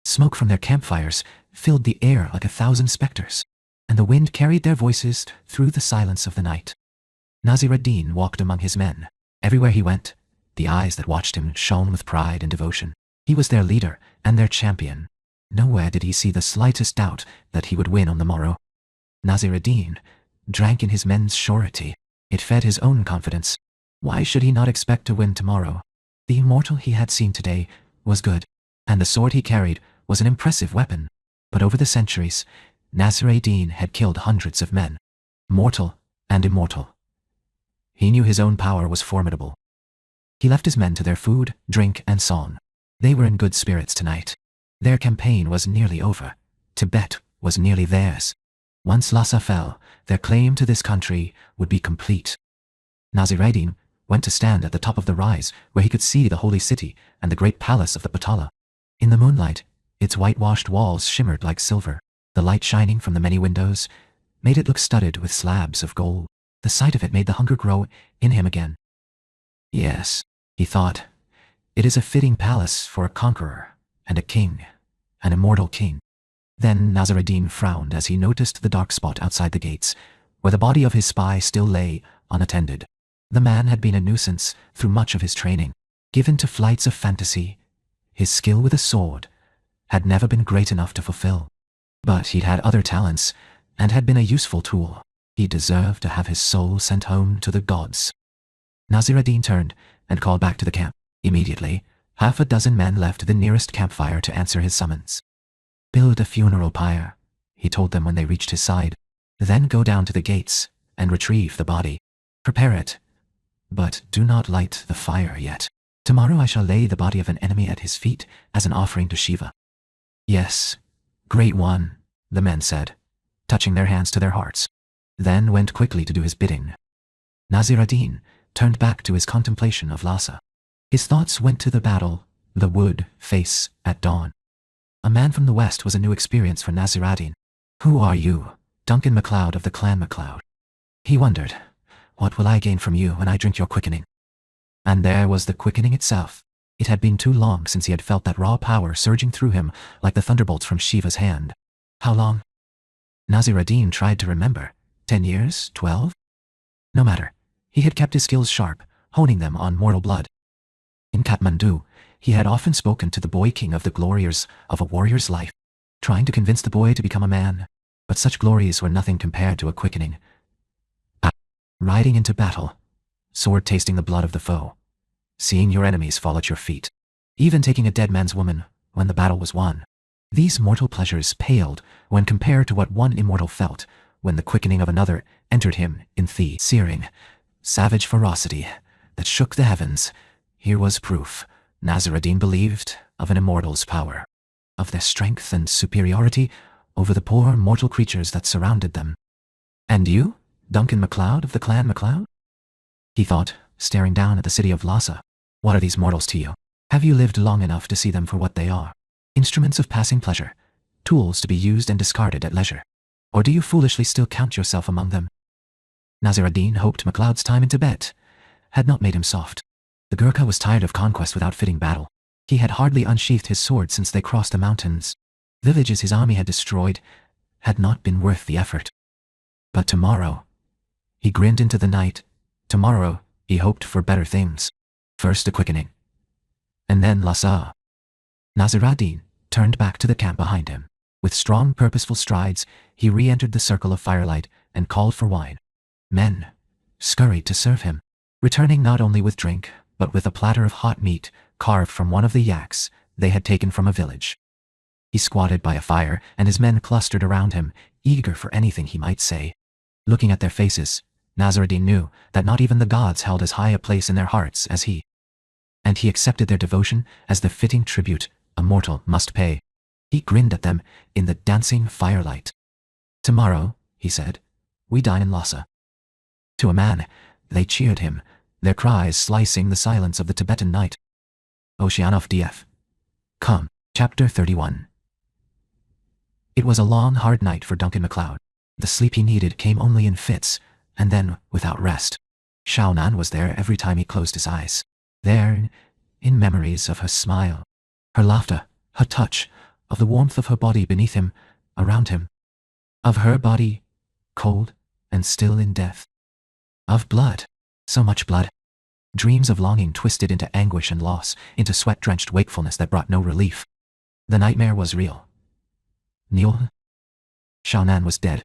Smoke from their campfires filled the air like 1,000 specters, and the wind carried their voices through the silence of the night. Nasir ad-Din walked among his men. Everywhere he went, the eyes that watched him shone with pride and devotion. He was their leader and their champion. Nowhere did he see the slightest doubt that he would win on the morrow. Nasir ad-Din drank in his men's surety. It fed his own confidence. Why should he not expect to win tomorrow? The immortal he had seen today was good, and the sword he carried was an impressive weapon. But over the centuries, Nasir ad-Din had killed hundreds of men, mortal and immortal. He knew his own power was formidable. He left his men to their food, drink, and song. They were in good spirits tonight. Their campaign was nearly over. Tibet was nearly theirs. Once Lhasa fell, their claim to this country would be complete. Nasir ad-Din went to stand at the top of the rise where he could see the holy city and the great palace of the Potala. In the moonlight, its whitewashed walls shimmered like silver. The light shining from the many windows made it look studded with slabs of gold. The sight of it made the hunger grow in him again. Yes, he thought, it is a fitting palace for a conqueror and a king, an immortal king. Then Nasir ad-Din frowned as he noticed the dark spot outside the gates, where the body of his spy still lay unattended. The man had been a nuisance through much of his training. Given to flights of fantasy, his skill with a sword had never been great enough to fulfill. But he'd had other talents and had been a useful tool. He deserved to have his soul sent home to the gods. Nasir ad-Din turned and called back to the camp. Immediately, half a dozen men left the nearest campfire to answer his summons. Build a funeral pyre, he told them when they reached his side. Then go down to the gates and retrieve the body. Prepare it, but do not light the fire yet. Tomorrow I shall lay the body of an enemy at his feet as an offering to Shiva. Yes, great one, the men said, touching their hands to their hearts, then went quickly to do his bidding. Nasir ad-Din turned back to his contemplation of Lhasa. His thoughts went to the battle the would face at dawn. A man from the west was a new experience for Nasir ad-Din. Who are you? Duncan MacLeod of the clan MacLeod. He wondered, what will I gain from you when I drink your quickening? And there was the quickening itself. It had been too long since he had felt that raw power surging through him like the thunderbolts from Shiva's hand. How long? Nasir ad-Din tried to remember. 10 years? 12? No matter. He had kept his skills sharp, honing them on mortal blood. In Kathmandu, he had often spoken to the boy king of the glories of a warrior's life, trying to convince the boy to become a man. But such glories were nothing compared to a quickening. Riding into battle, sword tasting the blood of the foe, seeing your enemies fall at your feet, even taking a dead man's woman when the battle was won. These mortal pleasures paled when compared to what one immortal felt when the quickening of another entered him in the searing, savage ferocity that shook the heavens. Here was proof, Nasir ad-Din believed, of an immortal's power, of their strength and superiority over the poor mortal creatures that surrounded them. And you, Duncan MacLeod of the clan MacLeod? He thought, staring down at the city of Lhasa. What are these mortals to you? Have you lived long enough to see them for what they are? Instruments of passing pleasure, tools to be used and discarded at leisure. Or do you foolishly still count yourself among them? Nasir ad-Din hoped MacLeod's time in Tibet had not made him soft. The Gurkha was tired of conquest without fitting battle. He had hardly unsheathed his sword since they crossed the mountains. Villages his army had destroyed had not been worth the effort. But tomorrow, he grinned into the night. Tomorrow, he hoped for better things. First a quickening, and then Lhasa. Nasir ad-Din turned back to the camp behind him. With strong, purposeful strides, he re-entered the circle of firelight and called for wine. Men scurried to serve him, returning not only with drink, but with a platter of hot meat carved from one of the yaks they had taken from a village. He squatted by a fire, and his men clustered around him, eager for anything he might say. Looking at their faces, Nasir ad-Din knew that not even the gods held as high a place in their hearts as he. And he accepted their devotion as the fitting tribute a mortal must pay. He grinned at them in the dancing firelight. Tomorrow, he said, we dine in Lhasa. To a man, they cheered him, their cries slicing the silence of the Tibetan night. Oceanof DF. Come. Chapter 31. It was a long, hard night for Duncan MacLeod. The sleep he needed came only in fits, and then without rest. Xiaonan was there every time he closed his eyes. There, in memories of her smile, her laughter, her touch, of the warmth of her body beneath him, around him. Of her body, cold and still in death. Of blood, so much blood. Dreams of longing twisted into anguish and loss, into sweat-drenched wakefulness that brought no relief. The nightmare was real. Neil? Xiaonan was dead.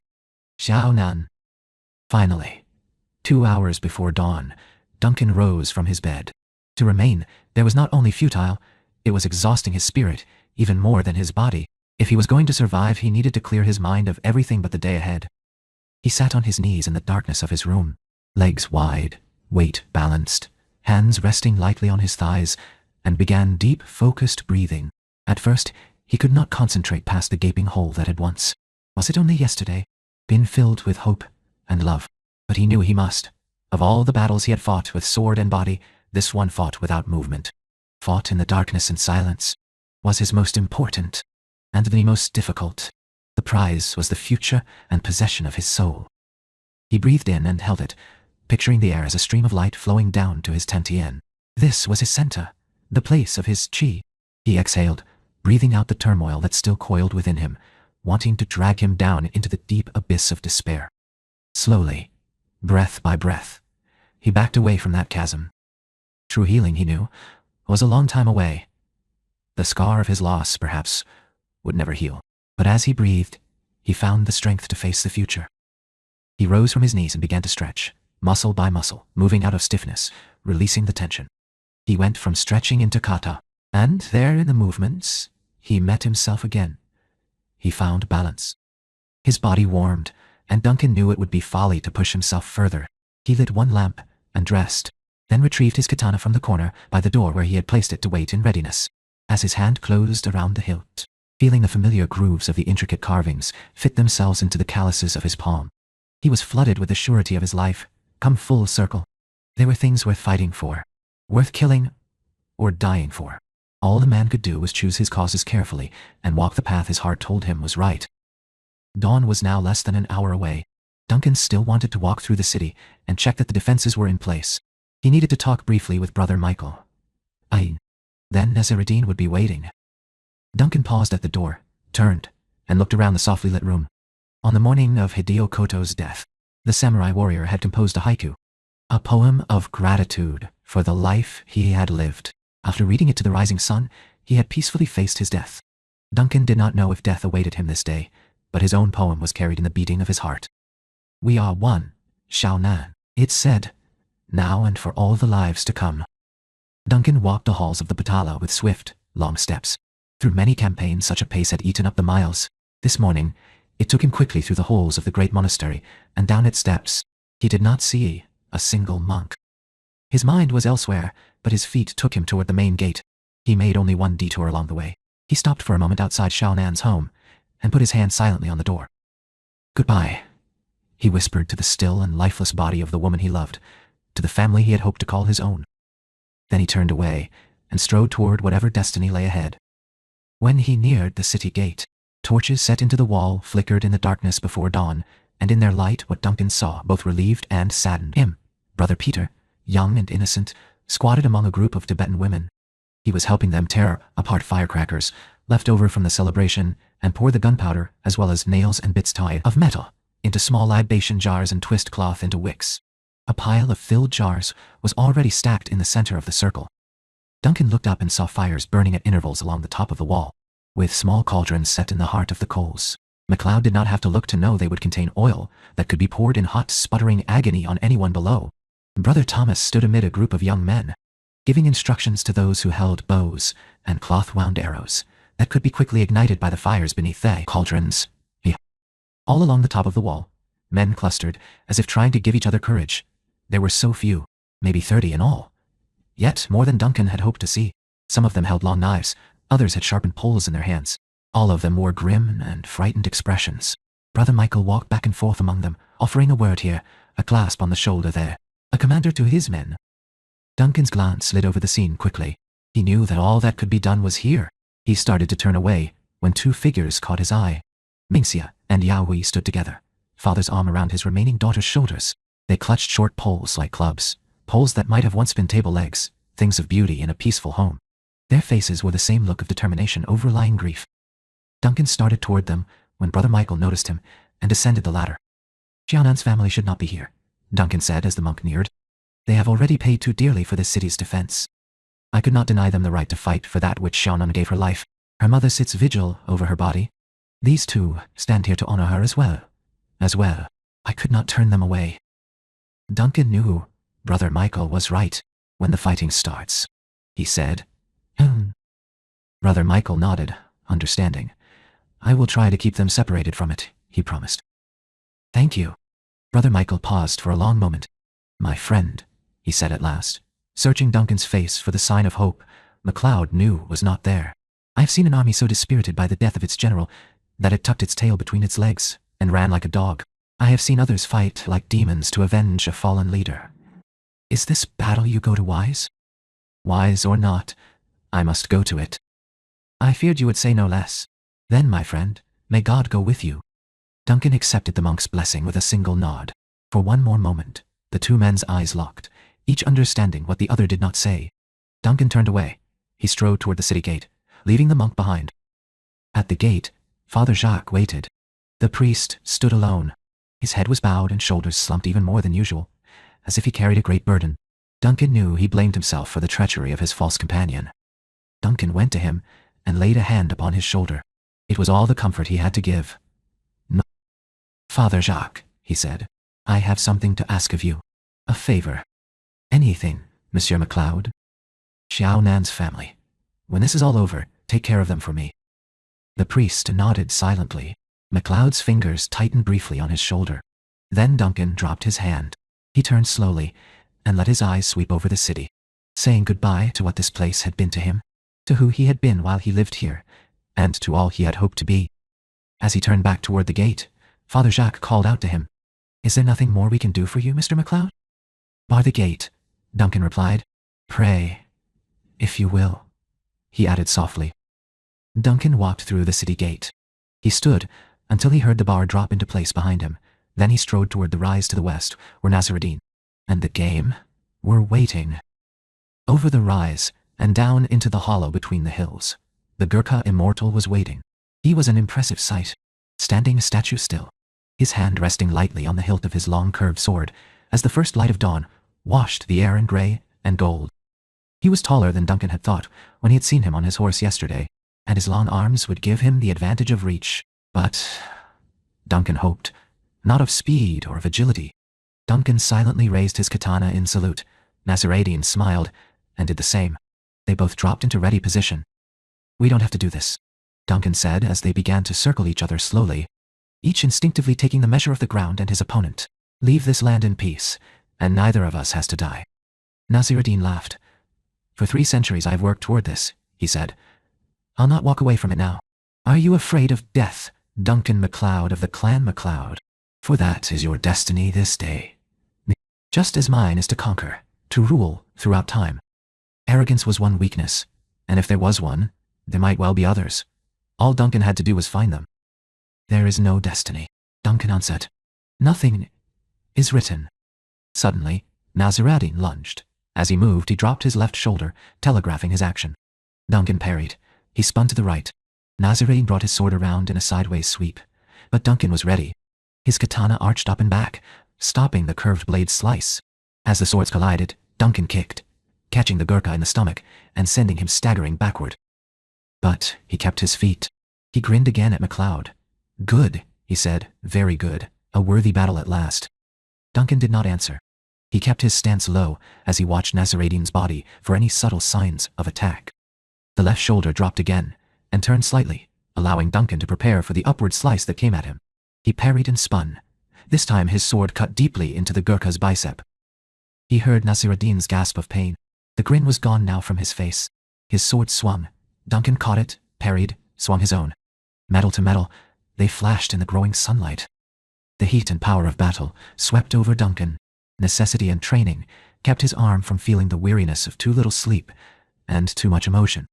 Xiaonan. Finally, 2 hours before dawn, Duncan rose from his bed. To remain there was not only futile, it was exhausting his spirit, even more than his body. If he was going to survive, he needed to clear his mind of everything but the day ahead. He sat on his knees in the darkness of his room, legs wide, weight balanced, hands resting lightly on his thighs, and began deep, focused breathing. At first, he could not concentrate past the gaping hole that had once, was it only yesterday, been filled with hope and love. But he knew he must. Of all the battles he had fought with sword and body, this one fought without movement, fought in the darkness and silence, was his most important, and the most difficult. The prize was the future and possession of his soul. He breathed in and held it, picturing the air as a stream of light flowing down to his Tantien. This was his center, the place of his chi. He exhaled, breathing out the turmoil that still coiled within him, wanting to drag him down into the deep abyss of despair. Slowly, breath by breath, he backed away from that chasm. True healing, he knew, was a long time away. The scar of his loss, perhaps, would never heal. But as he breathed, he found the strength to face the future. He rose from his knees and began to stretch, muscle by muscle, moving out of stiffness, releasing the tension. He went from stretching into kata, and there in the movements, he met himself again. He found balance. His body warmed, and Duncan knew it would be folly to push himself further. He lit one lamp and dressed, then retrieved his katana from the corner by the door where he had placed it to wait in readiness. As his hand closed around the hilt, feeling the familiar grooves of the intricate carvings fit themselves into the calluses of his palm, he was flooded with the surety of his life, come full circle. There were things worth fighting for, worth killing or dying for. All the man could do was choose his causes carefully and walk the path his heart told him was right. Dawn was now less than an hour away. Duncan still wanted to walk through the city and check that the defenses were in place. He needed to talk briefly with Brother Michael. Then Nezaruddin would be waiting. Duncan paused at the door, turned, and looked around the softly lit room. On the morning of Hideo Koto's death, the samurai warrior had composed a haiku, a poem of gratitude for the life he had lived. After reading it to the rising sun, he had peacefully faced his death. Duncan did not know if death awaited him this day, but his own poem was carried in the beating of his heart. We are one, Shaonan, it said, now and for all the lives to come. Duncan walked the halls of the Patala with swift, long steps. Through many campaigns such a pace had eaten up the miles. This morning, it took him quickly through the halls of the great monastery, and down its steps. He did not see a single monk. His mind was elsewhere, but his feet took him toward the main gate. He made only one detour along the way. He stopped for a moment outside Shaonan's home, and put his hand silently on the door. Goodbye, he whispered to the still and lifeless body of the woman he loved, to the family he had hoped to call his own. Then he turned away, and strode toward whatever destiny lay ahead. When he neared the city gate, torches set into the wall flickered in the darkness before dawn, and in their light what Duncan saw both relieved and saddened him. Brother Peter, young and innocent, squatted among a group of Tibetan women. He was helping them tear apart firecrackers, left over from the celebration, and pour the gunpowder, as well as nails and bits of metal, into small libation jars and twist cloth into wicks. A pile of filled jars was already stacked in the center of the circle. Duncan looked up and saw fires burning at intervals along the top of the wall, with small cauldrons set in the heart of the coals. MacLeod did not have to look to know they would contain oil that could be poured in hot, sputtering agony on anyone below. Brother Thomas stood amid a group of young men, giving instructions to those who held bows and cloth-wound arrows that could be quickly ignited by the fires beneath the cauldrons. All along the top of the wall, men clustered, as if trying to give each other courage. There were so few, maybe 30 in all. Yet more than Duncan had hoped to see. Some of them held long knives, others had sharpened poles in their hands. All of them wore grim and frightened expressions. Brother Michael walked back and forth among them, offering a word here, a clasp on the shoulder there, a commander to his men. Duncan's glance slid over the scene quickly. He knew that all that could be done was here. He started to turn away, when two figures caught his eye. Mingxia and Yahui stood together, father's arm around his remaining daughter's shoulders. They clutched short poles like clubs, poles that might have once been table legs, things of beauty in a peaceful home. Their faces wore the same look of determination overlying grief. Duncan started toward them when Brother Michael noticed him and descended the ladder. Xiaonan's family should not be here, Duncan said as the monk neared. They have already paid too dearly for this city's defense. I could not deny them the right to fight for that which Xiaonan gave her life. Her mother sits vigil over her body. These two stand here to honor her as well. I could not turn them away. Duncan knew Brother Michael was right. When the fighting starts, he said. Brother Michael nodded, understanding. I will try to keep them separated from it, he promised. Thank you. Brother Michael paused for a long moment. My friend, he said at last, searching Duncan's face for the sign of hope MacLeod knew was not there. I have seen an army so dispirited by the death of its general that it tucked its tail between its legs and ran like a dog. I have seen others fight like demons to avenge a fallen leader. Is this battle you go to wise? Wise or not, I must go to it. I feared you would say no less. Then, my friend, may God go with you. Duncan accepted the monk's blessing with a single nod. For one more moment, the two men's eyes locked, each understanding what the other did not say. Duncan turned away. He strode toward the city gate, leaving the monk behind. At the gate, Father Jacques waited. The priest stood alone. His head was bowed and shoulders slumped even more than usual, as if he carried a great burden. Duncan knew he blamed himself for the treachery of his false companion. Duncan went to him and laid a hand upon his shoulder. It was all the comfort he had to give. No. Father Jacques, he said, I have something to ask of you. A favor. Anything, Monsieur MacLeod. Xiao Nan's family. When this is all over, take care of them for me. The priest nodded silently. MacLeod's fingers tightened briefly on his shoulder. Then Duncan dropped his hand. He turned slowly and let his eyes sweep over the city, saying goodbye to what this place had been to him, to who he had been while he lived here, and to all he had hoped to be. As he turned back toward the gate, Father Jacques called out to him, Is there nothing more we can do for you, Mr. MacLeod? Bar the gate, Duncan replied. Pray, if you will, he added softly. Duncan walked through the city gate. He stood until he heard the bar drop into place behind him. Then he strode toward the rise to the west, where Nasruddin and the game were waiting. Over the rise and down into the hollow between the hills, the Gurkha immortal was waiting. He was an impressive sight, standing statue still, his hand resting lightly on the hilt of his long curved sword, as the first light of dawn washed the air in gray and gold. He was taller than Duncan had thought when he had seen him on his horse yesterday, and his long arms would give him the advantage of reach. But Duncan hoped, not of speed or of agility. Duncan silently raised his katana in salute. Nasruddin smiled and did the same. They both dropped into ready position. We don't have to do this, Duncan said as they began to circle each other slowly, each instinctively taking the measure of the ground and his opponent. Leave this land in peace, and neither of us has to die. Nasruddin laughed. For 3 centuries I've worked toward this, he said. I'll not walk away from it now. Are you afraid of death, Duncan MacLeod of the Clan MacLeod? For that is your destiny this day. Just as mine is to conquer, to rule throughout time. Arrogance was one weakness, and if there was one, there might well be others. All Duncan had to do was find them. There is no destiny, Duncan answered. Nothing is written. Suddenly, Nasruddin lunged. As he moved, he dropped his left shoulder, telegraphing his action. Duncan parried. He spun to the right. Nasruddin brought his sword around in a sideways sweep, but Duncan was ready. His katana arched up and back, stopping the curved blade's slice. As the swords collided, Duncan kicked, catching the Gurkha in the stomach and sending him staggering backward. But he kept his feet. He grinned again at MacLeod. Good, he said, very good. A worthy battle at last. Duncan did not answer. He kept his stance low as he watched Nasruddin's body for any subtle signs of attack. The left shoulder dropped again and turned slightly, allowing Duncan to prepare for the upward slice that came at him. He parried and spun. This time his sword cut deeply into the Gurkha's bicep. He heard Nasruddin's gasp of pain. The grin was gone now from his face. His sword swung. Duncan caught it, parried, swung his own. Metal to metal, they flashed in the growing sunlight. The heat and power of battle swept over Duncan. Necessity and training kept his arm from feeling the weariness of too little sleep and too much emotion.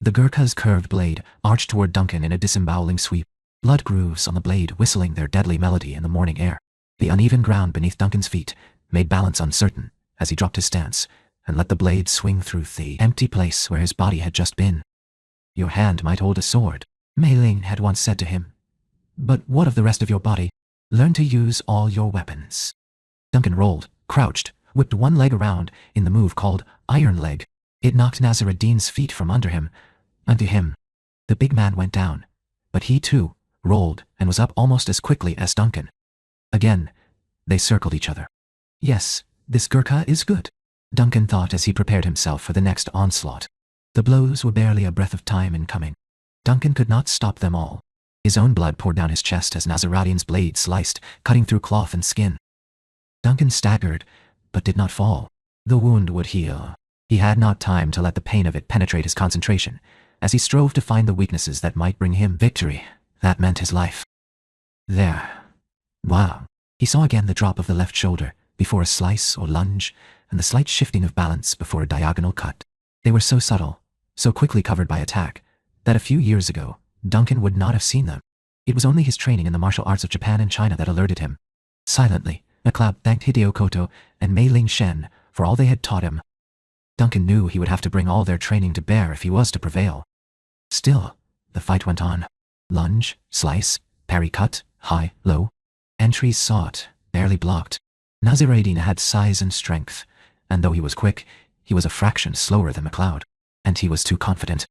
The Gurkha's curved blade arched toward Duncan in a disemboweling sweep, blood grooves on the blade whistling their deadly melody in the morning air. The uneven ground beneath Duncan's feet made balance uncertain as he dropped his stance and let the blade swing through the empty place where his body had just been. Your hand might hold a sword, Mei Ling had once said to him. But what of the rest of your body? Learn to use all your weapons. Duncan rolled, crouched, whipped one leg around in the move called Iron Leg. It knocked Nasruddin's feet from under him. Under him. The big man went down, but he too rolled and was up almost as quickly as Duncan. Again, they circled each other. Yes, this Gurkha is good, Duncan thought as he prepared himself for the next onslaught. The blows were barely a breath of time in coming. Duncan could not stop them all. His own blood poured down his chest as Nasruddin's blade sliced, cutting through cloth and skin. Duncan staggered, but did not fall. The wound would heal. He had not time to let the pain of it penetrate his concentration, as he strove to find the weaknesses that might bring him victory. That meant his life. There. Wow. He saw again the drop of the left shoulder, before a slice or lunge, and the slight shifting of balance before a diagonal cut. They were so subtle, so quickly covered by attack, that a few years ago, Duncan would not have seen them. It was only his training in the martial arts of Japan and China that alerted him. Silently, MacLeod thanked Hideo Koto and Mei Ling Shen for all they had taught him. Duncan knew he would have to bring all their training to bear if he was to prevail. Still, the fight went on. Lunge, slice, parry cut, high, low. Entries sought, barely blocked. Nasruddin had size and strength, and though he was quick, he was a fraction slower than MacLeod, and he was too confident.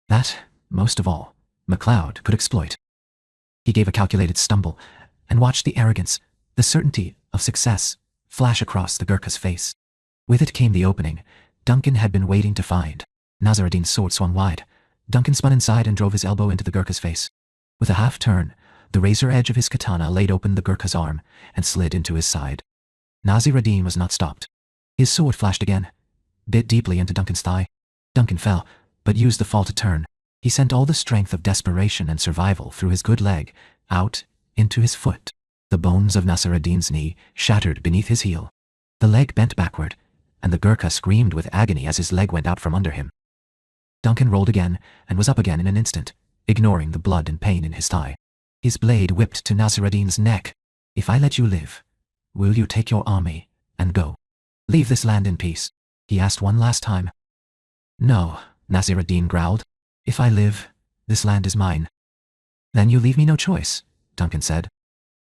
That, most of all, MacLeod could exploit. He gave a calculated stumble, and watched the arrogance, the certainty of success, flash across the Gurkha's face. With it came the opening Duncan had been waiting to find. Nasruddin's sword swung wide. Duncan spun inside and drove his elbow into the Gurkha's face. With a half turn, the razor edge of his katana laid open the Gurkha's arm and slid into his side. Nasruddin was not stopped. His sword flashed again, bit deeply into Duncan's thigh. Duncan fell, but used the fall to turn. He sent all the strength of desperation and survival through his good leg, out, into his foot. The bones of Nasruddin's knee shattered beneath his heel. The leg bent backward, and the Gurkha screamed with agony as his leg went out from under him. Duncan rolled again, and was up again in an instant, ignoring the blood and pain in his thigh. His blade whipped to Nasruddin's neck. "If I let you live, will you take your army and go? Leave this land in peace?" he asked one last time. "No," Nasruddin growled. "If I live, this land is mine." "Then you leave me no choice," Duncan said.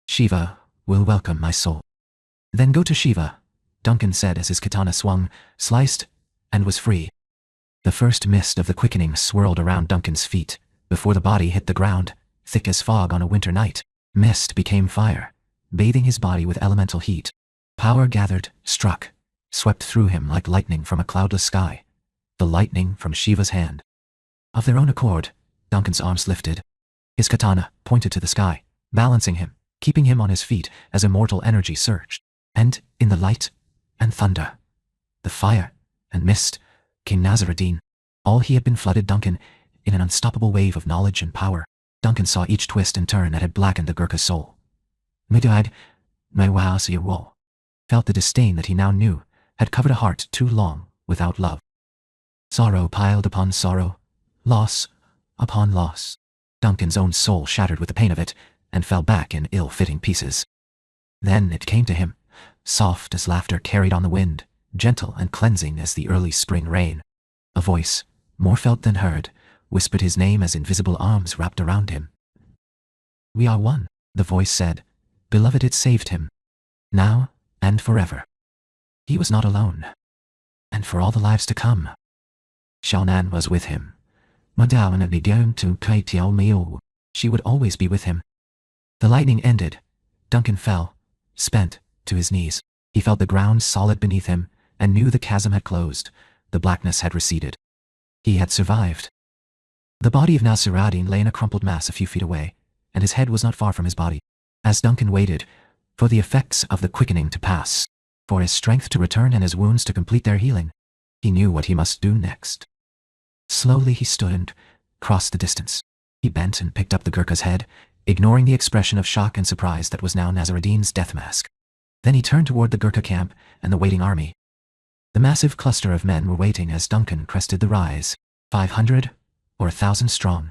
"Shiva will welcome my soul." "Then go to Shiva," Duncan said as his katana swung, sliced, and was free. The first mist of the quickening swirled around Duncan's feet, before the body hit the ground, thick as fog on a winter night. Mist became fire, bathing his body with elemental heat. Power gathered, struck, swept through him like lightning from a cloudless sky. The lightning from Shiva's hand. Of their own accord, Duncan's arms lifted. His katana pointed to the sky, balancing him, keeping him on his feet as immortal energy surged. And, in the light and thunder, the fire and mist, came Nasruddin. All he had been flooded Duncan in an unstoppable wave of knowledge and power. Duncan saw each twist and turn that had blackened the Gurkha's soul. Midnight, my wasi wall. Felt the disdain that he now knew had covered a heart too long without love. Sorrow piled upon sorrow, loss upon loss. Duncan's own soul shattered with the pain of it, and fell back in ill-fitting pieces. Then it came to him, soft as laughter carried on the wind, gentle and cleansing as the early spring rain. A voice, more felt than heard, whispered his name as invisible arms wrapped around him. "We are one," the voice said. "Beloved, it saved him. Now and forever." He was not alone. And for all the lives to come. Xiaonan was with him. She would always be with him. The lightning ended. Duncan fell, spent, to his knees. He felt the ground solid beneath him, and knew the chasm had closed. The blackness had receded. He had survived. The body of Nasruddin lay in a crumpled mass a few feet away, and his head was not far from his body. As Duncan waited for the effects of the quickening to pass, for his strength to return and his wounds to complete their healing, he knew what he must do next. Slowly he stood and crossed the distance. He bent and picked up the Gurkha's head, ignoring the expression of shock and surprise that was now Nasruddin's death mask. Then he turned toward the Gurkha camp and the waiting army. The massive cluster of men were waiting as Duncan crested the rise. 500 or 1,000 strong.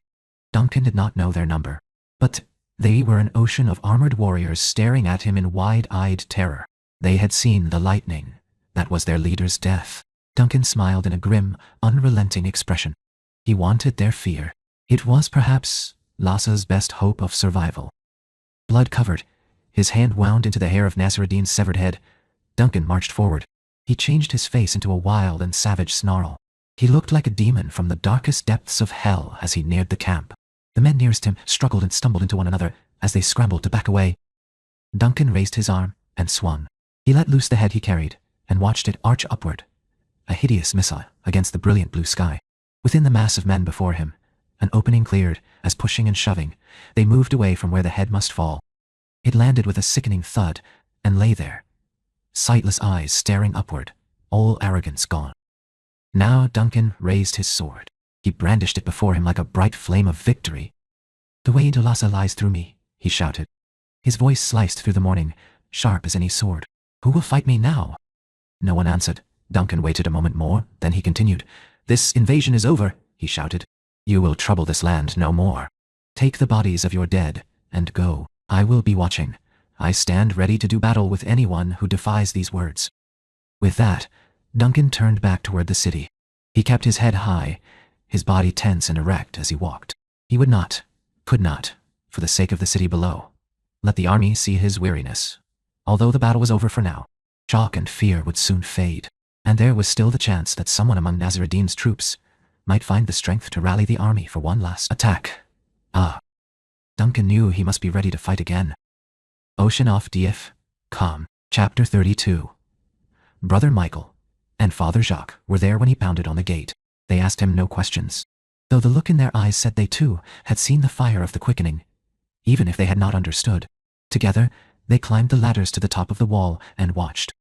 Duncan did not know their number, but they were an ocean of armored warriors staring at him in wide-eyed terror. They had seen the lightning. That was their leader's death. Duncan smiled in a grim, unrelenting expression. He wanted their fear. It was perhaps Lassa's best hope of survival. Blood-covered, his hand wound into the hair of Nasruddin's severed head, Duncan marched forward. He changed his face into a wild and savage snarl. He looked like a demon from the darkest depths of hell as he neared the camp. The men nearest him struggled and stumbled into one another as they scrambled to back away. Duncan raised his arm and swung. He let loose the head he carried, and watched it arch upward, a hideous missile against the brilliant blue sky. Within the mass of men before him, an opening cleared, as pushing and shoving, they moved away from where the head must fall. It landed with a sickening thud, and lay there, sightless eyes staring upward, all arrogance gone. Now Duncan raised his sword. He brandished it before him like a bright flame of victory. "The way to Lhasa lies through me," he shouted. His voice sliced through the morning, sharp as any sword. "Who will fight me now?" No one answered. Duncan waited a moment more, then he continued. "This invasion is over," he shouted. "You will trouble this land no more. Take the bodies of your dead, and go. I will be watching. I stand ready to do battle with anyone who defies these words." With that, Duncan turned back toward the city. He kept his head high, his body tense and erect as he walked. He would not, could not, for the sake of the city below, let the army see his weariness. Although the battle was over for now, shock and fear would soon fade, and there was still the chance that someone among Nasruddin's troops might find the strength to rally the army for one last attack. Duncan knew he must be ready to fight again. Oceanofdf.com. Chapter 32. Brother Michael and Father Jacques were there when he pounded on the gate. They asked him no questions, though the look in their eyes said they too had seen the fire of the quickening, even if they had not understood. Together, they climbed the ladders to the top of the wall and watched.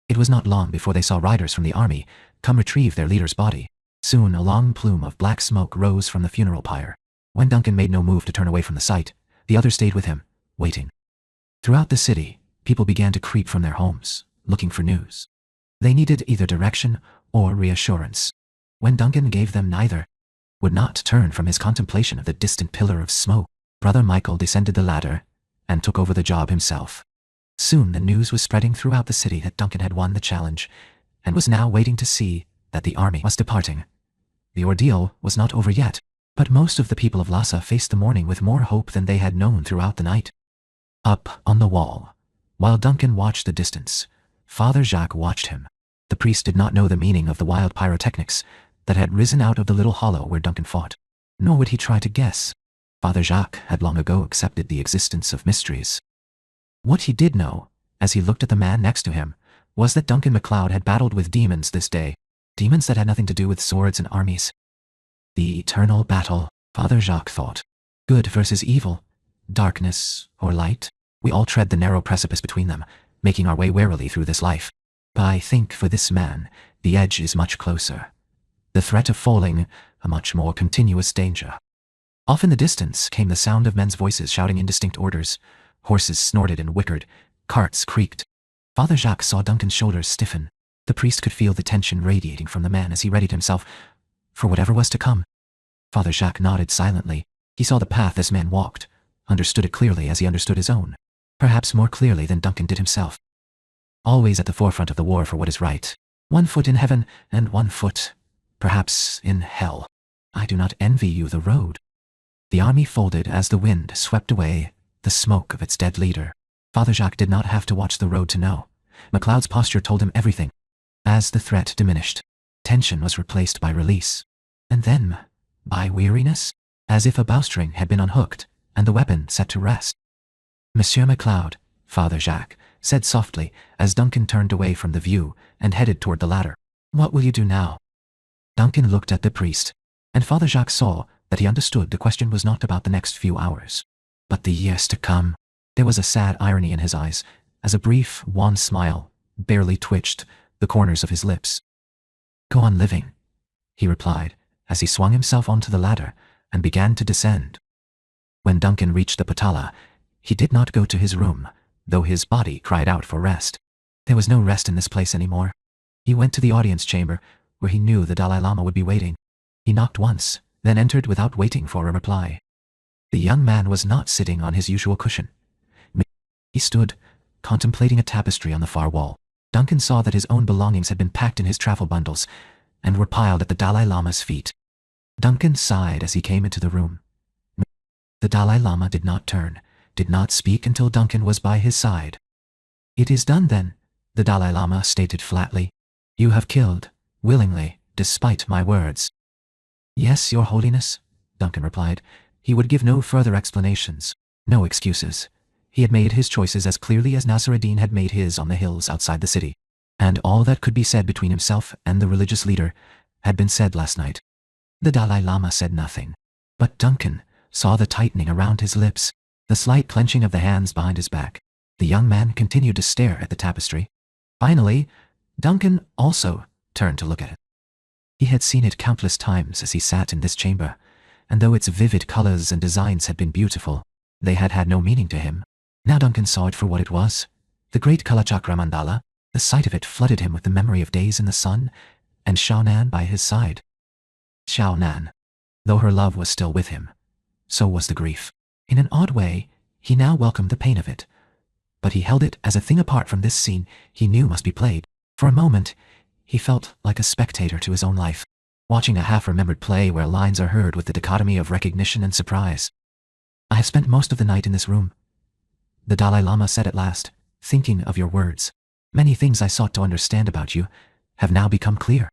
It was not long before they saw riders from the army come retrieve their leader's body. Soon a long plume of black smoke rose from the funeral pyre. When Duncan made no move to turn away from the sight, the others stayed with him, waiting. Throughout the city, people began to creep from their homes, looking for news. They needed either direction or reassurance. When Duncan gave them neither, would not turn from his contemplation of the distant pillar of smoke, Brother Michael descended the ladder and took over the job himself. Soon the news was spreading throughout the city that Duncan had won the challenge, and was now waiting to see that the army was departing. The ordeal was not over yet, but most of the people of Lhasa faced the morning with more hope than they had known throughout the night. Up on the wall, while Duncan watched the distance, Father Jacques watched him. The priest did not know the meaning of the wild pyrotechnics that had risen out of the little hollow where Duncan fought, nor would he try to guess. Father Jacques had long ago accepted the existence of mysteries. What he did know, as he looked at the man next to him, was that Duncan MacLeod had battled with demons this day, demons that had nothing to do with swords and armies. The eternal battle, Father Jacques thought. Good versus evil, darkness or light. We all tread the narrow precipice between them, making our way warily through this life. But I think for this man, the edge is much closer. The threat of falling, a much more continuous danger. Off in the distance came the sound of men's voices shouting indistinct orders. Horses snorted and whickered, carts creaked. Father Jacques saw Duncan's shoulders stiffen. The priest could feel the tension radiating from the man as he readied himself for whatever was to come. Father Jacques nodded silently. He saw the path this man walked, understood it clearly as he understood his own, perhaps more clearly than Duncan did himself. Always at the forefront of the war for what is right. 1 foot in heaven and 1 foot, perhaps, in hell. I do not envy you the road. The army folded as the wind swept away the smoke of its dead leader. Father Jacques did not have to watch the road to know. MacLeod's posture told him everything. As the threat diminished, tension was replaced by release, and then by weariness, as if a bowstring had been unhooked and the weapon set to rest. "Monsieur MacLeod," Father Jacques said softly as Duncan turned away from the view and headed toward the ladder. "What will you do now?" Duncan looked at the priest, and Father Jacques saw that he understood the question was not about the next few hours, but the years to come. There was a sad irony in his eyes, as a brief, wan smile barely twitched the corners of his lips. "Go on living," he replied, as he swung himself onto the ladder and began to descend. When Duncan reached the patala, he did not go to his room, though his body cried out for rest. There was no rest in this place anymore. He went to the audience chamber, where he knew the Dalai Lama would be waiting. He knocked once, then entered without waiting for a reply. The young man was not sitting on his usual cushion. He stood, contemplating a tapestry on the far wall. Duncan saw that his own belongings had been packed in his travel bundles and were piled at the Dalai Lama's feet. Duncan sighed as he came into the room. The Dalai Lama did not turn, did not speak until Duncan was by his side. "It is done then," the Dalai Lama stated flatly. "You have killed, willingly, despite my words." "Yes, Your Holiness," Duncan replied. He would give no further explanations, no excuses. He had made his choices as clearly as Nasruddin had made his on the hills outside the city. And all that could be said between himself and the religious leader had been said last night. The Dalai Lama said nothing. But Duncan saw the tightening around his lips, the slight clenching of the hands behind his back. The young man continued to stare at the tapestry. Finally, Duncan also turned to look at it. He had seen it countless times as he sat in this chamber, and though its vivid colors and designs had been beautiful, they had had no meaning to him. Now Duncan saw it for what it was. The great Kalachakra mandala. The sight of it flooded him with the memory of days in the sun, and Xiao Nan by his side. Xiao Nan. Though her love was still with him, so was the grief. In an odd way, he now welcomed the pain of it. But he held it as a thing apart from this scene he knew must be played. For a moment, he felt like a spectator to his own life, watching a half-remembered play where lines are heard with the dichotomy of recognition and surprise. I have spent most of the night in this room, the Dalai Lama said at last, thinking of your words. Many things I sought to understand about you have now become clear.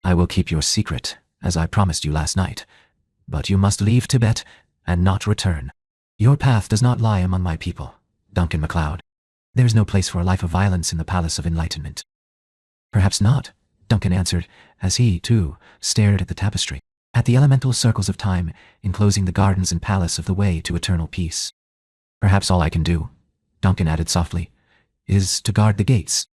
I will keep your secret, as I promised you last night, but you must leave Tibet and not return. Your path does not lie among my people, Duncan MacLeod. There is no place for a life of violence in the Palace of Enlightenment. Perhaps not, Duncan answered, as he, too, stared at the tapestry, at the elemental circles of time enclosing the gardens and palace of the way to eternal peace. Perhaps all I can do, Duncan added softly, is to guard the gates.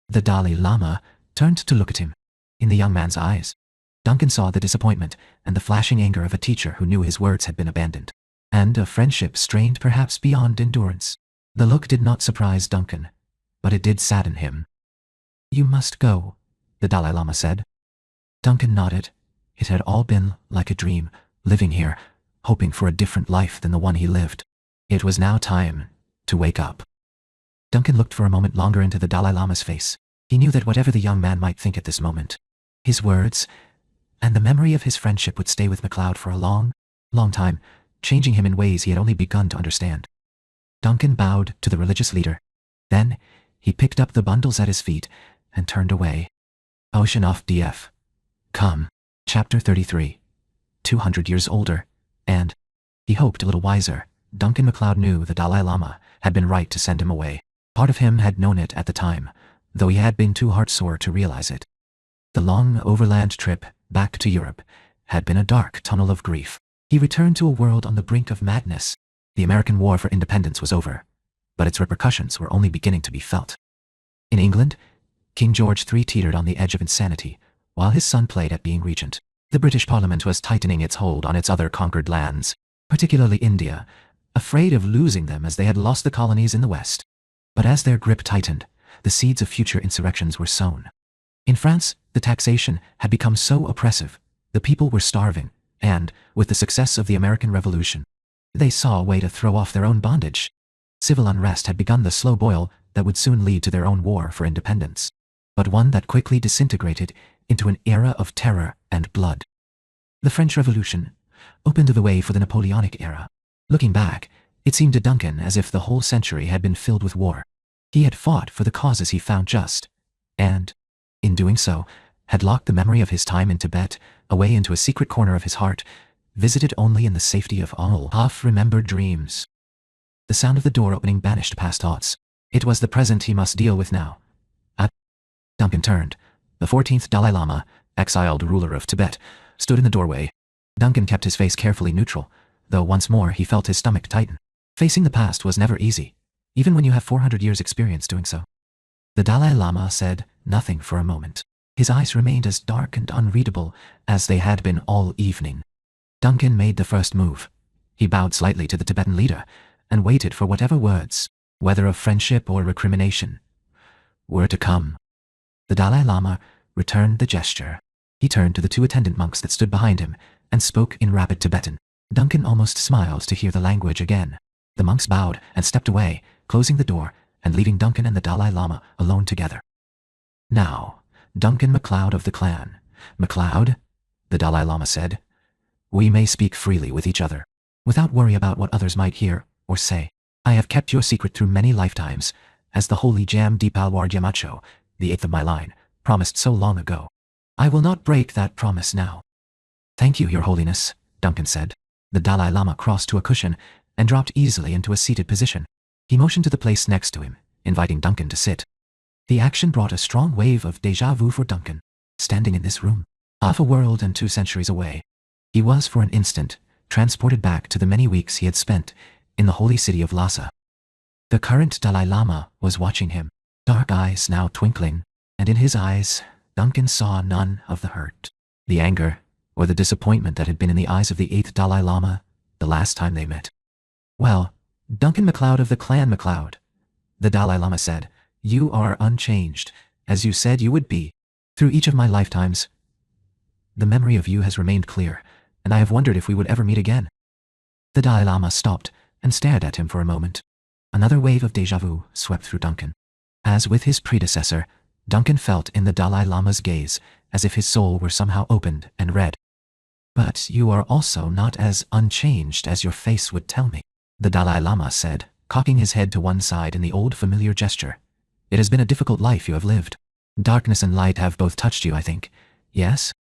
The Dalai Lama turned to look at him. In the young man's eyes, Duncan saw the disappointment and the flashing anger of a teacher who knew his words had been abandoned, and a friendship strained perhaps beyond endurance. The look did not surprise Duncan, but it did sadden him. You must go, the Dalai Lama said. Duncan nodded. It had all been like a dream, living here, hoping for a different life than the one he lived. It was now time to wake up. Duncan looked for a moment longer into the Dalai Lama's face. He knew that whatever the young man might think at this moment, his words and the memory of his friendship would stay with MacLeod for a long, long time, changing him in ways he had only begun to understand. Duncan bowed to the religious leader. Then he picked up the bundles at his feet and turned away. Oceanoff DF. Come. Chapter 33. 200 years older, and he hoped a little wiser. Duncan MacLeod knew the Dalai Lama had been right to send him away. Part of him had known it at the time, though he had been too heartsore to realize it. The long overland trip back to Europe had been a dark tunnel of grief. He returned to a world on the brink of madness. The American War for Independence was over, but its repercussions were only beginning to be felt. In England, King George III teetered on the edge of insanity, while his son played at being regent. The British Parliament was tightening its hold on its other conquered lands, particularly India, afraid of losing them as they had lost the colonies in the West. But as their grip tightened, the seeds of future insurrections were sown. In France, the taxation had become so oppressive, the people were starving, and, with the success of the American Revolution, they saw a way to throw off their own bondage. Civil unrest had begun the slow boil that would soon lead to their own war for independence, but one that quickly disintegrated into an era of terror and blood. The French Revolution opened the way for the Napoleonic era. Looking back, it seemed to Duncan as if the whole century had been filled with war. He had fought for the causes he found just, and, in doing so, had locked the memory of his time in Tibet away into a secret corner of his heart, visited only in the safety of all half-remembered dreams. The sound of the door opening banished past thoughts. It was the present he must deal with now. Duncan turned. The 14th Dalai Lama, exiled ruler of Tibet, stood in the doorway. Duncan kept his face carefully neutral, though once more he felt his stomach tighten. Facing the past was never easy, even when you have 400 years' experience doing so. The Dalai Lama said nothing for a moment. His eyes remained as dark and unreadable as they had been all evening. Duncan made the first move. He bowed slightly to the Tibetan leader and waited for whatever words, whether of friendship or recrimination, were to come. The Dalai Lama returned the gesture. He turned to the 2 attendant monks that stood behind him and spoke in rapid Tibetan. Duncan almost smiled to hear the language again. The monks bowed and stepped away, closing the door and leaving Duncan and the Dalai Lama alone together. Now, Duncan MacLeod of the clan. MacLeod, the Dalai Lama said, we may speak freely with each other, without worry about what others might hear or say. I have kept your secret through many lifetimes, as the holy Jam Dipalwar Yamacho, the 8th of my line, promised so long ago. I will not break that promise now. Thank you, Your Holiness, Duncan said. The Dalai Lama crossed to a cushion and dropped easily into a seated position. He motioned to the place next to him, inviting Duncan to sit. The action brought a strong wave of déjà vu for Duncan. Standing in this room, half a world and 2 centuries away, he was for an instant transported back to the many weeks he had spent in the holy city of Lhasa. The current Dalai Lama was watching him, dark eyes now twinkling, and in his eyes Duncan saw none of the hurt, the anger, or the disappointment that had been in the eyes of the 8th Dalai Lama the last time they met. "Well, Duncan MacLeod of the Clan MacLeod," the Dalai Lama said, "you are unchanged, as you said you would be. Through each of my lifetimes, the memory of you has remained clear, and I have wondered if we would ever meet again." The Dalai Lama stopped and stared at him for a moment. Another wave of déjà vu swept through Duncan. As with his predecessor, Duncan felt in the Dalai Lama's gaze as if his soul were somehow opened and read. "But you are also not as unchanged as your face would tell me," the Dalai Lama said, cocking his head to one side in the old familiar gesture. "It has been a difficult life you have lived. Darkness and light have both touched you, I think. Yes?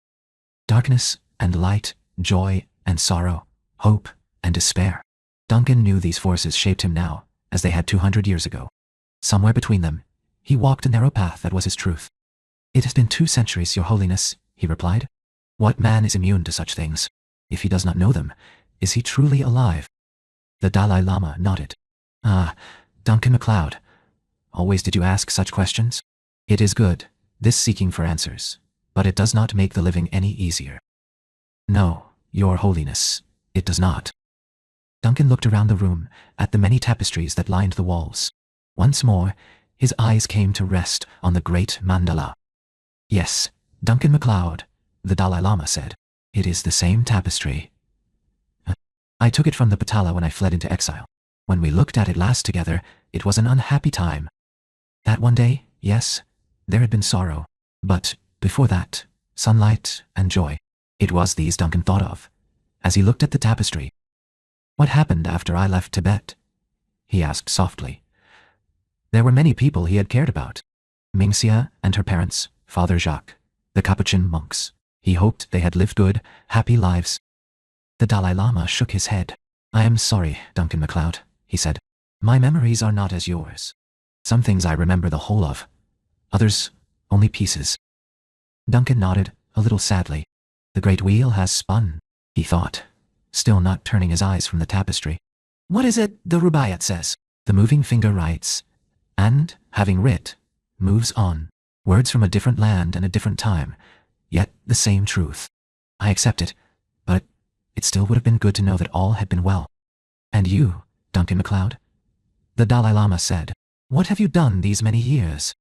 Darkness and light, joy and sorrow, hope and despair." Duncan knew these forces shaped him now, as they had 200 years ago. Somewhere between them, he walked a narrow path that was his truth. "It has been 2 centuries, Your Holiness," he replied. "What man is immune to such things? If he does not know them, is he truly alive?" The Dalai Lama nodded. "Ah, Duncan MacLeod, always did you ask such questions? It is good, this seeking for answers, but it does not make the living any easier." "No, Your Holiness, it does not." Duncan looked around the room at the many tapestries that lined the walls. Once more, his eyes came to rest on the great mandala. "Yes, Duncan MacLeod," the Dalai Lama said. "It is the same tapestry. I took it from the Patala when I fled into exile. When we looked at it last together, it was an unhappy time. That one day, yes, there had been sorrow, but before that, sunlight and joy. It was these Duncan thought of, as he looked at the tapestry. "What happened after I left Tibet?" he asked softly. There were many people he had cared about. Mingxia and her parents, Father Jacques, the Capuchin monks. He hoped they had lived good, happy lives. The Dalai Lama shook his head. "I am sorry, Duncan MacLeod," he said. "My memories are not as yours. Some things I remember the whole of, others only pieces." Duncan nodded, a little sadly. "The great wheel has spun," he thought, still not turning his eyes from the tapestry. "What is it the Rubaiyat says? The moving finger writes, and, having writ, moves on. Words from a different land and a different time, yet the same truth. I accept it, but it still would have been good to know that all had been well." "And you, Duncan MacLeod?" the Dalai Lama said. "What have you done these many years?"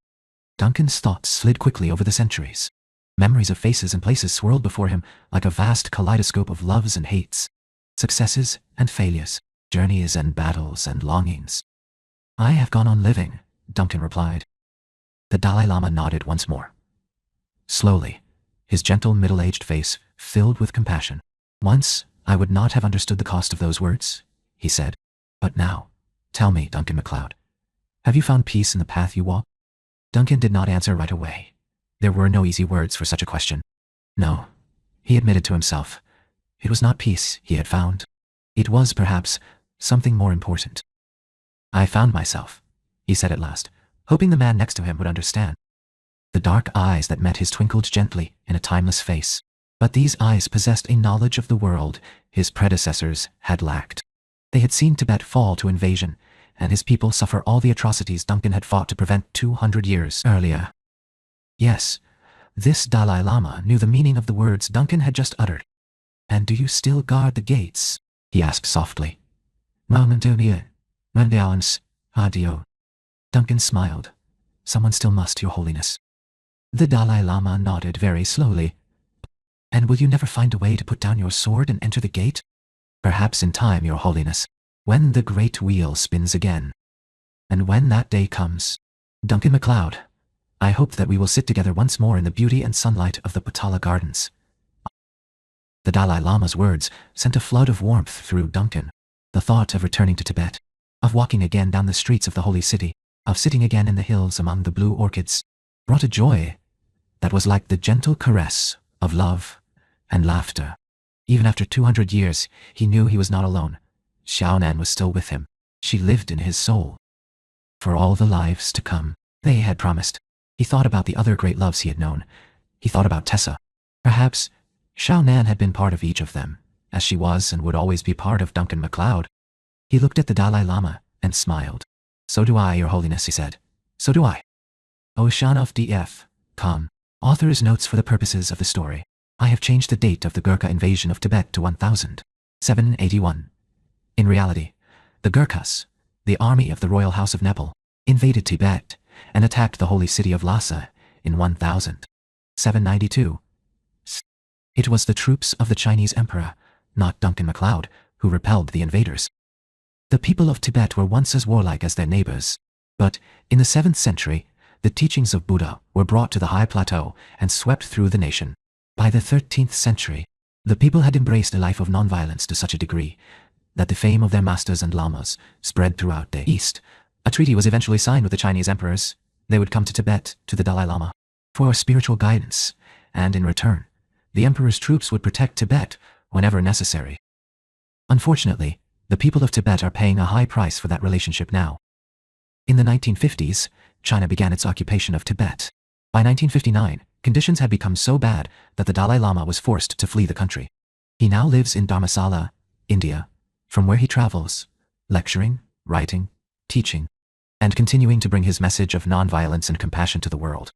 Duncan's thoughts slid quickly over the centuries. Memories of faces and places swirled before him like a vast kaleidoscope of loves and hates, successes and failures, journeys and battles and longings. "I have gone on living," Duncan replied. The Dalai Lama nodded once more. Slowly, his gentle middle-aged face filled with compassion. "Once, I would not have understood the cost of those words," he said. "But now, tell me, Duncan MacLeod, have you found peace in the path you walk?" Duncan did not answer right away. There were no easy words for such a question. No, he admitted to himself. It was not peace he had found. It was, perhaps, something more important. "I found myself," he said at last, hoping the man next to him would understand. The dark eyes that met his twinkled gently in a timeless face. But these eyes possessed a knowledge of the world his predecessors had lacked. They had seen Tibet fall to invasion, and his people suffer all the atrocities Duncan had fought to prevent 200 years earlier. Yes, this Dalai Lama knew the meaning of the words Duncan had just uttered. "And do you still guard the gates?" he asked softly. "Adio." Duncan smiled. "Someone still must, Your Holiness." The Dalai Lama nodded very slowly. "And will you never find a way to put down your sword and enter the gate?" "Perhaps in time, Your Holiness, when the great wheel spins again. And when that day comes, Duncan MacLeod, I hope that we will sit together once more in the beauty and sunlight of the Potala Gardens." The Dalai Lama's words sent a flood of warmth through Duncan. The thought of returning to Tibet, of walking again down the streets of the holy city, of sitting again in the hills among the blue orchids, brought a joy that was like the gentle caress of love and laughter. Even after 200 years, he knew he was not alone. Xiaonan was still with him. She lived in his soul. for all the lives to come. They had promised. He thought about the other great loves he had known. He thought about Tessa. Perhaps Xiao Nan had been part of each of them, as she was and would always be part of Duncan MacLeod. He looked at the Dalai Lama and smiled. "So do I, Your Holiness," he said. "So do I." Ocean of DF. Com. Author's notes for the purposes of the story. I have changed the date of the Gurkha invasion of Tibet to 1781. In reality, the Gurkhas, the army of the royal house of Nepal, invaded Tibet and attacked the holy city of Lhasa in 1792. It was the troops of the Chinese emperor, not Duncan MacLeod, who repelled the invaders. The people of Tibet were once as warlike as their neighbors, but in the 7th century, the teachings of Buddha were brought to the high plateau and swept through the nation. By the 13th century, the people had embraced a life of nonviolence to such a degree that the fame of their masters and lamas spread throughout the East. A treaty was eventually signed with the Chinese emperors. They would come to Tibet, to the Dalai Lama, for spiritual guidance, and in return, the emperor's troops would protect Tibet whenever necessary. Unfortunately, the people of Tibet are paying a high price for that relationship now. In the 1950s, China began its occupation of Tibet. By 1959, conditions had become so bad that the Dalai Lama was forced to flee the country. He now lives in Dharamsala, India, from where he travels, lecturing, writing, teaching, and continuing to bring his message of nonviolence and compassion to the world.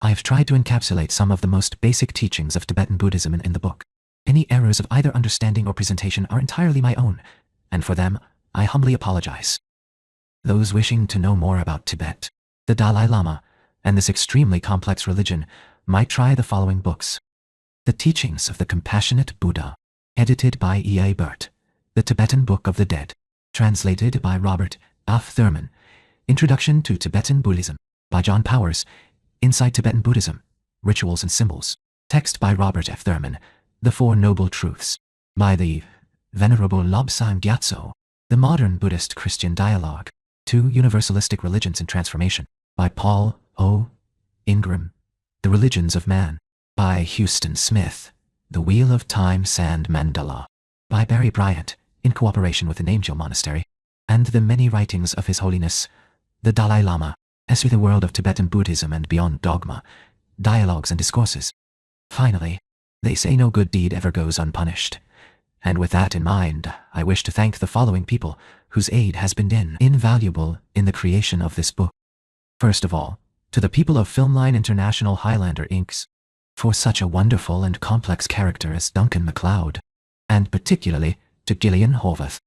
I have tried to encapsulate some of the most basic teachings of Tibetan Buddhism in the book. Any errors of either understanding or presentation are entirely my own, and for them, I humbly apologize. Those wishing to know more about Tibet, the Dalai Lama, and this extremely complex religion might try the following books. The Teachings of the Compassionate Buddha, edited by E.A. Burt. The Tibetan Book of the Dead, translated by Robert F. Thurman. Introduction to Tibetan Buddhism, by John Powers. Inside Tibetan Buddhism, Rituals and Symbols. Text by Robert F. Thurman. The Four Noble Truths, by the Venerable Lobsang Gyatso. The Modern Buddhist Christian Dialogue. Two Universalistic Religions in Transformation, by Paul O. Ingram. The Religions of Man, by Houston Smith. The Wheel of Time Sand Mandala, by Barry Bryant, in cooperation with the Namgyal Monastery. And the Many Writings of His Holiness, the Dalai Lama, as to the world of Tibetan Buddhism and beyond dogma, dialogues and discourses. Finally, they say no good deed ever goes unpunished. And with that in mind, I wish to thank the following people whose aid has been invaluable in the creation of this book. First of all, to the people of Filmline International Highlander Inc. for such a wonderful and complex character as Duncan MacLeod, and particularly to Gillian Horvath,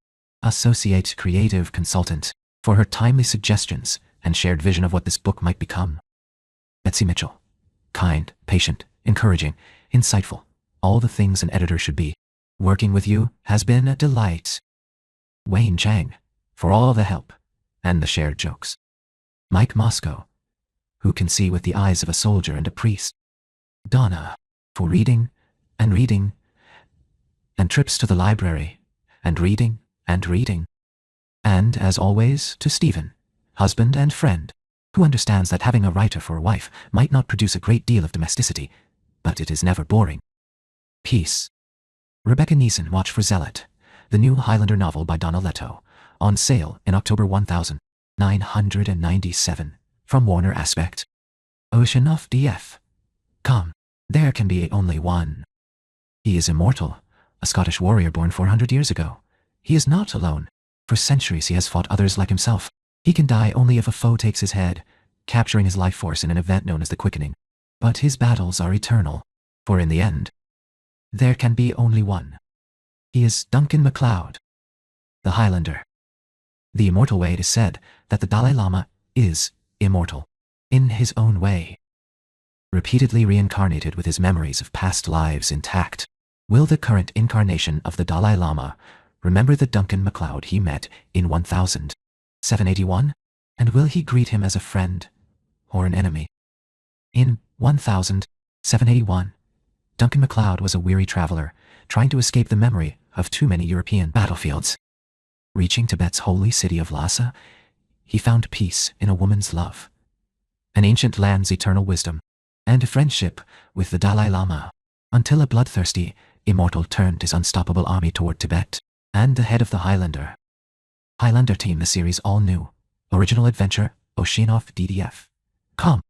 Associate Creative Consultant, for her timely suggestions and shared vision of what this book might become. Betsy Mitchell, kind, patient, encouraging, insightful, all the things an editor should be. Working with you has been a delight. Wayne Chang, for all the help and the shared jokes. Mike Moscow, who can see with the eyes of a soldier and a priest. Donna, for reading, and trips to the library, and reading. And, as always, to Stephen, husband and friend, who understands that having a writer for a wife might not produce a great deal of domesticity, but it is never boring. Peace. Rebecca Neeson, Watch for Zealot, the new Highlander novel by Donna Leto, on sale in October 1997, from Warner Aspect. Ocean of DF. Com. There can be only one. He is immortal, a Scottish warrior born 400 years ago. He is not alone. For centuries he has fought others like himself. He can die only if a foe takes his head, capturing his life force in an event known as the Quickening. But his battles are eternal, for in the end, there can be only one. He is Duncan MacLeod, the Highlander. The immortal way, it is said that the Dalai Lama is immortal, in his own way. Repeatedly reincarnated with his memories of past lives intact, will the current incarnation of the Dalai Lama remember the Duncan MacLeod he met in 1781? And will he greet him as a friend or an enemy? In 1781, Duncan MacLeod was a weary traveler, trying to escape the memory of too many European battlefields. Reaching Tibet's holy city of Lhasa, he found peace in a woman's love, an ancient land's eternal wisdom, and friendship with the Dalai Lama, until a bloodthirsty immortal turned his unstoppable army toward Tibet, and the head of the Highlander team, the series all new, Original adventure, Oceanoff DDF. Com.